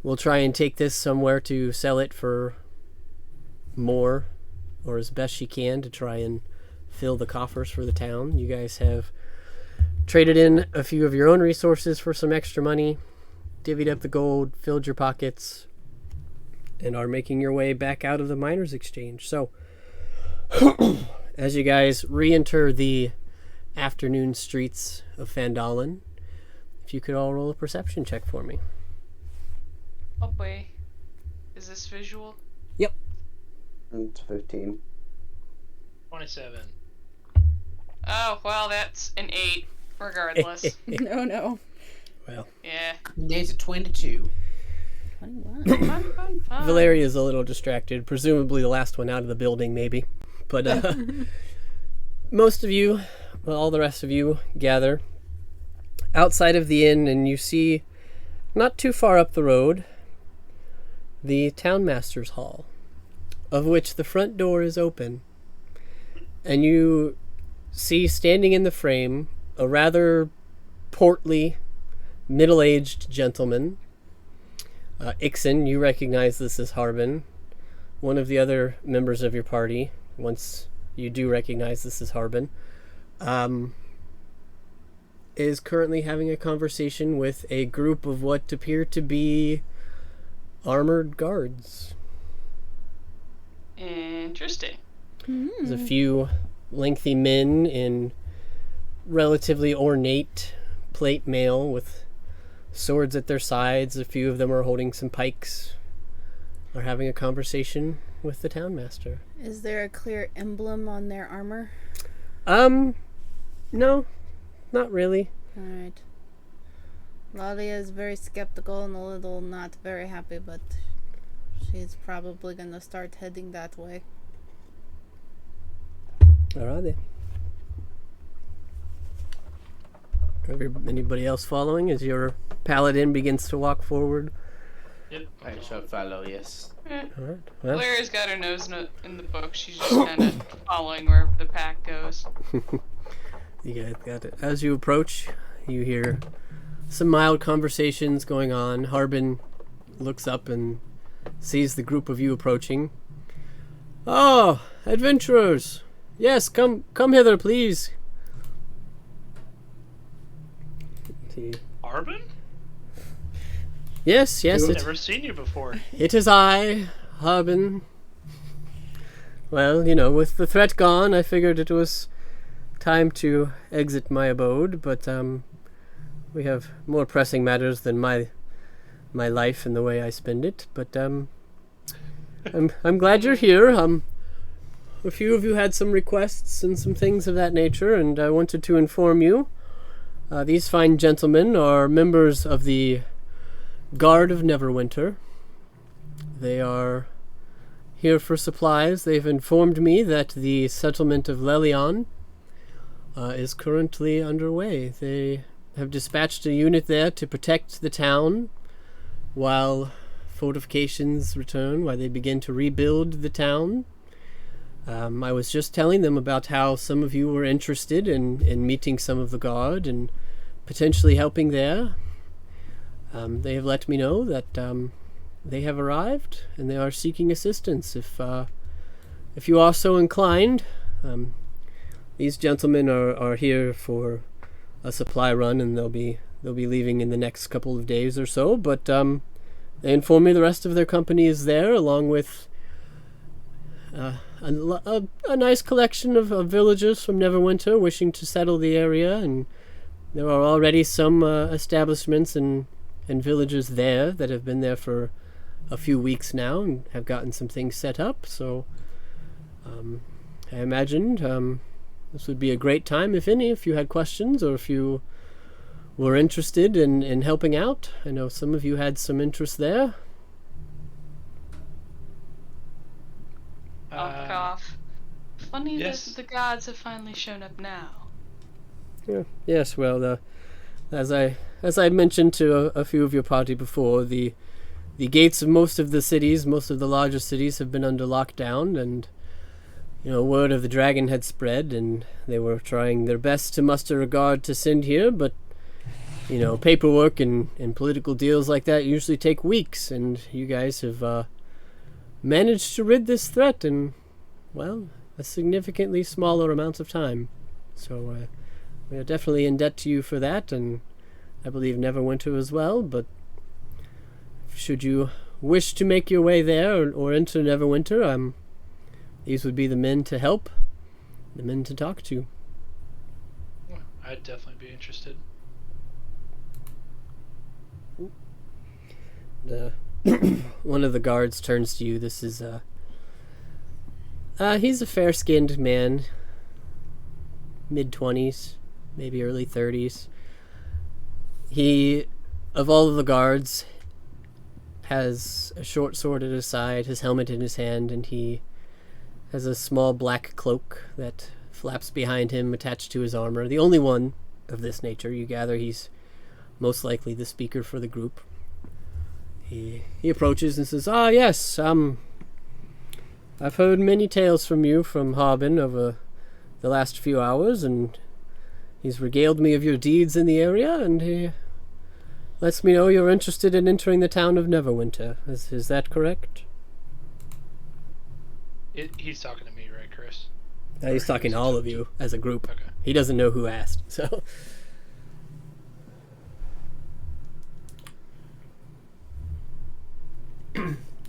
will try and take this somewhere to sell it for more, or as best she can, to try and fill the coffers for the town. You guys have traded in a few of your own resources for some extra money, divvied up the gold, filled your pockets, and are making your way back out of the miners' exchange. So, as you guys re-enter the afternoon streets of Fandolin, if you could all roll a perception check for me. Oh boy. Is this visual? Yep. It's 15. 27. Oh, well, that's an 8, regardless. No. Well, Yeah. There's a 22. 21. Fun. Valeria's a little distracted, presumably the last one out of the building, maybe. But most of you, well, all the rest of you, gather outside of the inn, and you see, not too far up the road, the townmaster's hall, of which the front door is open. And you see, standing in the frame, a rather portly, middle-aged gentleman. Ixen, you recognize this as Harbin, one of the other members of your party. Once you do recognize this as Harbin, is currently having a conversation with a group of what appear to be armored guards. Interesting. There's a few lengthy men in relatively ornate plate mail with swords at their sides. A few of them are holding some pikes, are having a conversation with the townmaster. Is there a clear emblem on their armor? No, not really. Alright. Lalia is very skeptical and a little not very happy, but she's probably gonna start heading that way. Alrighty. Anybody else following as your paladin begins to walk forward? Yep. I shall follow, yes. Alright. Well, Valeria's got her nose in the book. She's just kind of following where the pack goes. you guys got it. As you approach, you hear some mild conversations going on. Harbin looks up and sees the group of you approaching. Oh, adventurers! Yes, come hither, please. Arbin? Yes, I've never seen you before. It is I, Harbin. Well, with the threat gone, I figured it was time to exit my abode, but we have more pressing matters than my life and the way I spend it. But I'm glad you're here. A few of you had some requests and some things of that nature, and I wanted to inform you. These fine gentlemen are members of the Guard of Neverwinter. They are here for supplies. They've informed me that the settlement of Lelion is currently underway. They have dispatched a unit there to protect the town while fortifications return, while they begin to rebuild the town. I was just telling them about how some of you were interested in meeting some of the guard and potentially helping there. They have let me know that they have arrived and they are seeking assistance. If you are so inclined, these gentlemen are here for a supply run, and they'll be leaving in the next couple of days or so. But they inform me the rest of their company is there, along with a nice collection of villagers from Neverwinter wishing to settle the area, and there are already some establishments and and villagers there that have been there for a few weeks now and have gotten some things set up. So I imagined this would be a great time, if any, if you had questions or if you were interested in helping out. I know some of you had some interest there. Off. Funny yes. that the gods have finally shown up now. Yeah. Yes, well, as I mentioned to a few of your party before, the gates of most of the cities, most of the larger cities, have been under lockdown, and word of the dragon had spread, and they were trying their best to muster a guard to send here, but paperwork and political deals like that usually take weeks, and you guys have managed to rid this threat in, well, a significantly smaller amount of time. So we are definitely in debt to you for that, and I believe Neverwinter as well, but should you wish to make your way there or enter Neverwinter, these would be the men to help, the men to talk to. Well, I'd definitely be interested. One of the guards turns to you. This is he's a fair-skinned man, mid-20s, maybe early 30s. He, of all of the guards, has a short sword at his side, his helmet in his hand, and he has a small black cloak that flaps behind him attached to his armor. The only one of this nature. You gather he's most likely the speaker for the group. He approaches and says, yes, I've heard many tales from you from Harbin over the last few hours, and he's regaled me of your deeds in the area, and he lets me know you're interested in entering the town of Neverwinter. Is that correct? He's talking to me, right, Chris? He's talking to all of you as a group. Okay. He doesn't know who asked, so...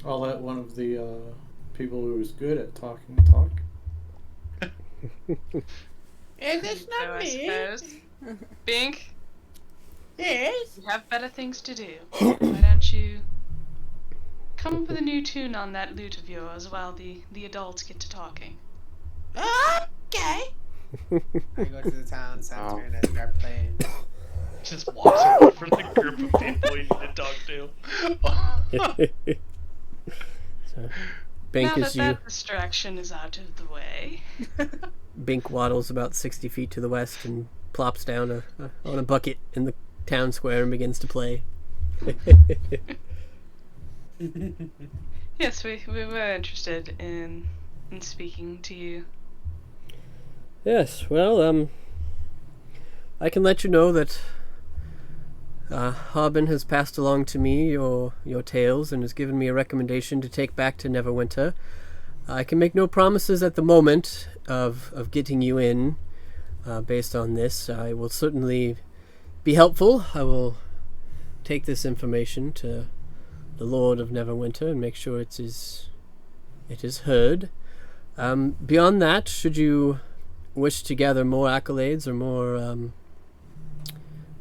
I'll let one of the people who's good at talking talk. Is this So not I me? suppose. Bink, Yes. you have better things to do. Why don't you come up with a new tune on that lute of yours while the adults get to talking? Okay. I go to the town center and I start playing. Just walks away from the group of people you need to talk to. So, Bink now is that distraction is out of the way. Bink waddles about 60 feet to the west and plops down on a bucket in the town square and begins to play. Yes, we were interested in speaking to you. Yes, well, I can let you know that Harbin has passed along to me your tales and has given me a recommendation to take back to Neverwinter. I can make no promises at the moment of getting you in based on this. I will certainly be helpful. I will take this information to the Lord of Neverwinter and make sure it is heard. Beyond that, should you wish to gather more accolades or more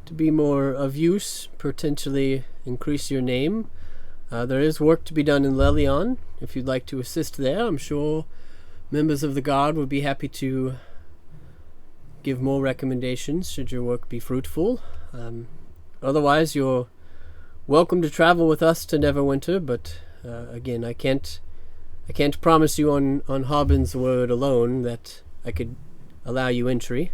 to be more of use, potentially increase your name, there is work to be done in Lalyas. If you'd like to assist there, I'm sure members of the guard would be happy to give more recommendations should your work be fruitful. Otherwise, you're welcome to travel with us to Neverwinter, but again, I can't promise you on Harbin's word alone that I could allow you entry.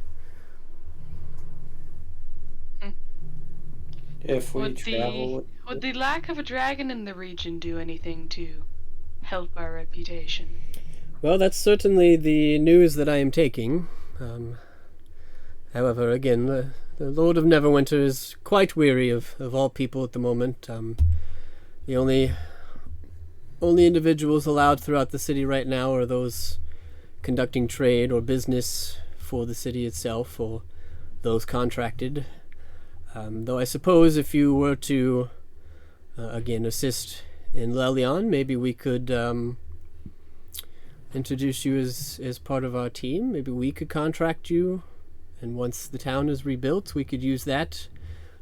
If we travel... Would the lack of a dragon in the region do anything to help our reputation? Well, that's certainly the news that I am taking. However, again, the Lord of Neverwinter is quite weary of all people at the moment. The only individuals allowed throughout the city right now are those conducting trade or business for the city itself, or those contracted. Though I suppose if you were to, again, assist in Lalyas, maybe we could introduce you as part of our team. Maybe we could contract you, and once the town is rebuilt, we could use that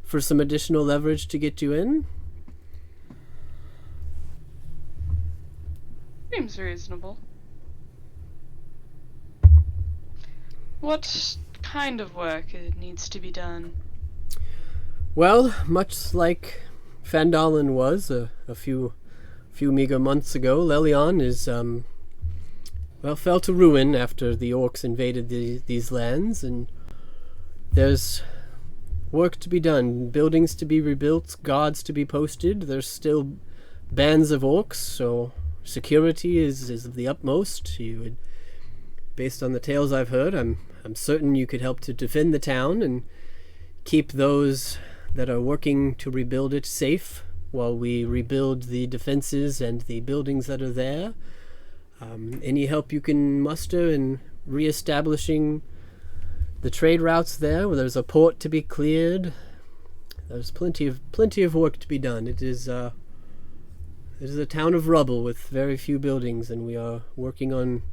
for some additional leverage to get you in? Seems reasonable. What kind of work needs to be done? Well, much like Fandolin was a few meager months ago, Lelion is fell to ruin after the orcs invaded these lands, and there's work to be done, buildings to be rebuilt, guards to be posted. There's still bands of orcs, so security is of the utmost. You would, based on the tales I've heard, I'm certain you could help to defend the town and keep those that are working to rebuild it safe while we rebuild the defenses and the buildings that are there. Any help you can muster in reestablishing the trade routes there, where there's a port to be cleared. There's plenty of work to be done. It is a town of rubble with very few buildings, and we are working on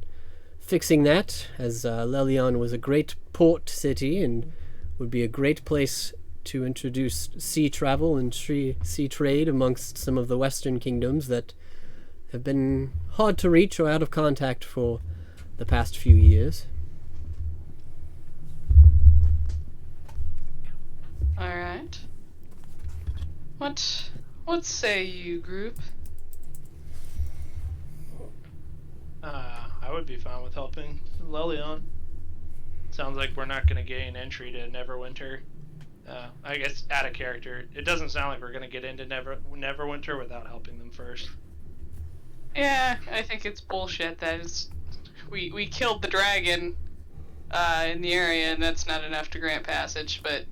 fixing that, as Lelion was a great port city and would be a great place to introduce sea travel and sea trade amongst some of the western kingdoms that have been hard to reach or out of contact for the past few years. Alright. What say you, group? I would be fine with helping Lelion. Sounds like we're not going to gain entry to Neverwinter. I guess out of character. It doesn't sound like we're going to get into Neverwinter without helping them first. Yeah, I think it's bullshit that we killed the dragon in the area, and that's not enough to grant passage, but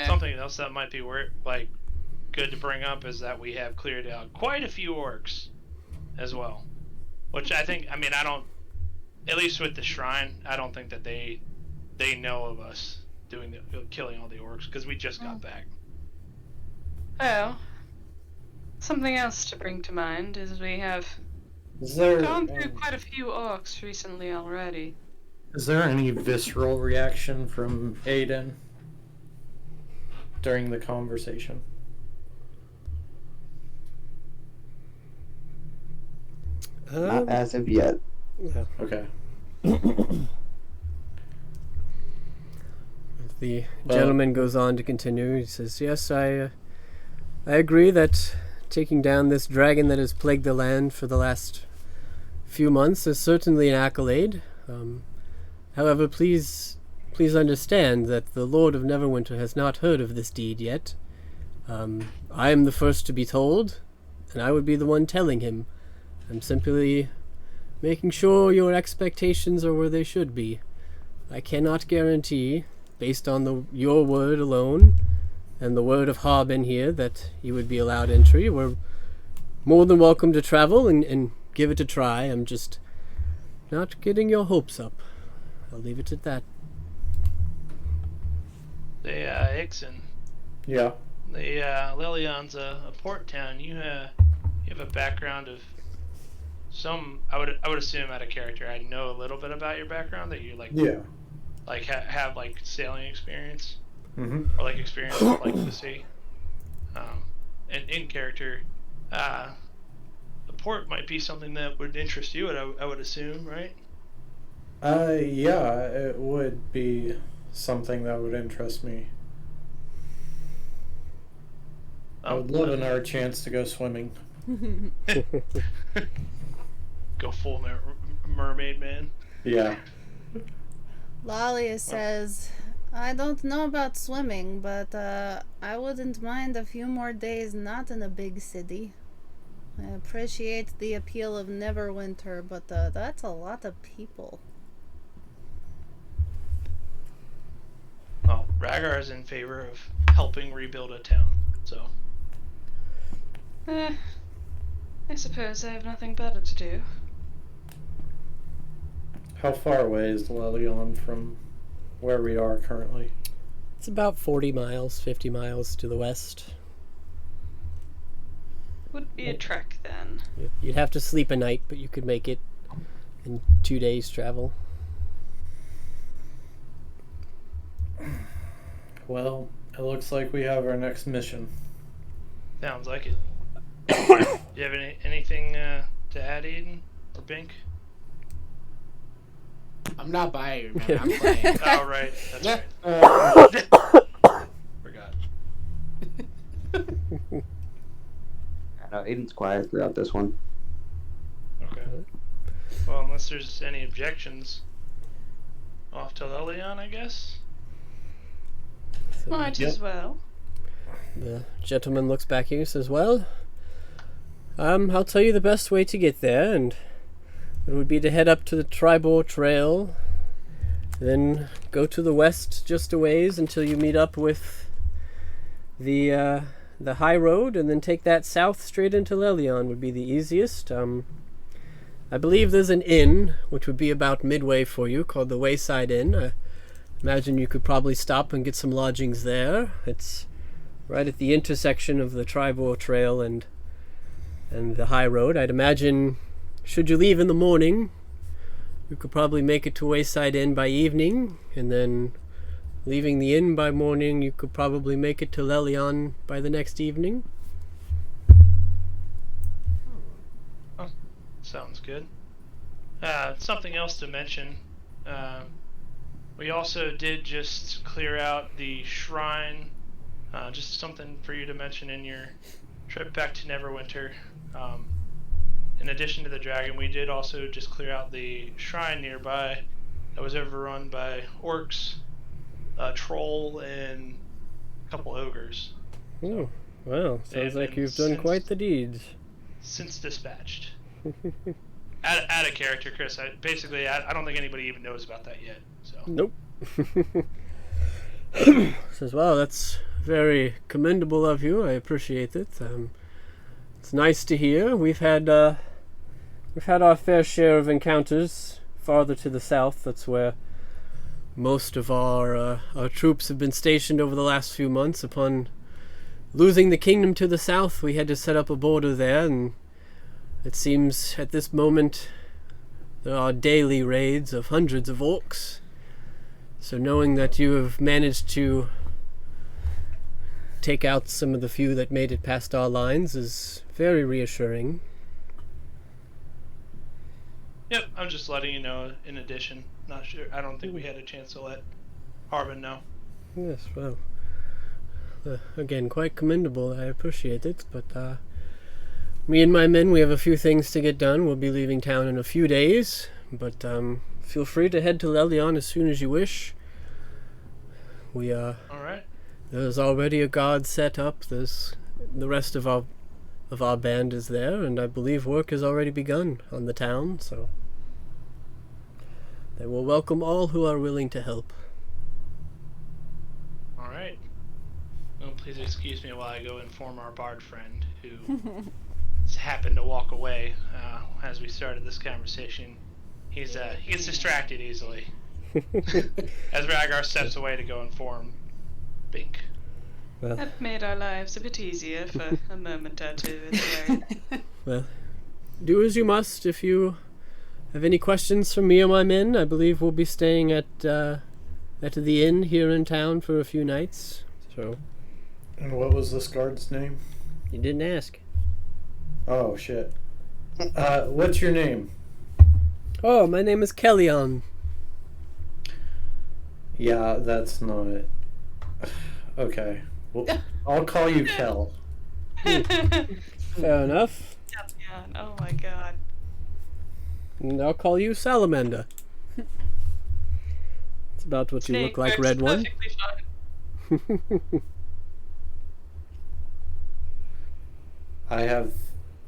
Something else that might be good to bring up is that we have cleared out quite a few orcs as well. Which I don't, at least with the shrine, I don't think that they know of us killing all the orcs, because we just got back. Oh. Something else to bring to mind is we have gone through quite a few orcs recently already. Is there any visceral reaction from Aiden during the conversation? Not as of yet. Yeah. Okay. The gentleman goes on to continue. He says, yes, I agree that taking down this dragon that has plagued the land for the last few months is certainly an accolade. However, please understand that the Lord of Neverwinter has not heard of this deed yet. I am the first to be told, and I would be the one telling him. I'm simply making sure your expectations are where they should be. I cannot guarantee, based on your word alone, and the word of Harbin here, that you would be allowed entry. We're more than welcome to travel and give it a try. I'm just not getting your hopes up. I'll leave it at that. Ixen. Yeah. Lelion's a port town. You have a background of some. I would assume out of character. I know a little bit about your background, that you have sailing experience, or experience with the sea. And in character, the port might be something that would interest you. I would assume, right? Yeah, it would be something that would interest me. I would love another chance to go swimming. Go full mermaid man. Yeah. Lalyas says, I don't know about swimming, but I wouldn't mind a few more days not in a big city. I appreciate the appeal of Neverwinter, but that's a lot of people. Well, Rhaegar is in favor of helping rebuild a town, so. I suppose I have nothing better to do. How far away is Lelion from where we are currently? It's about 40 miles, 50 miles to the west. Would be a trek then. You'd have to sleep a night, but you could make it in 2 days' travel. Well, It looks like we have our next mission. Sounds like it. Do you have anything to add, Eden or Bink? I'm not buying it, man. I'm playing. Oh, right. That's right. Forgot. No, Aiden's quiet throughout this one. Okay. Well, unless there's any objections, off to Lelion, I guess. So, Might as well. the gentleman looks back at you and says, well, I'll tell you the best way to get there, and it would be to head up to the Tribor Trail, then go to the west just a ways until you meet up with the high road, and then take that south straight into Lelion would be the easiest. I believe there's an inn, which would be about midway for you, called the Wayside Inn. I imagine you could probably stop and get some lodgings there. It's right at the intersection of the Tribor Trail and the high road. I'd imagine, should you leave in the morning, you could probably make it to Wayside Inn by evening, and then leaving the inn by morning, you could probably make it to Lelion by the next evening. Oh, sounds good. Something else to mention. We also did just clear out the shrine. Just something for you to mention in your trip back to Neverwinter. In addition to the dragon, we did also just clear out the shrine nearby that was overrun by orcs, a troll, and a couple ogres. Oh, well, sounds like you've done quite the deeds. Since dispatched. Add a character, Chris. I don't think anybody even knows about that yet. So. Nope. Says, well, that's very commendable of you. I appreciate it. It's nice to hear. We've had our fair share of encounters farther to the south. That's where most of our troops have been stationed over the last few months. Upon losing the kingdom to the south, we had to set up a border there, and it seems at this moment there are daily raids of hundreds of orcs. So knowing that you have managed to take out some of the few that made it past our lines is very reassuring. Yep, I'm just letting you know in addition. Not sure. I don't think we had a chance to let Harbin know. Yes, well, again, quite commendable. I appreciate it, but me and my men, we have a few things to get done. We'll be leaving town in a few days, but feel free to head to Lelion as soon as you wish. We All right. There's already a guard set up. There's the rest of our band is there, and I believe work has already begun on the town, so they will welcome all who are willing to help. All right. Well, please excuse me while I go inform our bard friend who happened to walk away as we started this conversation. He gets distracted easily. As Rhaegar steps away to go inform Bink. Well, That made our lives a bit easier for a moment or two. well, do as you must. If you have any questions for me or my men, I believe we'll be staying at the inn here in town for a few nights. So. And what was this guard's name? You didn't ask. Oh, shit. What's your name? Oh, my name is Kellyon. Yeah, that's not... Okay. Well, I'll call you Kel. Fair enough. Yeah, oh my god. And I'll call you Salamander. It's about what you look like, Red One. I have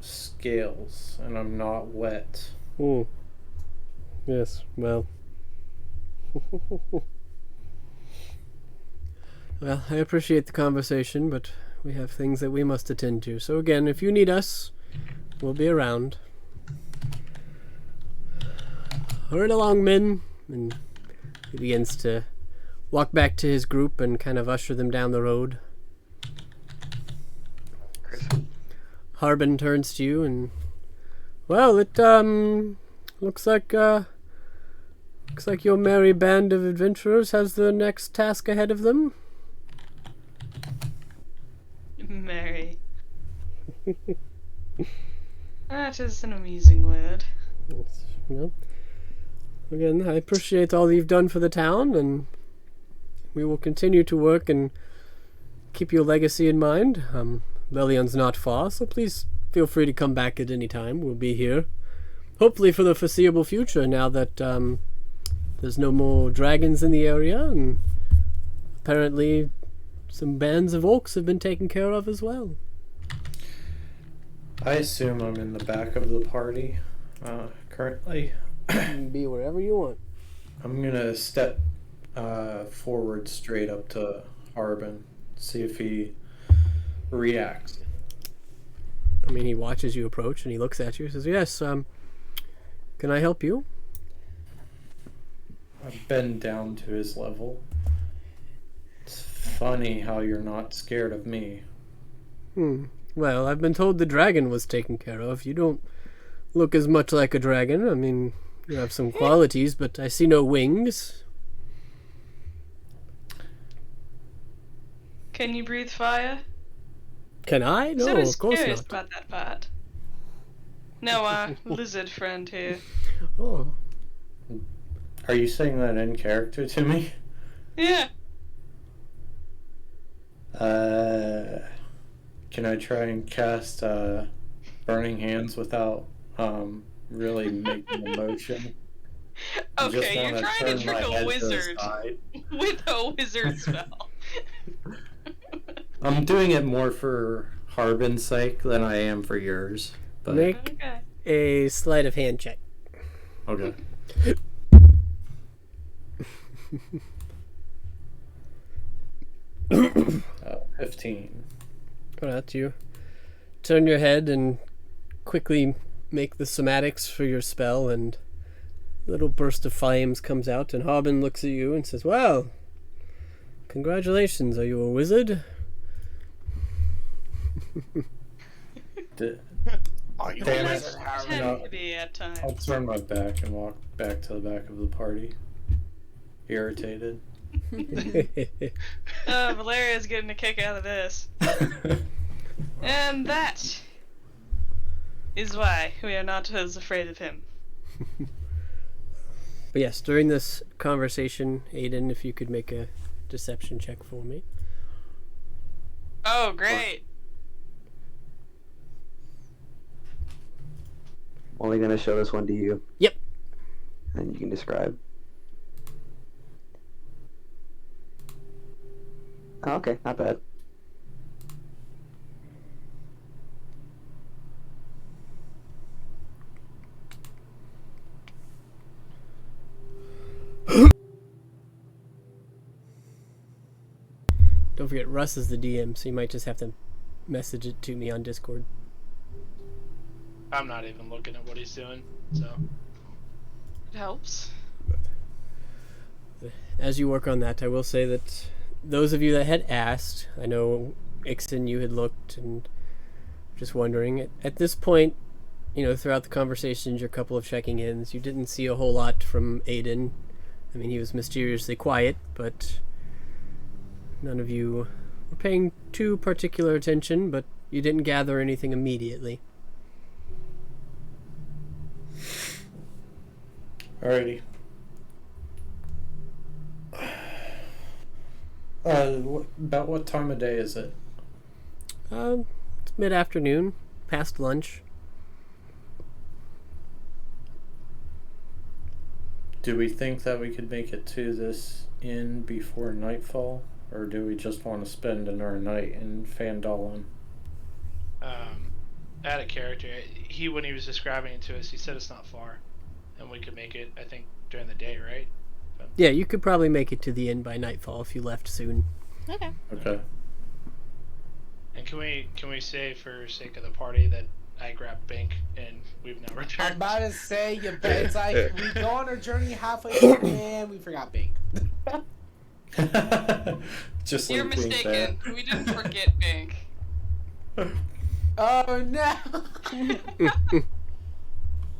scales, and I'm not wet. Oh. Yes, well. Well, I appreciate the conversation, but we have things that we must attend to. So again, if you need us, we'll be around. Hurry along, men. And he begins to walk back to his group and kind of usher them down the road. Harbin turns to you and, well, it looks like your merry band of adventurers has the next task ahead of them. That is an amusing word. Well, again, I appreciate all you've done for the town, and we will continue to work and keep your legacy in mind. Lelyon's not far, so please feel free to come back at any time. We'll be here, hopefully for the foreseeable future, now that there's no more dragons in the area, and apparently some bands of orcs have been taken care of as well. I assume I'm in the back of the party currently. Be wherever you want. I'm gonna step forward straight up to Harbin, see if he reacts. I mean, he watches you approach and he looks at you and says, "Yes, can I help you?" I've been down to his level. It's funny how you're not scared of me. Well, I've been told the dragon was taken care of. You don't look as much like a dragon. I mean, you have some qualities, but I see no wings. Can you breathe fire? Can I? No, So I was of course curious not. about that part. No, lizard friend here. Oh, Are you saying that in character to me? Yeah. Can I try and cast Burning Hands without really making a motion? I just Okay, you're wanna trying to turn my trick head a to the wizard side. with a wizard spell. I'm doing it more for Harbin's sake than I am for yours. But make Okay. a sleight of hand check. okay. 15. Alright, you turn your head and quickly make the somatics for your spell, and a little burst of flames comes out, and Harbin looks at you and says, "Well, congratulations, are you a wizard?" Are you Damn a it. wizard, Harry? Tend to be at times. I'll turn my back and walk back to the back of the party. Irritated. Valeria's getting a kick out of this. And that is why we are not as afraid of him. But yes, during this conversation, Aiden, if you could make a deception check for me. Oh, great. I'm only gonna show this one to you. Yep. And you can describe. Oh, okay, not bad. Don't forget, Russ is the DM, so you might just have to message it to me on Discord. I'm not even looking at what he's doing, so. It helps. As you work on that, I will say that those of you that had asked, I know Ixen, you had looked and just wondering. At this point, throughout the conversations, your couple of checking ins, you didn't see a whole lot from Aiden. I mean, he was mysteriously quiet, but none of you were paying too particular attention, but you didn't gather anything immediately. Alrighty. About what time of day is it? It's mid-afternoon, past lunch. Do we think that we could make it to this inn before nightfall? Or do we just want to spend our night in Fandolin? Out of character, when he was describing it to us, he said it's not far, and we could make it, I think, during the day, right? But... Yeah, you could probably make it to the inn by nightfall if you left soon. Okay. Okay. And can we say, for sake of the party, that I grabbed Bink and we've now returned? I'm about to say, it's like we go on our journey halfway through and we forgot Bink. Just You're like Bink mistaken. We didn't forget Bink. Oh no!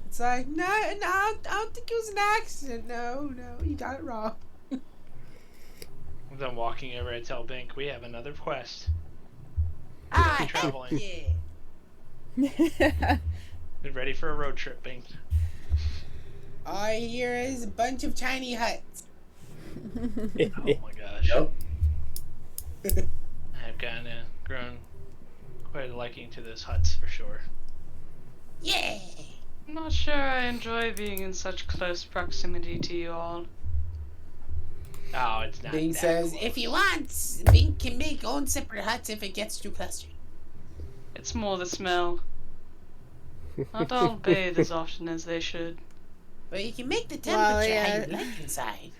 It's like, no, I don't think it was an accident. No, you got it wrong. Then walking over, I tell Bink, we have another quest. Ah, Traveling. yeah. Ready for a road trip, Bink. All I hear is a bunch of tiny huts. Oh my gosh. Yep. I've kind of grown quite a liking to those huts for sure. Yeah. I'm not sure I enjoy being in such close proximity to you all. Oh, it's not. Bing that says, close. If you want, Bink can make own separate huts if it gets too clustered. It's more the smell. Not all bathe as often as they should. But you can make the Well, temperature how yeah. you like inside.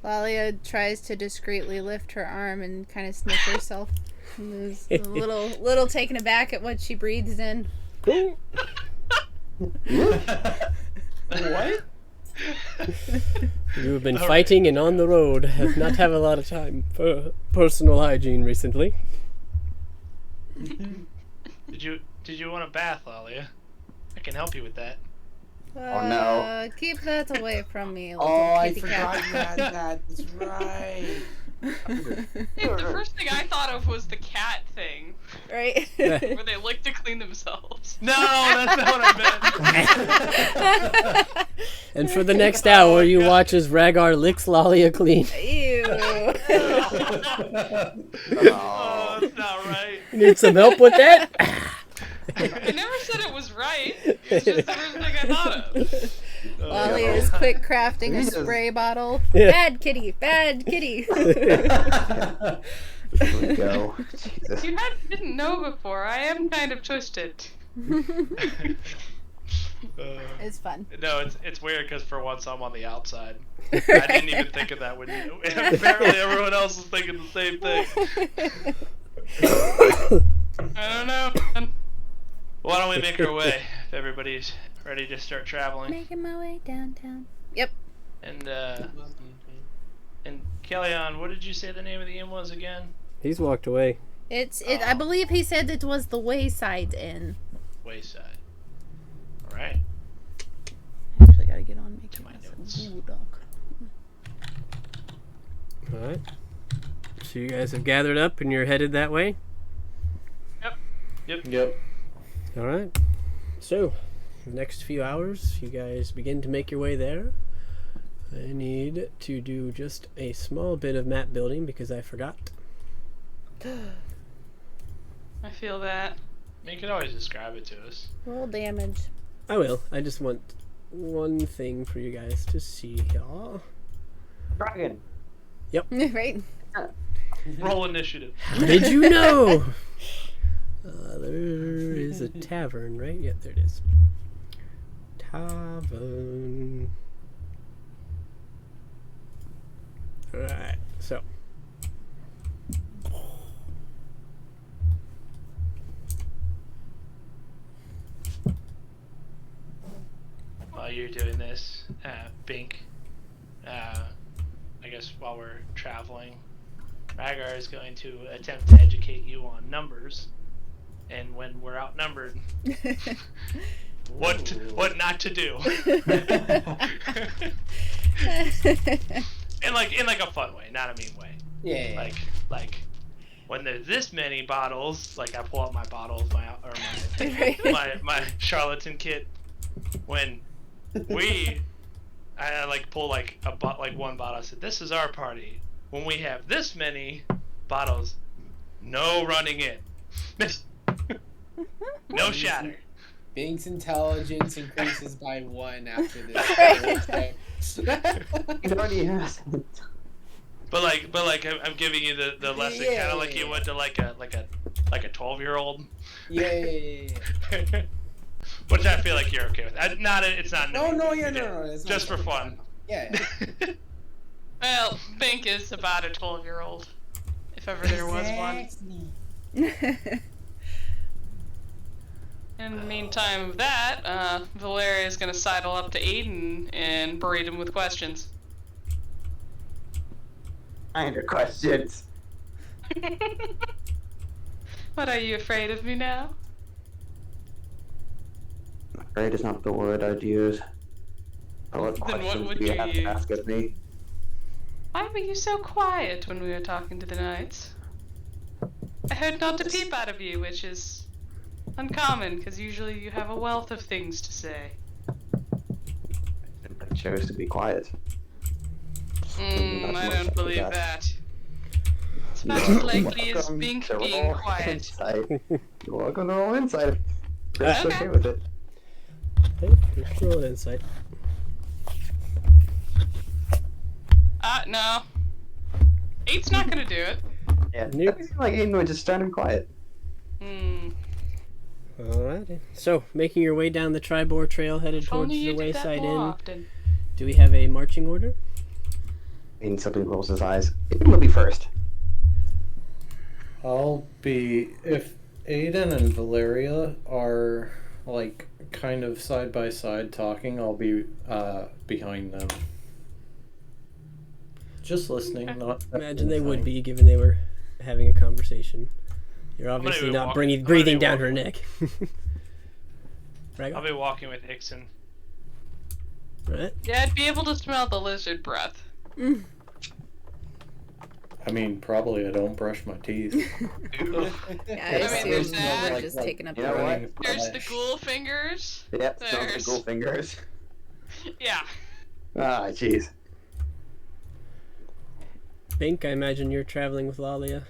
Lalia tries to discreetly lift her arm and kind of sniff herself. And is a little taken aback at what she breathes in. What? You have been fighting and on the road. Have not had a lot of time for personal hygiene recently. Did you want a bath, Lalia? I can help you with that. Oh, no. Keep that away from me, little Oh, I kitty forgot cat. you had that. That's right. The first thing I thought of was the cat thing, Right? where they lick to clean themselves. No, that's not what I meant. And for the next hour, you watch as Rhaegar licks Lalia clean. Ew. Oh, that's not right. You need some help with that? I never said it was right. It's just the first thing I thought of. Lolly is quick crafting a spray bottle. Yeah. Bad kitty, bad kitty. Here we go. Jesus. You didn't know before. I am kind of twisted. It's fun. No, it's weird because for once I'm on the outside. I didn't even think of that when you. Apparently, everyone else is thinking the same thing. I don't know. Why don't we make our way if everybody's ready to start traveling? Making my way downtown. Yep. And Kellyanne, what did you say the name of the inn was again? He's walked away. I believe he said it was the Wayside Inn. Wayside. All right. Actually, gotta get on making my myself notes. a bulldog. Alright. So you guys have gathered up and you're headed that way? Yep. Alright. So, for the next few hours, you guys begin to make your way there. I need to do just a small bit of map building because I forgot. I feel that. You can always describe it to us. Roll damage. I will. I just want one thing for you guys to see here. Dragon. Right? Roll initiative. How did you know? There is a tavern, right? Yep, there it is. Tavern. Alright, so. While you're doing this, Bink, I guess while we're traveling, Rhaegar is going to attempt to educate you on numbers, and when we're outnumbered, what not to do. in like a fun way, not a mean way. Yeah. Like when there's this many bottles, like I pull out my bottles, my charlatan kit. When I like pull like one bottle. I said, "This is our party. When we have this many bottles, no running in, no shatter." Bink's intelligence increases by 1 after this. He already has. But I'm giving you the lesson, kind of like you would to like a 12-year-old. Yeah. Which I feel like you're okay with. It's not. No, it's just not for fun. Yeah. Well, Bink is about a 12-year-old, if ever there was one. In the meantime of that, Valeria is going to sidle up to Aiden and berate him with questions. I under questions. What, are you afraid of me now? Afraid is not the word I'd use. What Then what questions would do you you have use? to ask of me? Why were you so quiet when we were talking to the knights? I heard not a peep out of you, which is uncommon, because usually you have a wealth of things to say. I chose to be quiet. I don't believe that. It's about as likely as Bink being quiet. Insight. You're welcome to roll insight. Chris Okay. okay with it. Okay, let's roll an insight. No. 8's not gonna do it. Yeah, Nope. that seemed like Aiden would just stand him quiet. Alrighty. So, making your way down the Tribor Trail headed If towards only the you did that Wayside more Inn. often. Do we have a marching order? Aiden simply rolls his eyes. Aiden will be first. I'll be if Aiden and Valeria are like kind of side by side talking, I'll be behind them. Just listening, not Imagine they would be, given they were having a conversation. You're obviously be not walking- I'm gonna breathing be down her walking. neck. Right? I'll be walking with Ixen. Right? Yeah, I'd be able to smell the lizard breath. I mean, probably I don't brush my teeth. Yeah, I I mean, assume there's that that. we're just taking up You the know room. what? There's the ghoul fingers. Yep, smells like There's- gold fingers. Yeah. Ah, jeez. Bink, I imagine you're traveling with Lalia,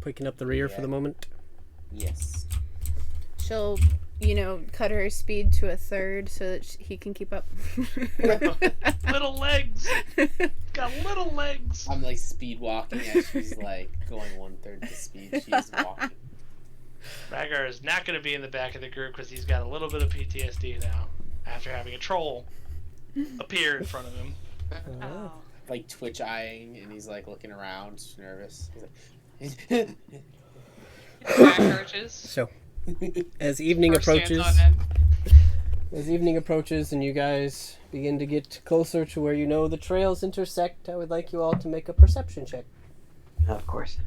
picking up the rear for Yeah. the moment. Yes. She'll, cut her speed to a third so that he can keep up. Little legs. Got little legs. I'm like speed walking as she's like going 1/3 the speed she's walking. Ragar is not going to be in the back of the group because he's got a little bit of PTSD now after having a troll appear in front of him. Oh. Like twitch eyeing, and he's like looking around, nervous. He's like, Back arches. So, as evening First hands approaches, on end. and you guys begin to get closer to where you know the trails intersect, I would like you all to make a perception check. Of course.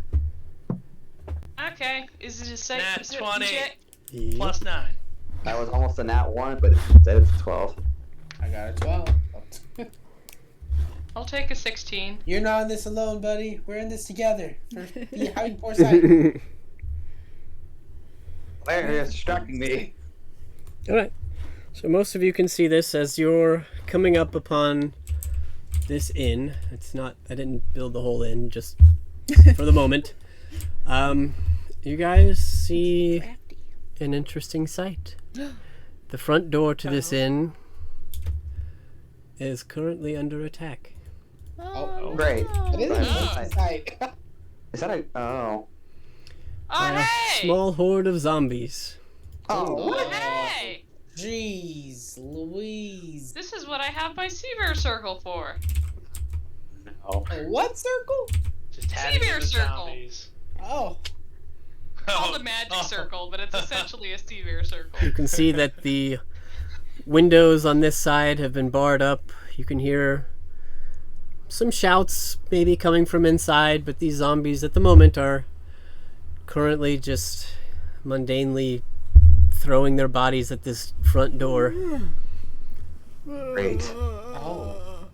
Okay, is it a safe Nat perception 20. check? Plus 9. That was almost a nat 1, but instead it's a 12. I got a 12. I'll take a 16. You're not in this alone, buddy. We're in this together. Be having foresight. Larry is distracting me. Alright. So most of you can see this as you're coming up upon this inn. I didn't build the whole inn, just for the moment. You guys see an interesting sight. The front door to this inn is currently under attack. Oh, Great. it is Oh. foresight. Is that a... Oh. Oh, A hey! small horde of zombies. Oh, Oh, hey! Jeez, Louise. This is what I have my Seaver circle for. no. A what circle? Just adding Severe in the circle. zombies. Oh. Called a magic circle, but it's essentially a Seaver circle. You can see that the windows on this side have been barred up. You can hear some shouts maybe coming from inside, but these zombies at the moment are currently just mundanely throwing their bodies at this front door. Great. Oh.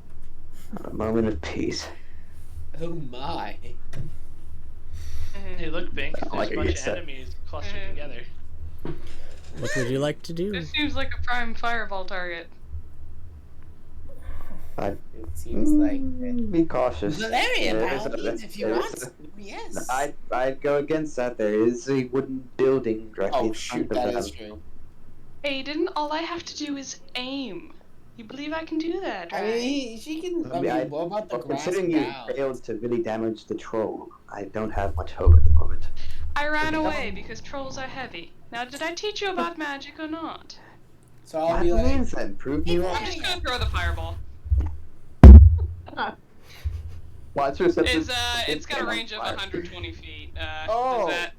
A moment of peace. Oh my. Hey, look, Bink. There's like a it bunch gets of that. enemies clustered together. What would you like to do? This seems like a prime fireball target. It seems like. Be cautious. Valeria, by There is all a- means, if you there want. is Yes. I'd go against that. There is a wooden building directly Oh in shoot, front that of is them. true. Aiden, all I have to do is aim. You believe I can do that, I right? mean, she can. I mean, what about the Well, grass considering you now? failed to really damage the troll, I don't have much hope at the moment. I ran away because trolls are heavy. Now, did I teach you about magic or not? So By I'll be all like, means, then, prove me wrong. I'm just gonna throw the fireball. Watch yourself. It's got a range of 120 feet. Oh. Is that,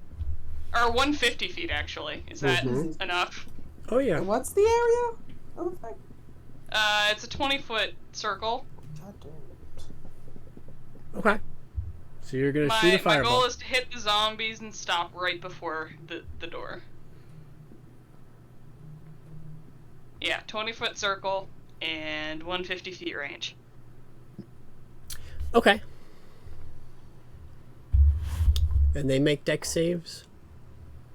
or 150 feet actually? Is that Mhm. enough? Oh yeah. what's the area? Of effect? It's a 20-foot circle. God damn. Okay. So you're gonna shoot My a my fireball. goal is to hit the zombies and stop right before the door. Yeah, 20-foot circle and 150 feet range. Okay. And they make dex saves.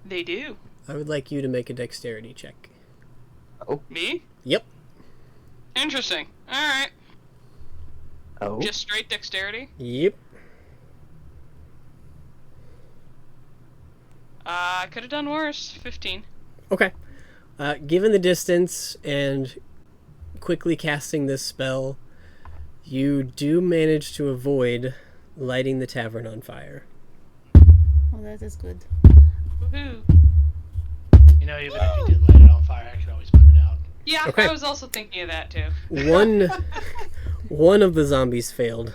They do. I would like you to make a dexterity check. Me? Yep. Interesting. Alright. Oh. Just straight dexterity? Yep. I could have done worse. 15. Okay. Given the distance and quickly casting this spell, you do manage to avoid lighting the tavern on fire. Well, that is good. Woohoo. You know, even if you did light it on fire, I could always put it out. Yeah, Okay. I was also thinking of that too. One of the zombies failed.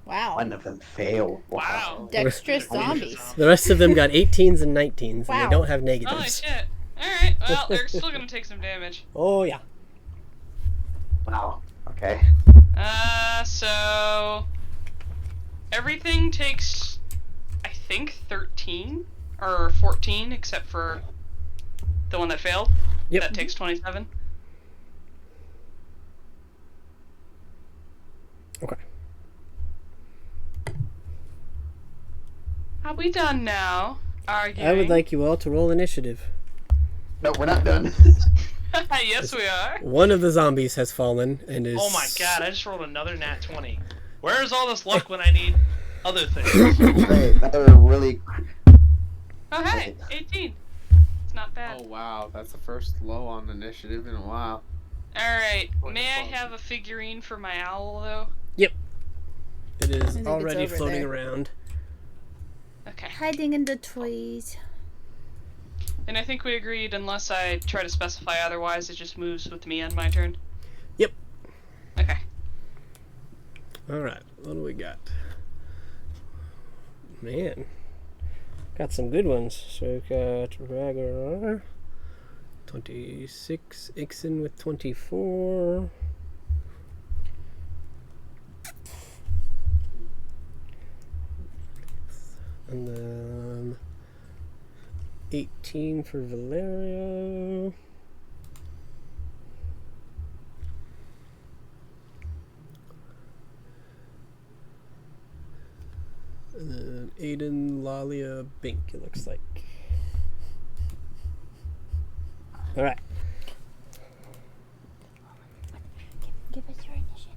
Wow. One of them failed. Wow. Dexterous zombies. The rest of them got 18s and 19s, Wow. and they don't have Holy negatives. shit. Alright, well, they're still gonna take some damage. Oh, yeah. Wow. Okay. So... Everything takes, I think, 13 or 14, except for the one that failed. Yep. That takes 27. Okay. Are we done now? Arguing? I would like you all to roll initiative. No, we're not done. Yes, we are. One of the zombies has fallen and is... Oh my god, I just rolled another nat 20. Where's all this luck when I need other things? Hey, that was really. Oh, hey, 18. It's not bad. Oh wow, that's the first low on initiative in a while. Alright, may I have a figurine for my owl, though? Yep. It I is think already it's over floating there. around. Okay. Hiding in the trees. And I think we agreed, unless I try to specify otherwise, it just moves with me on my turn. Yep. Okay. Alright, what do we got? Man. Got some good ones. So we got Ragar, 26, Ixen with 24. And then 18 for Valerio. And then Aiden, Lalia, Bink, it looks like. Alright. Give us your initiative.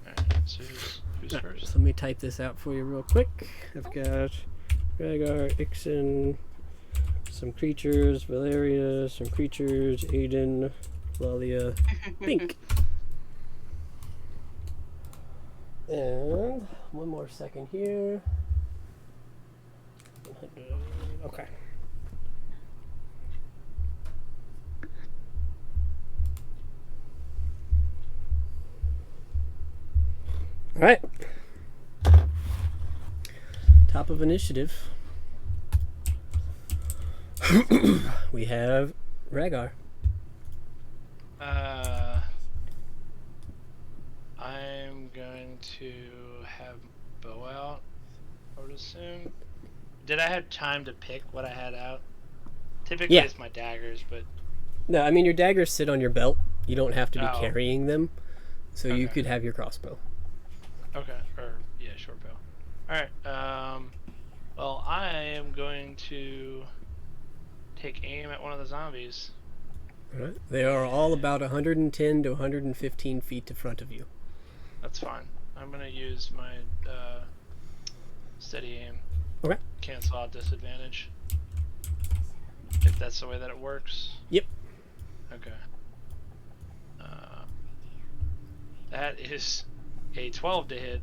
Alright, so who's Alright, first? so let me type this out for you real quick. I've got Ragar, Ixen, some creatures, Valeria, some creatures, Aiden, Lalia, Bink. And one more second here. 100. Okay. All right. Top of initiative. We have Ragar. I'm going to have bow out, I would assume. Did I have time to pick what I had out? Typically Yeah. it's my daggers, but No, I mean your daggers sit on your belt. You don't have to be Oh. carrying them, so you Okay. could have your crossbow. okay, or yeah, short bow. Alright, well I am going to take aim at one of the zombies. All right. They are all about 110 to 115 feet to front of you. That's fine. I'm gonna use my steady aim. Okay. Cancel out disadvantage. If that's the way that it works. Yep. Okay. That is a 12 to hit.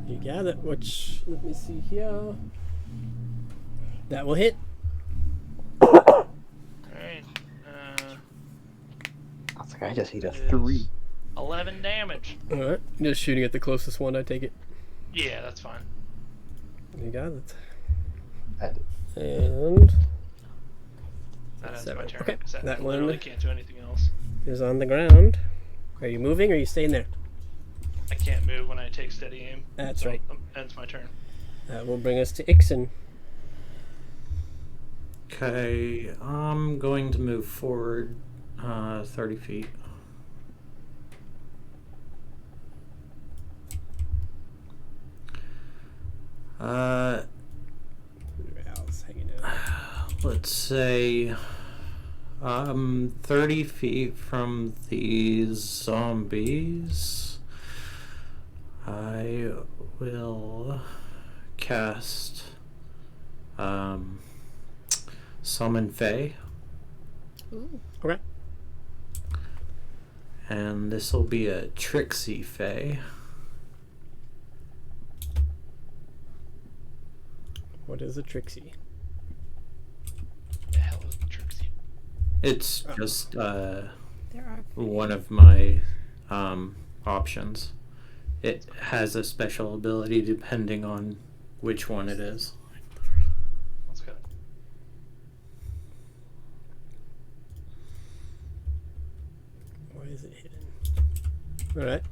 You got it. Which, let me see here. That will hit. Alright. I was like, I just need a It is 3. 11 damage. All right. Just shooting at the closest one, I take it. Yeah, that's fine. You got it. That- And That ends my 7. turn. Okay. 'Cause I That literally one can't do anything else. is on the ground. Are you moving or are you staying there? I can't move when I take steady aim. That's so right. Ends my turn. That will bring us to Ixen. Okay, I'm going to move forward 30 feet. Val's hanging out. Let's say 30 feet from these zombies. I will cast Summon Fae. Ooh. Okay. And this will be a Trixie Fae. What is a Trixie? The hell is the Trixie? It's just There are. one of my options. It has a special ability depending on which one it is. Let's go. Why is it hidden? Alright.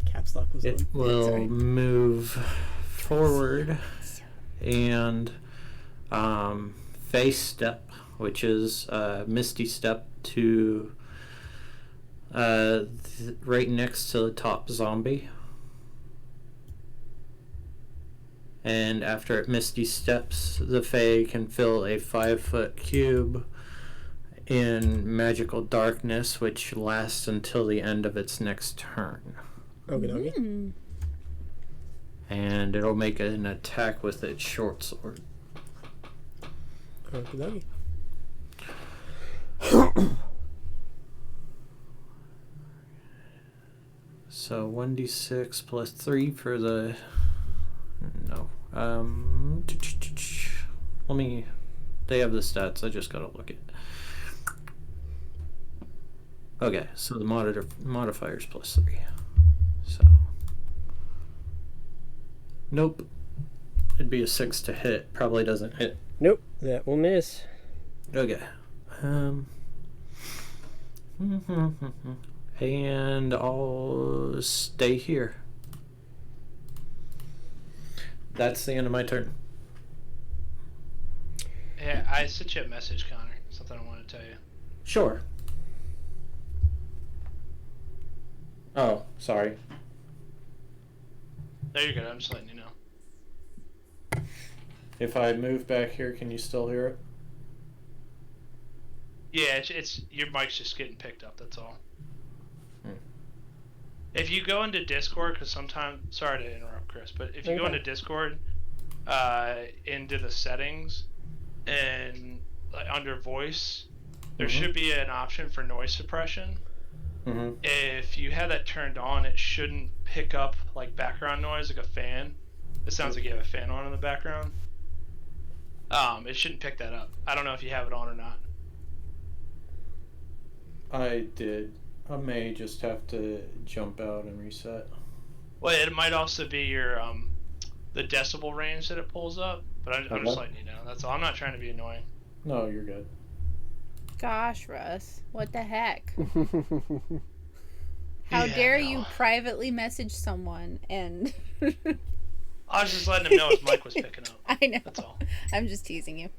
Caps lock was It on. will Sorry. move forward and face step, which is Misty Step to right next to the top zombie. And after it Misty Steps, the Fae can fill a 5-foot cube in magical darkness, which lasts until the end of its next turn. Okie dokie. Mm. And it'll make an attack with its short sword. Okie dokie. So 1d6 plus 3 for the... No. Let me... They have the stats, I just gotta look at it. Okay, so the modifier's plus 3. So... Nope. It'd be a 6 to hit. Probably doesn't hit. Nope, that will miss. Okay. And I'll stay here. That's the end of my turn. Yeah, I sent you a message, Connor. Something I want to tell you. Sure. Oh, sorry. No, you're good. I'm just letting you know. If I move back here, can you still hear it? Yeah, it's your mic's just getting picked up. That's all. If you go into Discord, because sometimes, sorry to interrupt, Chris, but if you go into Discord, into the settings, and under voice, there should be an option for noise suppression. If you have that turned on, it shouldn't pick up like background noise, like a fan. It sounds like you have a fan on in the background. It shouldn't pick that up. I don't know if you have it on or not. I did. I may just have to jump out and reset. Well, it might also be your the decibel range that it pulls up, but I'm just letting you know. That's all. I'm not trying to be annoying. No, you're good. Gosh, Russ, what the heck? How dare you privately message someone and... I was just letting him know his mic was picking up. I know. That's all. I'm just teasing you.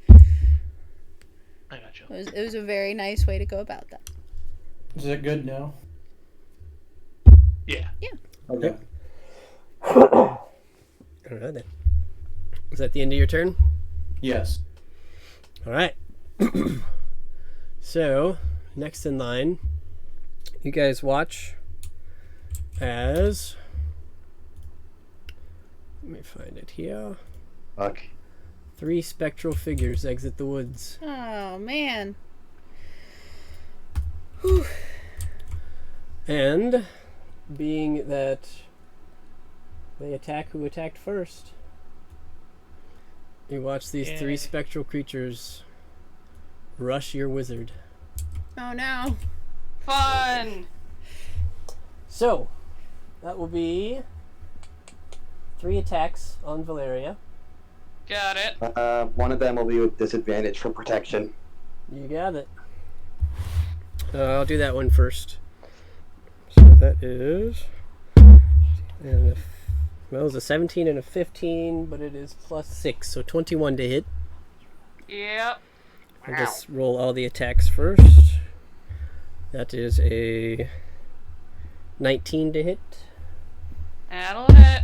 I got you. It was a very nice way to go about that. Is it good now? Yeah. Yeah. Okay. Alright then. Is that the end of your turn? Yes. Alright. So, next in line, you guys watch as... Let me find it here. Fuck. 3 spectral figures exit the woods. Oh, man. Whew. And, being that they attack who attacked first, you watch these 3 spectral creatures rush your wizard. Oh, no. Fun! So, that will be 3 attacks on Valeria. Got it. One of them will be with disadvantage for protection. You got it. I'll do that one first. So that is... And well, it's a 17 and a 15, but it is plus 6, so 21 to hit. Yep. I'll just roll all the attacks first. That is a 19 to hit. That'll hit.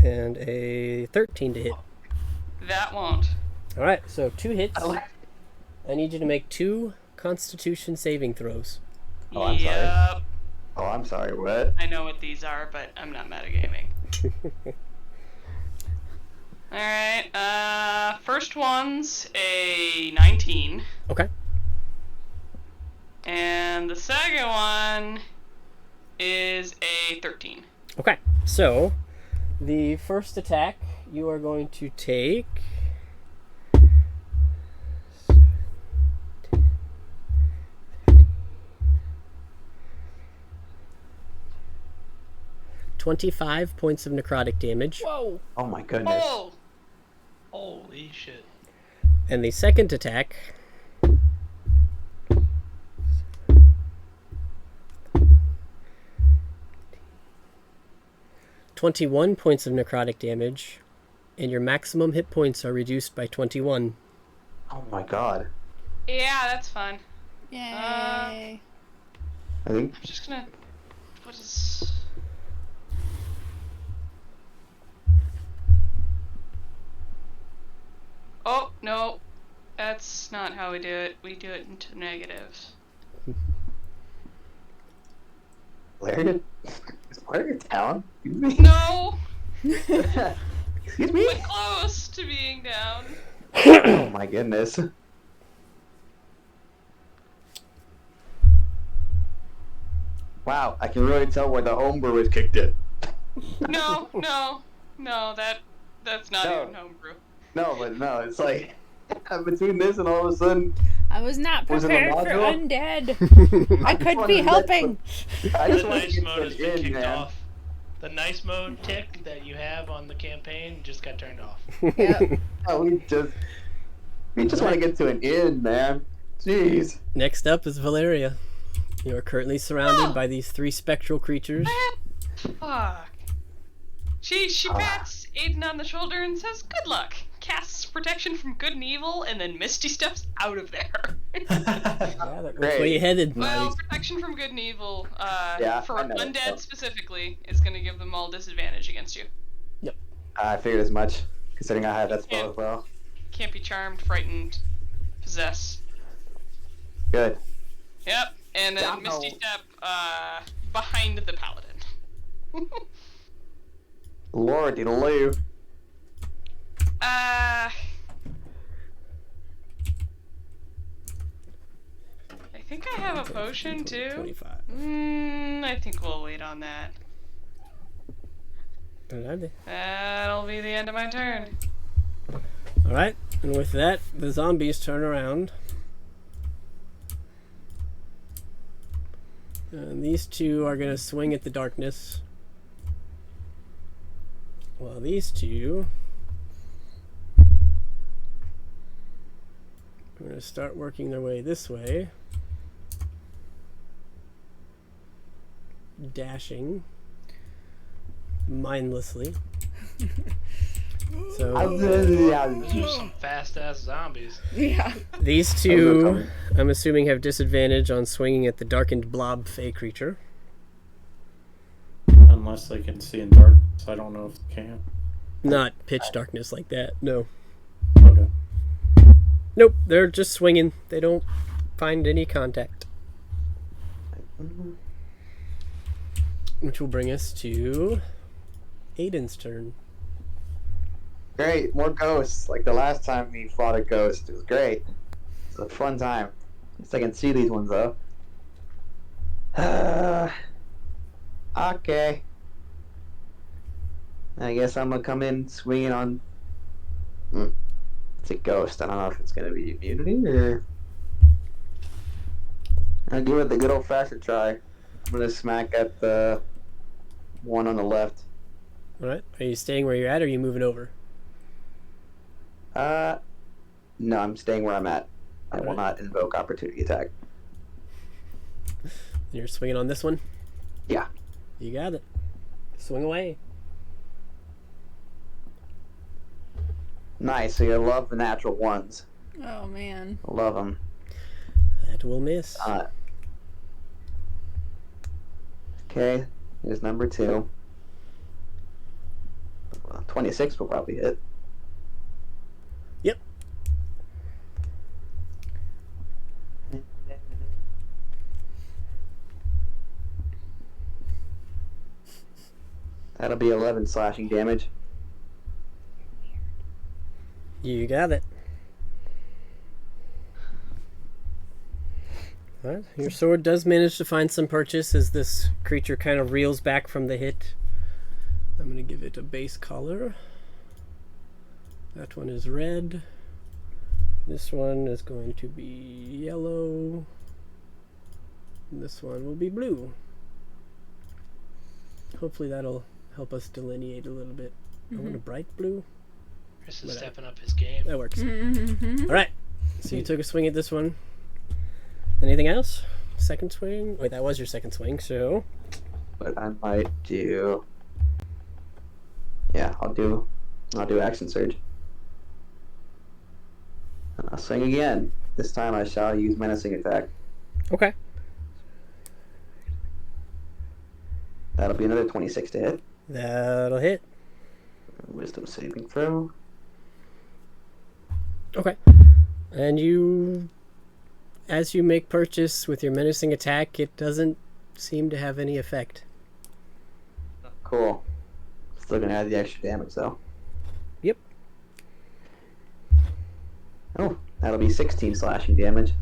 And a 13 to hit. That won't. Alright, so 2 hits. I need you to make 2 Constitution saving throws. Oh, I'm sorry. Oh, I'm sorry, what? I know what these are, but I'm not metagaming. Alright, first one's a 19. Okay. And the second one is a 13. Okay, so the first attack you are going to take 25 points of necrotic damage. Whoa! Oh my goodness. Oh! Holy shit. And the second attack (21 points of necrotic damage), and your maximum hit points are reduced by 21. Oh my god. Yeah, that's fun. Yay. I think I'm just gonna... What is... Oh, no. That's not how we do it. We do it into negatives. Larry, is part of your town? Excuse me? No! Excuse me? But close to being down. Oh my goodness. Wow, I can really tell where the homebrew is kicked in. No, that's not No. even homebrew. No, but no, it's like between this and all of a sudden, I was not Was it a prepared for module? undead. I just could wanted be to get helping. I just The want to nice get mode has it been in, kicked man. off. The nice mode tick that you have on the campaign just got turned off. Yep. Oh, we just want to get to an end, man. Jeez. Next up is Valeria. You are currently surrounded Oh. by these 3 spectral creatures. Fuck. She pats Aiden on the shoulder and says, "Good luck." Casts protection from good and evil, and then Misty steps out of there. Yeah, which way you headed, Well, Miley? protection from good and evil, Yeah, for I know undead that. specifically, is going to give them all disadvantage against you. I figured as much, considering I have that spell as well. Can't be charmed, frightened, possess. Good. Yep, and then Down Misty low. step behind the paladin. Lordy Lou. I think I have a potion too. 25. I think we'll wait on that. That'll be the end of my turn. Alright, and with that, the zombies turn around. And these 2 are going to swing at the darkness. While these 2 are going to start working their way this way. Dashing mindlessly. So Some fast ass zombies. Yeah. these 2, I'm assuming, have disadvantage on swinging at the darkened blob fey creature. Unless they can see in darkness. I don't know if they can. Not pitch darkness like that, no. Okay. Nope, they're just swinging. They don't find any contact. Which will bring us to Aiden's turn. Great, more ghosts. Like the last time we fought a ghost. It was great. It was a fun time. At least I can see these ones though. Okay. I guess I'm gonna come in swinging on. It's a ghost. I don't know if it's gonna be immunity or. I'll give it the good old fashioned try. I'm gonna smack at the one on the left. Alright, are you staying where you're at or are you moving over? No, I'm staying where I'm at. I will Alright. not invoke opportunity attack. You're swinging on this one? Yeah. You got it. Swing away. Nice, so you love the natural ones. Oh man. Love them. That will miss. Okay, here's number 2. 26 will probably hit. Yep. That'll be 11 slashing damage. You got it. Alright, your sword does manage to find some purchase as this creature kind of reels back from the hit. I'm going to give it a base color. That one is red. This one is going to be yellow. And this one will be blue. Hopefully that'll help us delineate a little bit. I want a bright blue. Chris is stepping up his game. That works. Alright, so you took a swing at this one. Anything else? Second swing? Wait, that was your second swing, so... But I might do... Yeah, I'll do action surge. And I'll swing again. This time I shall use menacing attack. Okay. That'll be another 26 to hit. That'll hit. Wisdom saving throw. Okay. And you... As you make purchase with your menacing attack, it doesn't seem to have any effect. Cool. Still gonna add the extra damage though. Yep. Oh, that'll be 16 slashing damage.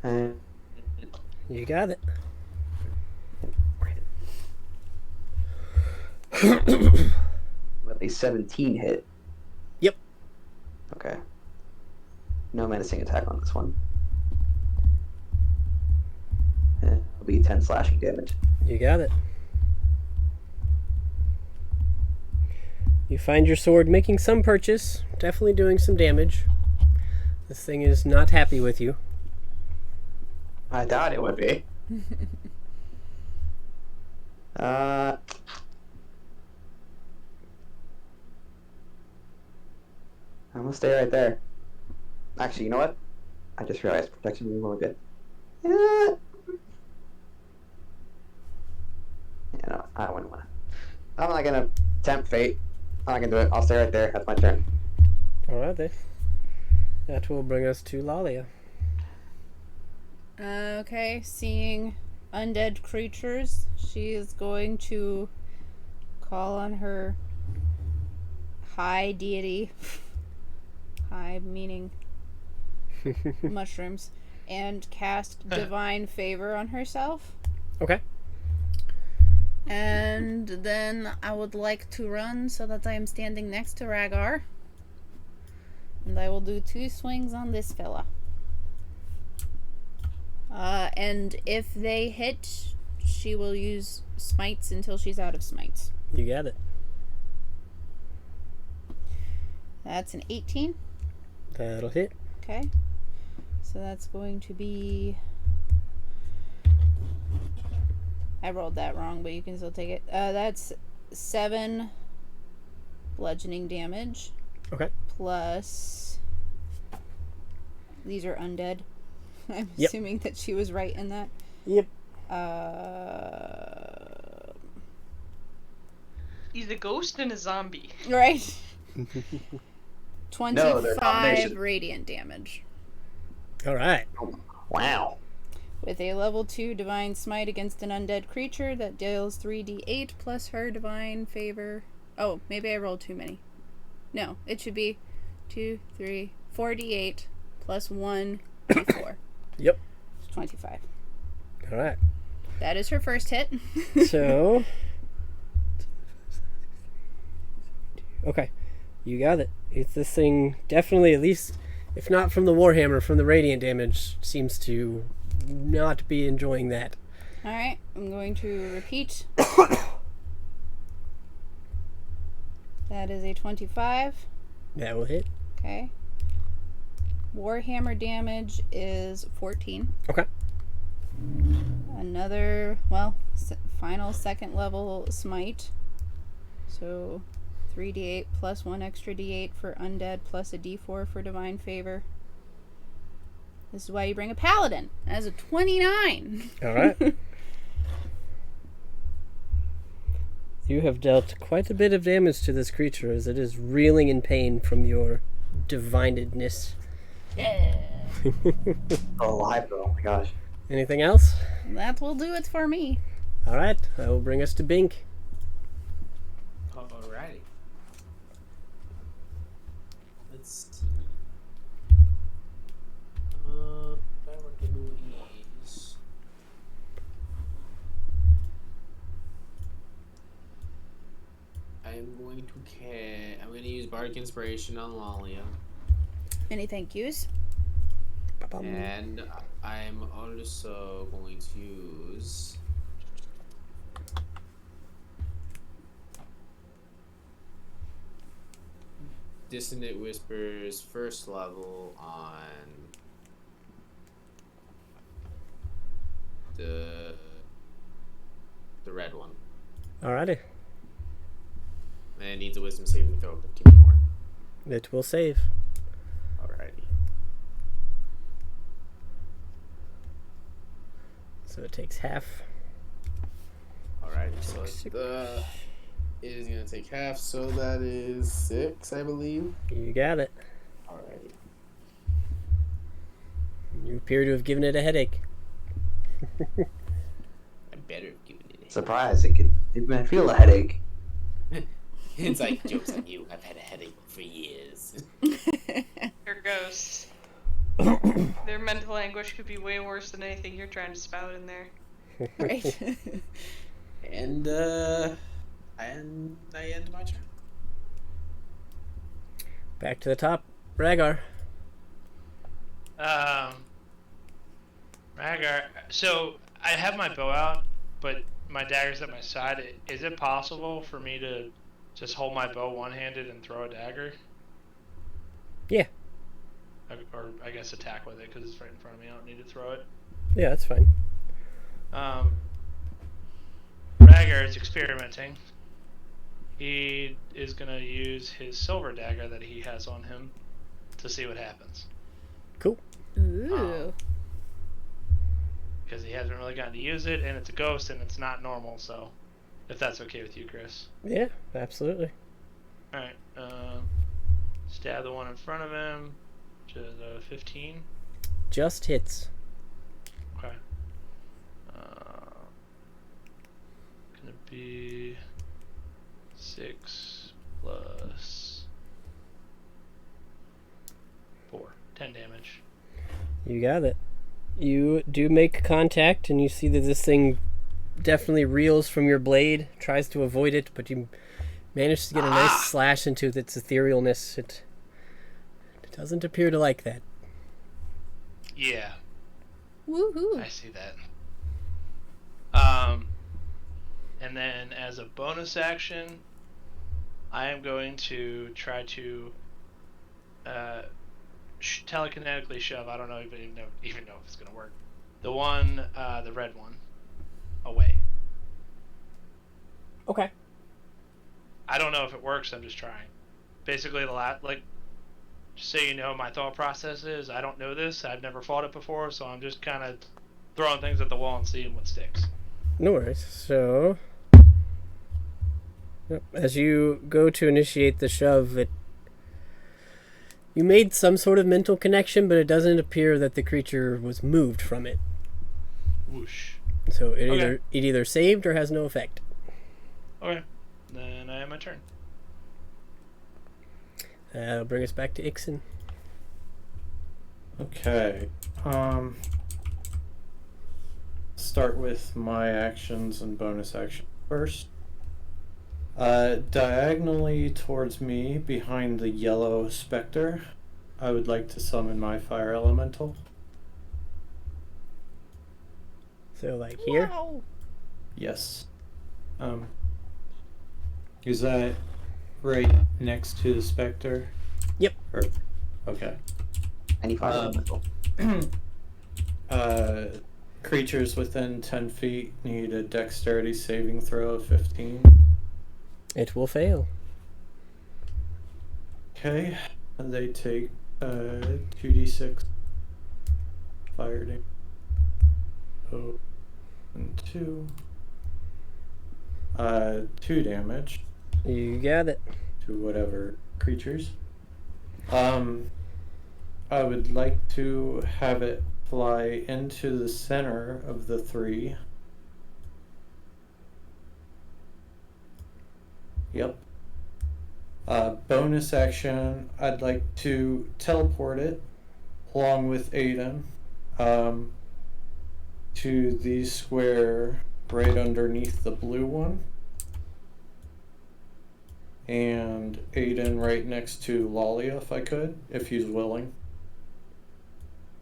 And You got it. with a 17 hit. Yep. Okay. No menacing attack on this one. And it'll be 10 slashing damage. You got it. You find your sword making some purchase, definitely doing some damage. This thing is not happy with you. I thought it would be. I'm gonna stay right there. Actually, you know what? I just realized protection would be really good. Yeah. You know, I wouldn't want to. I'm not gonna tempt fate. I'm not gonna do it. I'll stay right there. That's my turn. Alright then. That will bring us to Lalia. Okay, seeing undead creatures, she is going to call on her high deity. High meaning mushrooms. And cast divine favor on herself. Okay. And then I would like to run so that I am standing next to Rhaegar. And I will do 2 swings on this fella. And if they hit, she will use smites until she's out of smites. You got it. That's an 18. That'll hit. Okay. So that's going to be... I rolled that wrong, but you can still take it. That's 7 bludgeoning damage. Okay. Plus... These are undead. I'm assuming that she was right in that. Yep. He's a ghost and a zombie. Right. No, they're 25 combination. radiant damage. Alright. Wow. With a level 2 divine smite against an undead creature that deals 3d8 plus her divine favor. Oh, maybe I rolled too many. No, it should be 2, 3, 4d8 plus 1 d4. Yep. 25. Alright. That is her first hit. So... Okay. You got it. It's this thing definitely, at least, if not from the Warhammer, from the radiant damage, seems to not be enjoying that. Alright, I'm going to repeat. That is a 25. That will hit. Okay. Warhammer damage is 14. Okay. Another, final second level smite. So 3d8 plus 1 extra d8 for undead plus a d4 for divine favor. This is why you bring a paladin. As a 29. All right. You have dealt quite a bit of damage to this creature as it is reeling in pain from your divinedness. Yeah. Alive though, oh my gosh. Anything else? That will do it for me. All right. That will bring us to Bink. Alrighty. Let's see. What I want to do is I'm going to use Bardic Inspiration on Lalia. Any thank yous? And I'm also going to use Dissonant Whispers first level on the red one. Alrighty. And it needs a Wisdom saving throw of 15 more. It will save. Alrighty. So it takes half. Alright, so it is going to take half, so that is 6, I believe. You got it. Alright. You appear to have given it a headache. I better have given it a Surprise, it can feel a headache. It's like, joke's on you, I've had a headache for years. They're ghosts. Their mental anguish could be way worse than anything you're trying to spout in there. Right. And I end my turn. Back to the top. Rhaegar. Rhaegar, so I have my bow out, but my dagger's at my side. Is it possible for me to just hold my bow one-handed and throw a dagger? Yeah. Or I guess attack with it because it's right in front of me. I don't need to throw it. Yeah, that's fine. Rhaegar is experimenting. He is going to use his silver dagger that he has on him to see what happens. Cool. Ooh. Because he hasn't really gotten to use it, and it's a ghost, and it's not normal, so if that's okay with you, Chris. Yeah, absolutely. Alright, stab the one in front of him, which is 15. Just hits. Okay. Gonna be 6 plus 4. 10 damage. You got it. You do make contact, and you see that this thing definitely reels from your blade, tries to avoid it, but you manage to get a nice slash into its etherealness. It doesn't appear to like that. Yeah. Woohoo. I see that. And then as a bonus action, I am going to try to telekinetically shove. I don't know even know if it's gonna work. The red one, away. Okay. I don't know if it works. I'm just trying. Basically, just so you know, my thought process is I don't know this. I've never fought it before, so I'm just kind of throwing things at the wall and seeing what sticks. No worries. So, as you go to initiate the shove, you made some sort of mental connection, but it doesn't appear that the creature was moved from it. Whoosh. So it Okay. either saved or has no effect. Okay. Then I have my turn. That'll bring us back to Ixen. Okay. Start with my actions and bonus action first. Diagonally towards me, behind the yellow specter, I would like to summon my fire elemental. So, like here? Wow. Yes. Is that right next to the specter? Yep. Okay. Any fire elemental. Creatures within 10 feet need a dexterity saving throw of 15. It will fail. Okay, and they take 2d6 fire damage. Oh, and 2. 2 damage You got it. to whatever creatures. I would like to have it fly into the center of the 3. Yep. Bonus action, I'd like to teleport it along with Aiden to the square right underneath the blue one, and Aiden right next to Lalia if I could, if he's willing.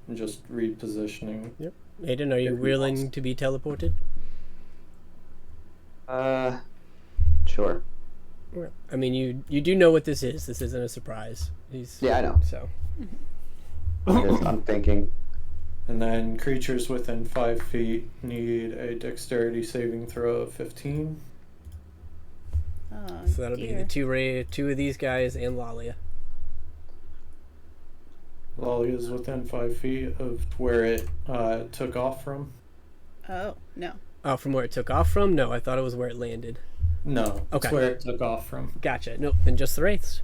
I'm just repositioning. Yep. Aiden, are you willing to be teleported? Sure. I mean, you do know what this is. This isn't a surprise. Yeah, I know. So. I'm thinking. And then creatures within 5 feet need a dexterity saving throw of 15. Oh, So that'll be the two of these guys and Lalia. Lolly is within 5 feet of where it took off from. Oh, no. Oh, from where it took off from? No, I thought it was where it landed. No, Okay. it's where it took off from. Gotcha. Nope, then just the wraiths.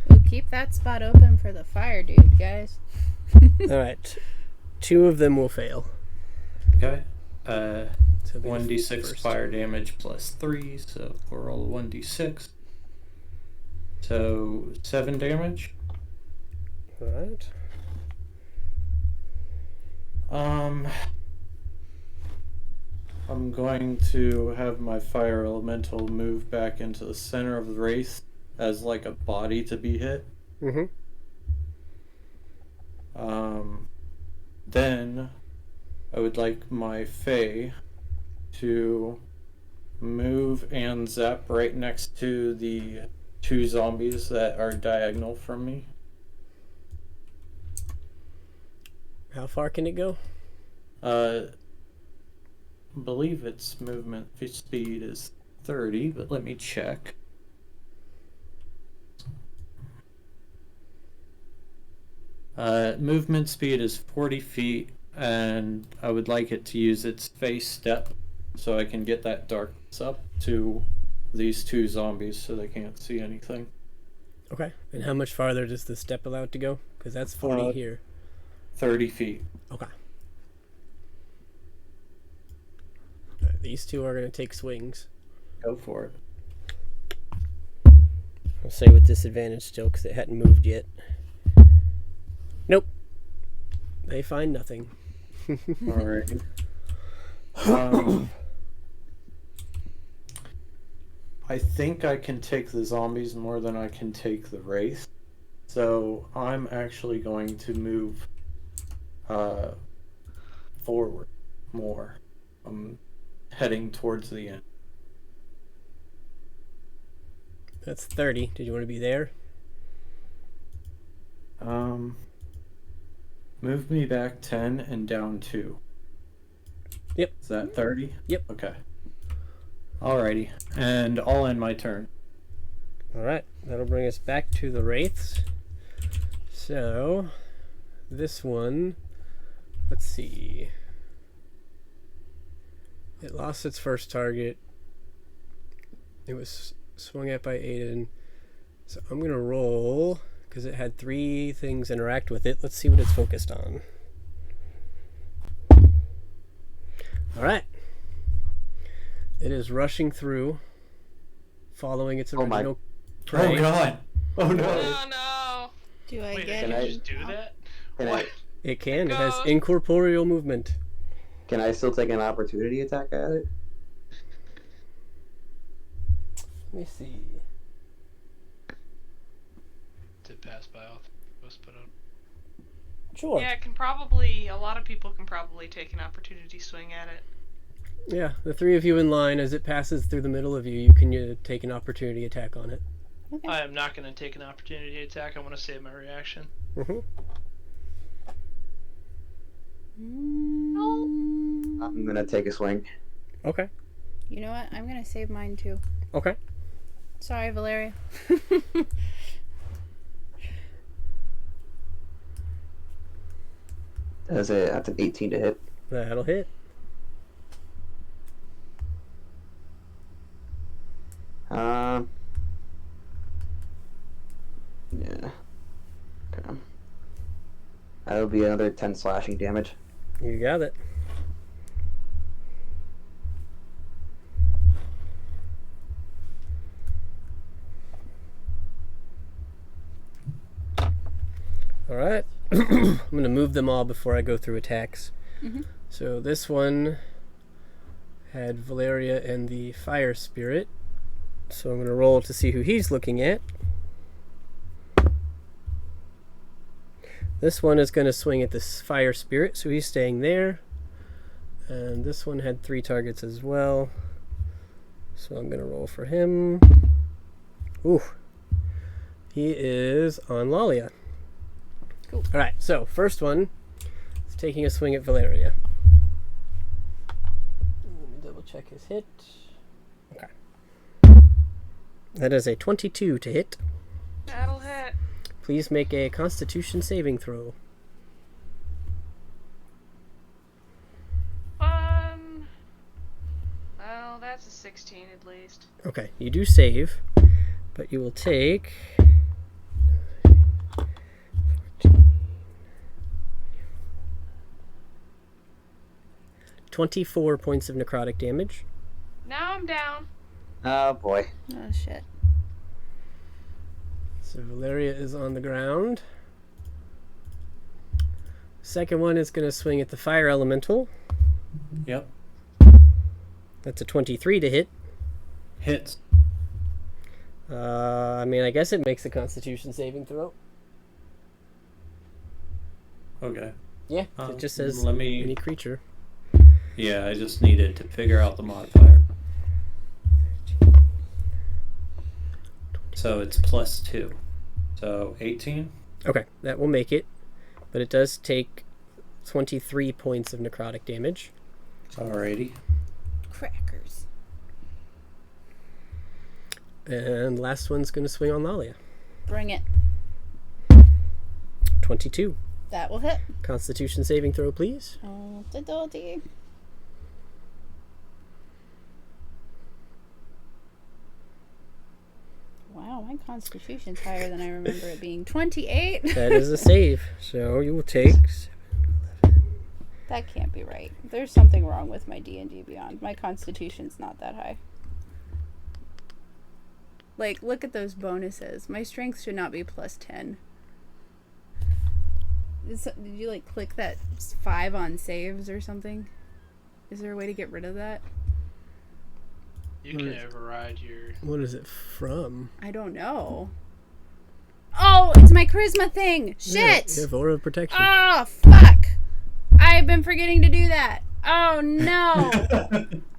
We'll keep that spot open for the fire dude, guys. Alright. 2 of them will fail. Okay. So 1d6 first. fire damage plus 3, so we'll roll 1d6. So 7 damage. Alright. I'm going to have my fire elemental move back into the center of the wraith as like a body to be hit. Mm-hmm. Then I would like my Fae to move and zap right next to the 2 zombies that are diagonal from me. How far can it go? I believe its movement speed is 30, but let me check. Movement speed is 40 feet, and I would like it to use its face step so I can get that darkness up to these 2 zombies so they can't see anything. Okay. And how much farther does the step allow it to go? Because that's 40 here. 30 feet. Okay. These 2 are going to take swings. Go for it. I'll say with disadvantage still because it hadn't moved yet. Nope. They find nothing. Alright. I think I can take the zombies more than I can take the wraith. So I'm actually going to move forward more. I'm heading towards the end. That's 30. Did you want to be there? Move me back 10 and down 2. Yep. Is that 30? Yep. Okay. Alrighty. And I'll end my turn. Alright. That'll bring us back to the wraiths. So, this one, let's see. It lost its first target. It was swung at by Aiden. So I'm going to roll, because it had 3 things interact with it. Let's see what it's focused on. Alright. It is rushing through, following its original prey. Oh god! Oh no! Oh no! Do I Wait, get can it? I just do that? Can What? It can. It has Go. incorporeal movement. Can I still take an opportunity attack at it? Let me see. To pass by off. Let's put up. Sure. Yeah, a lot of people can probably take an opportunity swing at it. Yeah, the 3 of you in line, as it passes through the middle of you, you can take an opportunity attack on it. Okay. I am not going to take an opportunity attack. I want to save my reaction. Mm-hmm. I'm gonna take a swing. Okay. You know what? I'm gonna save mine too. Okay. Sorry, Valeria. That's an 18 to hit. That'll hit. Yeah. Okay. That'll be another 10 slashing damage. You got it. All right. I'm going to move them all before I go through attacks. Mm-hmm. So this one had Valeria and the fire spirit. So I'm going to roll to see who he's looking at. This one is going to swing at this fire spirit, so he's staying there. And this one had 3 targets as well. So I'm going to roll for him. Ooh. He is on Lalia. Cool. Alright, so first one is taking a swing at Valeria. Let me double check his hit. Okay. That is a 22 to hit. That'll hit. Please make a Constitution saving throw. Well, that's a 16 at least. Okay, you do save, but you will take 24 points of necrotic damage. Now I'm down. Oh boy. Oh, shit. So Valeria is on the ground. Second one is going to swing at the fire elemental. Yep. That's a 23 to hit. Hits. I mean, I guess it makes a Constitution saving throw. Okay. Yeah, it just says let me- any creature. Yeah, I just needed to figure out the modifier. So it's +2. So 18? Okay, that will make it. But it does take 23 points of necrotic damage. Alrighty. Crackers. And last one's going to swing on Lalia. Bring it. 22. That will hit. Constitution saving throw, please. Oh, the dodgy. Wow, my constitution's higher than I remember it being. 28? That is a save. So you will take 7, 11. That can't be right. There's something wrong with my D&D Beyond. My constitution's not that high. Like, look at those bonuses. My strength should not be +10. Did you, like, click that 5 on saves or something? Is there a way to get rid of that? You can override your... What is it from? I don't know. Oh, it's my charisma thing! Shit! Yeah, you have Aura of Protection. Oh, fuck! I've been forgetting to do that. Oh, no.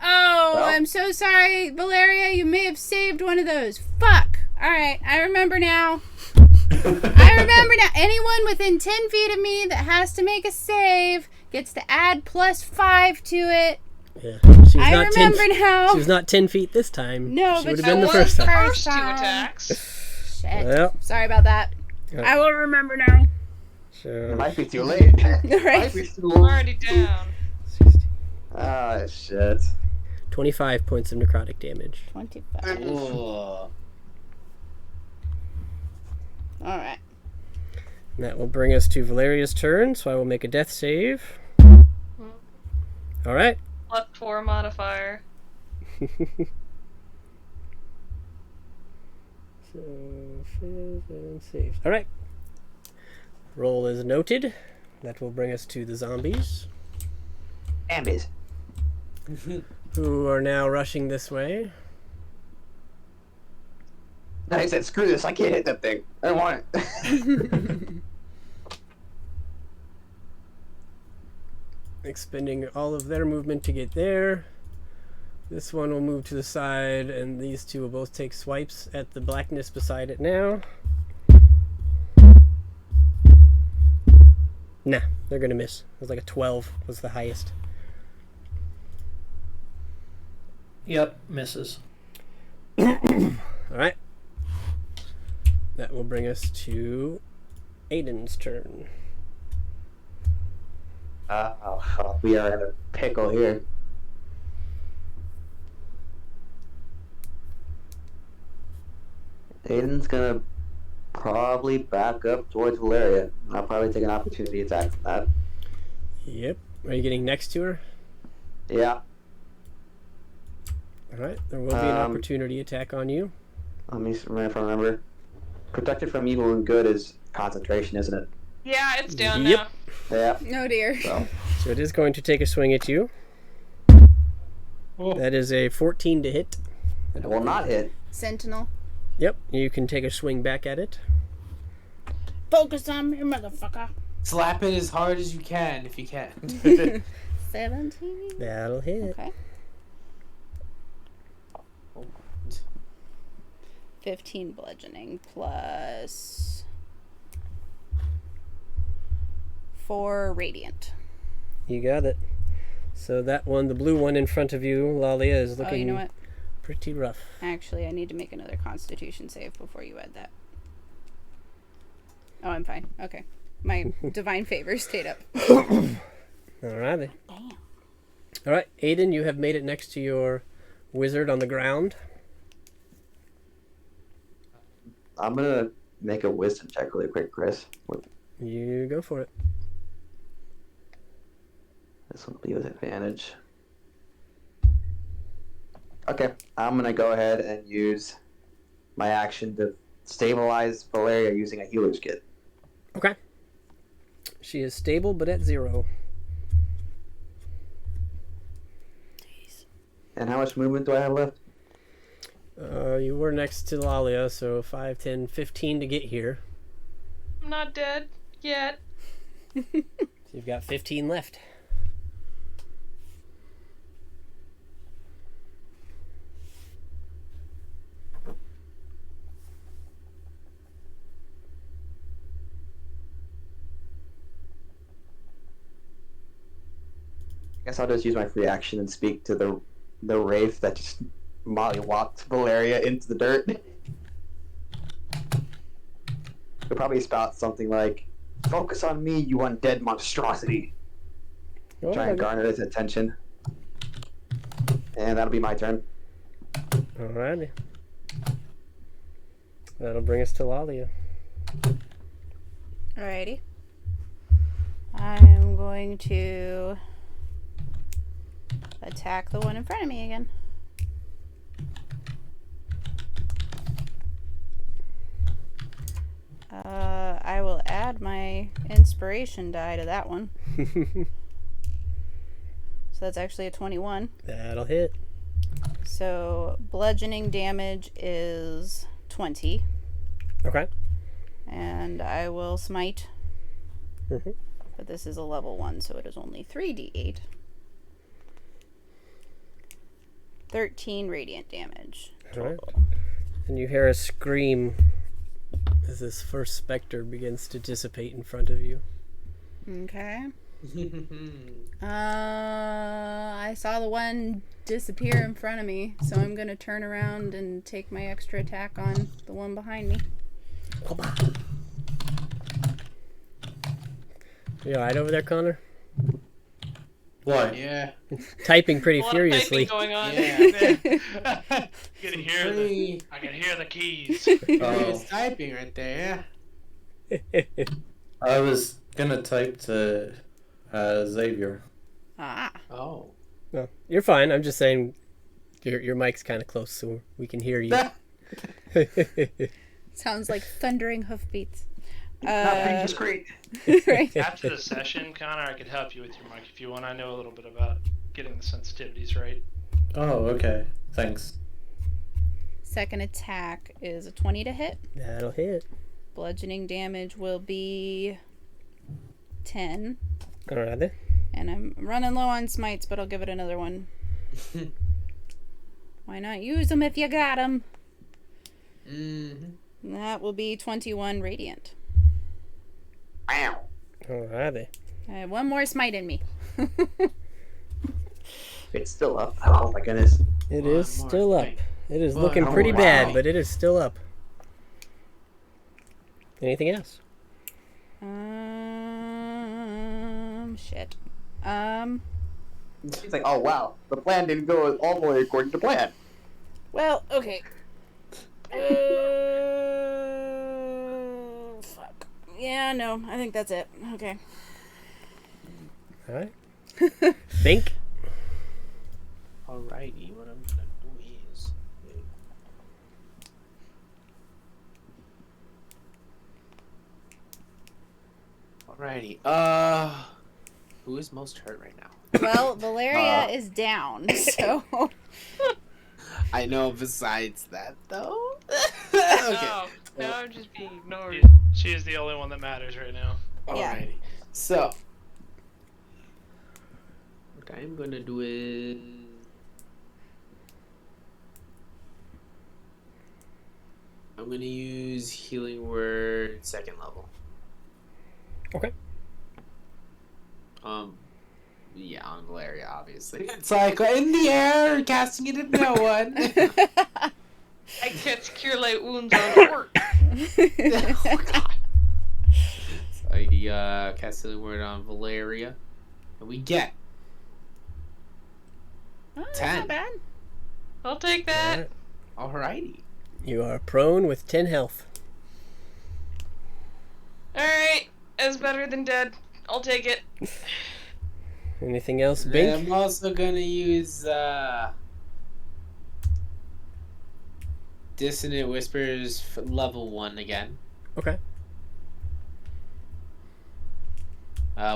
Oh, I'm so sorry, Valeria. You may have saved one of those. Fuck. Alright, I remember now. I remember now. Anyone within 10 feet of me that has to make a save gets to add +5 to it. Yeah. I remember now. She was not 10 feet this time. No, she but would have she been the was first time. First 2 attacks. Shit. Well. Sorry about that. Yeah. I will remember now. So, It might be too late. Right. Might be too I'm late. already down. 16. Ah, shit. 25 points of necrotic damage. 25. Ugh. Alright. And that will bring us to Valeria's turn, so I will make a death save. Alright. +4 modifier. So, fails and saves. Alright. Roll is noted. That will bring us to the zombies, Ambies. who are now rushing this way. No, he said, screw this, I can't hit that thing. I don't want it. Expending all of their movement to get there. This one will move to the side, and these two will both take swipes at the blackness beside it now. Nah, they're gonna miss. It was like a 12 was the highest. Yep, misses. Alright. That will bring us to Aiden's turn. We are in a pickle here. Aiden's gonna probably back up towards Valeria. I'll probably take an opportunity attack from that. Yep. Are you getting next to her? Yeah. Alright, there will be an opportunity attack on you. Let me see if I remember. Protected from evil and good is concentration, isn't it? Yeah, it's down Yep. now. Yeah. Oh dear. So it is going to take a swing at you. That is a 14 to hit. it will not hit. Sentinel. Yep, you can take a swing back at it. Focus on me, motherfucker. Slap it as hard as you can if you can. 17. That'll hit. Okay. 15 bludgeoning plus 4 radiant. You got it. So that one, the blue one in front of you, Lalia, is looking you know what? pretty rough. Actually, I need to make another Constitution save before you add that. Oh, I'm fine. Okay. My divine favor stayed up. Alrighty. Damn. Alright, Aiden, you have made it next to your wizard on the ground. I'm gonna make a wisdom check really quick, Chris. You go for it. This will be with advantage. Okay, I'm gonna go ahead and use my action to stabilize Valeria using a healer's kit. Okay. She is stable, but at 0. And how much movement do I have left? You were next to Lalia, so 5, 10, 15 to get here. I'm not dead yet. So you've got 15 left. I guess I'll just use my free action and speak to the wraith that just mollywopped Valeria into the dirt. He'll probably spout something like, "Focus on me, you undead monstrosity." Try and garner his attention. And that'll be my turn. Alrighty. That'll bring us to Lalia. Alrighty. I'm going to attack the one in front of me again. I will add my inspiration die to that one. So that's actually a 21. That'll hit. So bludgeoning damage is 20. Okay. And I will smite. Mm-hmm. But this is a level 1, so it is only 3d8. 13 radiant damage total. Alright. And you hear a scream as this first specter begins to dissipate in front of you. Okay. I saw the one disappear in front of me, so I'm gonna turn around and take my extra attack on the one behind me. You alright over there, Connor? What? Yeah. Typing pretty A lot furiously. of typing going on. Yeah. You can hear I can hear the keys. It's typing right there, I was gonna type to Xavier. Ah. yeah. Oh. No, you're fine. I'm just saying your mic's kind of close, so we can hear you. Sounds like thundering hoofbeats. Not being discreet. Right. After the session, Connor, I could help you with your mic if you want. I know a little bit about getting the sensitivities right. Oh, okay. Thanks. Second attack is a 20 to hit. That'll hit. Bludgeoning damage will be 10. Alright. And I'm running low on smites, but I'll give it another one. Why not use them if you got them? Mm-hmm. That will be 21 radiant. Wow. Alrighty. I have one more smite in me. It's still up. Oh my goodness. It One is more still up. thing. It is One looking more pretty bad, thing. but it is still up. Anything else? Shit. She's like, oh wow, the plan didn't go all the way according to plan. Well, okay. Fuck. Yeah, no, I think that's it. Okay. All right. Bink. Alrighty, what I'm gonna do is. Alrighty, who is most hurt right now? Well, Valeria is down, so. I know. Besides that, though. No, I'm just being ignored. She is the only one that matters right now. Yeah. Alrighty. So, what I'm gonna do is. I'm gonna use Healing Word 2nd level. Okay. Yeah, on Valeria, obviously. It's like in the air, casting it at no one. I cast Cure Light Wounds on Orc. Oh, God. So I cast Healing Word on Valeria. And we get Oh, 10. not bad. I'll take that. Alrighty. You are prone with 10 health. Alright, that's better than dead. I'll take it. Anything else, And Bink? I'm also gonna use Dissonant Whispers for level 1 again. Okay.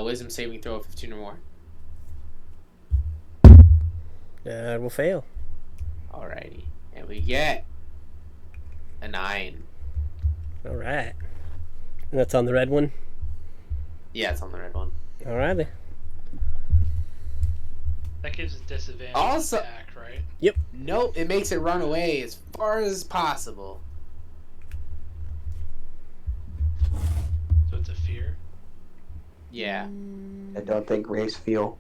Wisdom saving throw of 15 or more. That will fail. Alrighty. And we get a 9. All right. And that's on the red one. Yeah, it's on the red one. All righty. That gives a disadvantage Also- attack, right? Nope, it makes it run away as far as possible. So it's a fear. Yeah. I don't think race feel.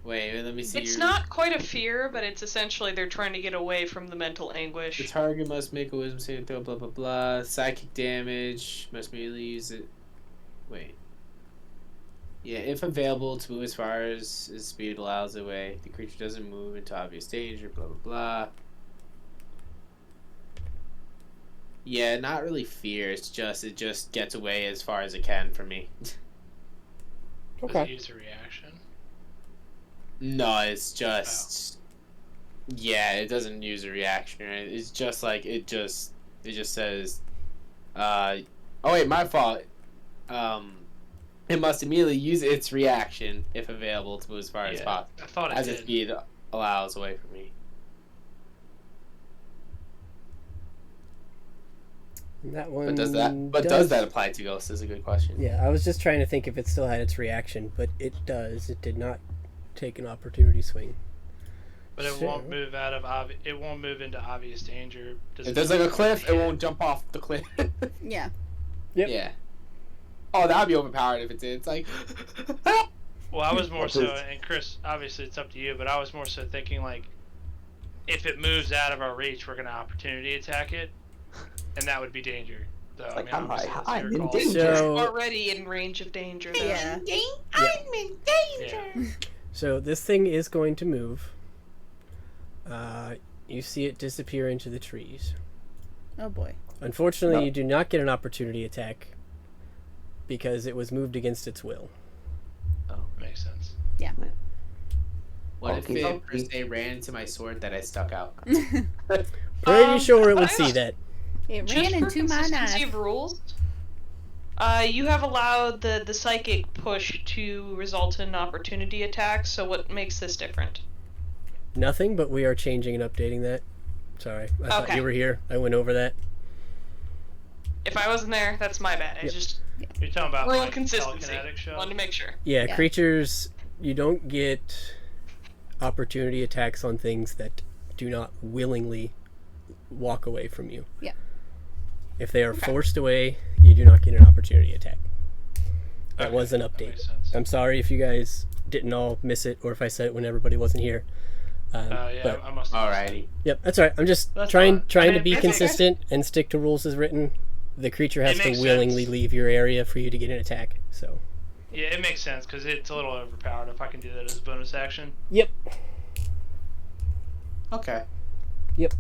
Wait, let me see. It's not quite a fear, but it's essentially they're trying to get away from the mental The anguish. target must make a wisdom saving throw, blah blah blah. Psychic damage, must merely use it. Wait. Yeah, if available to move as far as his speed allows the way, the creature doesn't move into obvious danger, blah blah blah. Yeah, not really fear, it just gets away as far as it can from me. Does it Okay. use a reaction? No, it's just yeah, it doesn't use a reaction, right? It's just like it just says oh wait, my fault. It must immediately use its reaction if available to move as far as possible. I thought it As did. its speed allows away from me. That one. But does that apply to ghosts is a good question. Yeah, I was just trying to think if it still had its reaction, but it does. It did not take an opportunity swing. But it So- won't move out of it won't move into obvious danger. If there's like a cliff, it won't jump off the cliff. Yeah. Yep. Yeah. Oh, that'd be overpowered if it did. It's like Well, I was more What so, is- and Chris, obviously it's up to you, but I was more so thinking like, if it moves out of our reach, we're gonna opportunity attack it, and that would be danger. So I Like, mean, I'm obviously, like, that's I'm your in call. danger. So, Already in range of danger, though. Yeah. I'm in danger. so this thing is going to move. You see it disappear into the trees. Oh boy. Unfortunately, No. you do not get an opportunity attack because it was moved against its will. Makes sense. what if Okay. it per se ran into my sword that I stuck out? Pretty sure it would I see was- that. It Just ran for into my consistency knife. of rules, you have allowed the psychic push to result in an opportunity attack, so what makes this different? Nothing, but we are changing and updating that. Sorry, I thought Okay. you were here. I went over that. If I wasn't there, that's my bad. I Yep. just You're talking about rule like of consistency. telekinetic show? Wanted to make sure. Yeah, Yeah. creatures, you don't get opportunity attacks on things that do not willingly walk away from you. Yeah. If they are forced away, you do not get an opportunity attack. That Okay, was an that update. makes sense. I'm sorry if you guys didn't all miss it or if I said it when everybody wasn't here. Yeah, but, I must. Alrighty. yep, that's all right. I'm just That's trying fine. I to mean, be it's okay. consistent and stick to rules as written. The creature has It to makes willingly sense. leave your area for you to get an attack. So, Yeah, it makes sense because it's a little overpowered. If I can do that as a bonus action. Yep. Okay. Yep.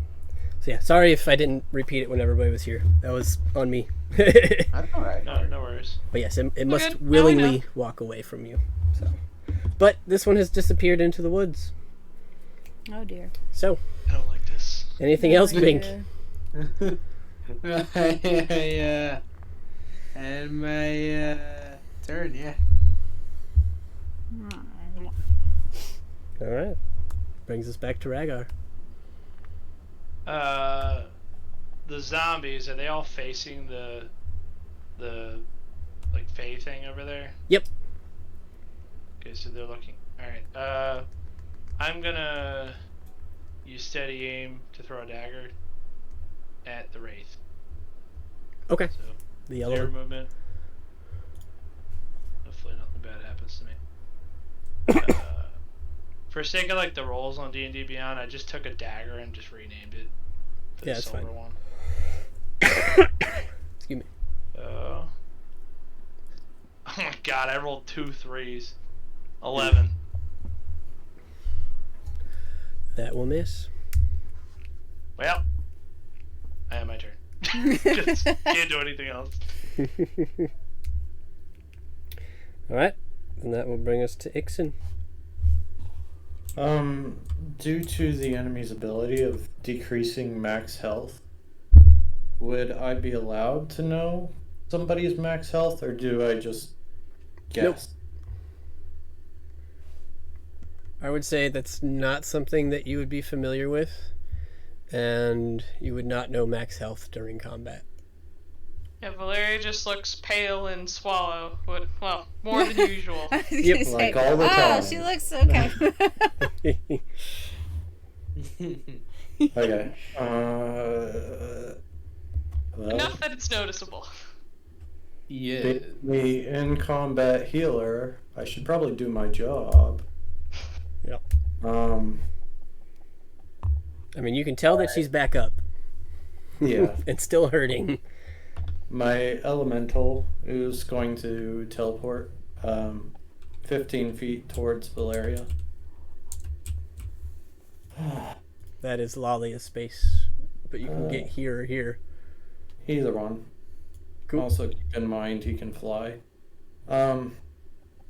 So yeah, sorry if I didn't repeat it when everybody was here. That was on me. That's all right. No worries. But yes, it We're must good. Now we willingly know. walk away from you. So, but this one has disappeared into the woods. Oh dear. So, I don't like this. anything else, Bink? Yeah. And my turn, yeah. All right. Brings us back to Rhaegar. The zombies, are they all facing the like Fae thing over there? Yep. Okay, so they're looking. All right. I'm gonna use steady aim to throw a dagger at the wraith. Okay. So The yellow zero one. movement. Hopefully nothing bad happens to me. For sake of like the rolls on D&D Beyond, I just took a dagger and just renamed it for Yeah, the that's silver fine. one. Excuse me. Oh my god, I rolled 2 3s. 11. That will miss. Well, I have my turn. Just can't do anything else. All right. And that will bring us to Ixen. Due to the enemy's ability of decreasing max health, would I be allowed to know somebody's max health, or do I just guess? Nope. I would say that's not something that you would be familiar with, and you would not know max health during combat. Yeah, Valeria just looks pale and swallow. Well, more than usual. I was Yep. gonna say, Like all the time. she looks okay. Okay. Well, Enough that it's noticeable. Yeah. being the in-combat healer, I should probably do my job. Yep. Um, I mean, you can tell that she's back up yeah. and still hurting. My elemental is going to teleport 15 feet towards Valeria. That is Lalyas space, but you can get here or here. Either one. Cool. Also keep in mind he can fly. Yeah,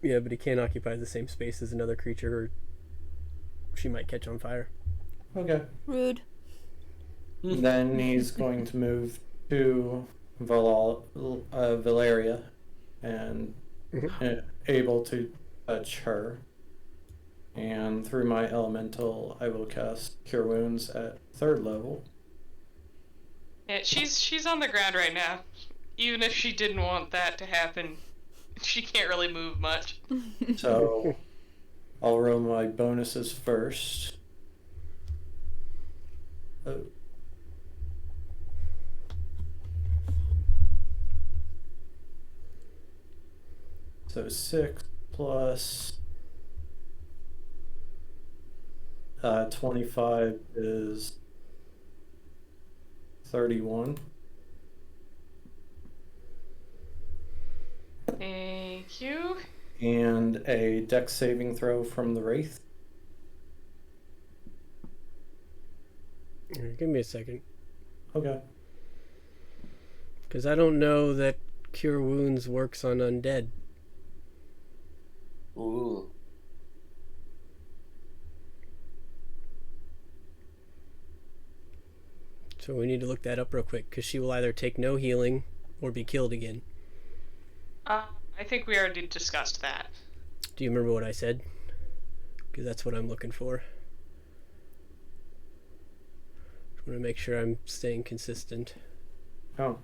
but he can't occupy the same space as another creature, or she might catch on fire. Okay. Rude. Then he's going to move to Valeria and able to touch her. And through my elemental, I will cast Cure Wounds at 3rd level. Yeah, she's on the ground right now. Even if she didn't want that to happen, she can't really move much. So I'll roll my bonuses first. Oh. So 6 plus 25 is 31. Thank you. And a dex saving throw from the Wraith. Give me a second. Okay. Because I don't know that Cure Wounds works on undead. Ooh. So we need to look that up real quick, because she will either take no healing or be killed again. I think we already discussed that. Do you remember what I said? Because that's what I'm looking for. Just want to make sure I'm staying consistent. Oh.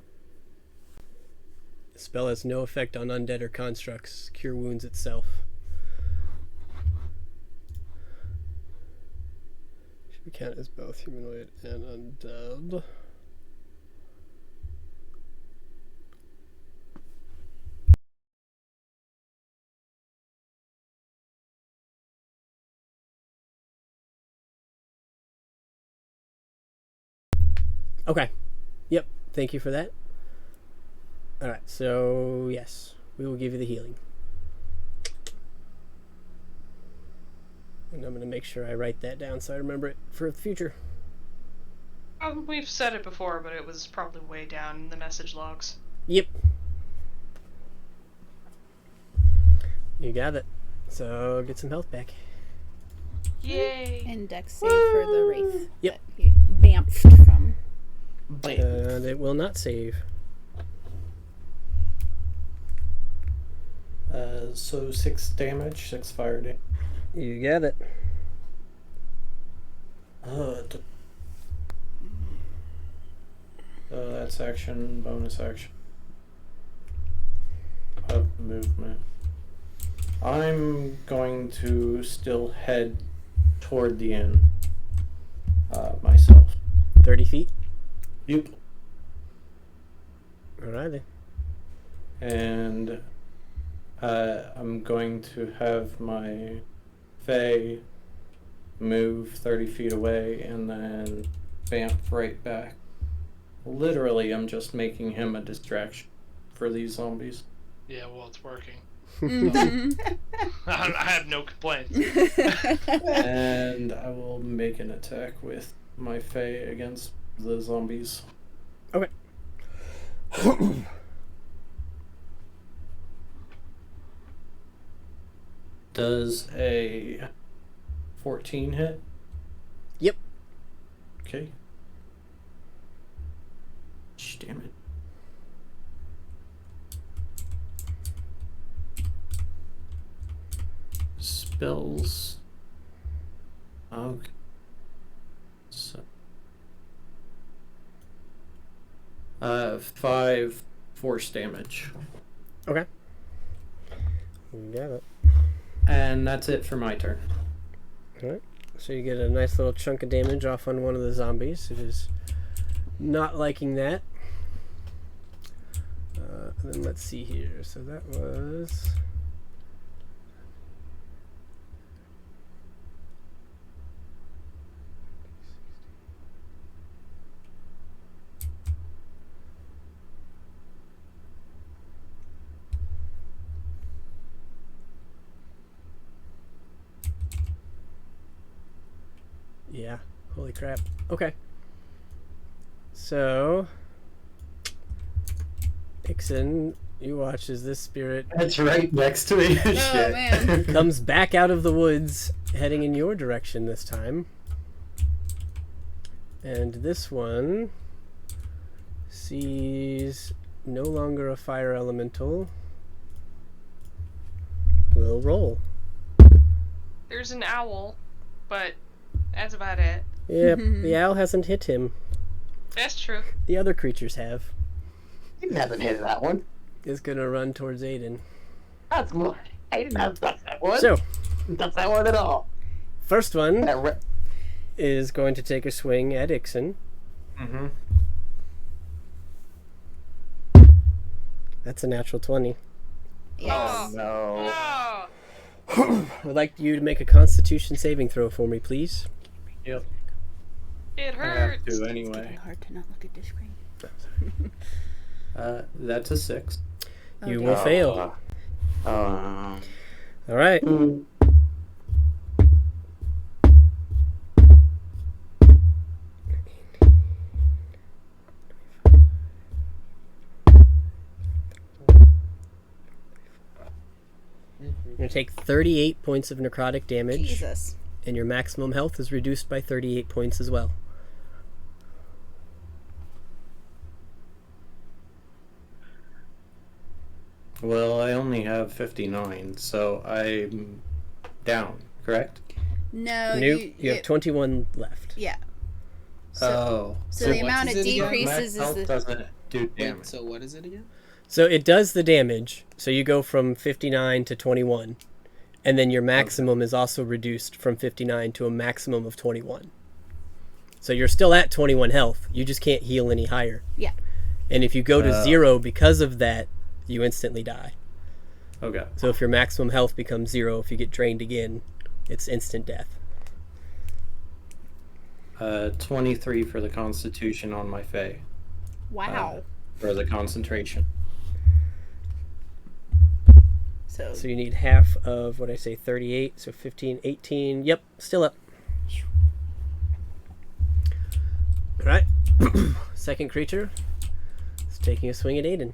The spell has no effect on undead or constructs. Cure Wounds itself. Should count as both humanoid and undead. Okay. Yep. Thank you for that. Alright, so yes, we will give you the healing. And I'm going to make sure I write that down so I remember it for the future. We've said it before, but it was probably way down in the message logs. Yep. You got it. So get some health back. Yay! And dex save for the wraith. Yep. That he bamfed from. And it will not save. So 6 damage, 6 fire damage. You got it. That's action, bonus action. Up movement. I'm going to still head toward the inn myself. 30 feet? Yep. Alrighty. And I'm going to have my Fae move 30 feet away and then vamp right back. Literally, I'm just making him a distraction for these zombies. Yeah, well, it's working. Mm-hmm. I have no complaints. And I will make an attack with my Fae against the zombies. Okay. Does a 14 hit? Yep. Okay. Damn it. Spells. Okay. So. 5 force damage. Okay. You got it. And that's it for my turn. Alright. So you get a nice little chunk of damage off on one of the zombies. It is not liking that. And then let's see here. So that was... Yeah, holy crap. Okay. So, Ixen, you watch as this spirit That's right next to me. Oh, Shit. man. comes back out of the woods, heading in your direction this time. And this one sees no longer a fire elemental. Will roll. There's an owl, but that's about it. Yep, the owl hasn't hit him. That's true. The other creatures have. He hasn't hit that one. Is gonna run towards Aiden. That's more. I didn't have to touch that one. So, Didn't touch that one at all. first one That re- is going to take a swing at Ixen. Mm-hmm. That's a natural 20. Yes. no. Oh, I'd like you to make a Constitution saving throw for me, please. Yep. it I have hurts. to It's anyway. hard to not look at the screen. That's a 6. You Okay. will fail. All right. You're going to take 38 points of necrotic damage, Jesus. and your maximum health is reduced by 38 points as well. Well, I only have 59, so I'm down, correct? No, Nope, you have 21 left. Yeah. So, Oh. so So the what amount is it it again? decreases Max is health the. doesn't do damage. Wait, so what is it again? So it does the damage, so you go from 59 to 21, and then your maximum is also reduced from 59 to a maximum of 21. So you're still at 21 health, you just can't heal any higher. Yeah. And if you go to 0 because of that, you instantly die. Okay. So if your maximum health becomes 0, if you get drained again, it's instant death. 23 for the Constitution on my Fae. Wow. For the concentration. So So you need half of what I say, 38. So 15, 18. Yep, still up. All right. Second creature is taking a swing at Aiden.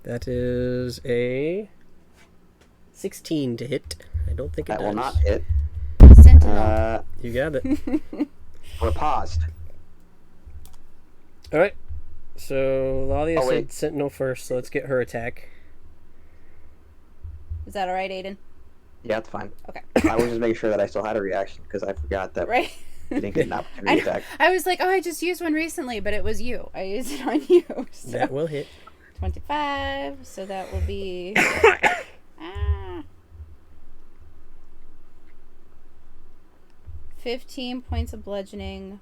That is a 16 to hit. I don't think it That does. will not hit. Sentinel. You got it. We're paused. All right. So Lalyas Oh, wait. said Sentinel first, so let's get her attack. Is that all right, Aiden? Yeah, it's fine. Okay. I was just making sure that I still had a reaction because I forgot that Right. we didn't get an opportunity attack. I was like, oh, I just used one recently, but it was you. I used it on you. So. That will hit. 25, so that will be 15 points of bludgeoning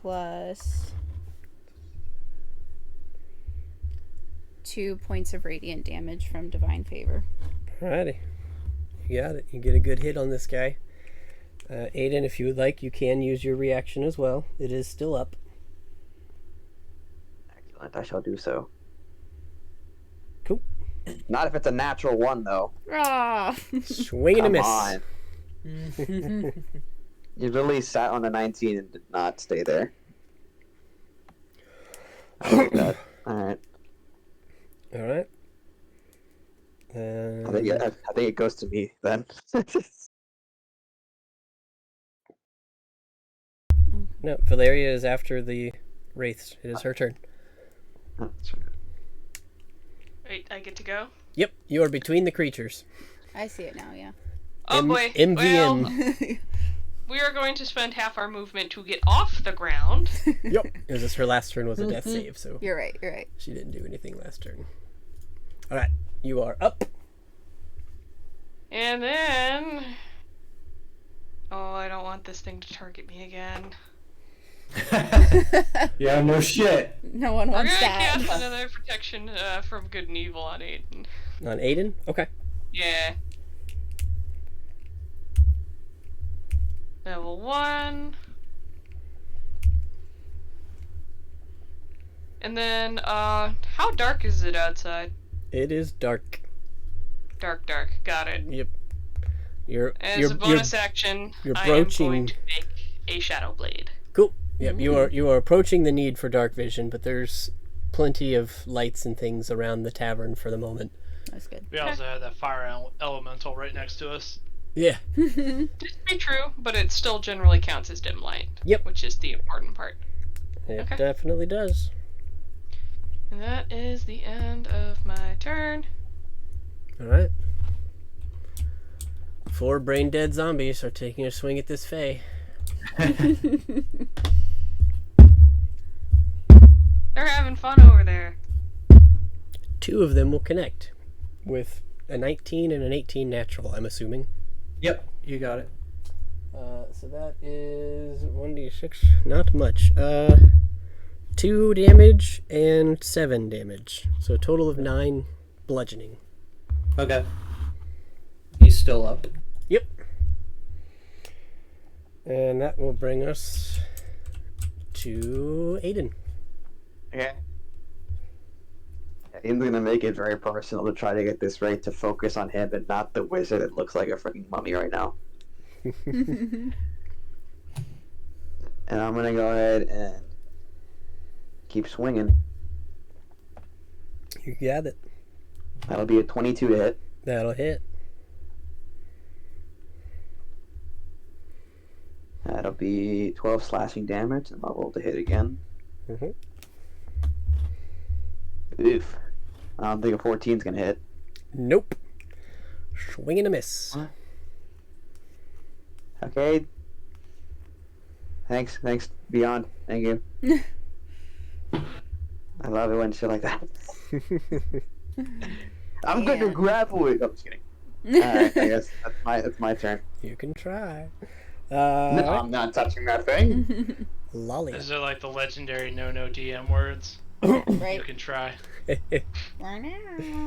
plus 2 points of radiant damage from divine favor. Alrighty. You got it. You get a good hit on this guy. Aiden, if you would like, you can use your reaction as well. It is still up. Excellent. I shall do so. Cool. Not if it's a natural one, though. Ah! Swing and a miss. On. You literally sat on the 19 and did not stay there. I like that. Alright. Alright. I think it goes to me then. No, Valeria is after the wraiths. It is her turn. Wait, I get to go? Yep, you are between the creatures. I see it now, yeah. Oh boy. MVM. Well, we are going to spend half our movement to get off the ground. Yep. It was her last turn was a death save, so You're right, you're right. she didn't do anything last turn. Alright, you are up. And then... Oh, I don't want this thing to target me again. Yeah, no shit. No one We're wants gonna that. cast another protection from good and evil on Aiden. On Aiden? Okay. Yeah. Level 1. And then, how dark is it outside? It is dark. Dark. Got it. Yep. You're As a bonus action, you're I am broaching. going to make a shadow blade. Cool. Yep, you are approaching the need for dark vision, but there's plenty of lights and things around the tavern for the moment. That's good. We also have that fire elemental right next to us. Yeah. This be true, but it still generally counts as dim light. Yep. Which is the important part. It Okay. definitely does. And that is the end of my turn. Alright. 4 brain dead zombies are taking a swing at this fae. They're having fun over there. 2 of them will connect with a 19 and an 18 natural, I'm assuming. Yep, you got it. So that is 1d6. Not much. 2 damage and 7 damage. So a total of 9 bludgeoning. Okay. He's still up. Yep. And that will bring us to Aiden. Yeah. Aiden's gonna make it very personal to try to get this right to focus on him and not the wizard that looks like a freaking mummy right now. And I'm gonna go ahead and keep swinging. You got it. That'll be a 22 to hit. That'll hit. That'll be 12 slashing damage, and I'll roll to hit again. Mm-hmm. Oof. I don't think a 14's gonna hit. Nope. Swing and a miss. What? Okay. Thanks, Beyond. Thank you. I love it when shit like that. I'm going to grapple it. I'm just kidding. Alright, I guess that's my turn. You can try. No, I'm not touching that thing. Lolly. These are like the legendary no DM words. Right. You can try.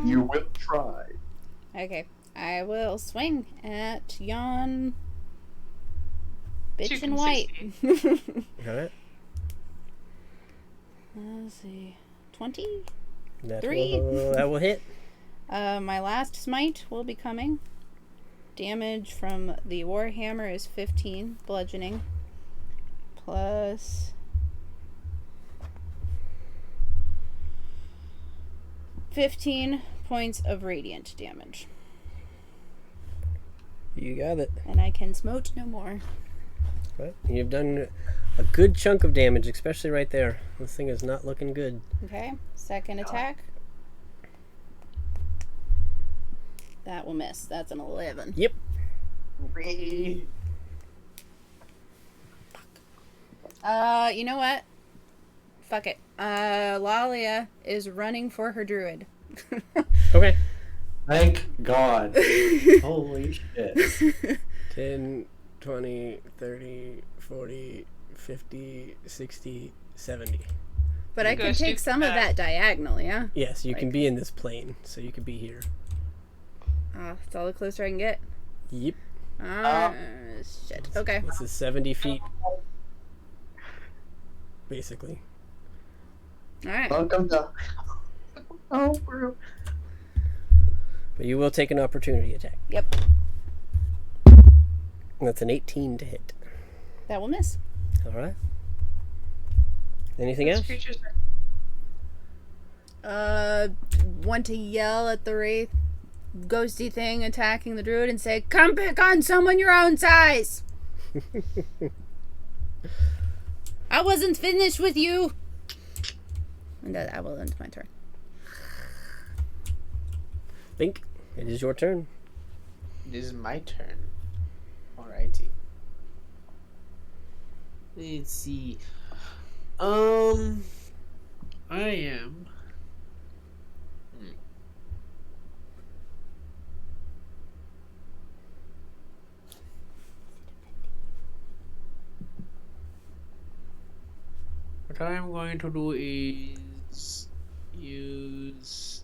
You will try. Okay. I will swing at yon bitch in white. Alright. Let's see. 20? That 3. that will hit. My last smite will be coming. Damage from the Warhammer is 15 bludgeoning. Plus 15 points of radiant damage. You got it. And I can smote no more. Right. You've done a good chunk of damage, especially right there. This thing is not looking good. Okay, second attack. That will miss. That's an 11. Yep. You know what? Fuck it. Lalia is running for her druid. Okay. Thank God. Holy shit. 10, 20, 30, 40, 50, 60, 70. But I can take some of that diagonal, yeah? Yes, you can be in this plane, so you could be here. It's all the closer I can get. Yep. Shit. Okay. This is 70 feet. Basically. Alright. Welcome to. Oh, bro. But you will take an opportunity attack. Yep. That's an 18 to hit. That will miss. Alright. Anything else? Want to yell at the wraith ghosty thing attacking the druid and say, "Come pick on someone your own size." I wasn't finished with you. And that will end my turn. Bink, it is your turn. This is my turn. Alrighty. Let's see. I am. What I'm going to do is use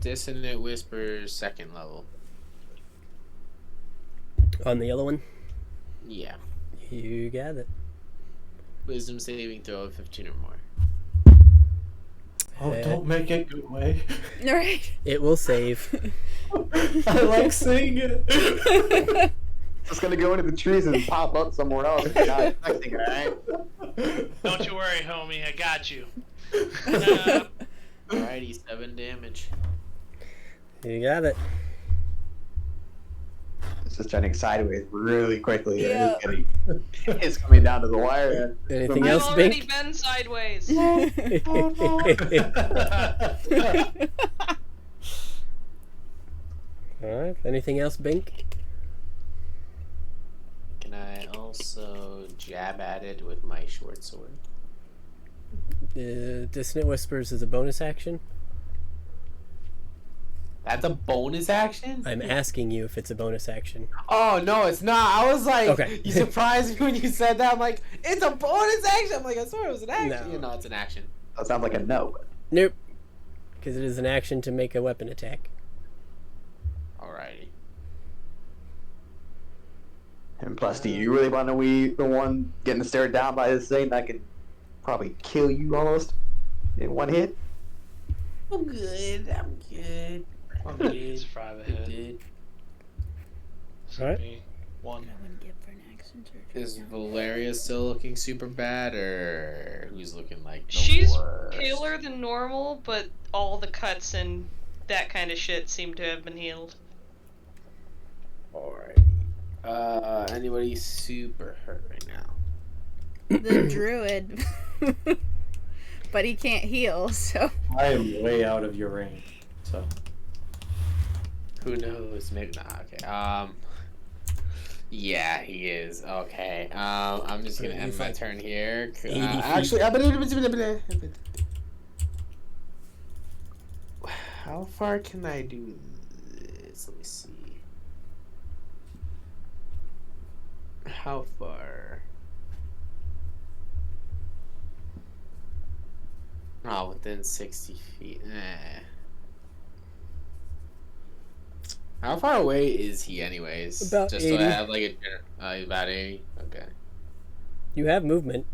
Dissonant Whisper 2nd level. On the yellow one? Yeah. You got it. Wisdom saving throw of 15 or more. Oh, don't make it go away. Alright. It will save. I like seeing it. It's gonna go into the trees and pop up somewhere else. You're not expecting it, right? Don't you worry, homie. I got you. Alrighty, 7 damage. You got it. It's just turning sideways really quickly. Yeah. It's coming down to the wire. Anything I've else, already Bink? been sideways. Alright, anything else, Bink? Can I also jab at it with my short sword? Dissonant Whispers is a bonus action. That's a bonus action? I'm asking you if it's a bonus action. Oh, no, it's not. I was like, Okay. You surprised me when you said that. I'm like, it's a bonus action. I'm like, I swear it was an action. No. You know, it's an action. That sounds like a no. Nope. Because it is an action to make a weapon attack. Alrighty. And plus, do you really want to be the one getting stared down by this thing that could probably kill you almost in one hit? I'm good. I'm good. I'm good. Survive a I'm hit. good. Alright. Me. One. Is Valeria still looking super bad, or who's looking like the She's worst? paler than normal, but all the cuts and that kind of shit seem to have been healed. Alrighty. Anybody super hurt right now? The druid. But he can't heal, so. I am way out of your range, so. Who knows? Maybe not. Okay. Yeah, he is. Okay. I'm just gonna end my turn here. 80 Actually, how far can I do this? Let me see. How far? Oh, within 60 feet. How far away is he, anyways? About Just 80. so I have like a about 80. Okay. You have movement.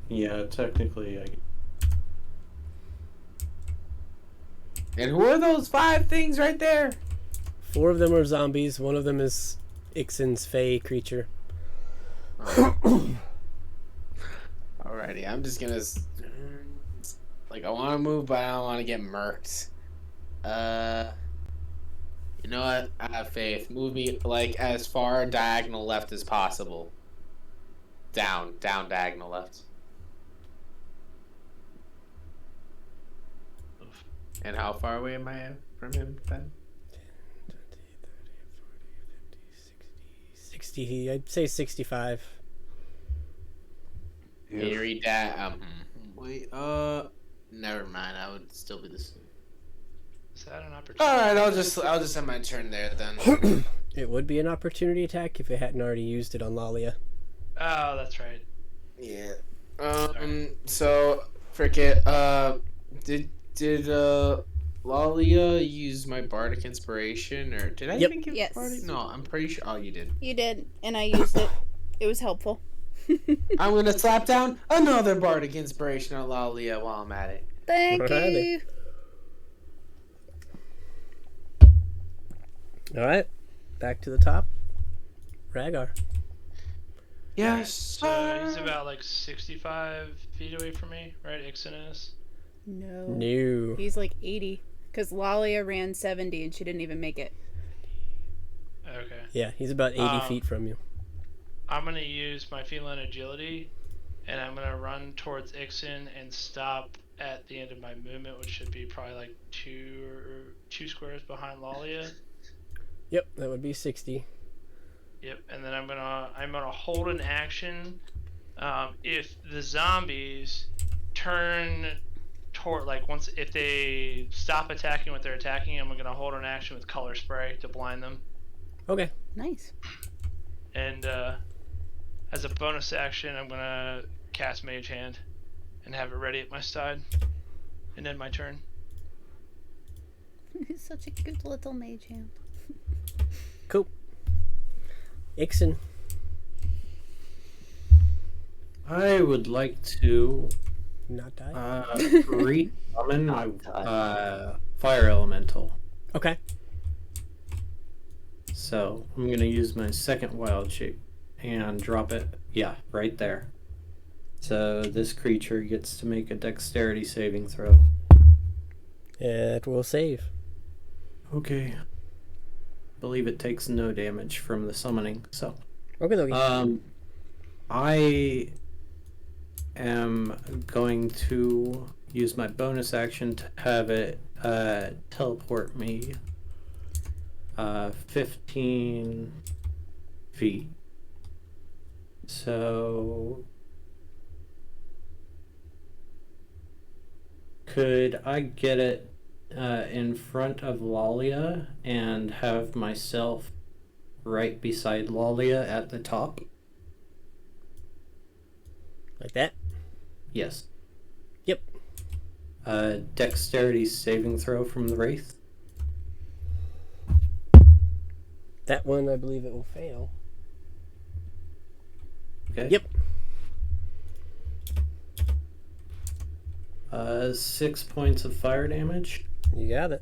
Yeah, technically, And who are those 5 things right there? 4 of them are zombies. 1 of them is Ixen's fey creature. Alrighty, I'm just gonna I want to move, but I don't want to get murked. You know what? I have faith. Move me as far diagonal left as possible. Down diagonal left. And how far away am I from him then? 10, 20, 30, 40, 50, 60. I'd say 65. Can you read that? Wait, never mind. I would still be the same. Is that an opportunity? Alright, I'll just end my turn there then. It would be an opportunity attack if it hadn't already used it on Lalia. Oh, that's right. Yeah. So, Fricket, did Lalia use my bardic inspiration, or did I even give Yes. bardic? No, I'm pretty sure. Oh, you did. You did, and I used it. It was helpful. I'm gonna slap down another bardic inspiration on Lalia while I'm at it. Thank Alrighty. you. Alright. Back to the top. Rhaegar. Yes. So he's about 65 feet away from me, right? Ixen is. No. No. He's 80. Because Lalia ran 70 and she didn't even make it. Okay. Yeah, he's about 80 feet from you. I'm going to use my feline agility, and I'm going to run towards Ixen and stop at the end of my movement, which should be probably two squares behind Lalia. Yep, that would be 60. Yep, and then I'm gonna hold an action. If the zombies turn toward if they stop attacking what they're attacking, I'm gonna hold an action with color spray to blind them. Okay. Nice. And as a bonus action, I'm gonna cast Mage Hand and have it ready at my side, and end my turn. He's such a good little mage hand. Cool. Ixen. I would like to Not die. re-summon my fire elemental. Okay. So I'm gonna use my second wild shape and drop it. Yeah, right there. So this creature gets to make a dexterity saving throw. It will save. Okay. Believe it takes no damage from the summoning. So Okay. I am going to use my bonus action to have it teleport me 15 feet. So could I get it in front of Lalia and have myself right beside Lalia at the top? Like that? Yes. Yep. Dexterity saving throw from the Wraith. That one, I believe it will fail. Okay. Yep. 6 points of fire damage. You got it.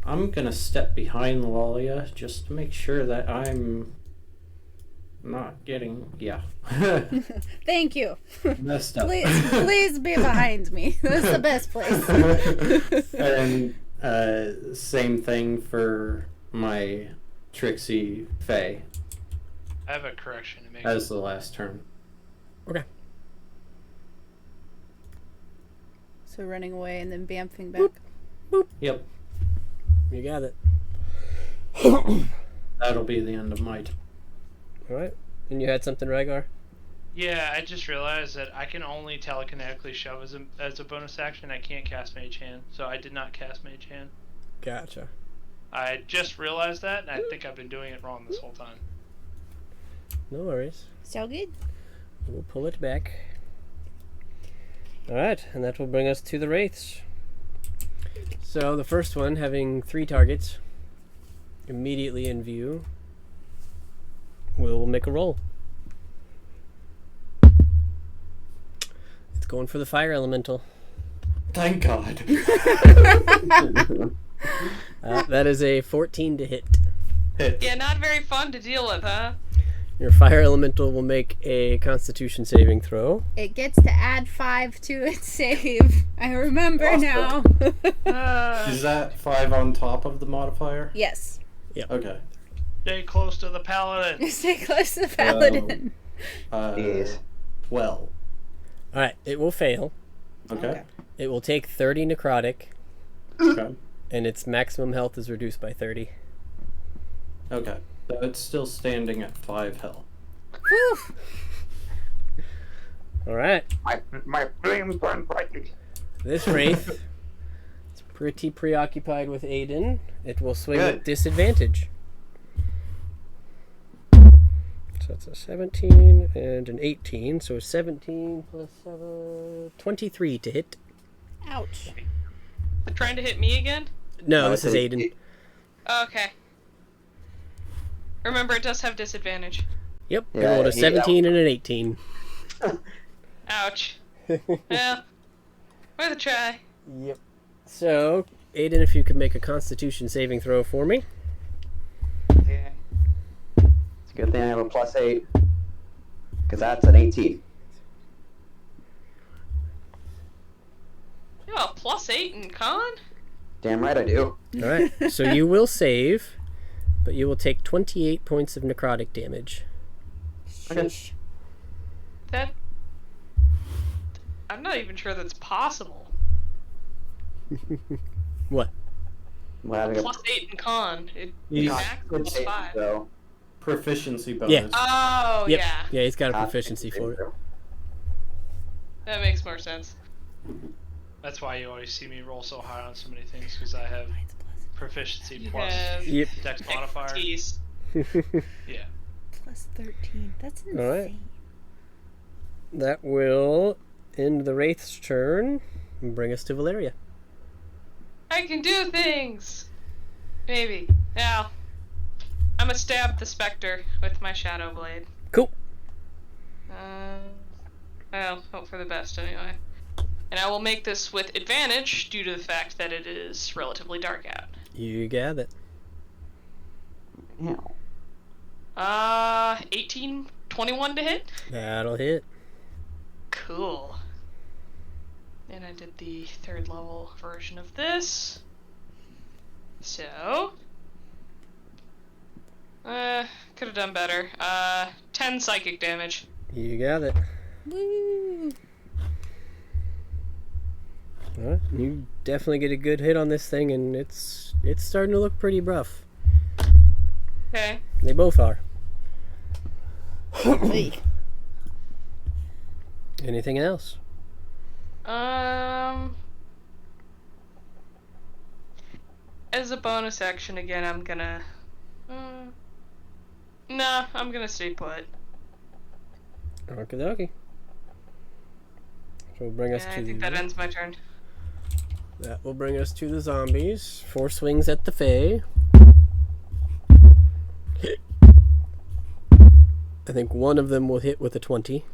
I'm gonna step behind Lalia just to make sure that I'm not getting Thank you. messed up. Please be behind me. That's the best place. And same thing for my Trixie Fae I have a correction to make. as the last turn. Okay. So running away and then bamfing back. Yep, You got it. that'll be the end of my turn. Alright. And you had something, Rhaegar? Yeah, I just realized that I can only telekinetically shove as a bonus action. I can't cast Mage Hand, so I did not cast Mage Hand. Gotcha. I just realized that, and I think I've been doing it wrong this whole time. No worries. So good. We'll pull it back. Alright, and that will bring us to the Wraiths. So the first one, having 3 targets immediately in view, will make a roll. It's going for the fire elemental. Thank God. That is a 14 to hit. Hit. Yeah, not very fun to deal with, huh? Your fire elemental will make a Constitution saving throw. It gets to add 5 to its save. I remember now. Is that 5 on top of the modifier? Yes. Okay. Stay close to the paladin. Stay close to the paladin. Yes. 12. Alright, it will fail. Okay. It will take 30 necrotic, Okay. and its maximum health is reduced by 30. Okay. So it's still standing at 5 health. Whew. Alright, My flames burn brightly. this wraith is pretty preoccupied with Aiden. It will swing Good. at disadvantage. So that's a 17 and an 18, so 17 plus 7, 23 to hit. Ouch. They're trying to hit me again? No, this is Aiden. Okay. Remember, it does have disadvantage. Yep, I Yeah, rolled a he- 17 and an 18. Ouch. Well, worth a try. Yep. So, Aiden, if you could make a Constitution saving throw for me. Yeah. It's a good thing I have a +8. Because that's an 18. You have a +8 in con? Damn right I do. Alright, so you will save, but you will take 28 points of necrotic damage. Sheesh. That... I'm not even sure that's possible. What? Well, having a +8 in con. It He's- maximum is 5. so Proficiency bonus. Yeah. Oh, Yep. yeah. Yeah, he's got a proficiency for it. That makes more sense. That's why you always see me roll so high on so many things, because I have proficiency plus have Yep. dex modifier. expertise. Yeah. Plus 13. That's insane. Alright. That will end the Wraith's turn and bring us to Valeria. I can do things! Maybe. Now, I'm gonna stab the specter with my shadow blade. Cool. Well, hope for the best anyway. And I will make this with advantage due to the fact that it is relatively dark out. You got it. yeah. 18, 21 to hit? That'll hit. Cool. And I did the 3rd level version of this. So... could have done better. 10 psychic damage. You got it. Woo. Alright, you definitely get a good hit on this thing, and it's starting to look pretty rough. Okay. They both are. Anything else? As a bonus action again, I'm gonna... Nah, I'm gonna stay put. Okie dokie. So we'll bring us Yeah, to I think that ends my turn. That will bring us to the zombies. 4 swings at the Fae. I think one of them will hit with a 20.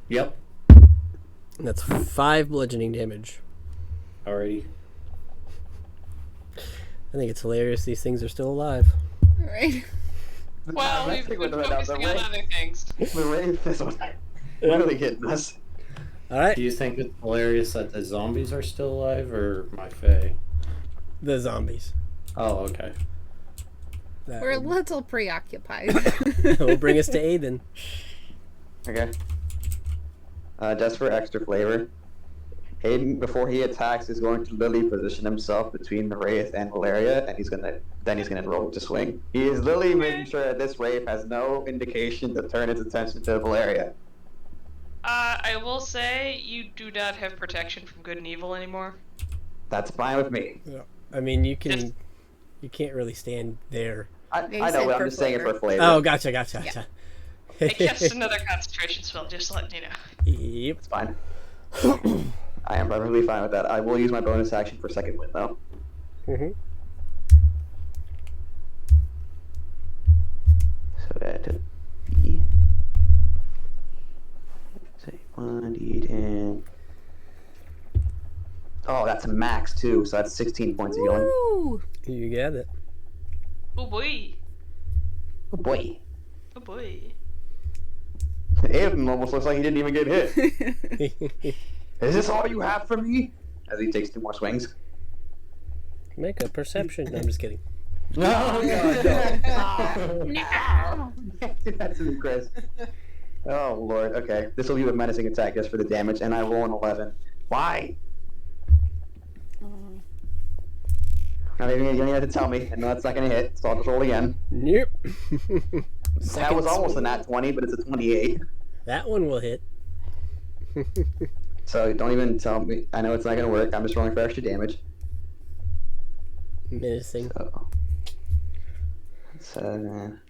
Yep. And that's 5 bludgeoning damage. Alrighty. I think it's hilarious these things are still alive. Right. Well, we've been focusing on other things. The Wraith is what really getting us. Alright, Do you think it's hilarious that the zombies are still alive, or my fae? the zombies. Oh, okay. That We're a will, little preoccupied. will bring us to Aiden. Okay. Just for extra flavor, Hayden, before he attacks, is going to literally position himself between the Wraith and Valeria, and he's gonna roll to swing. He is literally making sure that this Wraith has no indication to turn its attention to Valeria. I will say, you do not have protection from good and evil anymore. That's fine with me. I mean, you Just- can't really stand there. I They know, said but I'm for just saying it flavor. for flavor. Oh, gotcha. I cast another concentration spell, just letting you know. Yep. It's fine. I am perfectly fine with that. I will use my bonus action for second wind, though. Mm-hmm. So that be... Say 1d10. Oh, that's a max, too, so that's 16 points of healing. Woo! You got it. Oh boy. Oh, boy. Oh boy. Aiden almost looks like he didn't even get hit. Is this all you have for me? As he takes 2 more swings. Make a perception. No, I'm just kidding. No, no. That's me, Chris. Oh, Lord. Okay. This will be a menacing attack just for the damage, and I roll an 11. Why? Not even you don't have to tell me. I know that's not going to hit, so I'll just roll again. Yep. That was almost a nat 20, but it's a 28. That one will hit. So don't even tell me. I know it's not going to work. I'm just rolling for extra damage. Menacing. So, 7.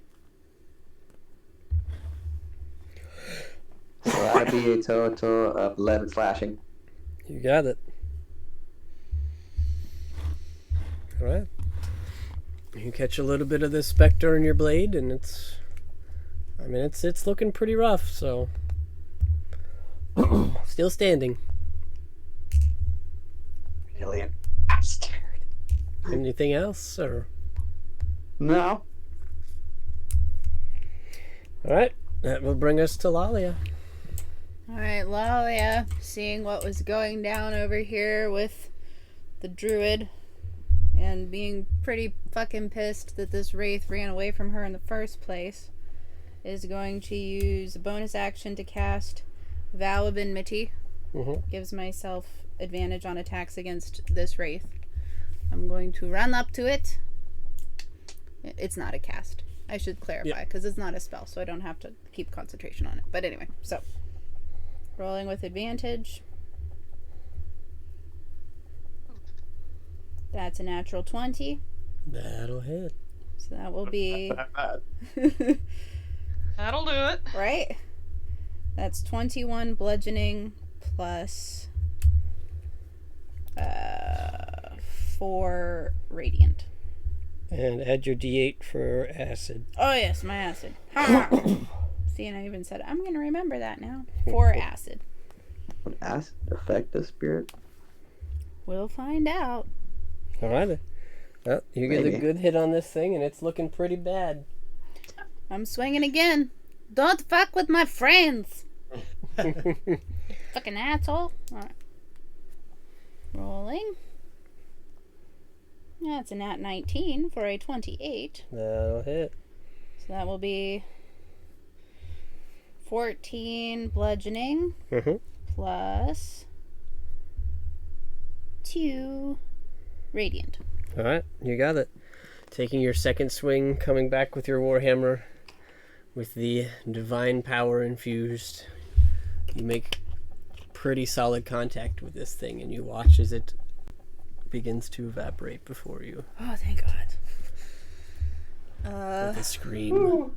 So that'd be a total of 11 slashing. You got it. Alright. You catch a little bit of this specter in your blade, and it's looking pretty rough, so still standing. Alien. I'm scared. Anything else, or? No. Alright, that will bring us to Lalia. Alright, Lalia, seeing what was going down over here with the druid and being pretty fucking pissed that this wraith ran away from her in the first place, is going to use a bonus action to cast Vow of Enmity. Gives myself advantage on attacks against this wraith. I'm going to run up to it. It's not a cast. I should clarify, because it's not a spell, so I don't have to keep concentration on it. But anyway, so rolling with advantage. That's a natural 20. That'll hit. So that will be... That'll do it. Right? That's 21 bludgeoning plus 4 radiant. And add your d8 for acid. Oh yes, my acid. See, and I even said, I'm going to remember that now. 4 acid. Would acid affect the spirit? We'll find out. Alright then. Well, you get Maybe. a good hit on this thing, and it's looking pretty bad. I'm swinging again. Don't fuck with my friends. Fucking asshole. Alright. Rolling. That's a nat 19 for a 28. That'll hit. So that will be 14 bludgeoning plus 2 radiant. Alright, you got it. Taking your second swing, coming back with your warhammer with the divine power infused. You make pretty solid contact with this thing, and you watch as it begins to evaporate before you. Oh, thank God. With a scream.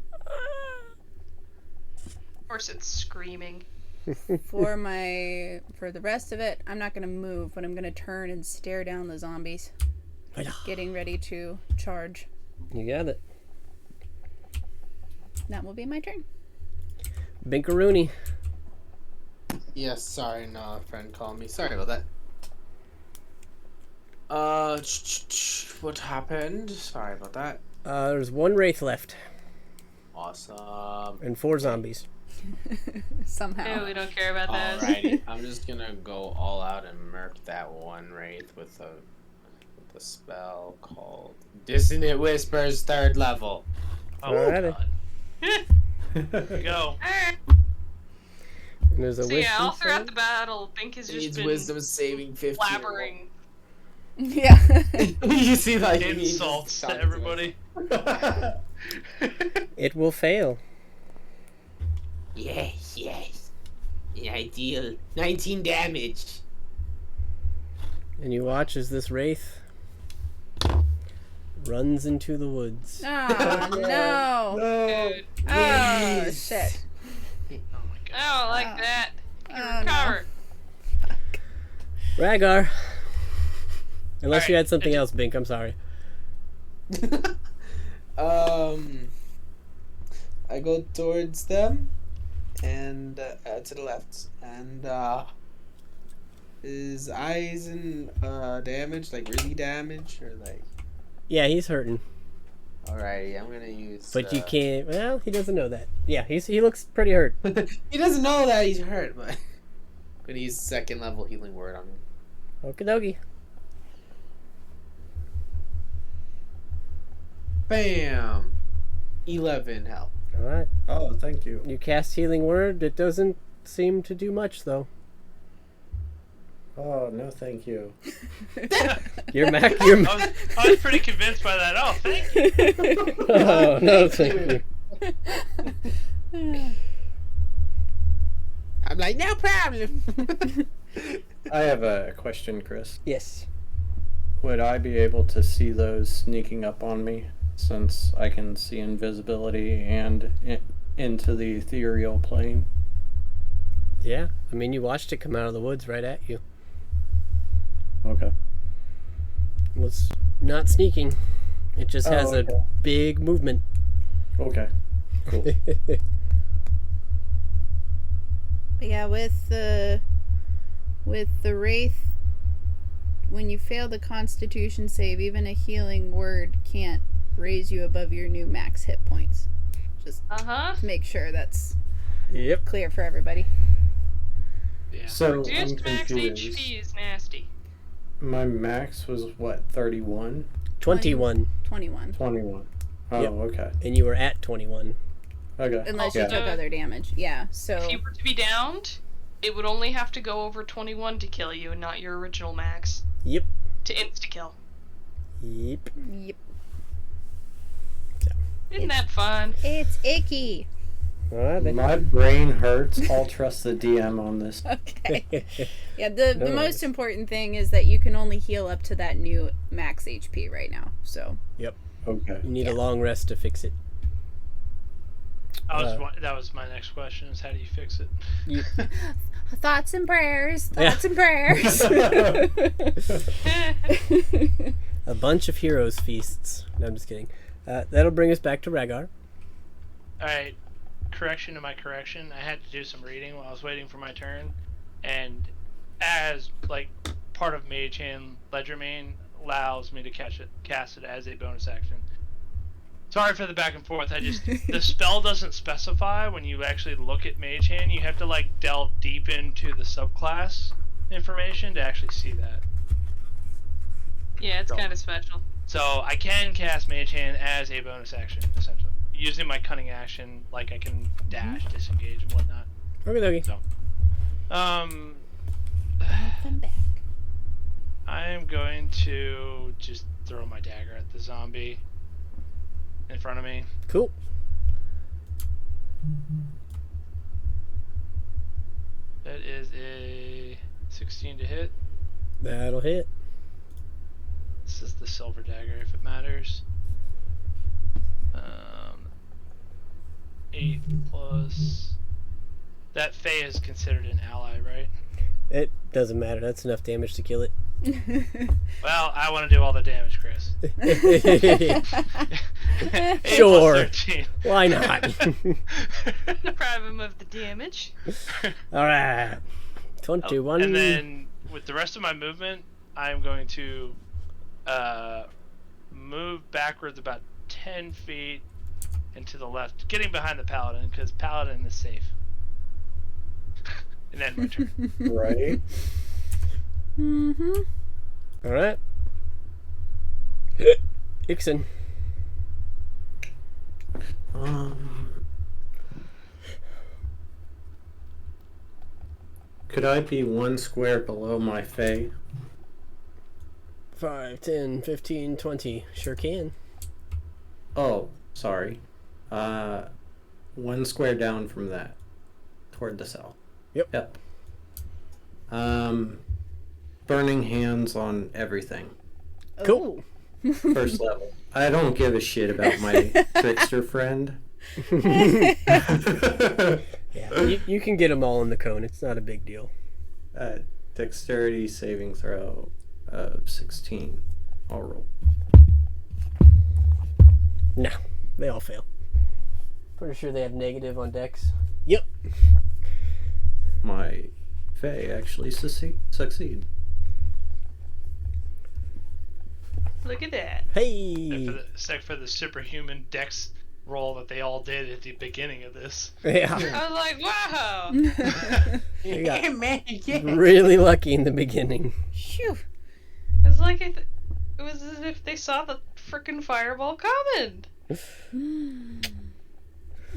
Of course it's screaming. For the rest of it, I'm not going to move, but I'm going to turn and stare down the zombies. Getting ready to charge. You got it. That will be my turn. Binkaroony. Yes, sorry, no, a friend called me. Sorry about that. What happened? Sorry about that. There's 1 wraith left. Awesome. And 4 zombies. Somehow. Yeah, we don't care about that. Alrighty, I'm just gonna go all out and murk that one wraith with a spell called Dissonant Whispers 3rd level. Alrighty. Go. And there's a So yeah, all wisdom throughout save. the battle, Bink has just Needs been wisdom saving 50. blabbering. Yeah. You see that? Insults to everybody. It will fail. Yes, yes. And I deal 19 damage. And you watch as this wraith runs into the woods. Oh, no. Dude. Oh, shit. Oh, like that. You Oh, recover. Rhaegar. Unless you Alright, had something else, Bink. I'm sorry. I go towards them, and to the left, and is Ixen damaged, like really damaged, or like? Yeah, he's hurting. Alrighty, I'm gonna use. But you can't. Well, he doesn't know that. Yeah, he looks pretty hurt. He doesn't know that he's hurt, but I'm gonna use second level healing word on him. Okie dokie. Bam! 11 health. All right. Oh, thank you. You cast healing word. It doesn't seem to do much though. Oh, no, thank you. Your Mac. I was pretty convinced by that. Oh, thank you. Oh no, thank you. I'm like, no problem. I have a question, Chris. Yes. Would I be able to see those sneaking up on me, since I can see invisibility and into the ethereal plane? Yeah. I mean, you watched it come out of the woods right at you. Okay. It was not sneaking. It just has okay. a big movement. Okay. Cool. But yeah, with the wraith, when you fail the Constitution save, even a healing word can't raise you above your new max hit points. Just to make sure that's clear for everybody. Yeah. So Reduced I'm max confused. HP is nasty. My max was what, 31? 21. 21. 21. Oh, Yep. okay. And you were at 21. Okay. Unless you yeah. took other damage. Yeah, so... If you were to be downed, it would only have to go over 21 to kill you, and not your original max. Yep. To insta-kill. Yep. Yep. Isn't that fun? It's icky. All right, then. My brain hurts. I'll trust the DM on this. Okay. Yeah, the No most worries. important thing is that you can only heal up to that new max HP right now. So. Yep. Okay. You need a long rest to fix it. That was my next question: is how do you fix it? Thoughts and prayers. Thoughts and prayers. A bunch of heroes feasts. No, I'm just kidding. That'll bring us back to Rhaegar. All right. Correction to my correction. I had to do some reading while I was waiting for my turn, and as like part of Mage Hand Ledger Main allows me to cast it as a bonus action. Sorry for the back and forth. The spell doesn't specify when you actually look at Mage Hand. You have to like delve deep into the subclass information to actually see that. Yeah, it's kind of special. So I can cast Mage Hand as a bonus action, essentially. Using my cunning action, like I can dash, disengage, and whatnot. Okay. So, Welcome back. I am going to just throw my dagger at the zombie in front of me. Cool. That is a 16 to hit. That'll hit. This is the silver dagger, if it matters. 8 plus... That Fae is considered an ally, right? It doesn't matter. That's enough damage to kill it. Well, I want to do all the damage, Chris. 8 Sure. plus 13. Why not? Deprive him of the damage. All right. 21. And then, with the rest of my movement, I'm going to move backwards about 10 feet and to the left, getting behind the paladin, because paladin is safe. And then my turn. Right? Mm-hmm. All right. Ixen. Could I be 1 square below my Fae? 5, 10, 15, 20. Sure can. Oh, sorry. 1 square down from that. Toward the cell. Yep. Burning hands on everything. Cool. First level. I don't give a shit about my trickster friend. Yeah, you can get them all in the cone. It's not a big deal. dexterity saving throw of 16. I'll roll. No, they all fail. Pretty sure they have negative on dex. Yep. My Fae actually succeed. Look at that. Hey. Except for the superhuman dex roll that they all did at the beginning of this. Yeah. I was like, wow. You got Yeah, man, yeah. really lucky in the beginning. Phew. It's like it was as if they saw the frickin' fireball coming.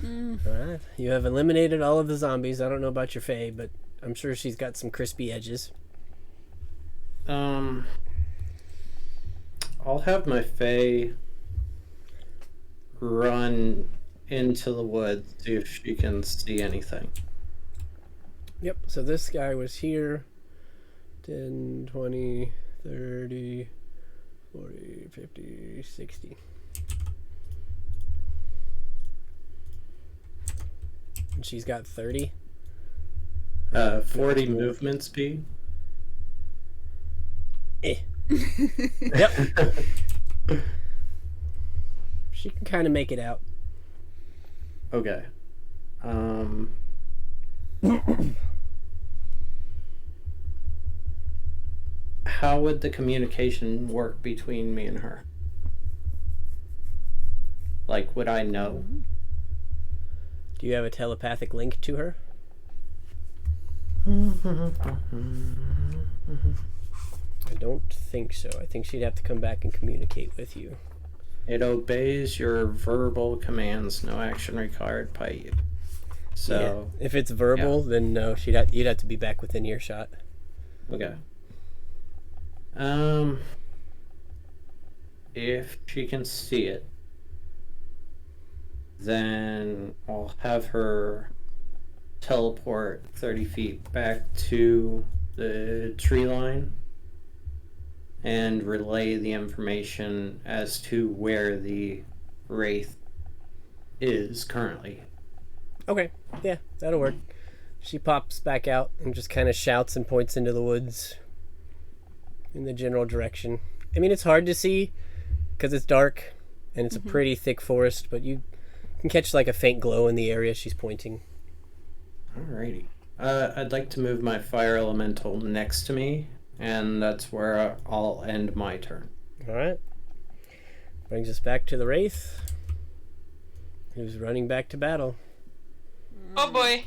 Alright. You have eliminated all of the zombies. I don't know about your Fae, but I'm sure she's got some crispy edges. I'll have my Fae run into the woods, see if she can see anything. Yep, so this guy was here. 10, 20, 30, 40, 50, 60. And she's got 30. 40 movement speed. Yep. She can kind of make it out. Okay. How would the communication work between me and her? Like, would I know? Do you have a telepathic link to her? I don't think so. I think she'd have to come back and communicate with you. It obeys your verbal commands, no action required by you. So, yeah. If it's verbal, then no, you'd have to be back within earshot. Okay. If she can see it, then I'll have her teleport 30 feet back to the tree line and relay the information as to where the wraith is currently. Okay, yeah, that'll work. She pops back out and just kind of shouts and points into the woods in the general direction. I mean, it's hard to see because it's dark and it's a pretty thick forest, but you can catch like a faint glow in the area she's pointing. Alrighty. I'd like to move my fire elemental next to me, and that's where I'll end my turn. Alright. Brings us back to the Wraith, who's running back to battle. Oh boy.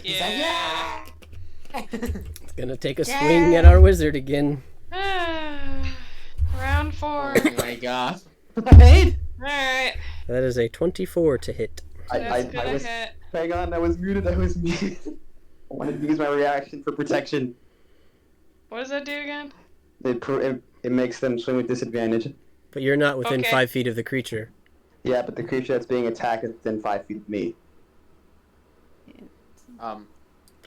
Yeah. It's gonna take a swing at our wizard again. Round 4. Oh my god. Right? Alright. That is a 24 to hit. That's gonna was, hit. hang on, I was muted. I wanted to use my reaction for protection. What does that do again? It makes them swing with disadvantage. But you're not within Okay. 5 feet of the creature. Yeah, but the creature that's being attacked is within 5 feet of me.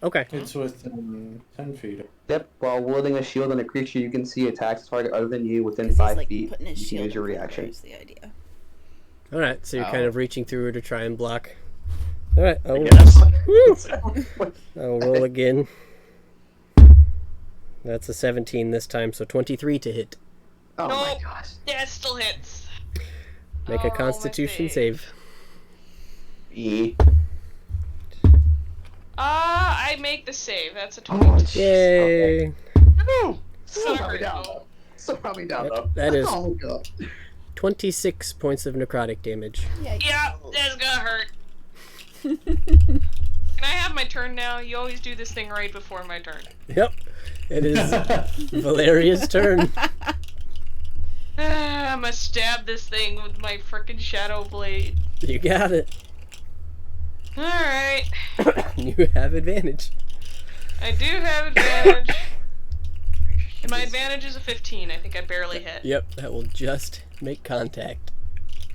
Okay. It's within 10 feet. Yep, while wielding a shield on a creature you can see attacks a target other than you within 'Cause 5 he's, like, feet. putting his You can shield use your up there reaction. is the idea. Alright, so you're kind Oh. of reaching through to try and block. Alright, I'll roll again. That's a 17 this time, so 23 to hit. Oh Nope. my gosh. Yeah, it still hits. Make Oh, a my constitution save. save. E. I make the save. That's a Oh, 22. Yay! No! So Gonna probably hurt, down though. though. So probably down That- though. that is- Oh god. 26 points of necrotic damage. Yeah, that's gonna hurt. Can I have my turn now? You always do this thing right before my turn. Yep. It is Valeria's turn. I'm gonna stab this thing with my frickin' shadow blade. You got it. Alright. You have advantage. I do have advantage. And my advantage is a 15. I think I barely hit. Yep, that will just make contact.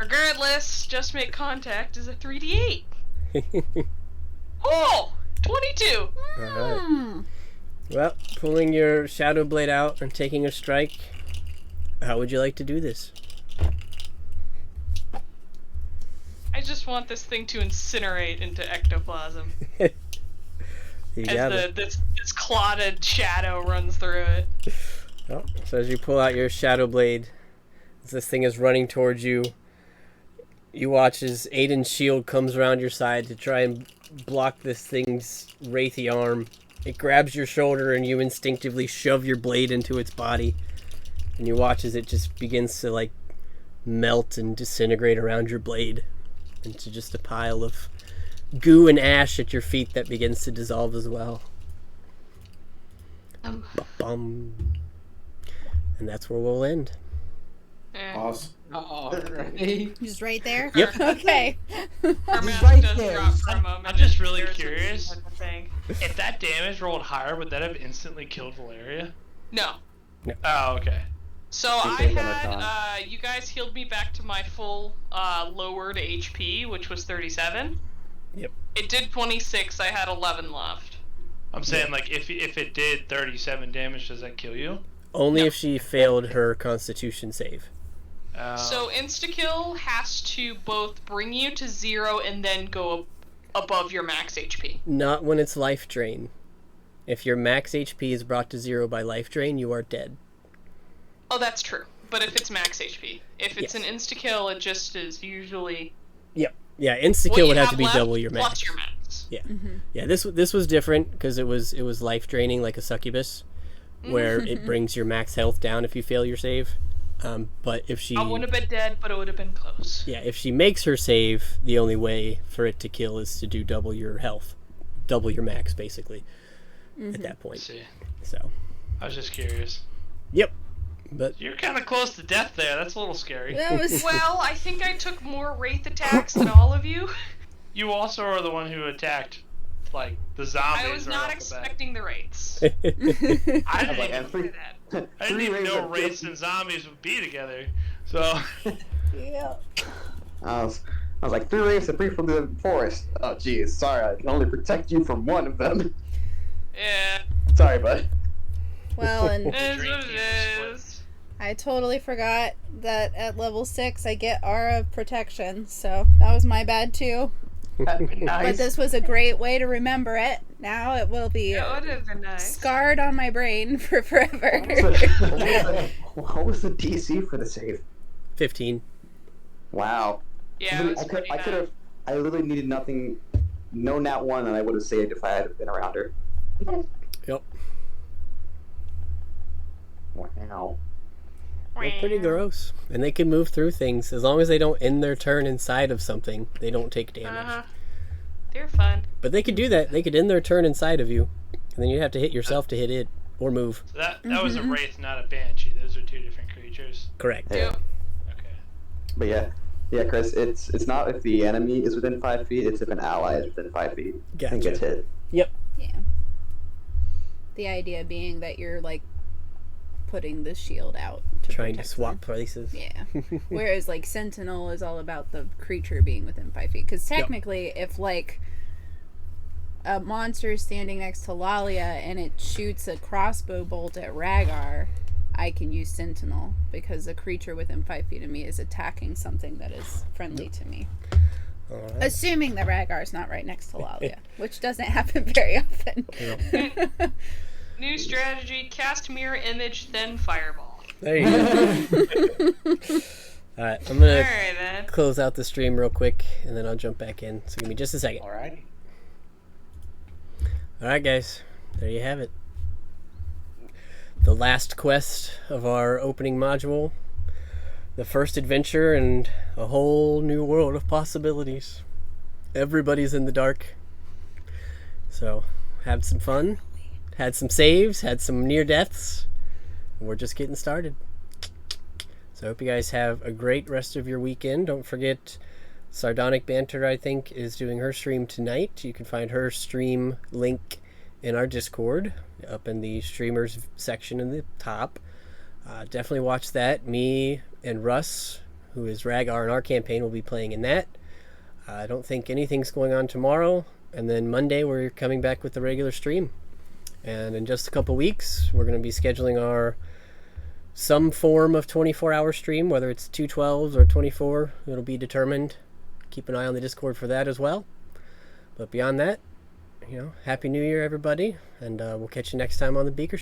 Regardless, just make contact is a 3d8. Oh! 22! Alright. Well, pulling your shadow blade out and taking a strike. How would you like to do this? I just want this thing to incinerate into ectoplasm. as this clotted shadow runs through it. Oh, so as you pull out your shadow blade, as this thing is running towards you, you watch as Aiden's shield comes around your side to try and block this thing's wraithy arm. It grabs your shoulder and you instinctively shove your blade into its body. And you watch as it just begins to like melt and disintegrate around your blade into just a pile of goo and ash at your feet that begins to dissolve as well. Ba-bum. And that's where we'll end. Awesome. Alright. Just right there? Yep. Okay. Our Just mask right does there. drop for a moment. I'm just really There's a curious. thing. If that damage rolled higher, would that have instantly killed Valeria? No. Oh, okay. So Keep I thinking had, about you guys healed me back to my full lowered HP, which was 37. Yep. It did 26. I had 11 left. I'm saying, like, if it did 37 damage, does that kill you? Only No. if she failed her constitution save. So insta-kill has to both bring you to 0 and then go above your max HP. Not when it's life drain. If your max HP is brought to 0 by life drain, you are dead. Oh, that's true. But if it's max HP. If it's Yes. an insta-kill, it just is usually Yep. Yeah, insta what kill you would have to be left double your max. plus your max. Yeah. Mm-hmm. Yeah, this was different because it was life draining like a succubus, where it brings your max health down if you fail your save. But if she I wouldn't have been dead, but it would have been close. yeah, if she makes her save, the only way for it to kill is to do double your health, double your max basically at that point. See, So, I was just curious. yep. But You're kind of close to death there. That's a little scary. That was Well, I think I took more wraith attacks than all of you. You also are the one who attacked, like, the zombies. I was right not off the bat. expecting the wraiths. I I didn't was like, even, and three, I didn't even know wraiths and zombies would be together. So, yeah. I was like, 3 raves and 3 from the forest. Oh, geez, sorry, I can only protect you from one of them. Yeah, Sorry, bud. Well, and it is Dream what team it was is. I totally forgot that at level 6 I get aura protection, so that was my bad too. But Nice. this was a great way to remember it. Now it will be It would have been nice. scarred on my brain for forever. What was the DC for the save? 15. Wow. Yeah, it was I pretty could bad. have. I literally needed nothing. No nat 1, and I would have saved if I had been around her. Yep. Wow. They're pretty gross. And they can move through things. As long as they don't end their turn inside of something, they don't take damage. Uh-huh. They're fun. But they could do that. They could end their turn inside of you. And then you'd have to hit yourself to hit it. Or move. so that was a wraith, not a banshee. Those are two different creatures. Correct. Yeah. Okay. But yeah, Chris. It's not if the enemy is within 5 feet. It's if an ally is within 5 feet and gets Gotcha. hit. Yep. Yeah. The idea being that you're like putting the shield out to Trying to protect swap them. places. Yeah. Whereas like Sentinel is all about the creature being within 5 feet. Because technically, if like a monster is standing next to Lalia and it shoots a crossbow bolt at Rhaegar, I can use Sentinel because a creature within 5 feet of me is attacking something that is friendly to me. All right. Assuming that Rhaegar's not right next to Lalia, which doesn't happen very often. New strategy, cast mirror image, then fireball. There you go. Alright, I'm going to Alright then. close out the stream real quick, and then I'll jump back in. So give me just a second. Alrighty. Alright, guys. There you have it. The last quest of our opening module. The first adventure and a whole new world of possibilities. Everybody's in the dark. So, had some fun. Had some saves. Had some near deaths. And we're just getting started. So I hope you guys have a great rest of your weekend. Don't forget, Sardonic Banter, I think, is doing her stream tonight. You can find her stream link in our Discord, up in the streamers section in the top. Definitely watch that. Me and Russ, who is Rhaegar in our campaign, will be playing in that. I don't think anything's going on tomorrow. And then Monday, we're coming back with the regular stream. And in just a couple weeks, we're going to be scheduling our some form of 24-hour stream, whether it's 212s or 24, it'll be determined. Keep an eye on the Discord for that as well. But beyond that, Happy New Year, everybody, and we'll catch you next time on the Beaker